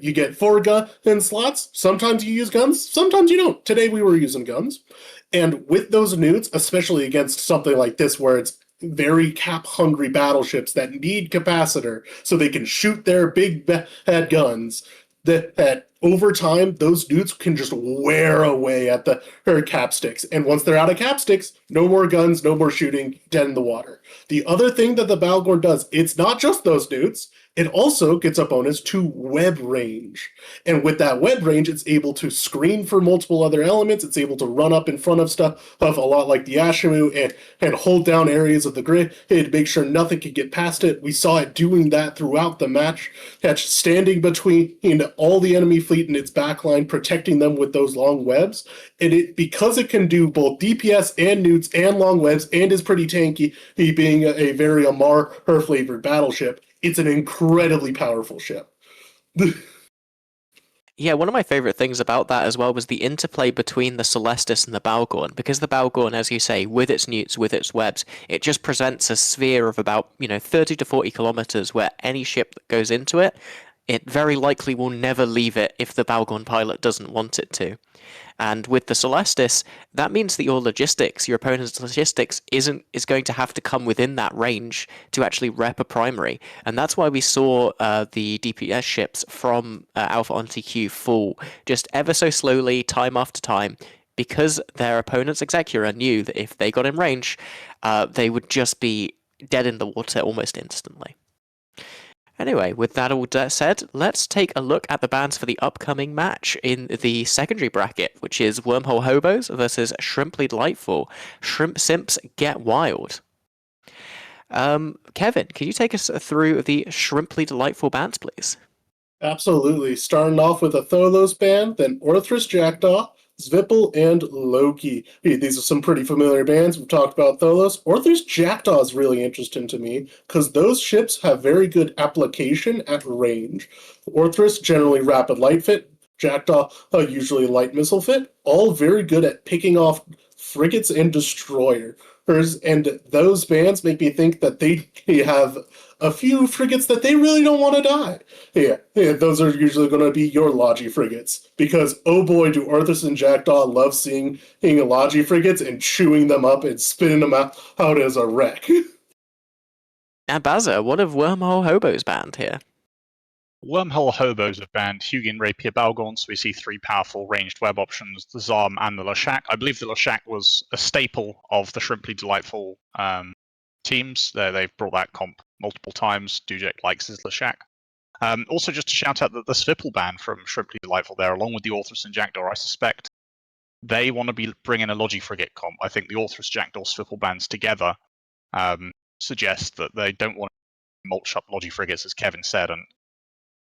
You get 4 gun slots, sometimes you use guns, sometimes you don't. Today we were using guns. And with those newts, especially against something like this where it's very cap-hungry battleships that need capacitor so they can shoot their big bad guns, that over time, those newts can just wear away at the capsticks. And once they're out of capsticks, no more guns, no more shooting, dead in the water. The other thing that the Balgorn does, it's not just those newts, It also gets a bonus to web range. And with that web range, it's able to screen for multiple other elements. It's able to run up in front of stuff of a lot like the Ashimu and hold down areas of the grid to make sure nothing could get past it. We saw it doing that throughout the match, standing between all the enemy fleet and its backline, protecting them with those long webs. And because it can do both DPS and newts and long webs and is pretty tanky, he being a very Amar her flavored battleship, it's an incredibly powerful ship. Yeah, one of my favorite things about that as well was the interplay between the Celestis and the Balgorn, because the Balgorn, as you say, with its newts, with its webs, it just presents a sphere of about 30 to 40 kilometers where any ship that goes into it, it very likely will never leave it if the Balgorn pilot doesn't want it to. And with the Celestis, that means that your opponent's logistics is going to have to come within that range to actually rep a primary. And that's why we saw the DPS ships from Alpha on TQ fall just ever so slowly, time after time, because their opponent's Executor knew that if they got in range, they would just be dead in the water almost instantly. Anyway, with that all said, let's take a look at the bans for the upcoming match in the secondary bracket, which is Wormhole Hobos versus Shrimply Delightful. Shrimp Simps Get Wild. Kevin, can you take us through the Shrimply Delightful bans, please? Absolutely. Starting off with a Tholos band, then Orthrus Jackdaw, Zvipple, and Loki. These are some pretty familiar bands. We've talked about Tholos. Orthrus Jackdaw is really interesting to me because those ships have very good application at range. Orthrus, generally rapid light fit. Jackdaw, usually light missile fit. All very good at picking off frigates and destroyers. And those bands make me think that they have a few frigates that they really don't want to die. Yeah, those are usually going to be your Logi frigates. Because, oh boy, do Arthur and Jackdaw love seeing Logi frigates and chewing them up and spitting them out as a wreck. Now, Bazza, what have Wormhole Hobos banned here? Wormhole Hobos have banned Hugin, Rapier, Balgorn, so we see three powerful ranged web options, the Zarm and the Lashak. I believe the Lashak was a staple of the Shrimply Delightful teams. They've brought that comp multiple times. Dujek likes his Lashak. Also, just to shout out that the Svipple ban from Shrimply Delightful there, along with the Orthrus and Jackdaw, I suspect they want to be bringing a Logi frigate comp. I think the Orthrus, Jackdaw, Svipple bans together suggest that they don't want to mulch up Logi frigates, as Kevin said. And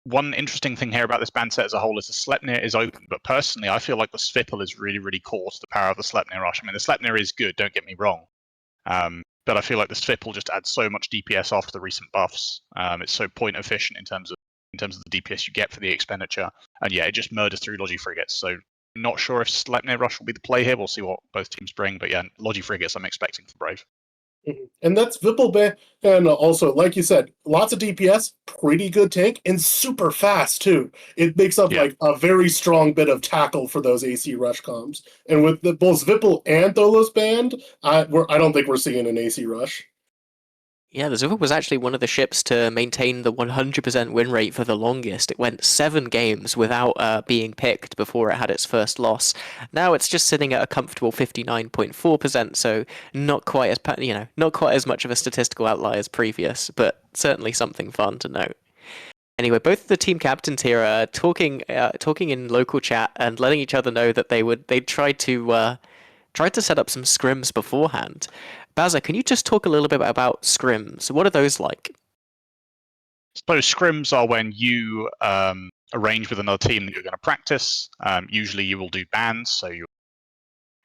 one interesting thing here about this band set as a whole is the Sleipnir is open, but personally, I feel like the Svipple is really, really core to the power of the Sleipnir rush. I mean, the Sleipnir is good, don't get me wrong, but I feel like the Svipple just adds so much DPS after the recent buffs. It's so point efficient in terms of the DPS you get for the expenditure, and yeah, it just murders through Logi frigates. So not sure if Sleipnir rush will be the play here. We'll see what both teams bring, but yeah, Logi frigates I'm expecting for Brave. And that's Vipple, and also, like you said, lots of DPS, pretty good tank, and super fast too. It makes up like a very strong bit of tackle for those AC rush comms. And with both Vipple and Tholos banned, I don't think we're seeing an AC rush. Yeah, the Zvipple was actually one of the ships to maintain the 100% win rate for the longest. It went 7 games without being picked before it had its first loss. Now it's just sitting at a comfortable 59.4%, so not quite as much of a statistical outlier as previous, but certainly something fun to note. Anyway, both of the team captains here are talking in local chat and letting each other know that they tried to set up some scrims beforehand. Bazza, can you just talk a little bit about scrims? What are those like? So scrims are when you arrange with another team that you're going to practice. Usually you will do bans, so you'll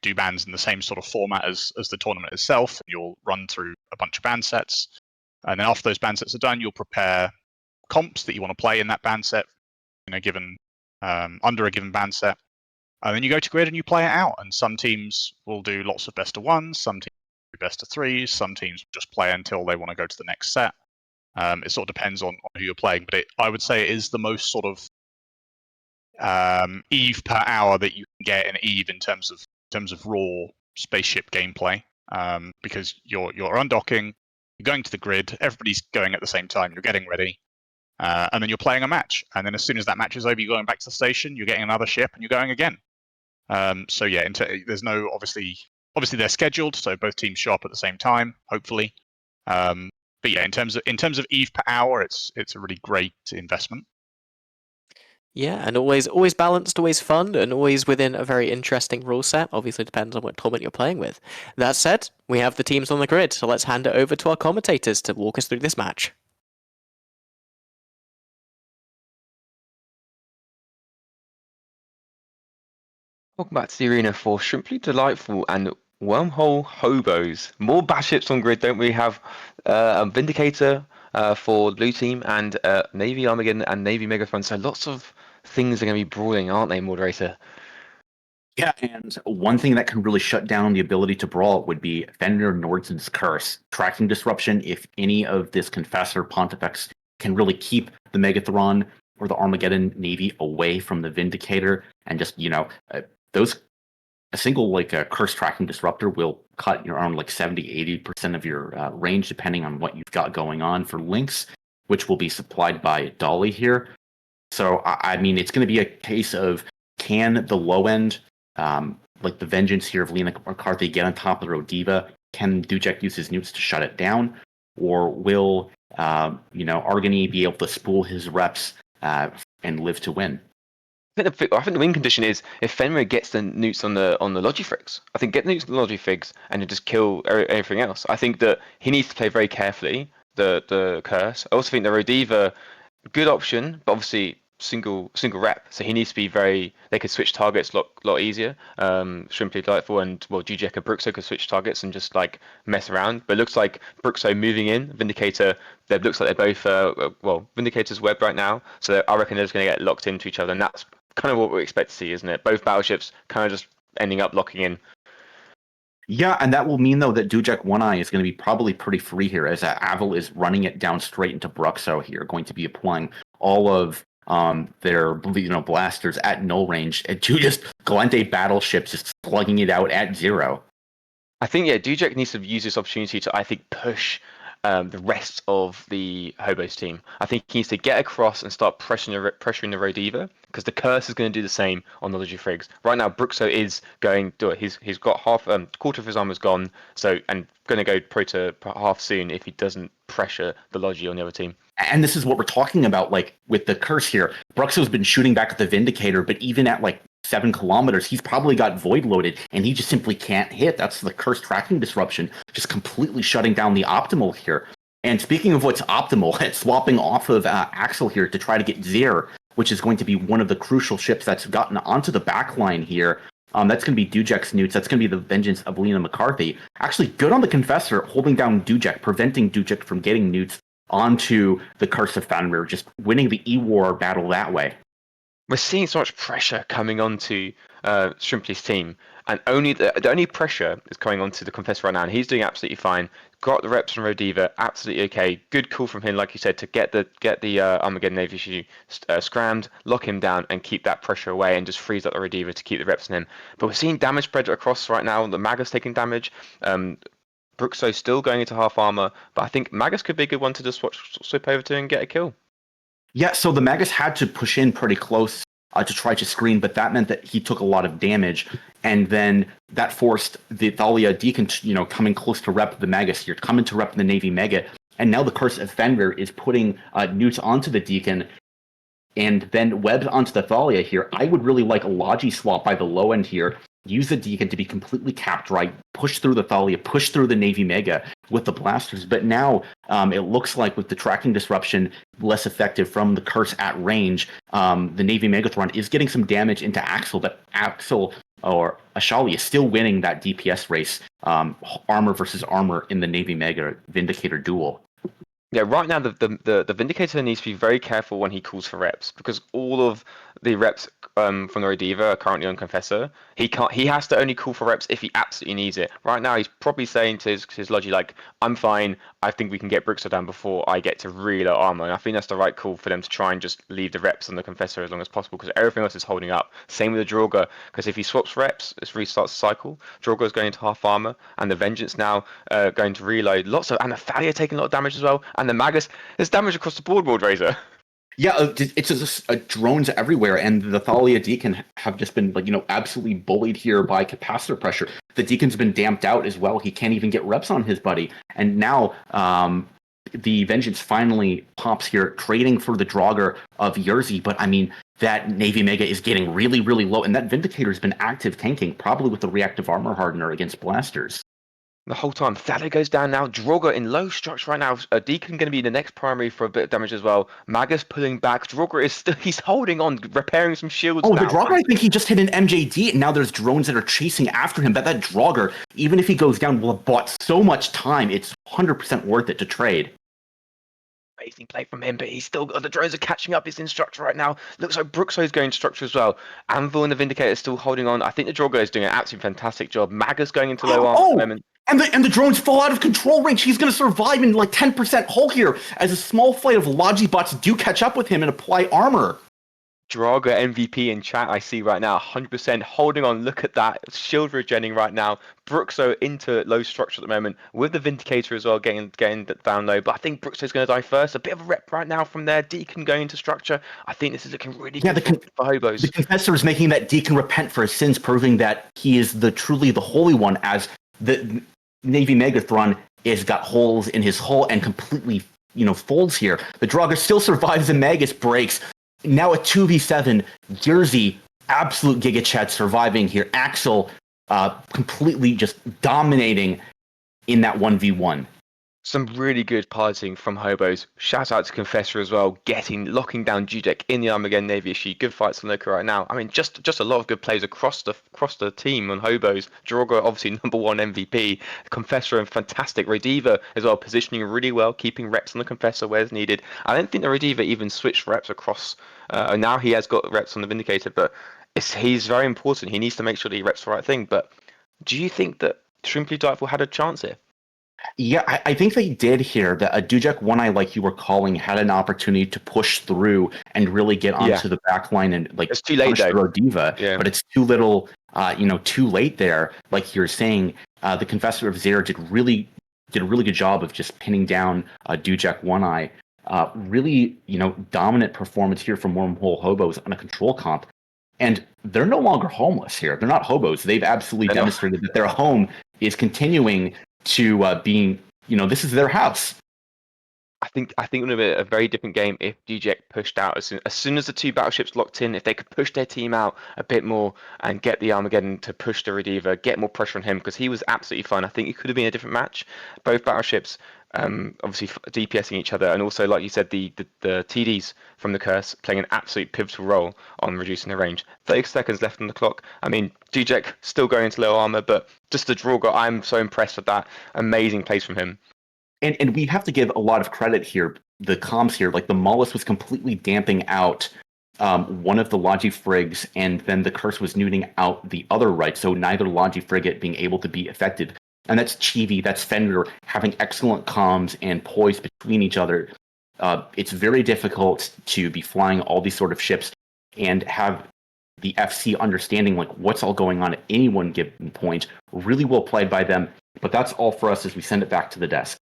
do bans in the same sort of format as the tournament itself. And you'll run through a bunch of band sets. And then after those band sets are done, you'll prepare comps that you want to play in that band set, under a given band set. And then you go to grid and you play it out. And some teams will do lots of best of ones, some teams do best of threes, some teams will just play until they want to go to the next set. It sort of depends on who you're playing, but I would say it is the most sort of EVE per hour that you can get in EVE in terms of raw spaceship gameplay, because you're undocking, you're going to the grid, everybody's going at the same time, you're getting ready, and then you're playing a match. And then as soon as that match is over, you're going back to the station, you're getting another ship, and you're going again. So yeah, there's no obviously they're scheduled, so both teams show up at the same time, hopefully. but yeah, in terms of EVE per hour, it's a really great investment. Yeah, and always balanced, always fun, and always within a very interesting rule set. Obviously, depends on what tournament you're playing with. That said, we have the teams on the grid, so let's hand it over to our commentators to walk us through this match. Welcome back to the arena for Shrimply Delightful and Wormhole Hobos. More battleships on grid, don't we? Have a Vindicator for blue team and Navy Armageddon and Navy Megathron. So lots of things are going to be brawling, aren't they, Moderator? Yeah, and one thing that can really shut down the ability to brawl would be Fenrir Nordsen's Curse. Tracking Disruption, if any of this Confessor Pontifex can really keep the Megathron or the Armageddon Navy away from the Vindicator, and just, a single Curse Tracking Disruptor will cut around 70-80% of your range, depending on what you've got going on for links, which will be supplied by Dolly here. So, I mean, it's going to be a case of, can the low end, the Vengeance here of Lena McCarthy, get on top of the Rodiva? Can Dujek use his newts to shut it down? Or will, Argony be able to spool his reps and live to win? I think the win condition is if Fenrir gets the newts on the Logifrigs. I think get the newts on the Logifigs and then just kill everything else. I think that he needs to play very carefully the curse. I also think the Rodiva, good option, but obviously single rep. So he needs to be they could switch targets a lot easier. Shrimply Delightful and Dujek and Bruxo could switch targets and just mess around. But it looks like Bruxo moving in, Vindicator, it looks like they're both Vindicator's web right now. So I reckon they're just going to get locked into each other, and that's kind of what we expect to see, isn't it? Both battleships kind of just ending up locking in. Yeah, and that will mean, though, that Dujek One Eye is going to be probably pretty free here, as Avil is running it down straight into Bruxo here, going to be applying all of their blasters at null range, and just Galente battleships just slugging it out at 0. I think, Dujek needs to use this opportunity to, push the rest of the Hobos team. I think he needs to get across and start pressuring the Rodiva, because the Curse is going to do the same on the Logifrigs. Right now, Bruxo is going to it. He's got quarter of his armor's gone, and going to go pro to half soon if he doesn't pressure the Logi on the other team. And this is what we're talking about, with the Curse here. Bruxo's been shooting back at the Vindicator, but even at 7 kilometers, he's probably got void loaded, and he just simply can't hit. That's the Curse Tracking Disruption, just completely shutting down the optimal here. And speaking of what's optimal, it's swapping off of Axel here to try to get Zir, which is going to be one of the crucial ships that's gotten onto the backline here. That's going to be Dujek's newts. That's going to be the Vengeance of Lena McCarthy. Actually, good on the Confessor, holding down Dujek, preventing Dujek from getting newts onto the Curse of Fenrir, just winning the E-War battle that way. We're seeing so much pressure coming onto Shrimply's team, and the only pressure is coming onto the Confessor right now, and he's doing absolutely fine. Got the reps from Rodiva, absolutely okay. Good call from him, like you said, to get the Armageddon Navy issue scrammed, lock him down, and keep that pressure away, and just freeze up the Rodiva to keep the reps on him. But we're seeing damage spread across right now. The Magus taking damage. Bruxo still going into half armor, but I think Magus could be a good one to just swip over to and get a kill. Yeah, so the Magus had to push in pretty close to try to screen, but that meant that he took a lot of damage, and then that forced the Thalia Deacon, coming close to rep the Magus here, coming to rep the Navy Mega, and now the Curse of Fenrir is putting newts onto the Deacon, and then webs onto the Thalia here. I would really like a Logi swap by the low end here. Use the Deacon to be completely capped right, push through the Thalia, push through the Navy Mega with the blasters. But now it looks like with the tracking disruption less effective from the Curse at range, the Navy Megathron is getting some damage into Axel, but Axel or Ashali is still winning that DPS race, armor versus armor in the Navy Mega Vindicator duel. Yeah, right now the Vindicator needs to be very careful when he calls for reps, because all of the reps from the Rodiva are currently on Confessor. He has to only call for reps if he absolutely needs it. Right now he's probably saying to his Logi, I'm fine, I think we can get Bruxo down before I get to reload armor. And I think that's the right call for them to try and just leave the reps on the Confessor as long as possible, because everything else is holding up. Same with the Draugr, because if he swaps reps, this restarts the cycle. Draugr is going into half armor, and the Vengeance now going to reload. And the Thalia taking a lot of damage as well. And the Magus, there's damage across the board, Razor. Yeah, it's just drones everywhere, and the Thalia Deacon have just been absolutely bullied here by capacitor pressure. The Deacon's been damped out as well. He can't even get reps on his buddy, and now the Vengeance finally pops here, trading for the Draugr of Yerzy. But I mean, that Navy Mega is getting really, really low, and that Vindicator's been active tanking, probably with the reactive armor hardener against blasters. The whole time, Thado goes down now. Draugr in low structure right now. Deacon going to be the next primary for a bit of damage as well. Magus pulling back. Draugr is still, he's holding on, repairing some shields Oh, now. the Draugr, I think he just hit an MJD, and now there's drones that are chasing after him. But that Draugr, even if he goes down, will have bought so much time. It's 100% worth it to trade. Amazing play from him, but he's still got the drones are catching up. He's in structure right now. Looks like Brookso's going structure as well. Anvil and the Vindicator is still holding on. I think the Draugr is doing an absolutely fantastic job. Magus going into low armor at the moment. And the drones fall out of control range. He's going to survive in like 10% hull here as a small flight of Logibots do catch up with him and apply armor. Draugr MVP in chat, I see right now, 100% holding on. Look at that. Shield regenning right now. Brookso into low structure at the moment with the Vindicator as well, getting down low. But I think Brookso's going to die first. A bit of a rep right now from there. Deacon going into structure. I think this is looking really good for Hobos. The Confessor is making that Deacon repent for his sins, proving that he is truly the Holy One, as the Navy Megathron has got holes in his hull and completely, folds here. The Draugr still survives, the Magus breaks. Now a 2v7, Yerzy, absolute Giga Chad surviving here. Axel completely just dominating in that 1v1. Some really good piloting from Hobos. Shout out to Confessor as well, locking down Dudek in the Armageddon Navy issue. Good fights on Loka right now. I mean, just a lot of good plays across the team on Hobos. Draugr obviously #1 MVP. Confessor and fantastic. Rediva as well, positioning really well, keeping reps on the Confessor where it's needed. I don't think the Rediva even switched reps across. Now he has got reps on the Vindicator, but he's very important. He needs to make sure that he reps the right thing. But do you think that Shrimply Dietvil had a chance here? Yeah, I think they did here. That a Dujek One Eye, like you were calling, had an opportunity to push through and really get onto the back line and it's too late, though. Rodiva. Yeah. But it's too little, too late there. Like you're saying, the Confessor of Zera did a really good job of just pinning down Dujek One Eye. Really, dominant performance here from Wormhole Hobos on a control comp. And they're no longer homeless here. They're not hobos. They've absolutely demonstrated that their home is continuing to being, this is their house. I think it would have been a very different game if Dujek pushed out as soon as the two battleships locked in. If they could push their team out a bit more and get the Armageddon to push the Rediva, get more pressure on him, because he was absolutely fine. I think it could have been a different match. Both battleships obviously DPSing each other, and also, like you said, the TDs from the Curse playing an absolute pivotal role on reducing the range. 30 seconds left on the clock. I mean, Dujek still going into low armor, but just the Draugr, I'm so impressed with that amazing plays from him. And we have to give a lot of credit here. The comms here, like the Mollusk was completely damping out one of the Logi frigs, and then the Curse was neuting out the other right, so neither Logi frigate being able to be effective. And that's Chibi, that's Fender, having excellent comms and poise between each other. It's very difficult to be flying all these sort of ships and have the FC understanding like what's all going on at any one given point. Really well played by them. But that's all for us as we send it back to the desk.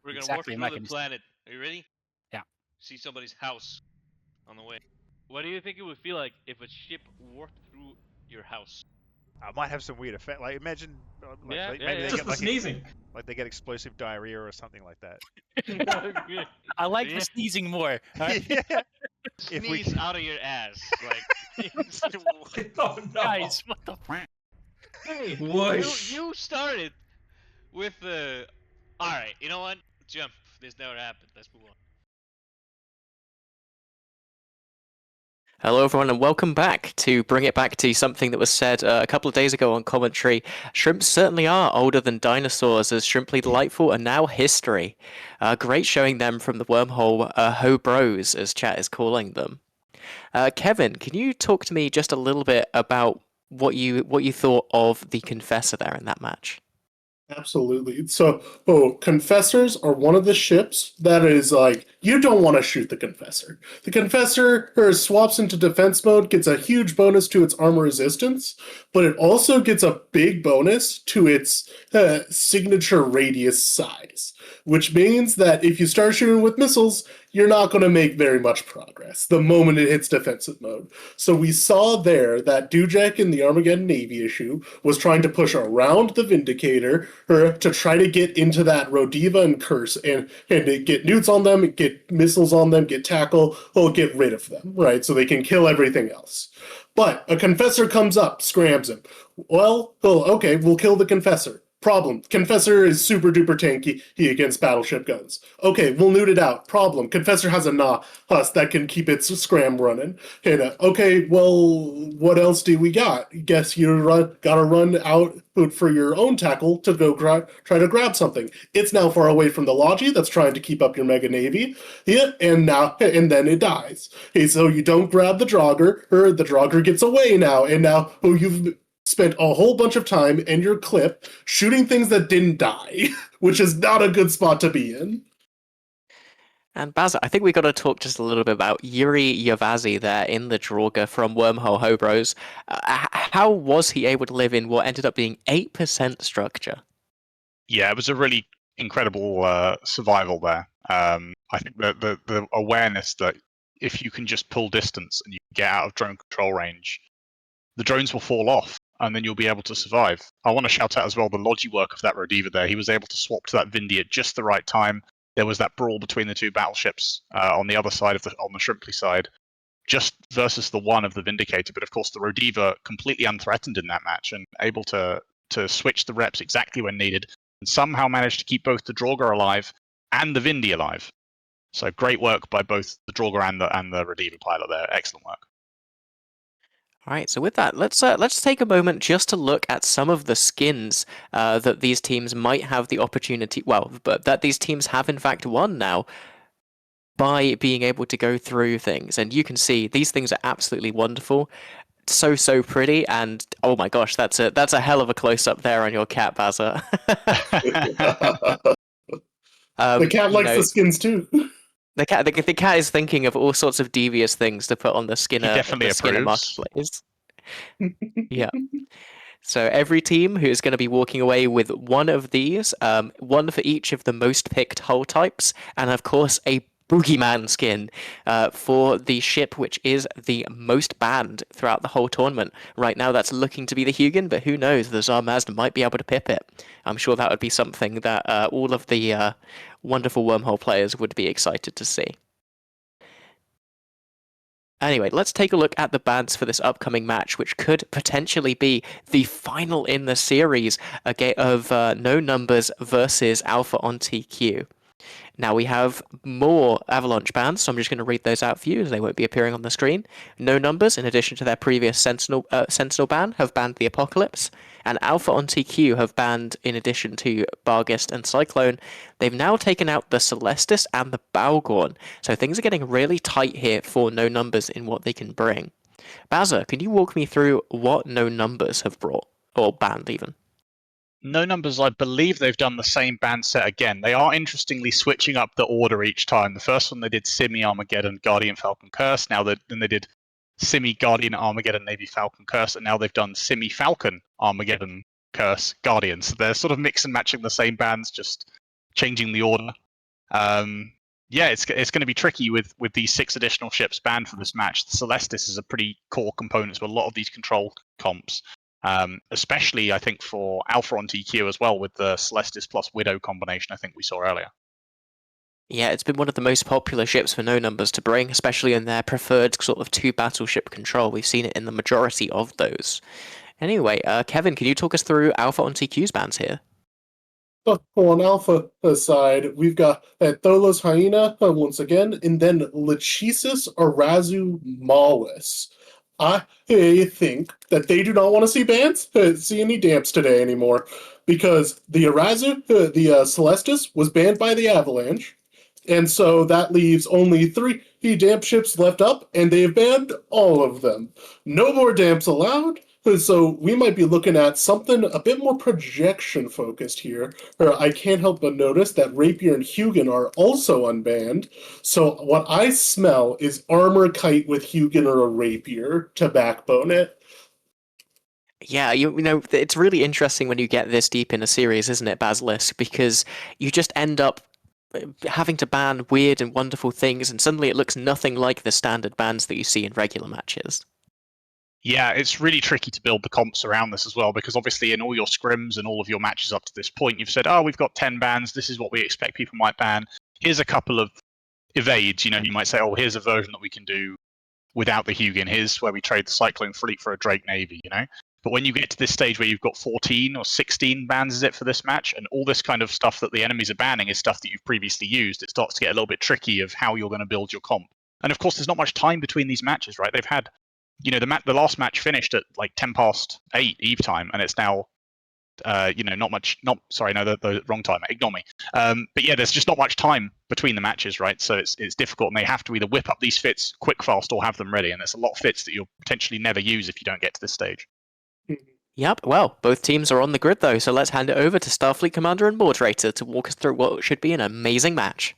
We're gonna walk through the planet. Are you ready? Yeah. See somebody's house on the way. What do you think it would feel like if a ship warped through your house? I might have some weird effect. Like imagine, maybe they just get like sneezing. Like they get explosive diarrhea or something like that. I like the sneezing more. Yeah. Sneeze out of your ass, like. Oh no! Guys, what the? Hey, Whoosh. you started with the. All right, you know what? Jump. This never happened. Let's move on. Hello, everyone, and welcome back to bring it back to something that was said a couple of days ago on commentary. Shrimps certainly are older than dinosaurs, as Shrimply Delightful are now history. Great showing them from the wormhole Hobros, as chat is calling them. Kevin, can you talk to me just a little bit about what you thought of the Confessor there in that match? Absolutely. So, Confessors are one of the ships that is like, you don't want to shoot the Confessor. The Confessor swaps into defense mode, gets a huge bonus to its armor resistance, but it also gets a big bonus to its signature radius size, which means that if you start shooting with missiles, you're not going to make very much progress the moment it hits defensive mode. So we saw there that Dujek in the Armageddon Navy issue was trying to push around the Vindicator to try to get into that Rodiva and Curse and get newts on them, get missiles on them, get tackle, get rid of them, right? So they can kill everything else. But a Confessor comes up, scrams him. Well, okay, we'll kill the Confessor. Problem. Confessor is super duper tanky against battleship guns. Okay, we'll nude it out. Problem. Confessor has a Nahus that can keep its scram running. And okay, well, what else do we got? Guess you gotta run out for your own tackle to go try to grab something. It's now far away from the Logi that's trying to keep up your mega navy. Yeah, and then it dies. Hey, so you don't grab the Draugr, or the Draugr gets away now, and now you've spent a whole bunch of time in your clip shooting things that didn't die, which is not a good spot to be in. And Baz, I think we got to talk just a little bit about Yuri Yavazi there in the Draugr from Wormhole Hobros. How was he able to live in what ended up being 8% structure? Yeah, it was a really incredible survival there. I think the awareness that if you can just pull distance and you get out of drone control range, the drones will fall off and then you'll be able to survive. I want to shout out as well the Logi work of that Rodiva there. He was able to swap to that Vindy at just the right time. There was that brawl between the two battleships on the other side on the Shrimply side, just versus the one of the Vindicator. But of course, the Rodiva completely unthreatened in that match and able to switch the reps exactly when needed, and somehow managed to keep both the Draugr alive and the Vindy alive. So great work by both the Draugr and the Rodiva pilot there. Excellent work. All right, so with that, let's take a moment just to look at some of the skins that these teams might have the opportunity, but that these teams have in fact won now by being able to go through things. And you can see these things are absolutely wonderful, so pretty, and oh my gosh, that's a hell of a close up there on your cat, Bazza. The cat likes the skins too. The cat is thinking of all sorts of devious things to put on the Skinner, definitely Skinner approves. marketplace. Yeah. So every team who's going to be walking away with one of these, one for each of the most picked hull types, and of course a Boogeyman skin for the ship which is the most banned throughout the whole tournament. Right now that's looking to be the Hugin, but who knows, the Tsar Mazda might be able to pip it. I'm sure that would be something that all of the wonderful Wormhole players would be excited to see. Anyway, let's take a look at the bans for this upcoming match, which could potentially be the final in the series of No Numbers versus Alpha on TQ. Now we have more Avalanche bans, so I'm just going to read those out for you as they won't be appearing on the screen. No Numbers, in addition to their previous Sentinel ban, have banned the Apocalypse, and Alpha on TQ have banned, in addition to Barghest and Cyclone, they've now taken out the Celestis and the Balgorn, so things are getting really tight here for No Numbers in what they can bring. Bazza, can you walk me through what No Numbers have brought, or banned even? No Numbers, I believe they've done the same band set again. They are interestingly switching up the order each time. The first one they did Simi, Armageddon, Guardian, Falcon, Curse. Then they did Simi, Guardian, Armageddon, Navy, Falcon, Curse. And now they've done Simi, Falcon, Armageddon, Curse, Guardian. So they're sort of mix and matching the same bands, just changing the order. Yeah, it's going to be tricky with these 6 additional ships banned for this match. The Celestis is a pretty core component to a lot of these control comps. Especially, I think, for Alpha on TQ as well, with the Celestis plus Widow combination I think we saw earlier. Yeah, it's been one of the most popular ships for No Numbers to bring, especially in their preferred sort of 2 battleship control. We've seen it in the majority of those. Anyway, Kevin, can you talk us through Alpha on TQ's bans here? On Alpha side, we've got Tholos Hyena once again, and then Lachesis Arazu Malis. I think that they do not want to see bans, see any damps today anymore, because the Arazu, the Celestis, was banned by the Avalanche, and so that leaves only 3 damp ships left up, and they have banned all of them. No more damps allowed. So we might be looking at something a bit more projection focused here. I can't help but notice that Rapier and Hugin are also unbanned. So what I smell is Armor Kite with Hugin or a Rapier to backbone it. Yeah, you know, it's really interesting when you get this deep in a series, isn't it, Basilisk? Because you just end up having to ban weird and wonderful things, and suddenly it looks nothing like the standard bans that you see in regular matches. Yeah, it's really tricky to build the comps around this as well, because obviously in all your scrims and all of your matches up to this point, you've said, oh, we've got 10 bans, this is what we expect people might ban. Here's a couple of evades, you might say, oh, here's a version that we can do without the Hugin. Here's where we trade the Cyclone Fleet for a Drake Navy, But when you get to this stage where you've got 14 or 16 bans, is it, for this match, and all this kind of stuff that the enemies are banning is stuff that you've previously used, it starts to get a little bit tricky of how you're going to build your comp. And of course, there's not much time between these matches, right? They've had, the last match finished at like 10 past 8 Eve time, and it's now, the wrong time, ignore me. But yeah, there's just not much time between the matches, right? So it's difficult, and they have to either whip up these fits quick, fast, or have them ready, and there's a lot of fits that you'll potentially never use if you don't get to this stage. Yep, well, both teams are on the grid though, so let's hand it over to Starfleet Commander and Moderator to walk us through what should be an amazing match.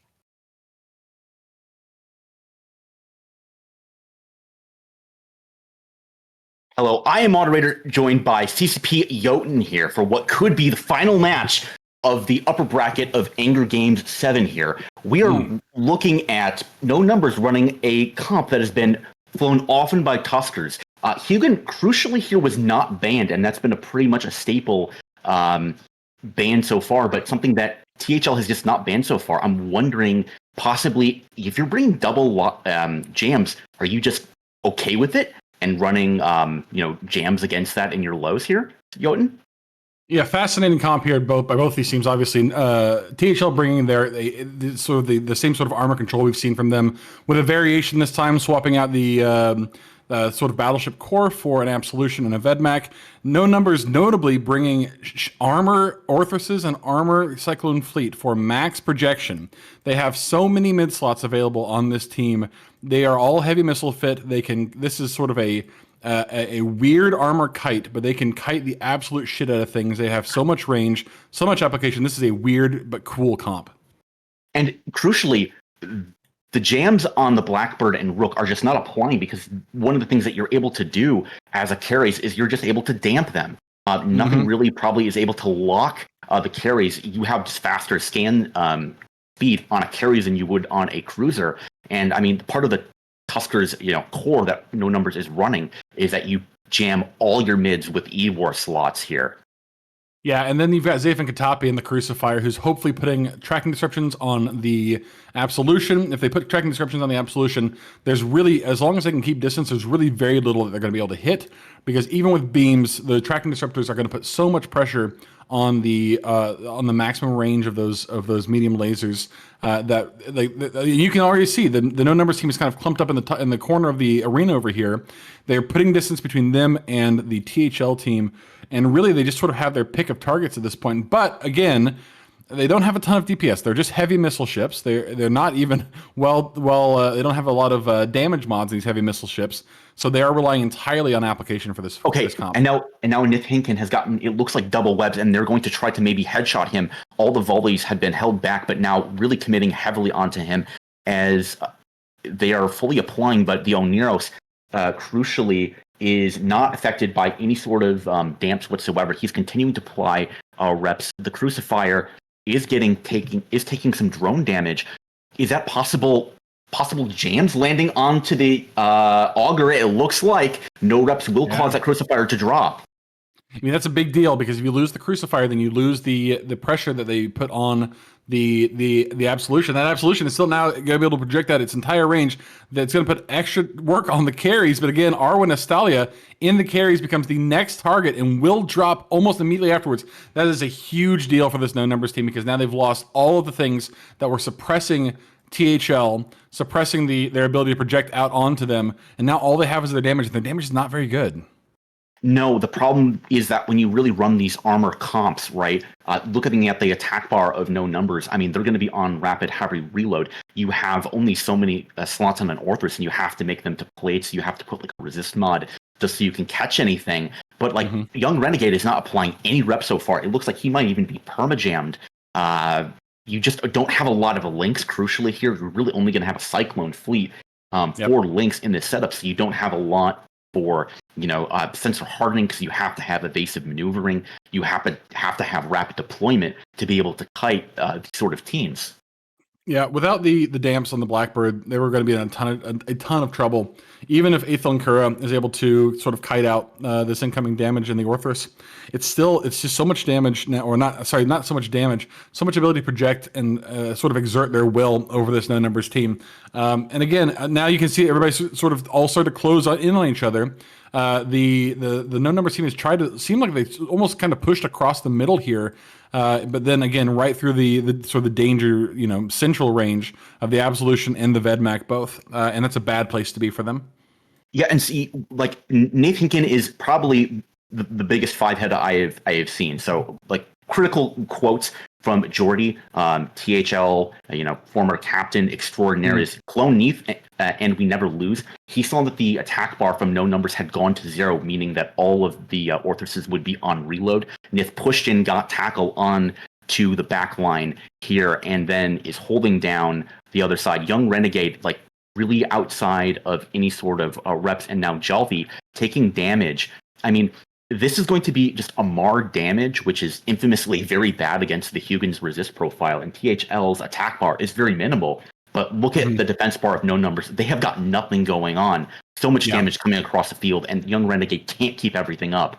Hello, I am moderator, joined by CCP Jotun here for what could be the final match of the upper bracket of Anger Games 7 here. We are looking at No Numbers running a comp that has been flown often by Tuskers. Hugin, crucially here, was not banned, and that's been pretty much a staple ban so far, but something that THL has just not banned so far. I'm wondering, possibly, if you're bringing double jams, are you just okay with it and running jams against that in your lows here, Jotun? Yeah, fascinating comp here by both these teams. Obviously, THL bringing the same sort of armor control we've seen from them, with a variation this time, swapping out the sort of battleship core for an Absolution and a Vedmak. No Numbers notably bringing armor Orthruses and armor Cyclone Fleet for max projection. They have so many mid slots available on this team. They are all heavy missile fit. This is sort of a weird armor kite, but they can kite the absolute shit out of things. They have so much range, so much application. This is a weird but cool comp. And crucially, the jams on the Blackbird and Rook are just not applying, because one of the things that you're able to do as a carries is you're just able to damp them. Nothing really probably is able to lock the carries. You have just faster scan speed on a carries than you would on a cruiser. And I mean, part of the Tuskers, core that No Numbers is running is that you jam all your mids with E-War slots here. Yeah, and then you've got Zayf and Katapi in the Crucifier, who's hopefully putting tracking disruptions on the Absolution. If they put tracking disruptions on the Absolution, there's really, as long as they can keep distance, there's really very little that they're going to be able to hit, because even with beams, the tracking disruptors are going to put so much pressure on the maximum range of those medium lasers that you can already see the No Numbers team is kind of clumped up in the corner of the arena over here. They're putting distance between them and the THL team, and really they just sort of have their pick of targets at this point. But again, they don't have a ton of DPS. They're just heavy missile ships. They're not even they don't have a lot of damage mods in these heavy missile ships. So they are relying entirely on application for this. Okay, this comp. and now Nith Hinken has gotten, it looks like, double webs, and they're going to try to maybe headshot him. All the volleys had been held back, but now really committing heavily onto him as they are fully applying. But the Oneros, crucially, is not affected by any sort of damps whatsoever. He's continuing to apply reps. The Crucifier is taking some drone damage. Is that possible jams landing onto the auger? It looks like no reps will cause that Crucifier to drop. I mean, that's a big deal, because if you lose the Crucifier, then you lose the pressure that they put on the Absolution. That Absolution is still now going to be able to project out its entire range. That's going to put extra work on the carries. But again, Arwen Estalia in the carries becomes the next target and will drop almost immediately afterwards. That is a huge deal for this No Numbers team, because now they've lost all of the things that were suppressing THL, suppressing their ability to project out onto them, and now all they have is their damage, and their damage is not very good. No, the problem is that when you really run these armor comps, right, looking at the attack bar of No Numbers, I mean, they're going to be on rapid heavy reload. You have only so many slots on an Orthrus, and you have to make them to plates. You have to put like a resist mod just so you can catch anything. But like Young Renegade is not applying any reps so far. It looks like he might even be permajammed. You just don't have a lot of links. Crucially here, you're really only going to have a Cyclone fleet for links in this setup, so you don't have a lot for sensor hardening, because you have to have evasive maneuvering. You have to have rapid deployment to be able to kite these sort of teams. Yeah, without the damps on the Blackbird, they were going to be in a ton of trouble. Even if Aethel Kura is able to sort of kite out this incoming damage in the Orthrus, it's just so much damage now, or not so much damage, so much ability to project and sort of exert their will over this no numbers team. And again, now you can see everybody sort of all start to close in on each other. The no numbers team has tried to seem like they almost kind of pushed across the middle here. But then again, right through the sort of the danger, central range of the Absolution and the Vedmak both, and that's a bad place to be for them. Yeah, and see, like Nathankin is probably the biggest 5-head I have seen. So like critical quotes from Jordy, THL, former captain extraordinaire, is clone Neath, and we never lose. He saw that the attack bar from no numbers had gone to 0, meaning that all of the Orthruses would be on reload. Neath pushed in, got tackle on to the back line here, and then is holding down the other side. Young Renegade, like really outside of any sort of reps, and now Jalvi taking damage. I mean, this is going to be just a marred damage, which is infamously very bad against the Hugin's resist profile, and THL's attack bar is very minimal. But look at the defense bar of no numbers. They have got nothing going on. So much damage coming across the field, and Young Renegade can't keep everything up.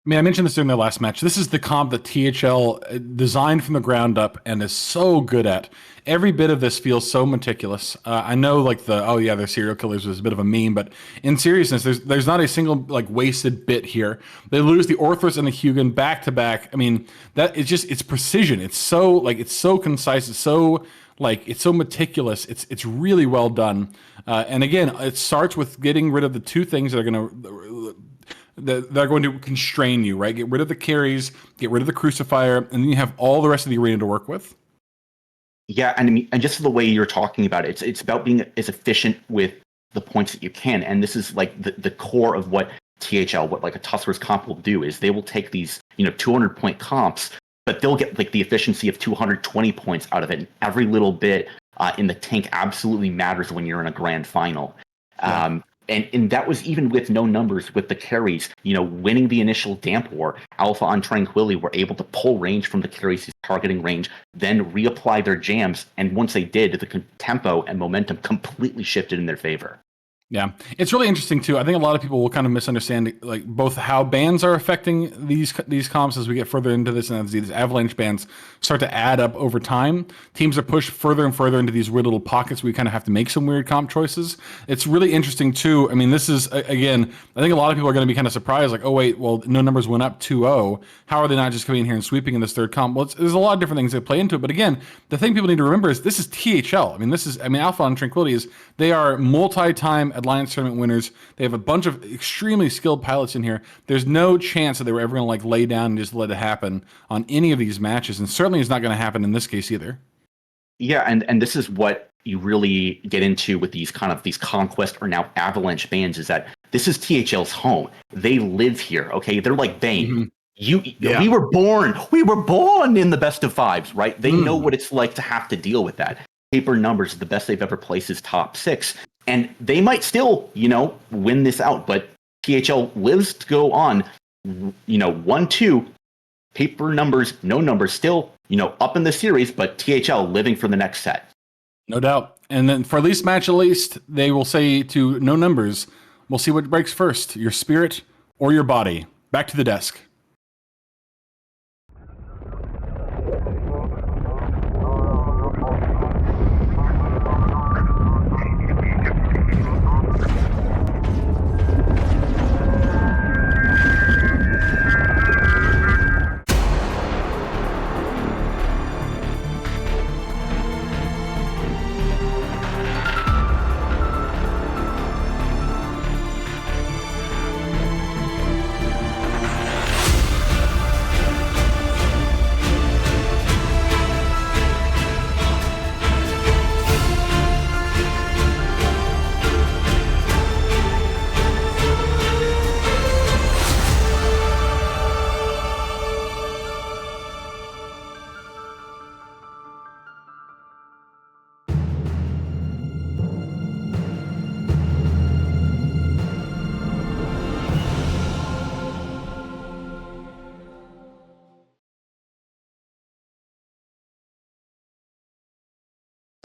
I mean, I mentioned this during their last match. This is the comp that THL designed from the ground up and is so good at. Every bit of this feels so meticulous. I know, like they're serial killers was a bit of a meme, but in seriousness, there's not a single wasted bit here. They lose the Orthrus and the Hugin back to back. I mean, it's precision. It's so concise. It's so meticulous. It's really well done. And again, it starts with getting rid of the two things that are going to constrain you, right? Get rid of the carries, get rid of the crucifier, and then you have all the rest of the arena to work with. Yeah, and I mean, and just the way you're talking about it, it's about being as efficient with the points that you can. And this is like the core of what THL, what like a Tuskers comp will do, is they will take these 200-point comps, but they'll get like the efficiency of 220 points out of it. And every little bit in the tank absolutely matters when you're in a grand final. Yeah. And that was even with no numbers, with the carries, winning the initial damp war. Alpha on Tranquility were able to pull range from the carries' targeting range, then reapply their jams. And once they did, the tempo and momentum completely shifted in their favor. Yeah, it's really interesting too. I think a lot of people will kind of misunderstand like both how bans are affecting these comps as we get further into this, and as these avalanche bans start to add up over time. Teams are pushed further and further into these weird little pockets where we kind of have to make some weird comp choices. It's really interesting too. I mean, this is again, I think a lot of people are going to be kind of surprised, like, oh wait, well, no numbers went up 2-0. How are they not just coming in here and sweeping in this third comp? Well, there's a lot of different things that play into it. But again, the thing people need to remember is this is THL. I mean, Alpha on Tranquility they are multi-time Alliance tournament winners. They have a bunch of extremely skilled pilots in here. There's no chance that they were ever going to lay down and just let it happen on any of these matches, and certainly is not going to happen in this case either. Yeah, and this is what you really get into with these conquest or now avalanche bans, is that this is THL's home. They live here. Okay, they're like Bane. We were born in the best of fives, right? They know what it's like to have to deal with that. Paper numbers, the best they've ever placed is top 6. And they might still, win this out, but THL lives to go on, 1-2, paper numbers, no numbers, still, up in the series, but THL living for the next set. No doubt. And then for this match, at least, they will say to no numbers, we'll see what breaks first, your spirit or your body. Back to the desk.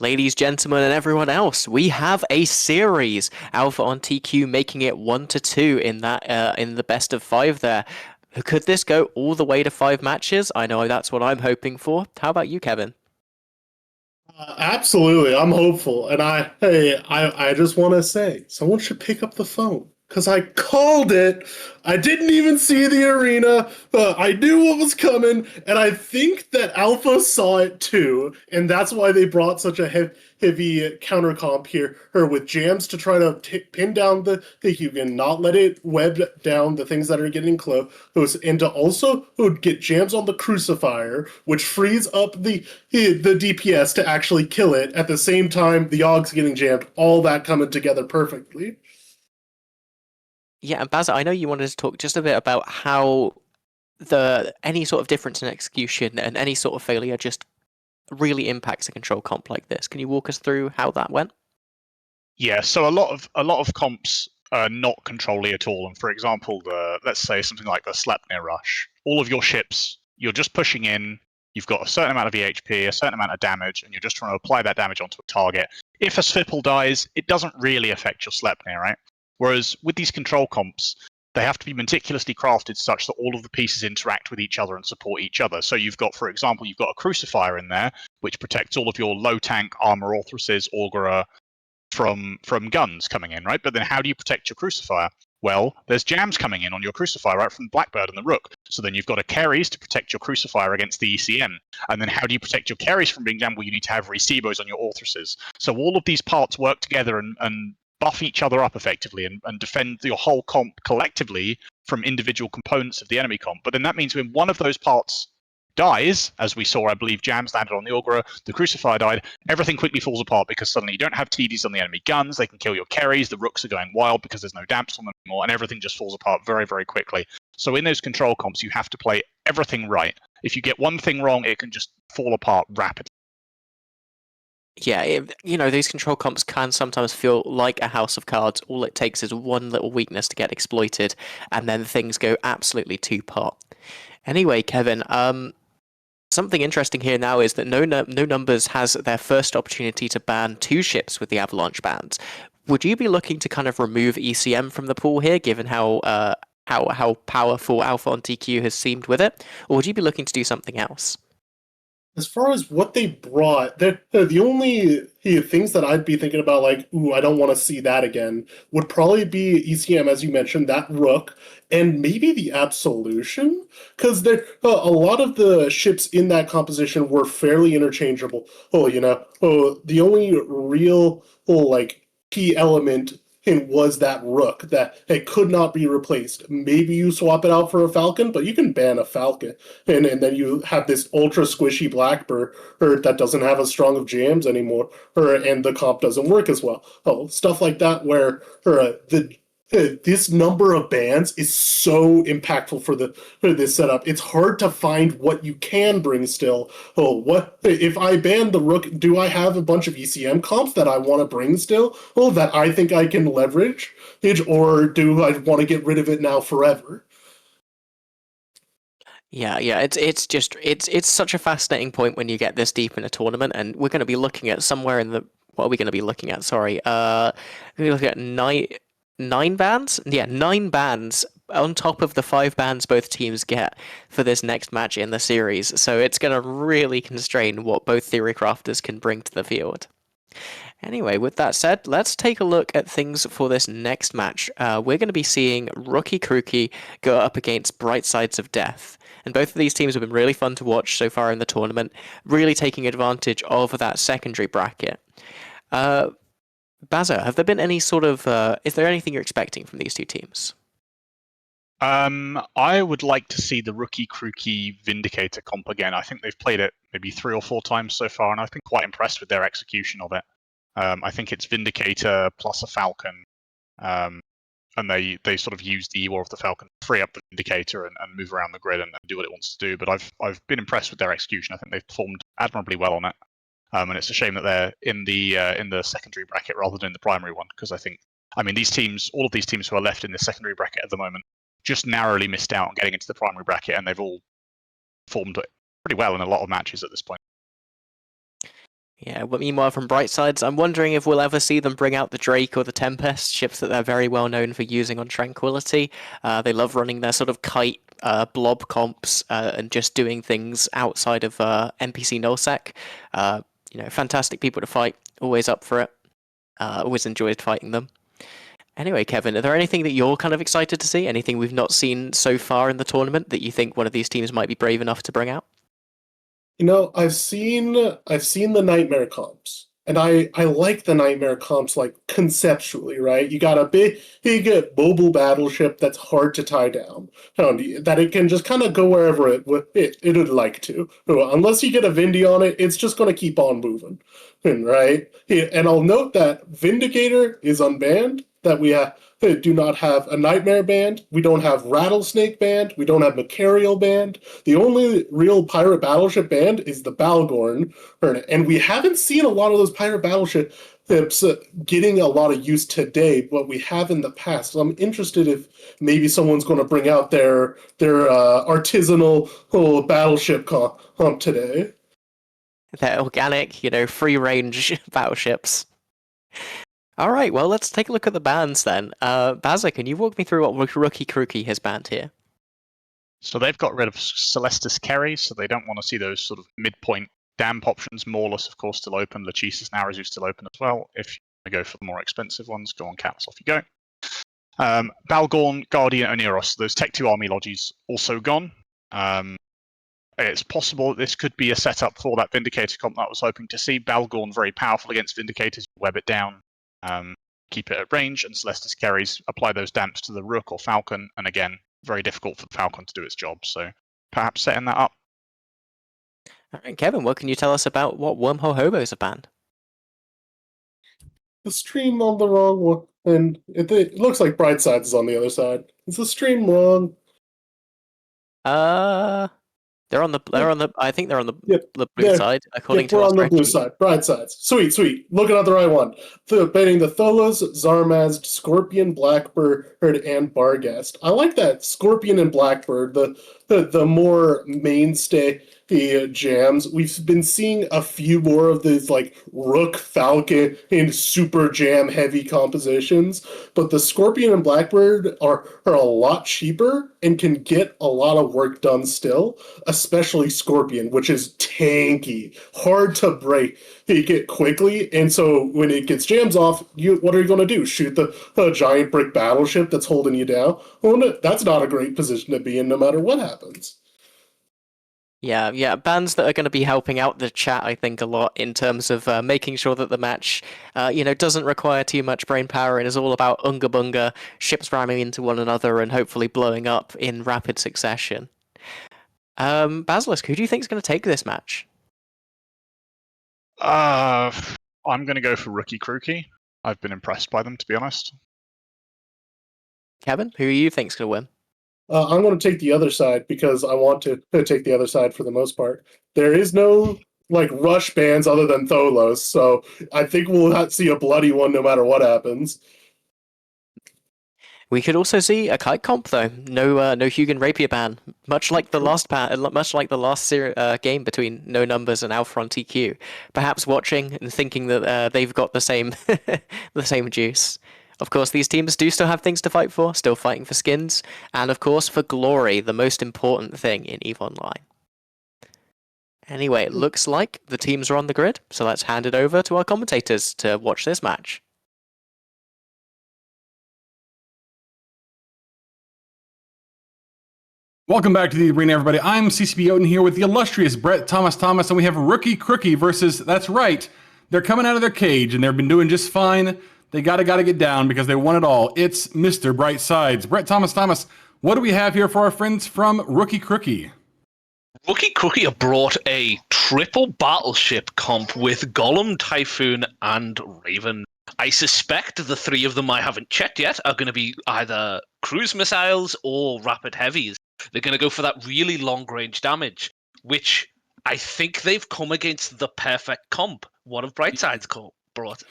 Ladies, gentlemen, and everyone else, we have a series. Alpha on TQ making it 1-2 in that in the best of 5 there. Could this go all the way to 5 matches? I know that's what I'm hoping for. How about you, Kevin? Absolutely, I'm hopeful, and I just want to say someone should pick up the phone because I called it. I didn't even see the arena. I knew what was coming, and I think that Alpha saw it too, and that's why they brought such a heavy counter comp here, or with jams to try to pin down the Hugin, not let it web down the things that are getting close, and to also get jams on the Crucifier, which frees up the DPS to actually kill it. At the same time, the Og's getting jammed. All that coming together perfectly. Yeah, and Baz, I know you wanted to talk just a bit about how any sort of difference in execution and any sort of failure just really impacts a control comp like this. Can you walk us through how that went? Yeah, so a lot of comps are not control-y at all. And for example, let's say something like the Sleipnir Rush. All of your ships, you're just pushing in. You've got a certain amount of EHP, a certain amount of damage, and you're just trying to apply that damage onto a target. If a Svipple dies, it doesn't really affect your Sleipnir, right? Whereas with these control comps, they have to be meticulously crafted such that all of the pieces interact with each other and support each other. So you've got, for example, you've got a Crucifier in there, which protects all of your low tank armor Orthruses, Augurer, from guns coming in, right? But then how do you protect your Crucifier? Well, there's jams coming in on your Crucifier, right, from Blackbird and the Rook. So then you've got a Keres to protect your Crucifier against the ECM. And then how do you protect your Keres from being jammed? Well, you need to have Recebos on your Orthruses. So all of these parts work together and buff each other up effectively and defend your whole comp collectively from individual components of the enemy comp. But then that means when one of those parts dies, as we saw, I believe jams landed on the Augurer, the Crucifier died, everything quickly falls apart because suddenly you don't have TDs on the enemy guns, they can kill your Keres, the Rooks are going wild because there's no damps on them anymore, and everything just falls apart very, very quickly. So in those control comps, you have to play everything right. If you get one thing wrong, it can just fall apart rapidly. Yeah, these control comps can sometimes feel like a house of cards. All it takes is one little weakness to get exploited, and then things go absolutely two-part. Anyway, Kevin, something interesting here now is that No Numbers has their first opportunity to ban 2 ships with the Avalanche bans. Would you be looking to kind of remove ECM from the pool here, given how powerful Alpha on TQ has seemed with it, or would you be looking to do something else? As far as what they brought, the only things that I'd be thinking about, like, ooh, I don't want to see that again, would probably be ECM, as you mentioned, that Rook, and maybe the Absolution, because a lot of the ships in that composition were fairly interchangeable. The only real, key element was that Rook that it could not be replaced. Maybe you swap it out for a Falcon, but you can ban a Falcon, and then you have this ultra squishy Blackbird that doesn't have as strong of jams anymore, and the comp doesn't work as well. Stuff like that where this number of bans is so impactful for this setup. It's hard to find what you can bring still. What if I ban the Rook? Do I have a bunch of ECM comps that I want to bring still? That I think I can leverage, or do I want to get rid of it now forever? Yeah, it's such a fascinating point when you get this deep in a tournament, and we're going to be looking at somewhere in the. What are we going to be looking at? Sorry, we're looking at nine bans. Yeah, 9 bans on top of the 5 bans both teams get for this next match in the series. So it's going to really constrain what both theory crafters can bring to the field. Anyway, with that said, let's take a look at things for this next match. We're going to be seeing Rookie Krookie go up against Bright Sides of Death. And both of these teams have been really fun to watch so far in the tournament, really taking advantage of that secondary bracket. Baza, have there been any sort of... is there anything you're expecting from these two teams? I would like to see the Rookie Krookie Vindicator comp again. I think they've played it maybe 3 or 4 times so far, and I've been quite impressed with their execution of it. I think it's Vindicator plus a Falcon, and they sort of use the War of the Falcon to free up the Vindicator and move around the grid and do what it wants to do. But I've been impressed with their execution. I think they've performed admirably well on it. And it's a shame that they're in the secondary bracket rather than in the primary one, because I mean, these teams, all of these teams who are left in the secondary bracket at the moment, just narrowly missed out on getting into the primary bracket, and they've all performed pretty well in a lot of matches at this point. Yeah, but meanwhile, from Brightsides, I'm wondering if we'll ever see them bring out the Drake or the Tempest, ships that they're very well known for using on Tranquility. They love running their sort of kite blob comps and just doing things outside of NPC nullsec. Fantastic people to fight, always up for it. Always enjoyed fighting them. Anyway, Kevin, are there anything that you're kind of excited to see? Anything we've not seen so far in the tournament that you think one of these teams might be brave enough to bring out? I've seen the nightmare comps, and I like the nightmare comps like conceptually, right? You got a big mobile battleship that's hard to tie down, that it can just kind of go wherever it would like to. Unless you get a Vindy on it, it's just going to keep on moving, right? And I'll note that Vindicator is unbanned. That we do not have a Nightmare band. We don't have Rattlesnake band. We don't have Macarial band. The only real pirate battleship band is the Balgorn, and we haven't seen a lot of those pirate battleships getting a lot of use today, but we have in the past. So I'm interested if maybe someone's going to bring out their artisanal battleship comp today. They're organic, free range battleships. All right, well, let's take a look at the bans then. Bazza, can you walk me through what Rookie Crookie has banned here? So they've got rid of Celestis Kerry, so they don't want to see those sort of midpoint damp options. Morlus, of course, still open. Lachesis and Arazu still open as well. If you want to go for the more expensive ones, go on Cats, off you go. Balgorn, Guardian, Oneros, those Tech 2 army lodges also gone. It's possible that this could be a setup for that Vindicator comp that I was hoping to see. Balgorn very powerful against Vindicators, web it down. Keep it at range, and Celestis Carries apply those damps to the Rook or Falcon, and again, very difficult for the Falcon to do its job, so perhaps setting that up. All right, Kevin, what can you tell us about what Wormhole Hobos have banned? The stream on the wrong one, and it looks like Brightsides is on the other side. Is the stream wrong? They're on the. I think they're on the blue side, according to we're our on the blue spreadsheet. side. Brightsides. Sweet. Looking at the right one. Banning the Tholos, Zarmazd, Scorpion, Blackbird, and Barghest. I like that Scorpion and Blackbird. The more mainstay jams. We've been seeing a few more of these like Rook, Falcon, and super jam heavy compositions, but the Scorpion and Blackbird are a lot cheaper and can get a lot of work done still, especially Scorpion, which is tanky, hard to break it quickly, and so when it gets jams off, what are you going to do? Shoot the giant brick battleship that's holding you down? Well, no, that's not a great position to be in no matter what happens. Yeah, bans that are going to be helping out the chat, I think, a lot in terms of making sure that the match, doesn't require too much brain power and is all about unga bunga, ships ramming into one another and hopefully blowing up in rapid succession. Basilisk, who do you think is going to take this match? I'm going to go for Rookie Crookie. I've been impressed by them, to be honest. Kevin, who do you think's going to win? I'm going to take the other side because I want to take the other side for the most part. There is no rush bans other than Tholos, so I think we'll see a bloody one no matter what happens. We could also see a kite comp though. No Hugin Rapier ban, much like the last game between No Numbers and Alpha on TQ. Perhaps watching and thinking that they've got the same the same juice. Of course, these teams do still have things to fight for, still fighting for skins, and of course for glory, the most important thing in EVE Online. Anyway, it looks like the teams are on the grid, so let's hand it over to our commentators to watch this match. Welcome back to the arena, everybody. I'm CCB Oden here with the illustrious Brett Thomas, and we have Rookie Crookie versus, that's right, they're coming out of their cage, and they've been doing just fine. They gotta get down because they won it all. It's Mr. Brightsides. Brett Thomas, what do we have here for our friends from Rookie Crookie? Rookie Crookie have brought a triple battleship comp with Golem, Typhoon, and Raven. I suspect the three of them I haven't checked yet are going to be either cruise missiles or rapid heavies. They're going to go for that really long-range damage, which I think they've come against the perfect comp. What have Brightsides brought?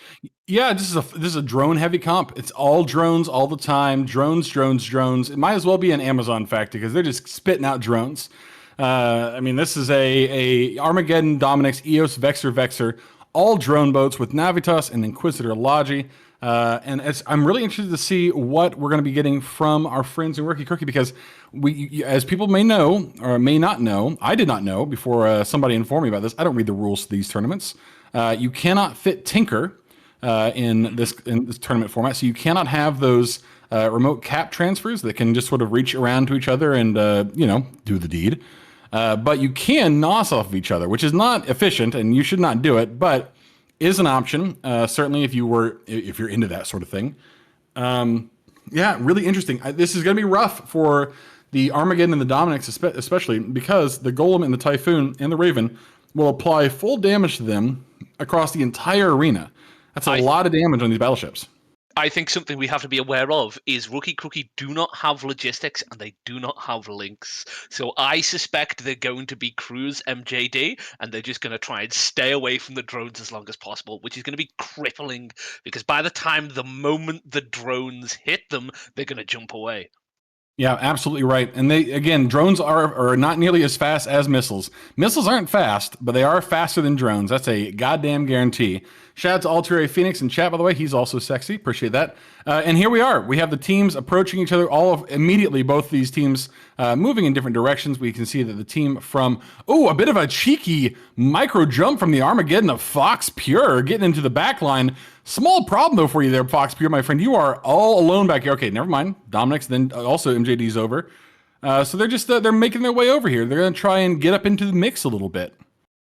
Yeah, this is a drone heavy comp. It's all drones all the time. Drones. It might as well be an Amazon factory because they're just spitting out drones. This is a Armageddon, Dominix, EOS, Vexor, all drone boats with Navitas and Inquisitor Logi. I'm really interested to see what we're going to be getting from our friends in Rookie Cookie, because as people may know or may not know, I did not know before somebody informed me about this. I don't read the rules to these tournaments. You cannot fit Tinker in this tournament format, so you cannot have those remote cap transfers that can just sort of reach around to each other and do the deed. But you can nos off of each other, which is not efficient, and you should not do it, but is an option. Certainly, if you're into that sort of thing. Yeah, really interesting. This is going to be rough for the Armageddon and the Dominics, especially because the Golem and the Typhoon and the Raven will apply full damage to them across the entire arena. That's a lot of damage on these battleships. I think something we have to be aware of is Rookie Cookie do not have logistics and they do not have links. So I suspect they're going to be cruise MJD and they're just going to try and stay away from the drones as long as possible, which is going to be crippling because by the moment the drones hit them, they're going to jump away. Yeah, absolutely right. And drones are not nearly as fast as missiles. Missiles aren't fast, but they are faster than drones. That's a goddamn guarantee. Shout out to Alterary Phoenix in chat, by the way. He's also sexy. Appreciate that. And here we are. We have the teams approaching each other immediately. Both these teams moving in different directions. We can see that the team from, a bit of a cheeky micro jump from the Armageddon of Fox Pure getting into the back line. Small problem, though, for you there, Fox Pure, my friend. You are all alone back here. Okay, never mind. Dominic's, then also MJD's over. So they're just they're making their way over here. They're going to try and get up into the mix a little bit.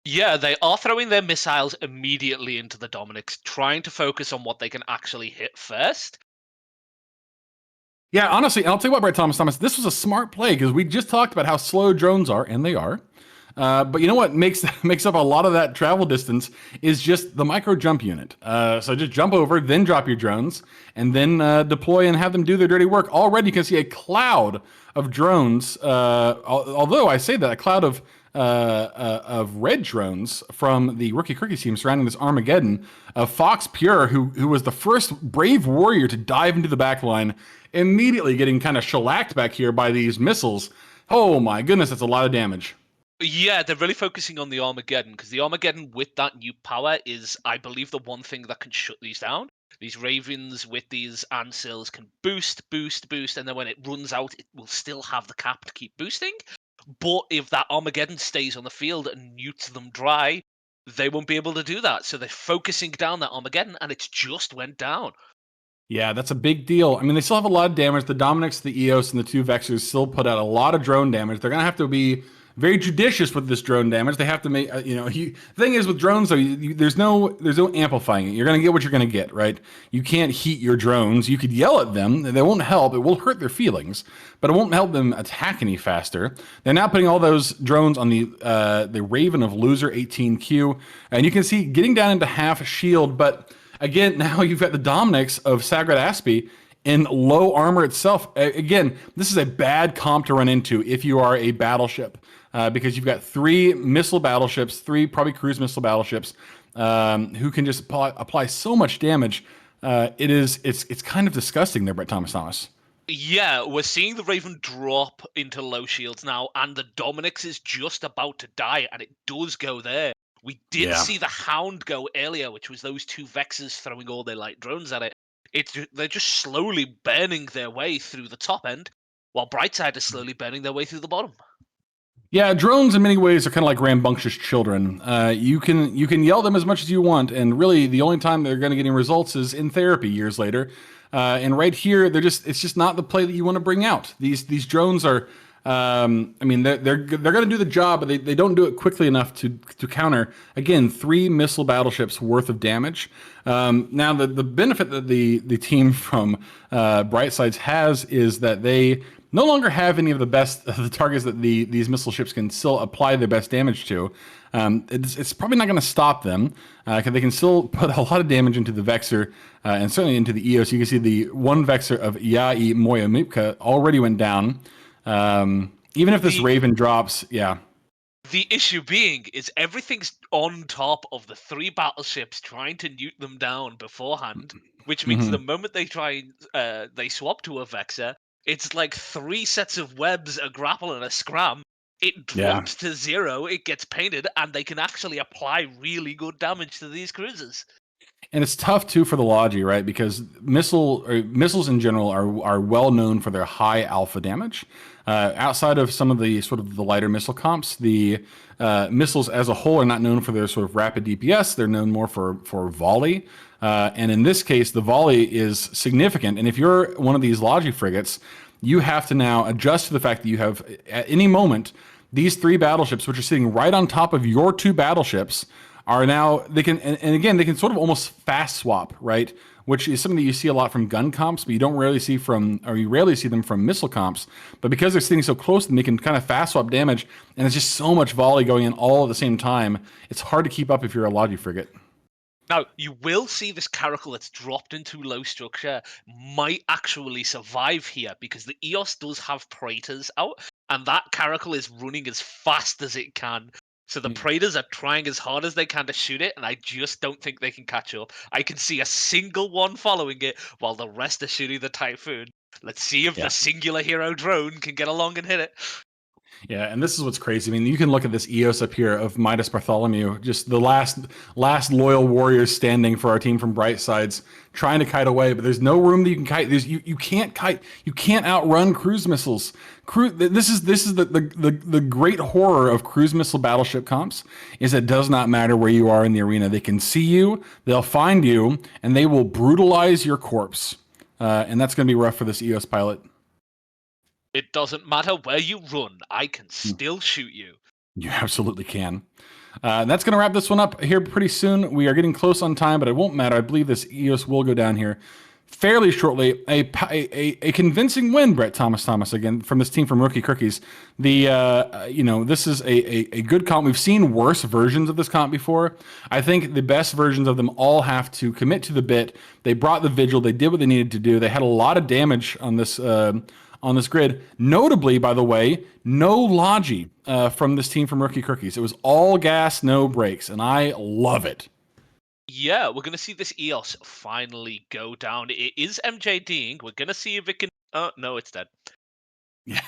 Yeah, they are throwing their missiles immediately into the Dominics, trying to focus on what they can actually hit first. Yeah, honestly, and I'll tell you what, Brett Thomas, this was a smart play because we just talked about how slow drones are, and they are. But you know what makes up a lot of that travel distance is just the micro jump unit. So just jump over, then drop your drones, and then deploy and have them do their dirty work. Already you can see a cloud of drones. Although I say that, a cloud of red drones from the Rookie Cookie team surrounding this Armageddon. Fox Pure, who was the first brave warrior to dive into the back line, immediately getting kind of shellacked back here by these missiles. Oh my goodness, that's a lot of damage. Yeah, they're really focusing on the Armageddon because the Armageddon with that new power is, I believe, the one thing that can shut these down. These Ravens with these Ansils can boost, and then when it runs out, it will still have the cap to keep boosting. But if that Armageddon stays on the field and newts them dry, they won't be able to do that. So they're focusing down that Armageddon, and it's just went down. Yeah, that's a big deal. I mean, they still have a lot of damage. The Dominics, the EOS, and the two Vexers still put out a lot of drone damage. They're going to have to be very judicious with this drone damage. They have to make, the thing is with drones, though, there's no amplifying it. You're going to get what you're going to get, right? You can't heat your drones. You could yell at them. They won't help. It will hurt their feelings, but it won't help them attack any faster. They're now putting all those drones on the Raven of Loser 18Q, and you can see getting down into half shield, but again, now you've got the Dominics of Sagrat Aspi in low armor itself. Again, this is a bad comp to run into if you are a battleship, because you've got three missile battleships, three probably cruise missile battleships, who can just apply so much damage. It's kind of disgusting there, Brett Thomas. Yeah, we're seeing the Raven drop into low shields now, and the Dominics is just about to die, and it does go there. We did see the Hound go earlier, which was those two Vexers throwing all their light drones at it. They're just slowly burning their way through the top end, while Brightside is slowly burning their way through the bottom. Yeah, drones in many ways are kind of like rambunctious children. You can yell at them as much as you want, and really the only time they're going to get any results is in therapy years later. And right here, it's just not the play that you want to bring out. These drones are. They're going to do the job, but they don't do it quickly enough to counter, again, 3 missile battleships worth of damage. Now, the benefit that the team from Brightsides has is that they no longer have any of the targets that these missile ships can still apply their best damage to. It's probably not going to stop them, because they can still put a lot of damage into the Vexer, and certainly into the EOS. You can see the one Vexer of Yai Moyamipka already went down. Even if this Raven drops, yeah. The issue being is everything's on top of the 3 battleships trying to newt them down beforehand, which means the moment they they swap to a Vexer, it's like 3 sets of webs, a grapple, and a scram. it drops to 0, it gets painted, and they can actually apply really good damage to these cruisers. And it's tough too for the Logi, right? Because missiles in general are well known for their high alpha damage. Outside of some of the sort of the lighter missile comps, the missiles as a whole are not known for their sort of rapid DPS. They're known more for volley. And in this case, the volley is significant. And if you're one of these Logi frigates, you have to now adjust to the fact that you have at any moment these 3 battleships, which are sitting right on top of your 2 battleships, are now they can and again they can sort of almost fast swap, right? Which is something that you see a lot from gun comps, but you rarely see them from missile comps. But because they're sitting so close, and they can kind of fast swap damage, and it's just so much volley going in all at the same time. It's hard to keep up if you're a Logi frigate. Now, you will see this Caracal that's dropped into low structure might actually survive here, because the EOS does have Praetors out, and that Caracal is running as fast as it can. So the Praetors are trying as hard as they can to shoot it, and I just don't think they can catch up. I can see a single one following it, while the rest are shooting the Typhoon. Let's see if the singular hero drone can get along and hit it. Yeah, and this is what's crazy. I mean, you can look at this EOS up here of Midas Bartholomew, just the last loyal warriors standing for our team from Bright Sides, trying to kite away, but there's no room that you can kite. You can't kite. You can't outrun cruise missiles. This is the great horror of cruise missile battleship comps, is it does not matter where you are in the arena. They can see you, they'll find you, and they will brutalize your corpse. And that's going to be rough for this EOS pilot. It doesn't matter where you run, I can still shoot you. You absolutely can. That's going to wrap this one up here pretty soon. We are getting close on time, but it won't matter. I believe this EOS will go down here fairly shortly. A convincing win, Brett Thomas, again, from this team from Rookie Cookies. This is a good comp. We've seen worse versions of this comp before. I think the best versions of them all have to commit to the bit. They brought the Vigil. They did what they needed to do. They had a lot of damage on this grid. Notably, by the way, no Logi from this team from Rookie Cookies. It was all gas, no brakes, and I love it. Yeah, we're going to see this EOS finally go down. It is MJDing. We're going to see if it can... Oh, no, it's dead. Yeah.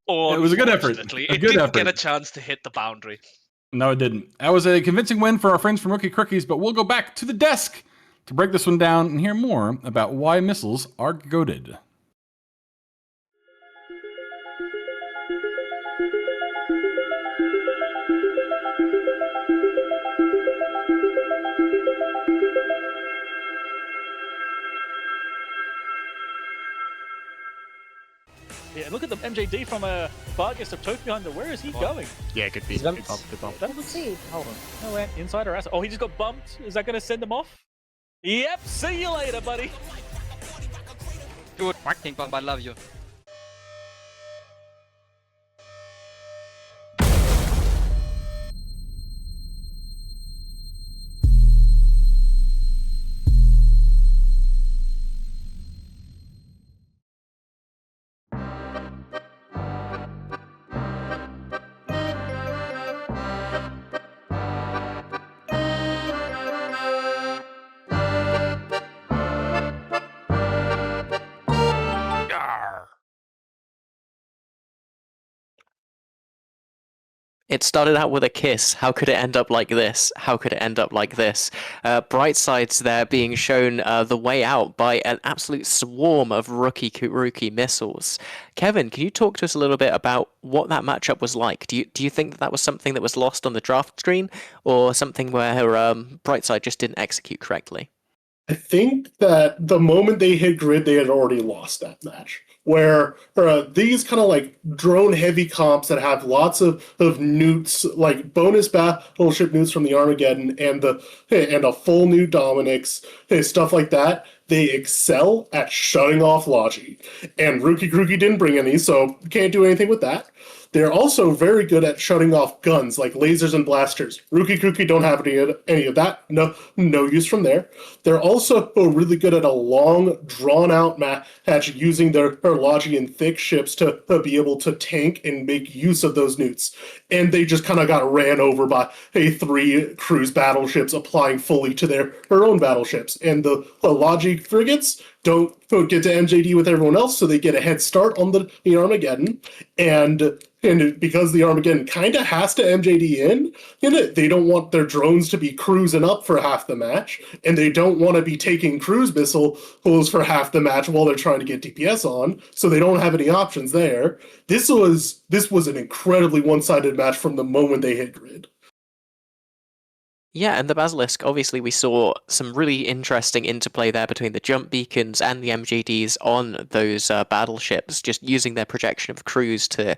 Or it was a good effort. It didn't get a chance to hit the boundary. No, it didn't. That was a convincing win for our friends from Rookie Cookies, but we'll go back to the desk to break this one down and hear more about why missiles are goated. Yeah, look at the MJD from Vargas of Toke behind the. Where is he going? Yeah, good beat. Good bump, good bump. Let's see. Hold on. Nowhere. Inside or outside? Oh, he just got bumped. Is that going to send him off? Yep. See you later, buddy. Good acting, but I love you. It started out with a kiss. How could it end up like this? How could it end up like this? Bright Sides there being shown the way out by an absolute swarm of rookie missiles. Kevin, can you talk to us a little bit about what that matchup was like? Do you think that was something that was lost on the draft screen, or something where Bright Side just didn't execute correctly? I think that the moment they hit grid, they had already lost that match. Where these kind of like drone-heavy comps that have lots of newts, like bonus battleship newts from the Armageddon and a full new Dominix, stuff like that, they excel at shutting off Logi. And Rookie Krookie didn't bring any, so can't do anything with that. They're also very good at shutting off guns like lasers and blasters. Rookie Krookie don't have any of that. No use from there. They're also really good at a long, drawn-out match using their Logi and thick ships to be able to tank and make use of those newts. And they just kind of got ran over by 3 cruise battleships applying fully to their own battleships. And the Logi frigates, don't get to MJD with everyone else, so they get a head start on the Armageddon, and because the Armageddon kind of has to MJD they don't want their drones to be cruising up for half the match, and they don't want to be taking cruise missiles for half the match while they're trying to get DPS on, so they don't have any options there. This was an incredibly one-sided match from the moment they hit grid. Yeah, and the Basilisk, obviously we saw some really interesting interplay there between the jump beacons and the MGDs on those battleships, just using their projection of crews to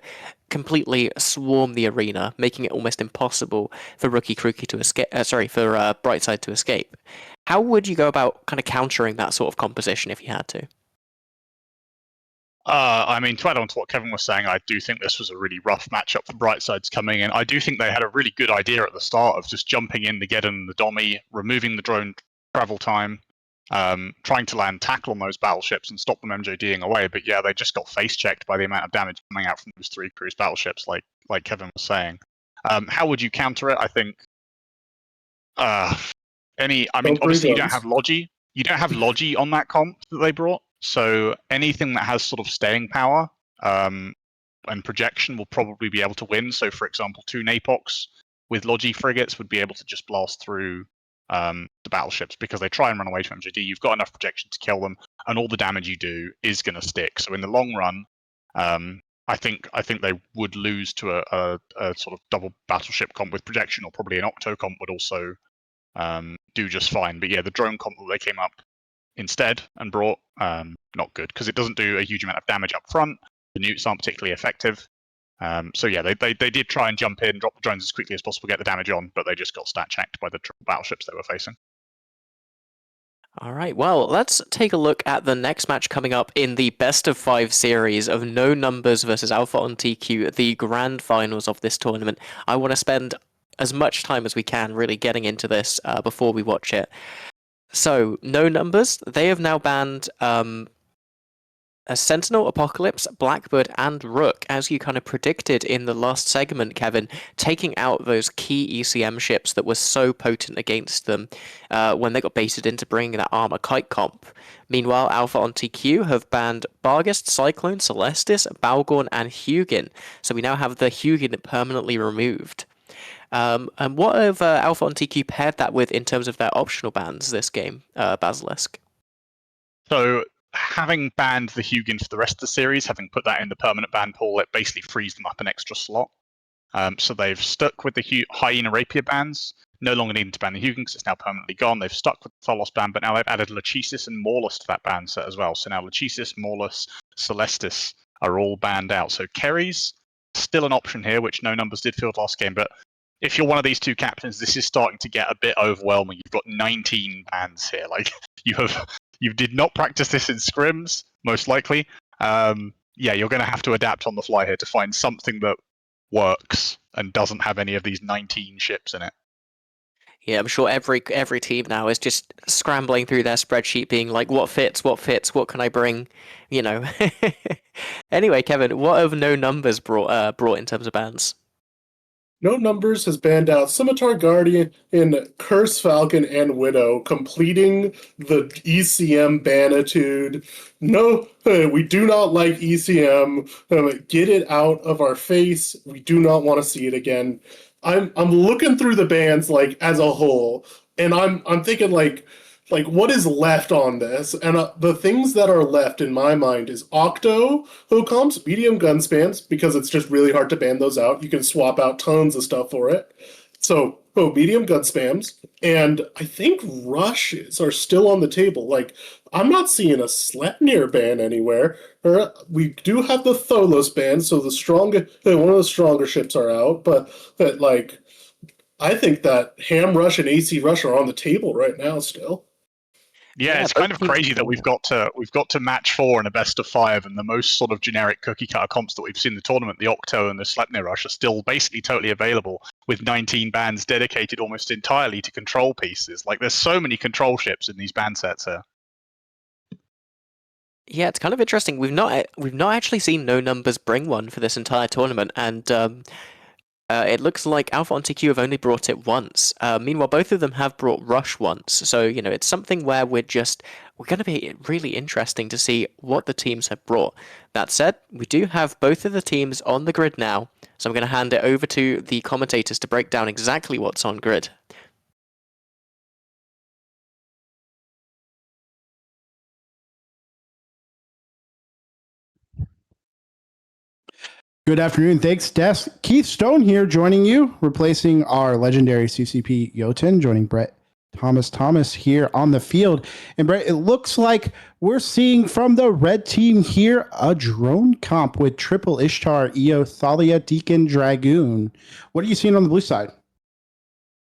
completely swarm the arena, making it almost impossible for Rookie Crookie to escape, for Brightside to escape. How would you go about kind of countering that sort of composition if you had to? I mean, to add on to what Kevin was saying, I do think this was a really rough matchup for Brightsides coming in. I do think they had a really good idea at the start of just jumping in the Geddon, the Dommy, removing the drone travel time, trying to land tackle on those battleships and stop them MJDing away. But yeah, they just got face checked by the amount of damage coming out from those 3 cruise battleships, like Kevin was saying. How would you counter it? I think obviously you don't have Logi. You don't have Logi on that comp that they brought. So anything that has sort of staying power and projection will probably be able to win. So, for example, 2 Napox with Logi frigates would be able to just blast through the battleships because they try and run away from MJD. You've got enough projection to kill them, and all the damage you do is going to stick. So in the long run, I think they would lose to a sort of double battleship comp with projection, or probably an Octo comp would also do just fine. But yeah, the drone comp that they came up instead and brought, not good, because it doesn't do a huge amount of damage up front. The nukes aren't particularly effective. So yeah, they did try and jump in, drop the drones as quickly as possible, get the damage on, but they just got stat checked by the battleships they were facing. All right, well, let's take a look at the next match coming up in the best of 5 series of No Numbers versus Alpha on TQ, the grand finals of this tournament. I want to spend as much time as we can really getting into this before we watch it. So, No Numbers, they have now banned a Sentinel, Apocalypse, Blackbird, and Rook, as you kind of predicted in the last segment, Kevin, taking out those key ECM ships that were so potent against them when they got baited into bringing that Armor Kite comp. Meanwhile, Alpha on TQ have banned Barghest, Cyclone, Celestis, Balgorn, and Hugin. So we now have the Hugin permanently removed. And what have Alpha on TQ paired that with in terms of their optional bans this game, Basilisk? So, having banned the Hugin for the rest of the series, having put that in the permanent ban pool, it basically frees them up an extra slot. So they've stuck with the Hyena Rapier bans, no longer needing to ban the Hugin because it's now permanently gone. They've stuck with the Tholos ban, but now they've added Lachesis and Maulus to that ban set as well. So now Lachesis, Maulus, Celestis are all banned out. So Kerry's still an option here, which No Numbers did field last game, but if you're one of these 2 captains, this is starting to get a bit overwhelming. You've got 19 bans here. Like, you did not practice this in scrims, most likely. Yeah, you're going to have to adapt on the fly here to find something that works and doesn't have any of these 19 ships in it. Yeah, I'm sure every team now is just scrambling through their spreadsheet, being like, what fits, what can I bring, you know. Anyway, Kevin, what have No Numbers brought in terms of bans? No Numbers has banned out Scimitar Guardian in Curse Falcon and Widow, completing the ECM banitude. No, we do not like ECM. Get it out of our face. We do not want to see it again. I'm looking through the bans like as a whole, and I'm thinking like what is left on this? And the things that are left in my mind is Octo comps, medium gun spams, because it's just really hard to ban those out. You can swap out tons of stuff for it. So, medium gun spams, and I think rushes are still on the table. Like, I'm not seeing a Sleipnir ban anywhere. We do have the Tholos ban, so one of the stronger ships are out, but like, I think that Ham Rush and AC Rush are on the table right now still. Yeah, it's kind of crazy that we've got to match 4 in a best of 5, and the most sort of generic cookie cutter comps that we've seen in the tournament, the Octo and the Sleipnir Rush, are still basically totally available, with 19 bans dedicated almost entirely to control pieces. Like, there's so many control ships in these ban sets here. Yeah, it's kind of interesting. We've not actually seen No Numbers bring one for this entire tournament, and It looks like Alpha on TQ have only brought it once. Meanwhile, both of them have brought Rush once. So, it's something where we're going to be really interesting to see what the teams have brought. That said, we do have both of the teams on the grid now. So I'm going to hand it over to the commentators to break down exactly what's on grid. Good afternoon. Thanks, Des. Keith Stone here joining you, replacing our legendary CCP Jotun, joining Brett Thomas here on the field. And Brett, it looks like we're seeing from the red team here a drone comp with triple Ishtar, Eo, Thalia, Deacon, Dragoon. What are you seeing on the blue side?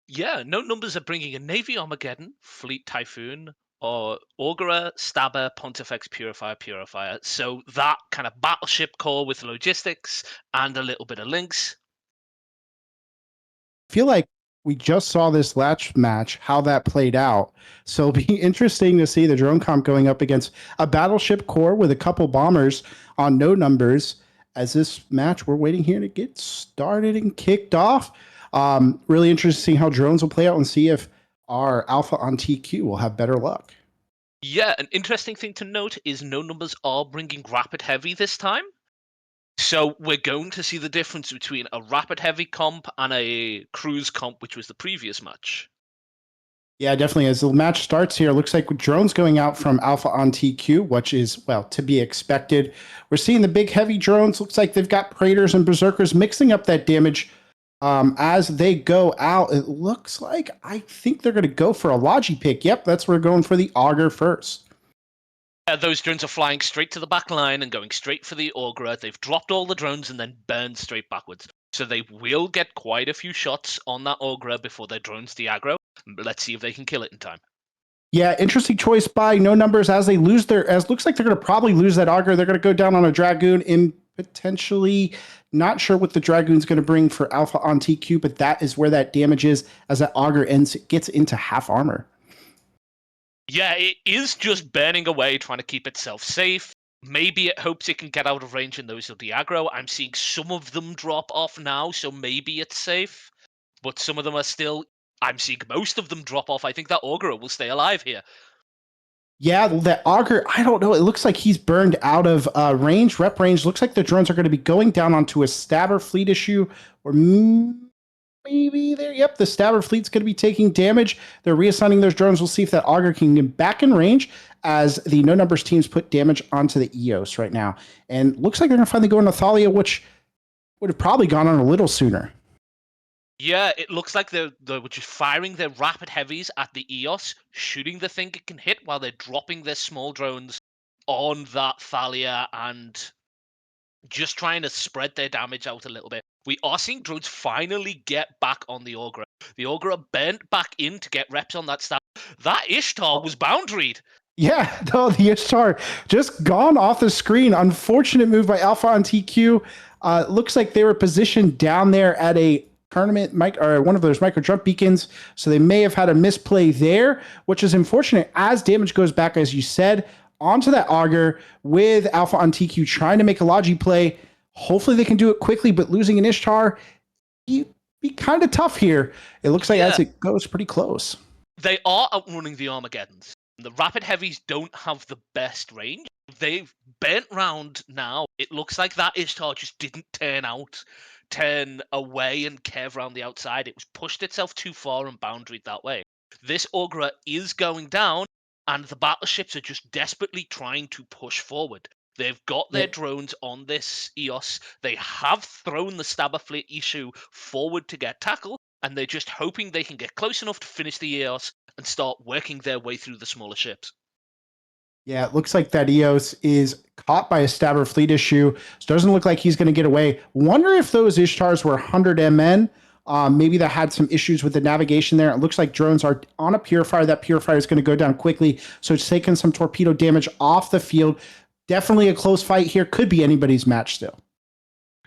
Yeah, no numbers are bringing a Navy Armageddon, Fleet Typhoon, or Augurer, Stabber, Pontifex, Purifier. So that kind of battleship core with logistics and a little bit of links. I feel like we just saw this latch match, how that played out. So it'll be interesting to see the drone comp going up against a battleship core with a couple bombers on no numbers. As this match, we're waiting here to get started and kicked off. Really interesting how drones will play out and see if our Alpha on TQ will have better luck. Yeah, an interesting thing to note is no numbers are bringing rapid heavy this time. So we're going to see the difference between a rapid heavy comp and a cruise comp, which was the previous match. Yeah, definitely. As the match starts here, it looks like drones going out from Alpha on TQ, which is, well, to be expected. We're seeing the big heavy drones. Looks like they've got Praetors and Berserkers mixing up that damage as they go out. It looks like, I think they're going to go for a Logi pick. Yep, that's where we're going for the Augur first. Those drones are flying straight to the back line and going straight for the Augurer. They've dropped all the drones and then burned straight backwards. So they will get quite a few shots on that Augurer before their drones de-aggro. Let's see if they can kill it in time. Yeah, interesting choice by no numbers as they lose as looks like they're going to probably lose that Augur. They're going to go down on a Dragoon in potentially, not sure what the Dragoon's going to bring for Alpha on TQ, but that is where that damage is as that Augur gets into half armor. Yeah, it is just burning away, trying to keep itself safe. Maybe it hopes it can get out of range and those will de-aggro. I'm seeing some of them drop off now, so maybe it's safe. But some of them are still... I'm seeing most of them drop off. I think that Augurer will stay alive here. Yeah, that Augur, I don't know. It looks like he's burned out of range, rep range. Looks like the drones are going to be going down onto a Stabber fleet issue, or maybe there. Yep, the Stabber fleet's going to be taking damage. They're reassigning those drones. We'll see if that Augur can get back in range as the no numbers teams put damage onto the EOS right now. And looks like they're going to finally go into Thalia, which would have probably gone on a little sooner. Yeah, it looks like they're just firing their rapid heavies at the EOS, shooting the thing it can hit while they're dropping their small drones on that Thalia and just trying to spread their damage out a little bit. We are seeing drones finally get back on the Augurer. The Augurer bent back in to get reps on that stab. That Ishtar was boundaried. Yeah, no, the Ishtar just gone off the screen. Unfortunate move by Alpha on TQ. Looks like they were positioned down there at a tournament or one of those micro jump beacons, so they may have had a misplay there, which is unfortunate as damage goes back, as you said, onto that Augur with Alpha on TQ trying to make a Logi play. Hopefully they can do it quickly, but losing an Ishtar, you'd be kind of tough here. It looks like as it goes pretty close. They are outrunning the Armageddons. The rapid heavies don't have the best range. They've bent round now. It looks like that Ishtar just didn't turn away and curve around the outside. It was pushed itself too far and boundaried that way. This Augurer is going down, and the battleships are just desperately trying to push forward. They've got their drones on this EOS. They have thrown the Stabber fleet issue forward to get tackle, and they're just hoping they can get close enough to finish the EOS and start working their way through the smaller ships. Yeah, it looks like that EOS is caught by a Stabber fleet issue. So doesn't look like he's going to get away. Wonder if those Ishtars were 100 MN. Maybe that had some issues with the navigation there. It looks like drones are on a Purifier. That Purifier is going to go down quickly. So it's taken some torpedo damage off the field. Definitely a close fight here. Could be anybody's match still.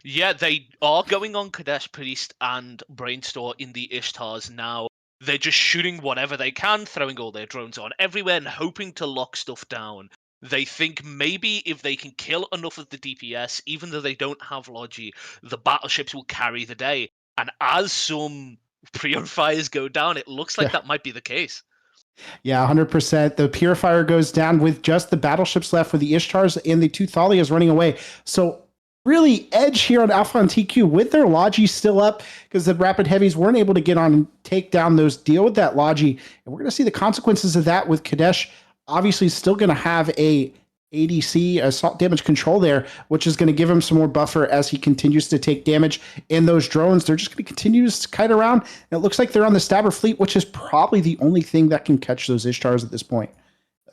Yeah, they are going on Kadesh Priest and Brainstorm in the Ishtars now. They're just shooting whatever they can, throwing all their drones on everywhere and hoping to lock stuff down. They think maybe if they can kill enough of the DPS, even though they don't have Logi, the battleships will carry the day. And as some purifiers go down, it looks like that might be the case. Yeah, 100%. The Purifier goes down with just the battleships left, with the Ishtars and the two Thalias running away. So really edge here on Alpha and TQ with their Logi still up, because the Rapid Heavies weren't able to get on and take down those, deal with that Logi. And we're going to see the consequences of that with Kadesh obviously still going to have a ADC, assault damage control there, which is going to give him some more buffer as he continues to take damage. And those drones, they're just going to continue to kite around. And it looks like they're on the Stabber fleet, which is probably the only thing that can catch those Ishtars at this point,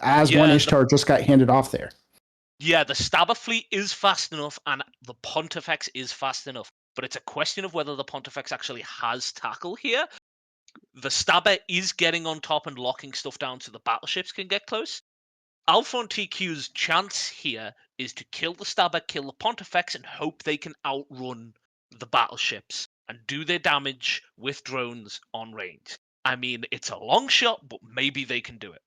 as one Ishtar just got handed off there. Yeah, the Stabber fleet is fast enough, and the Pontifex is fast enough. But it's a question of whether the Pontifex actually has tackle here. The Stabber is getting on top and locking stuff down so the battleships can get close. Alpha and TQ's chance here is to kill the Stabber, kill the Pontifex, and hope they can outrun the battleships and do their damage with drones on range. I mean, it's a long shot, but maybe they can do it.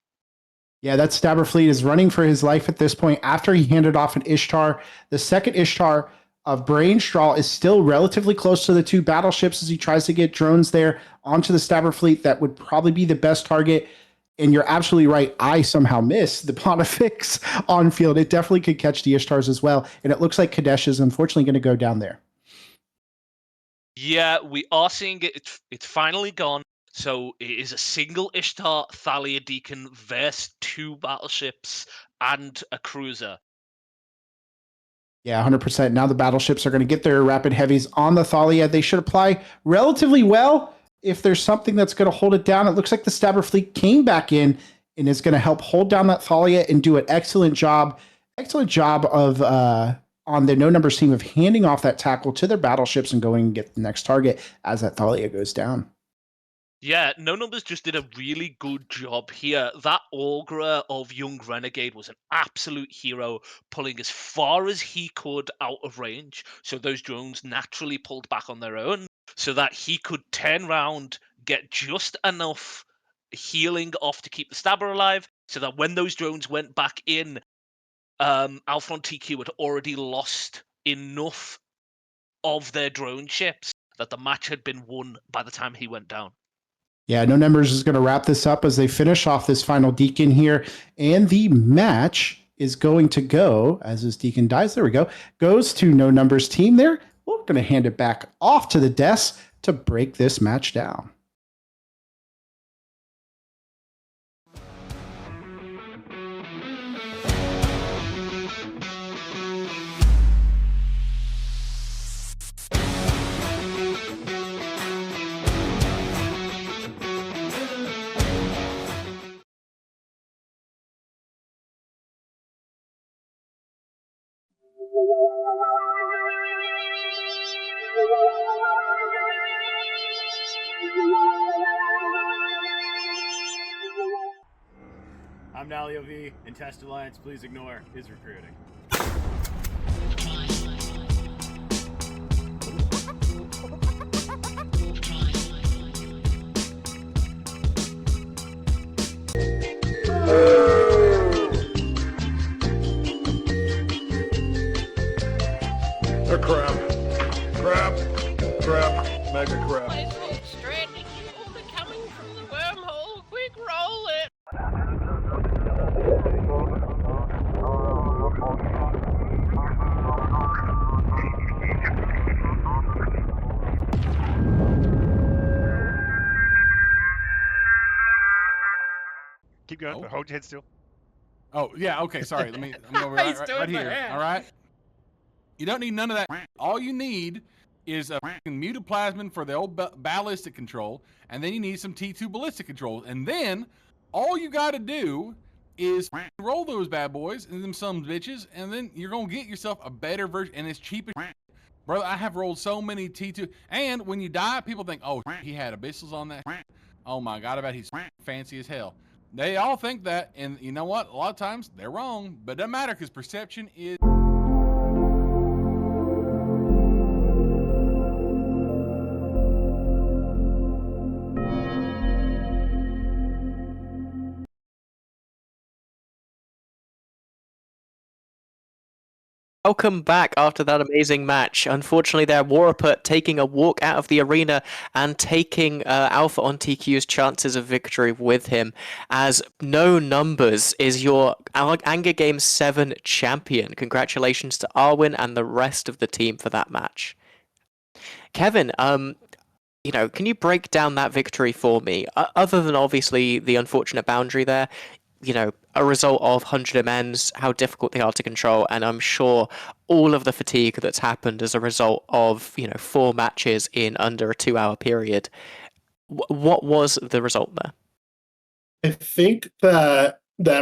Yeah, that Stabber fleet is running for his life at this point after he handed off an Ishtar. The second Ishtar of Brainstraw is still relatively close to the two battleships as he tries to get drones there onto the Stabber fleet. That would probably be the best target. And you're absolutely right. I somehow missed the Pontifex on field. It definitely could catch the Ishtars as well. And it looks like Kadesh is unfortunately going to go down there. Yeah, we are seeing it. It's finally gone. So it is a single Ishtar Thalia Deacon versus two battleships and a cruiser. Yeah, 100%. Now the battleships are going to get their Rapid Heavies on the Thalia. They should apply relatively well. If there's something that's going to hold it down, it looks like the Stabber fleet came back in and is going to help hold down that Thalia and do an excellent job. Excellent job of on the no numbers team of handing off that tackle to their battleships and going and get the next target as that Thalia goes down. Yeah, No Numbers just did a really good job here. That Augurer of Young Renegade was an absolute hero, pulling as far as he could out of range. So those drones naturally pulled back on their own so that he could turn around, get just enough healing off to keep the Stabber alive, so that when those drones went back in, Alphron TQ had already lost enough of their drone ships that the match had been won by the time he went down. Yeah, No Numbers is going to wrap this up as they finish off this final Deacon here. And the match is going to go, as this Deacon dies, there we go, goes to No Numbers team there. We're going to hand it back off to the desk to break this match down. I'm Nalio V, and Test Alliance, please ignore, is recruiting. A crap. Crap. Mega crap. Stranded, you will be coming from the wormhole. Quick, roll it. Keep going. Hold your head still. Oh yeah. Okay. Sorry. Let me over right here. All right. You don't need none of that. All you need is a mutaplasmin for the old ballistic control, and then you need some T2 ballistic control, and then all you got to do is roll those bad boys and them some bitches, and then you're gonna get yourself a better version, and it's cheap as brother. I have rolled so many T2, and when you die, people think, oh, he had abyssals on that. Oh my god, I bet he's fancy as hell. They all think that, and you know what? A lot of times they're wrong, but it doesn't matter because perception is. Welcome back after that amazing match. Unfortunately, there, Waraput taking a walk out of the arena and taking Alpha on TQ's chances of victory with him, as No Numbers is your Anger Game 7 champion. Congratulations to Arwin and the rest of the team for that match. Kevin, can you break down that victory for me? Other than obviously the unfortunate boundary there, a result of 100 MNs, how difficult they are to control, and I'm sure all of the fatigue that's happened as a result of, 4 matches in under a 2-hour period. What was the result there? I think that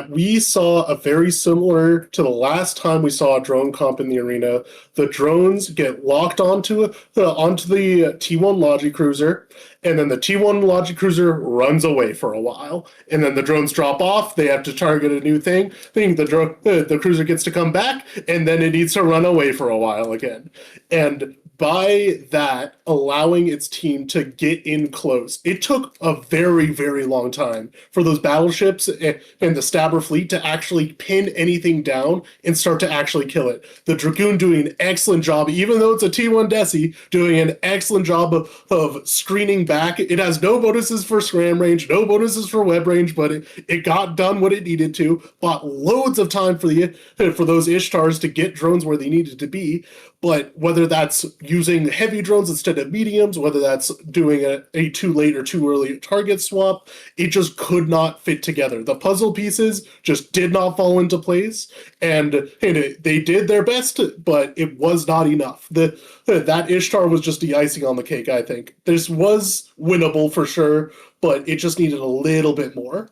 we saw a very similar to the last time we saw a drone comp in the arena. The drones get locked onto the T1 Logi Cruiser, and then the T1 Logi Cruiser runs away for a while, and then the drones drop off. They have to target a new thing. The cruiser gets to come back, and then it needs to run away for a while again. And by that, allowing its team to get in close, it took a very, very long time for those battleships and the Stabber fleet to actually pin anything down and start to actually kill it. The Dragoon doing an excellent job, even though it's a T1 Desi, doing an excellent job of screening back. It has no bonuses for scram range, no bonuses for web range, but it got done what it needed to. Bought loads of time for those Ishtars to get drones where they needed to be. But whether that's using heavy drones instead of mediums, whether that's doing a too late or too early target swap, it just could not fit together. The puzzle pieces just did not fall into place, and they did their best, but it was not enough. That Ishtar was just the icing on the cake, I think. This was winnable for sure, but it just needed a little bit more.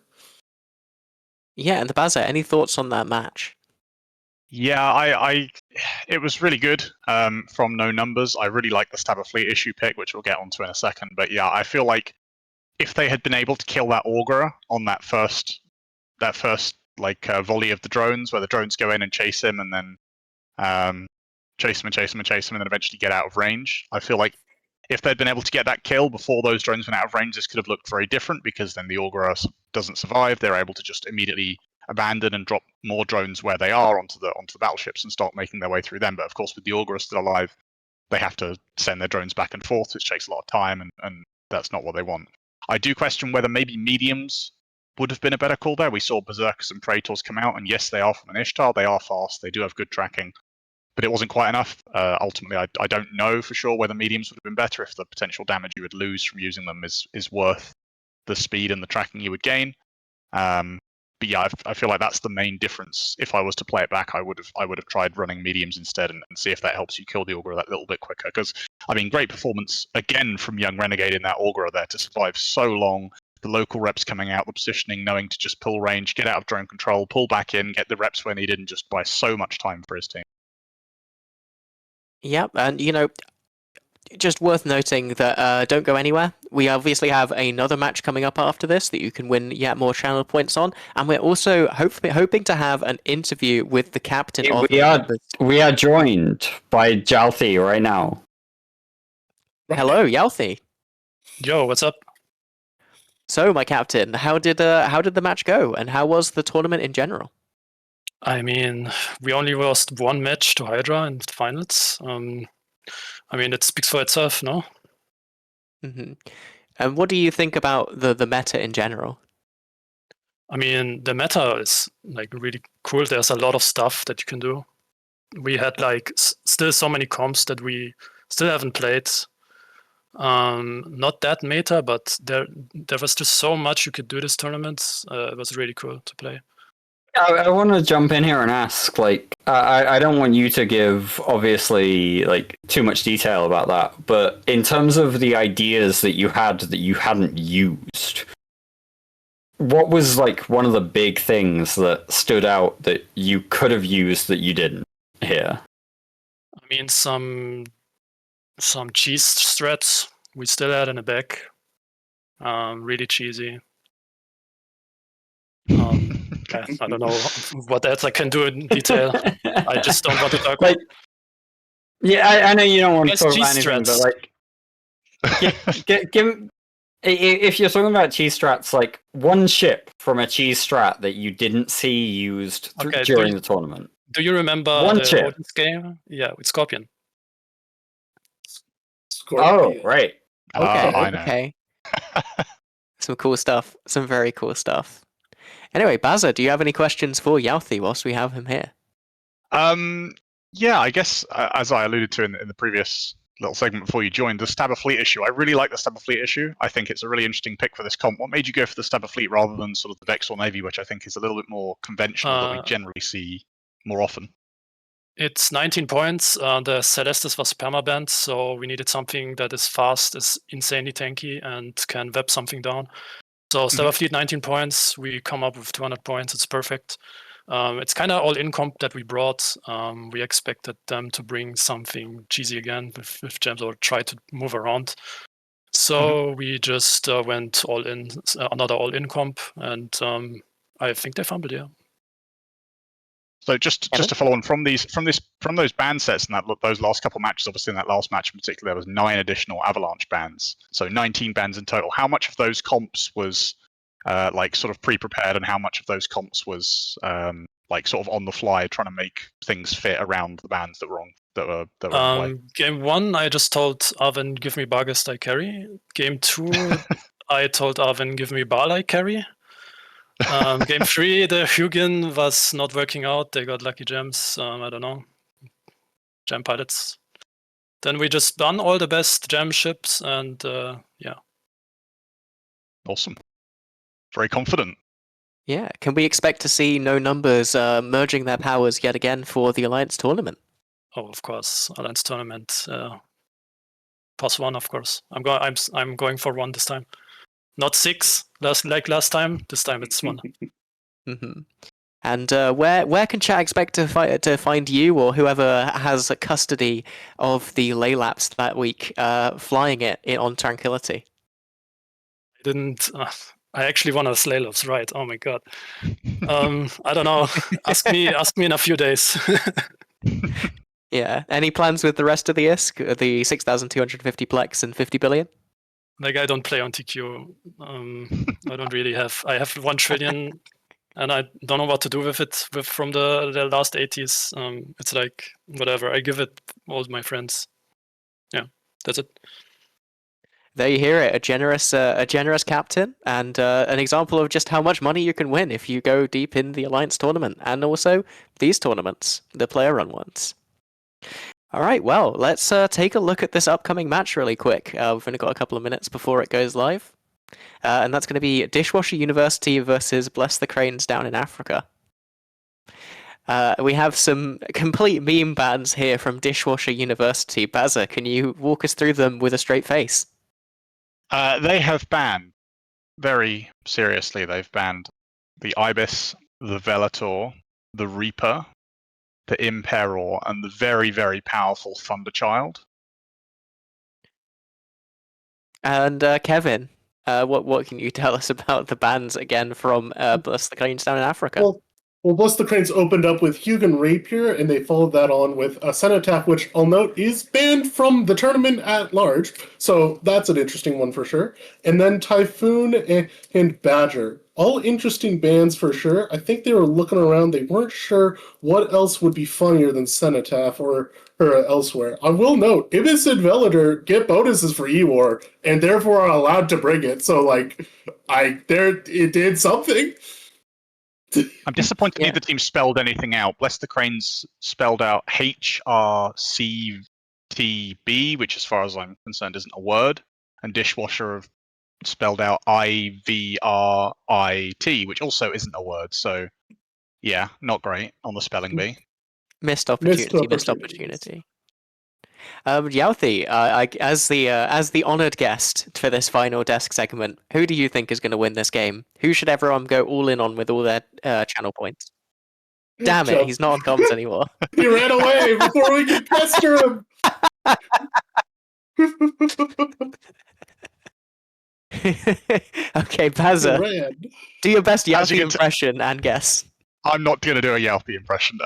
Yeah, and the Baza, any thoughts on that match? Yeah, it was really good from No Numbers. I really like the Stabber Fleet issue pick, which we'll get onto in a second. But yeah, I feel like if they had been able to kill that Augurer on that first volley of the drones, where the drones go in and chase him, and then chase him, and then eventually get out of range, I feel like if they'd been able to get that kill before those drones went out of range, this could have looked very different, because then the Augurer doesn't survive. They're able to just immediately abandon and drop more drones where they are onto the battleships and start making their way through them. But of course, with the Augurer still alive, they have to send their drones back and forth, which takes a lot of time, and that's not what they want. I do question whether maybe mediums would have been a better call there. We saw Berserkers and Praetors come out, and yes, they are from an Ishtar. They are fast. They do have good tracking, but it wasn't quite enough. Ultimately, I don't know for sure whether mediums would have been better if the potential damage you would lose from using them is worth the speed and the tracking you would gain. But yeah, I feel like that's the main difference. If I was to play it back, I would have tried running mediums instead and see if that helps you kill the Augurer that little bit quicker. Because great performance again from young Renegade in that Augurer there to survive so long. The local reps coming out, the positioning, knowing to just pull range, get out of drone control, pull back in, get the reps where needed, and just buy so much time for his team. Yep, and just worth noting that don't go anywhere. We obviously have another match coming up after this that you can win yet more channel points on, and we're also hoping to have an interview with the captain of we are joined by Jalthi right now. Hello, Yalthi. Yo, what's up? So, my captain, how did the match go, and how was the tournament in general? We only lost one match to Hydra in the finals. It speaks for itself, no? Mm-hmm. And what do you think about the meta in general? The meta is really cool. There's a lot of stuff that you can do. We had still so many comps that we still haven't played. Not that meta, but there was just so much you could do this tournament. It was really cool to play. I want to jump in here and ask, I don't want you to give, obviously, too much detail about that, but in terms of the ideas that you had that you hadn't used, what was, one of the big things that stood out that you could have used that you didn't here? Some cheese strats we still had in the back. Really cheesy. I don't know what else I can do in detail. I just don't want to talk about. Yeah, I know you don't want to talk about anything, but if you're talking about cheese strats, one ship from a cheese strat that you didn't see used during the tournament. Do you remember One the chip. Odin's game? Yeah, with Scorpion. Oh, right. I know. Okay. Some cool stuff. Some very cool stuff. Anyway, Baza, do you have any questions for Yalthi whilst we have him here? Yeah, I guess as I alluded to in the previous little segment before you joined, the Stabber Fleet issue. I really like the Stabber Fleet issue. I think it's a really interesting pick for this comp. What made you go for the Stabber Fleet rather than sort of the Vexor Navy, which I think is a little bit more conventional that we generally see more often? It's 19 points. The Celestis was permabanned, so we needed something that is fast, is insanely tanky, and can web something down. So Stabber Fleet 19 points. We come up with 200 points. It's perfect. It's kind of all-in comp that we brought. We expected them to bring something cheesy again with gems or try to move around. So we just went all in, another all-in comp, and I think they fumbled, yeah. So just to follow on from those band sets and those last couple matches, obviously in that last match in particular, there was 9 additional Avalanche bands, so 19 bands in total. How much of those comps was like sort of pre-prepared, and how much of those comps was like sort of on the fly, trying to make things fit around the bands that were in play? Game 1, I just told Arvin, give me Barghest, I carry. Game 2, I told Arvin, give me Baal, I carry. Game 3, the Hugin was not working out. They got lucky gems. I don't know. Gem pilots. Then we just done all the best gem ships, and yeah. Awesome. Very confident. Yeah. Can we expect to see No Numbers merging their powers yet again for the Alliance tournament? Oh, of course, Alliance tournament. +1, of course. I'm going for 1 this time. Not 6, like last time. This time it's 1. And where can chat expect to find you or whoever has custody of the Laylaps that week, flying it on Tranquility? I didn't. I actually won a Slaylops, right? Oh my god. I don't know. Ask me in a few days. Yeah. Any plans with the rest of the ISK? The 6,250 plex and 50 billion? Like, I don't play on TQ. I don't really have. I have 1 trillion, and I don't know what to do with it. From the last 80s, it's like whatever. I give it all to my friends. Yeah, that's it. There you hear it. A generous captain, and an example of just how much money you can win if you go deep in the Alliance tournament, and also these tournaments, the player-run ones. All right, well, let's take a look at this upcoming match really quick. We've only got a couple of minutes before it goes live. And that's going to be Dishwasher University versus Bless the Cranes down in Africa. We have some complete meme bans here from Dishwasher University. Baza, can you walk us through them with a straight face? They have banned, very seriously, they've banned the Ibis, the Velator, the Reaper, the Imperor, and the very, very powerful Thunderchild. And Kevin, what can you tell us about the bans again from Bless the Cranes down in Africa? Well, Bless the Cranes opened up with Hugin Rapier, and they followed that on with a Cenotaph, which I'll note is banned from the tournament at large. So that's an interesting one for sure. And then Typhoon and Badger. All interesting bans for sure. I think they were looking around. They weren't sure what else would be funnier than Cenotaph or elsewhere. I will note, Ibis and Velator get bonuses for E-War, and therefore are allowed to bring it. So, like, it did something. I'm disappointed neither team spelled anything out. Bless the Cranes spelled out HRCTB, which as far as I'm concerned isn't a word, and Dishwasher have spelled out IVRIT, which also isn't a word. So, yeah, not great on the spelling bee. Missed opportunity. Yalthi, as the honoured guest for this final desk segment, who do you think is going to win this game? Who should everyone go all in on with all their channel points? Damn it, he's not on comms anymore. He ran away before we could pester him. Okay, Baza, do your best Yalthi impression and guess. I'm not going to do a Yalthi impression.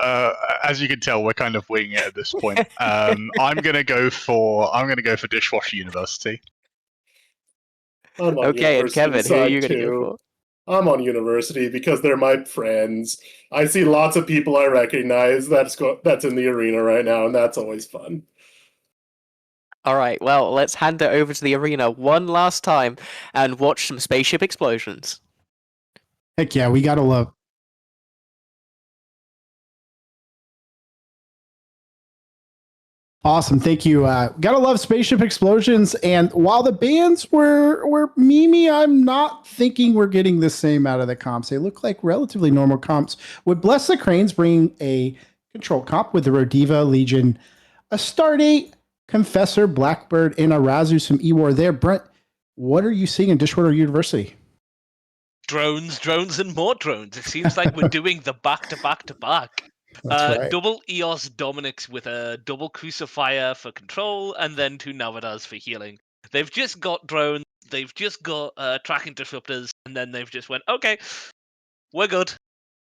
As you can tell, we're kind of winging it at this point. I'm going to go for Dishwasher University. Okay, and Kevin, who are you going to go for? I'm on University because they're my friends. I see lots of people I recognize that's in the arena right now, and that's always fun. All right, well, let's hand it over to the arena one last time and watch some spaceship explosions. Heck yeah, we gotta love. Awesome, thank you. Gotta love spaceship explosions. And while the bands were memey, I'm not thinking we're getting the same out of the comps. They look like relatively normal comps. With Bless the Cranes bringing a control comp with the Rodiva, Legion, a Stardate, Confessor, Blackbird, and a Razu, some Ewar there. Brent, what are you seeing in Dishwater University? Drones, and more drones. It seems like we're doing the back-to-back-to-back. That's right. Double EOS Dominix with a double Crucifier for control, and then 2 Navadas for healing. They've just got drones, they've just got tracking disruptors, and then they've just went, okay, we're good.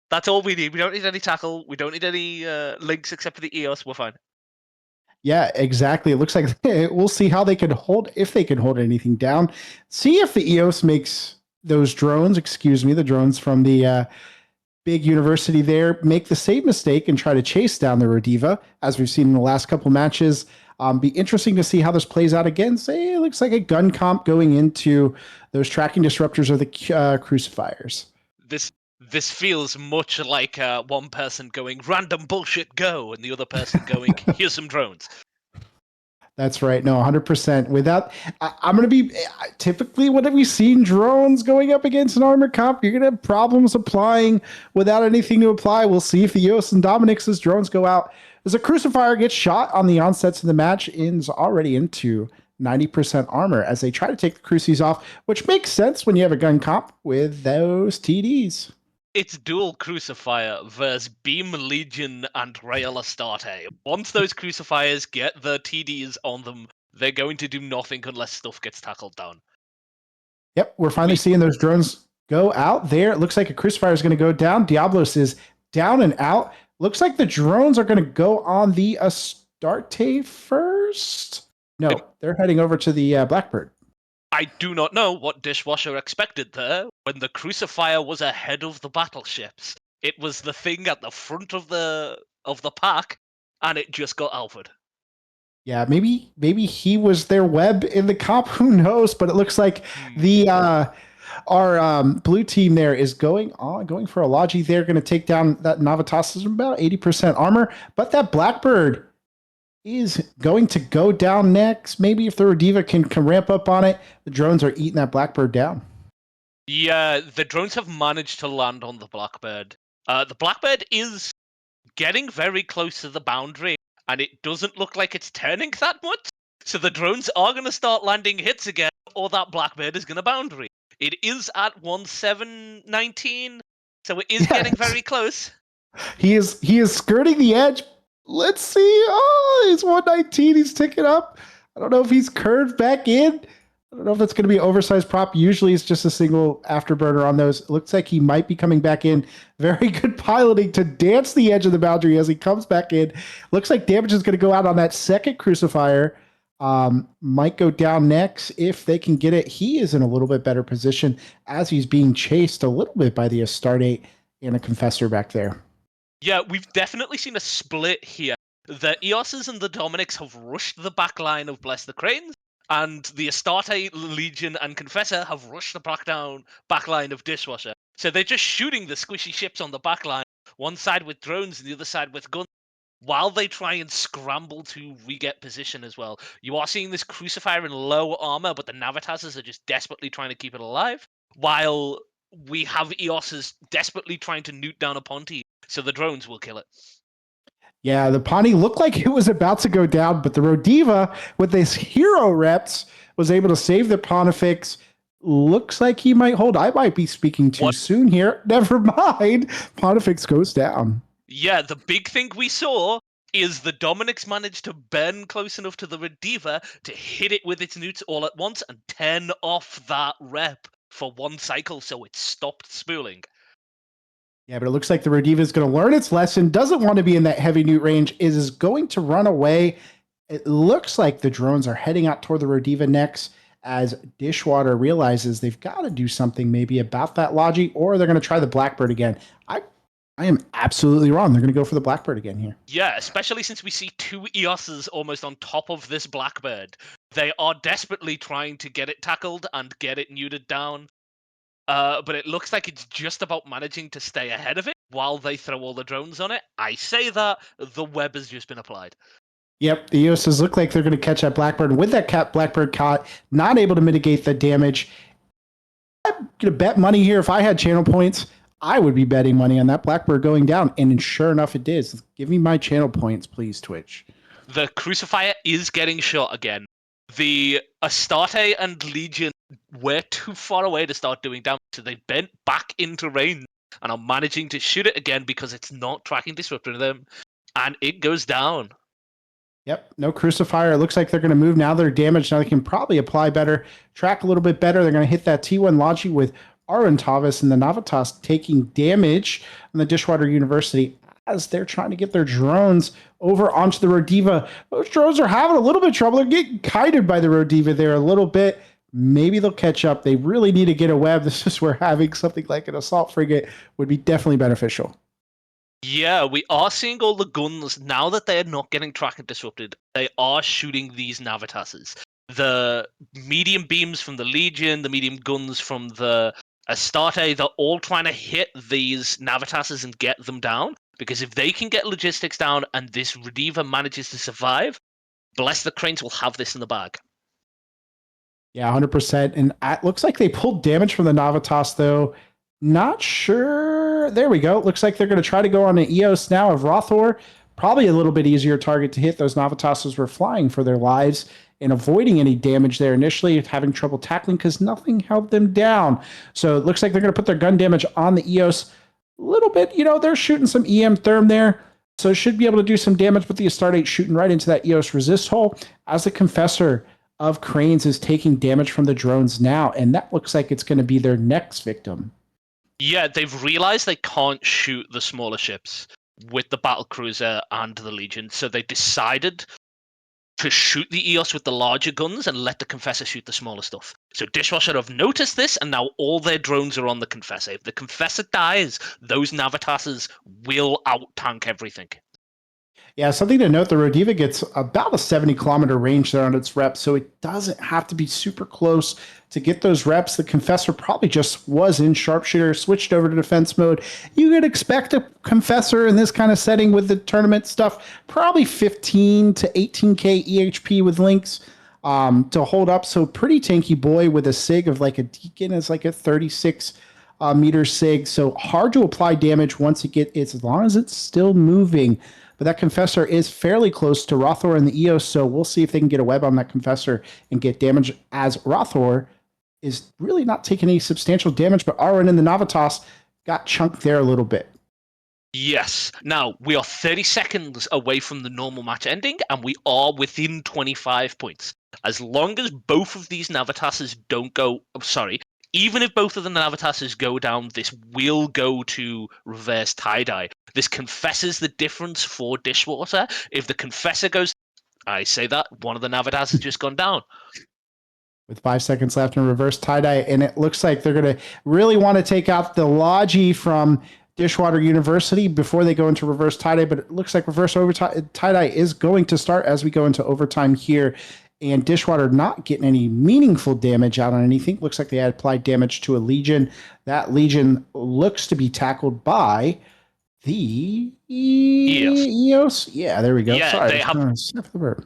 That's all we need. We don't need any tackle. We don't need any links except for the EOS. We're fine. Yeah, exactly. It looks like we'll see how they can hold, if they can hold anything down. See if the EOS makes those drones, the drones from the big university there, make the same mistake and try to chase down the Rodiva, as we've seen in the last couple matches. Be interesting to see how this plays out again. Say it looks like a gun comp going into those tracking disruptors or the crucifiers. This feels much like one person going random bullshit go, and the other person going here's some drones. That's right. No, 100%. Without, I'm going to be typically when have we seen drones going up against an armor comp? You're going to have problems applying without anything to apply. We'll see if the EOS and Dominix's drones go out. As a Crucifier gets shot on the onsets of the match, ends already into 90% armor as they try to take the Crucies off, which makes sense when you have a gun comp with those TDs. It's dual Crucifier versus Beam Legion and Rail Astarte. Once those Crucifiers get the TDs on them, they're going to do nothing unless stuff gets tackled down. Yep, we're finally seeing those drones go out there. It looks like a Crucifier is going to go down. Diablos is down and out. Looks like the drones are going to go on the Astarte first. No, they're heading over to the Blackbird. I do not know what Dishwasher expected there when the Crucifier was ahead of the battleships. It was the thing at the front of the pack, and it just got alphaed. Yeah, maybe he was their web in the comp. Who knows? But it looks like the our blue team there is going for a Logi. They're going to take down that Navatas is about 80% armor, but that Blackbird is going to go down next. Maybe if the Rodiva can ramp up on it, the drones are eating that Blackbird down. Yeah, the drones have managed to land on the Blackbird. The Blackbird is getting very close to the boundary, and it doesn't look like it's turning that much. So the drones are going to start landing hits again, or that Blackbird is going to boundary. It is at 1719, so it is getting very close. He is skirting the edge. Let's see. Oh, he's 119. He's ticking up. I don't know if he's curved back in. I don't know if that's going to be an oversized prop. Usually it's just a single afterburner on those. It looks like he might be coming back in. Very good piloting to dance the edge of the boundary as he comes back in. Looks like damage is going to go out on that second Crucifier. Might go down next if they can get it. He is in a little bit better position as he's being chased a little bit by the Astarte and a Confessor back there. Yeah, we've definitely seen a split here. The EOSs and the Dominics have rushed the back line of Bless the Cranes, and the Astarte, Legion, and Confessor have rushed the back line of Dishwasher. So they're just shooting the squishy ships on the back line, one side with drones and the other side with guns, while they try and scramble to re-get position as well. You are seeing this Crucifier in low armor, but the Navatasses are just desperately trying to keep it alive, while we have EOSs desperately trying to nuke down a Ponti, so the drones will kill it. Yeah, the Pawnee looked like it was about to go down, but the Rodiva, with his hero reps, was able to save the Pontifex. Looks like he might hold. I might be speaking too soon here. Never mind. Pontifex goes down. Yeah, the big thing we saw is the Dominics managed to bend close enough to the Rodiva to hit it with its newts all at once and turn off that rep for one cycle, so it stopped spooling. Yeah, but it looks like the Rodiva is going to learn its lesson, doesn't want to be in that heavy newt range, is going to run away. It looks like the drones are heading out toward the Rodiva next as Dishwater realizes they've got to do something maybe about that Logi, or they're going to try the Blackbird again. I am absolutely wrong. They're going to go for the Blackbird again here. Yeah, especially since we see two EOSs almost on top of this Blackbird. They are desperately trying to get it tackled and get it neutered down. But it looks like it's just about managing to stay ahead of it while they throw all the drones on it. I say that the web has just been applied. Yep, the EOSs look like they're going to catch that Blackbird. With that Blackbird caught, not able to mitigate the damage. I'm going to bet money here. If I had channel points, I would be betting money on that Blackbird going down. And sure enough, it did. Give me my channel points, please, Twitch. The Crucifier is getting shot again. The Astarte and Legion were too far away to start doing damage, so they bent back into range and are managing to shoot it again because it's not tracking Disruptor to them, and it goes down. Yep, no Crucifier. It looks like they're going to move now. They're damaged. Now they can probably apply better, track a little bit better. They're going to hit that T1 Logi with Aruntavis and the Navitas taking damage on the Dishwater University as they're trying to get their drones over onto the Rodiva. Those drones are having a little bit of trouble. They're getting kited by the Rodiva there a little bit. Maybe they'll catch up. They really need to get a web. This is where having something like an assault frigate would be definitely beneficial. Yeah, we are seeing all the guns, now that they are not getting tracked and disrupted, they are shooting these Navitases. The medium beams from the Legion, the medium guns from the Astarte, they're all trying to hit these Navitases and get them down. Because if they can get logistics down and this Rodiva manages to survive, bless the Cranes will have this in the bag. Yeah, 100%. And it looks like they pulled damage from the Navitas, though. Not sure. There we go. Looks like they're going to try to go on an EOS now of Rothor. Probably a little bit easier target to hit. Those Navitases were flying for their lives and avoiding any damage there initially, having trouble tackling because nothing held them down. So it looks like they're going to put their gun damage on the EOS a little bit. You know, they're shooting some EM therm there. So should be able to do some damage with the Astarte shooting right into that EOS resist hole as the Confessor of Cranes is taking damage from the drones now. And that looks like it's going to be their next victim. Yeah, they've realized they can't shoot the smaller ships with the battlecruiser and the Legion, so they decided to shoot the EOS with the larger guns and let the Confessor shoot the smaller stuff. So Dishwasher have noticed this, and now all their drones are on the Confessor. If the Confessor dies, those Navitases will out-tank everything. Yeah, something to note, the Rodiva gets about a 70-kilometer range there on its reps, so it doesn't have to be super close to get those reps. The Confessor probably just was in Sharpshooter, switched over to defense mode. You could expect a Confessor in this kind of setting with the tournament stuff, probably 15 to 18k EHP with links to hold up. So pretty tanky boy with a SIG of like a Deacon is like a 36 meter SIG. So hard to apply damage once it gets, as long as it's still moving. But that Confessor is fairly close to Rothor and the EOS, so we'll see if they can get a web on that Confessor and get damage, as Rothor is really not taking any substantial damage, but Arwen and the Navitas got chunked there a little bit. Yes. Now, we are 30 seconds away from the normal match ending, and we are within 25 points. As long as both of these Navitases don't go... even if both of the Navitases go down, this will go to reverse tie-dye. This confesses the difference for Dishwater. If the Confessor goes... I say that, one of the Navitases has just gone down. With 5 seconds left in reverse tie-dye, and it looks like they're going to really want to take out the Logi from Dishwater University before they go into reverse tie-dye, but it looks like reverse tie-dye is going to start as we go into overtime here. And Dishwater not getting any meaningful damage out on anything. Looks like they had applied damage to a Legion. That Legion looks to be tackled by the EOS. Yeah, there we go. Yeah, Sorry,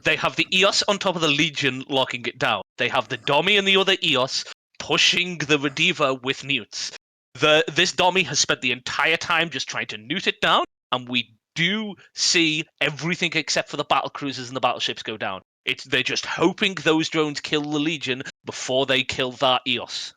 they have the EOS on top of the Legion locking it down. They have the Dommy and the other EOS pushing the Rodiva with newts. This Dommy has spent the entire time just trying to newt it down, and we do see everything except for the battle cruisers and the battleships go down. They're just hoping those drones kill the Legion before they kill that EOS.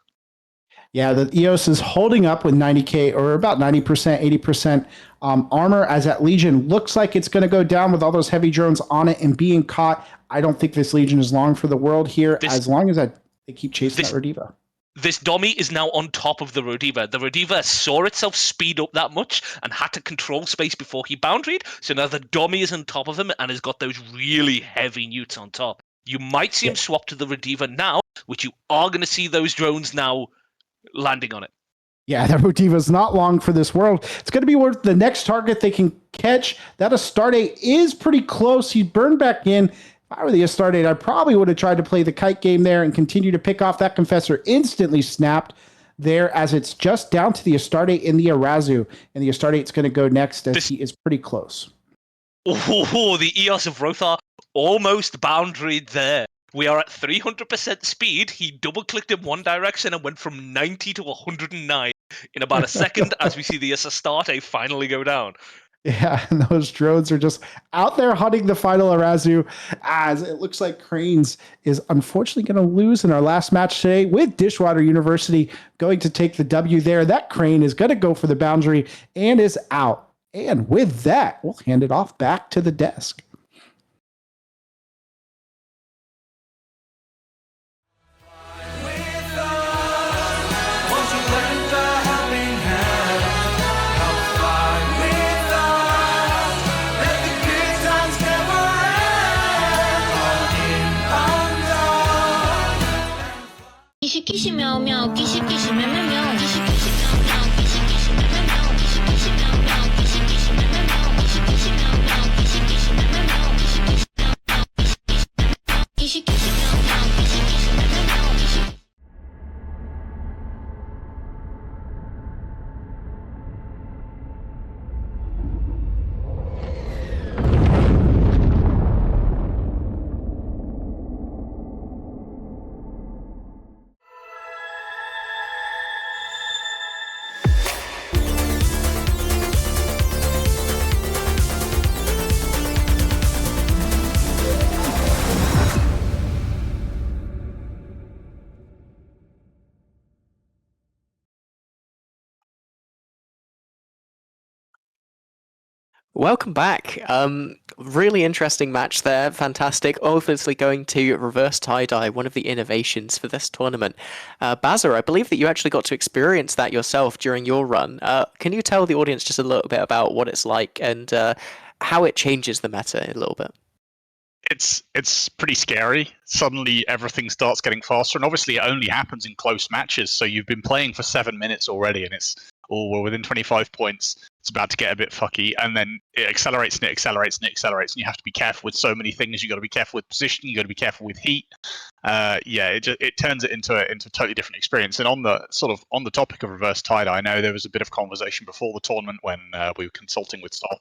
Yeah, the EOS is holding up with 90k or about 90%, 80% armor, as that Legion looks like it's going to go down with all those heavy drones on it and being caught. I don't think this Legion is long for the world here, as long as they keep chasing that Rodiva. This Dommy is now on top of the Rodiva. The Rodiva saw itself speed up that much and had to control space before he boundaried. So now the Dommy is on top of him and has got those really heavy newts on top. You might see him swap to the Rediva now, which you are going to see those drones now landing on it. Yeah, that Rodiva's not long for this world. It's going to be worth the next target they can catch. That Astarte is pretty close. He burned back in. If I were the Astarte, I probably would have tried to play the kite game there and continue to pick off that Confessor. Instantly snapped there as it's just down to the Astarte in the Arazu. And the Astarte's going to go next as he is pretty close. Oh, the Eos of Rothar almost boundaried there. We are at 300% speed. He double-clicked in one direction and went from 90 to 109 in about a second as we see the Astarte finally go down. Yeah, and those drones are just out there hunting the final Arazu, as it looks like Cranes is unfortunately going to lose in our last match today, with Dishwater University going to take the W there. That Crane is going to go for the boundary and is out. And with that, we'll hand it off back to the desk. Welcome back. Really interesting match there. Fantastic. Obviously going to reverse tie-dye, one of the innovations for this tournament. Bazza, I believe that you actually got to experience that yourself during your run. Can you tell the audience just a little bit about what it's like and how it changes the meta a little bit? It's pretty scary. Suddenly everything starts getting faster, and obviously it only happens in close matches. So you've been playing for 7 minutes already, and we're within 25 points. It's about to get a bit fucky, and then it accelerates and it accelerates and it accelerates, and you have to be careful with so many things. You got to be careful with position. You got to be careful with heat. It turns it into a totally different experience. And on the topic of reverse tide, I know there was a bit of conversation before the tournament when we were consulting with staff.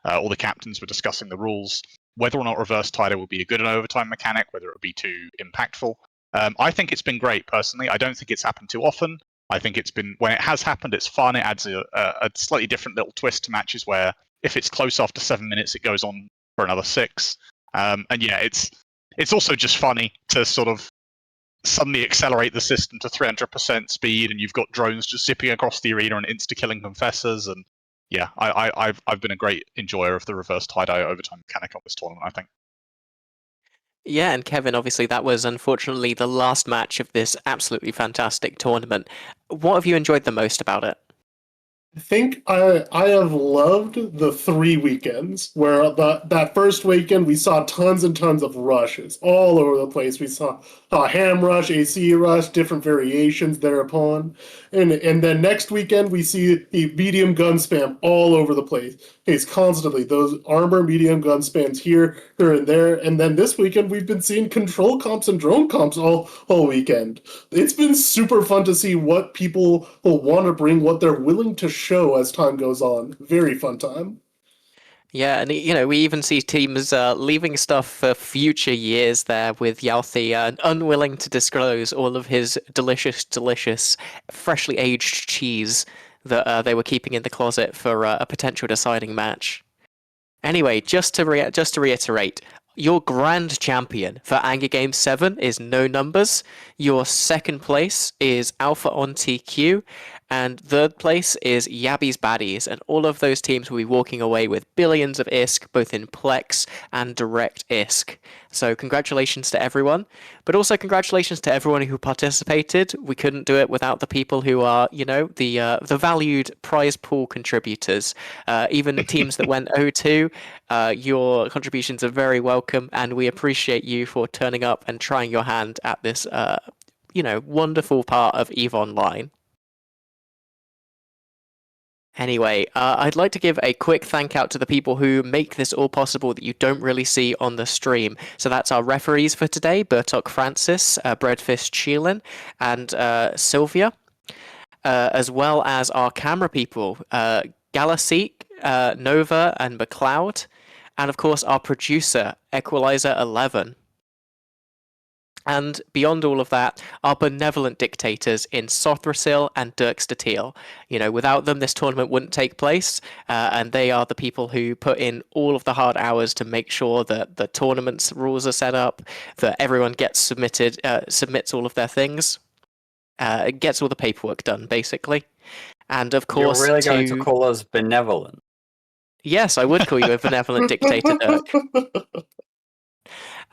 All the captains were discussing the rules, whether or not reverse tide will be a good and overtime mechanic, whether it would be too impactful. I think it's been great personally. I don't think it's happened too often. I think it's been, when it has happened, it's fun. It adds a slightly different little twist to matches where if it's close after 7 minutes, it goes on for another 6. It's also just funny to sort of suddenly accelerate the system to 300% speed, and you've got drones just zipping across the arena and insta-killing confessors. And yeah, I've been a great enjoyer of the reverse tie-dye overtime mechanic on this tournament, I think. Yeah, and Kevin, obviously that was unfortunately the last match of this absolutely fantastic tournament. What have you enjoyed the most about it? I think I have loved the 3 weekends where that first weekend we saw tons and tons of rushes all over the place. We saw a ham rush, AC rush, different variations thereupon, and then next weekend we see the medium gun spam all over the place. It's constantly those armor medium gun spams here and there, and then this weekend we've been seeing control comps and drone comps all weekend. It's been super fun to see what people will want to bring, what they're willing to show as time goes on. Very fun time. Yeah, and we even see teams leaving stuff for future years there, with Yalthi unwilling to disclose all of his delicious, freshly aged cheese that they were keeping in the closet for a potential deciding match. Anyway, just to reiterate, your grand champion for Anger Game 7 is No Numbers. Your second place is Alpha on TQ. And third place is Yabby's Baddies. And all of those teams will be walking away with billions of ISK, both in Plex and direct ISK. So congratulations to everyone, but also congratulations to everyone who participated. We couldn't do it without the people who are, the valued prize pool contributors. Even teams that went 0-2, your contributions are very welcome, and we appreciate you for turning up and trying your hand at this, wonderful part of EVE Online. Anyway, I'd like to give a quick thank out to the people who make this all possible that you don't really see on the stream. So that's our referees for today, Burtok Francis, Breadfist Sheelan, and Sylvia, as well as our camera people, Galaseek, Nova, and McLeod, and of course our producer, Equalizer11. And beyond all of that, our benevolent dictators in Sothrasil and Dirkstatiel. Without them, this tournament wouldn't take place, and they are the people who put in all of the hard hours to make sure that the tournament's rules are set up, that everyone gets submits all of their things, gets all the paperwork done, basically. And of course, you're really going to call us benevolent? Yes, I would call you a benevolent dictator, Dirk.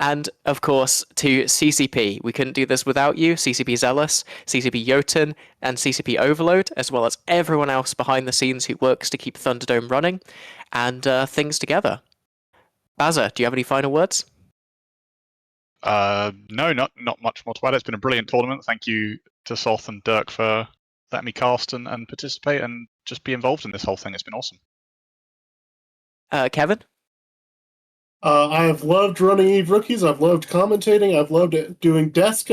And, of course, to CCP. We couldn't do this without you, CCP Zealous, CCP Jotun, and CCP Overload, as well as everyone else behind the scenes who works to keep Thunderdome running and things together. Bazza, do you have any final words? No, not much more to add. It's been a brilliant tournament. Thank you to Soth and Dirk for letting me cast and participate and just be involved in this whole thing. It's been awesome. Kevin? I've loved running EVE Rookies. I've loved commentating. I've loved doing desk.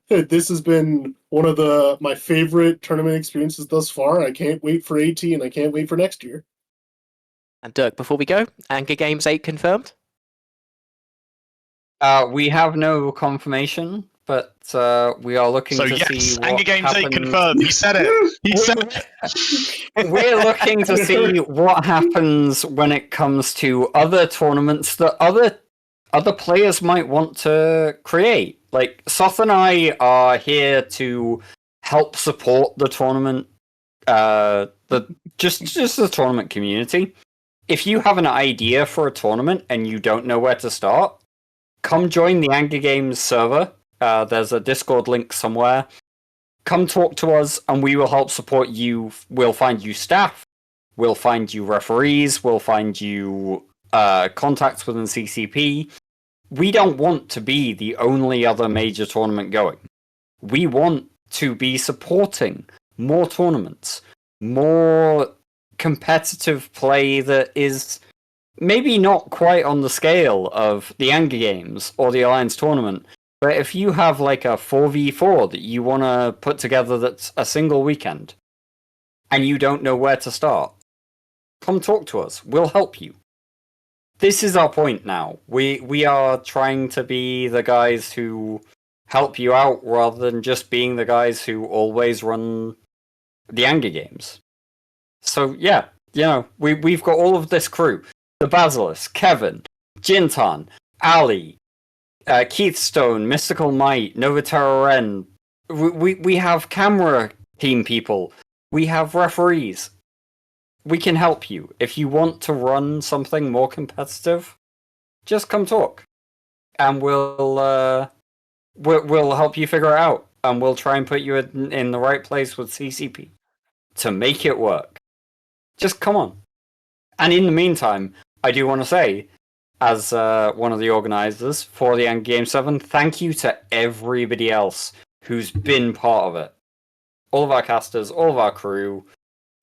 This has been one of my favorite tournament experiences thus far. I can't wait for AT, and I can't wait for next year. And Dirk, before we go, Anger Games 8 confirmed? We have no confirmation, but we are looking to see what Anger Games happens. 8 confirmed. He said it. He said it. We're looking to see what happens when it comes to other tournaments that other players might want to create. Like, Soth and I are here to help support the tournament, just the tournament community. If you have an idea for a tournament and you don't know where to start, come join the Anger Games server. There's a Discord link somewhere. Come talk to us, and we will help support you. We'll find you staff. We'll find you referees. We'll find you contacts within CCP. We don't want to be the only other major tournament going. We want to be supporting more tournaments, more competitive play that is maybe not quite on the scale of the Anger Games or the Alliance Tournament, but if you have like a 4v4 that you want to put together that's a single weekend, and you don't know where to start, come talk to us. We'll help you. This is our point now. We are trying to be the guys who help you out rather than just being the guys who always run the Anger Games. So yeah, we've got all of this crew. The Basilisk, Kevin, Jintan, Ali, Keith Stone, Mystical Might, Novatera Ren. We have camera team people. We have referees. We can help you. If you want to run something more competitive, just come talk. And we'll help you figure it out. And we'll try and put you in the right place with CCP to make it work. Just come on. And in the meantime, I do want to say, as one of the organizers for the Game 7, thank you to everybody else who's been part of it. All of our casters, all of our crew,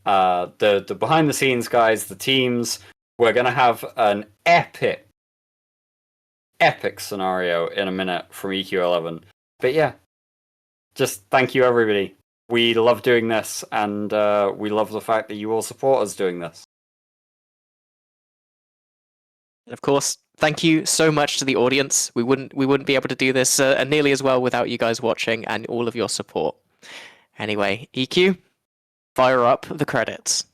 the behind-the-scenes guys, the teams. We're going to have an epic scenario in a minute from EQ11. But yeah, just thank you, everybody. We love doing this, and we love the fact that you all support us doing this. And of course, thank you so much to the audience. We wouldn't be able to do this nearly as well without you guys watching and all of your support. Anyway, EQ, fire up the credits.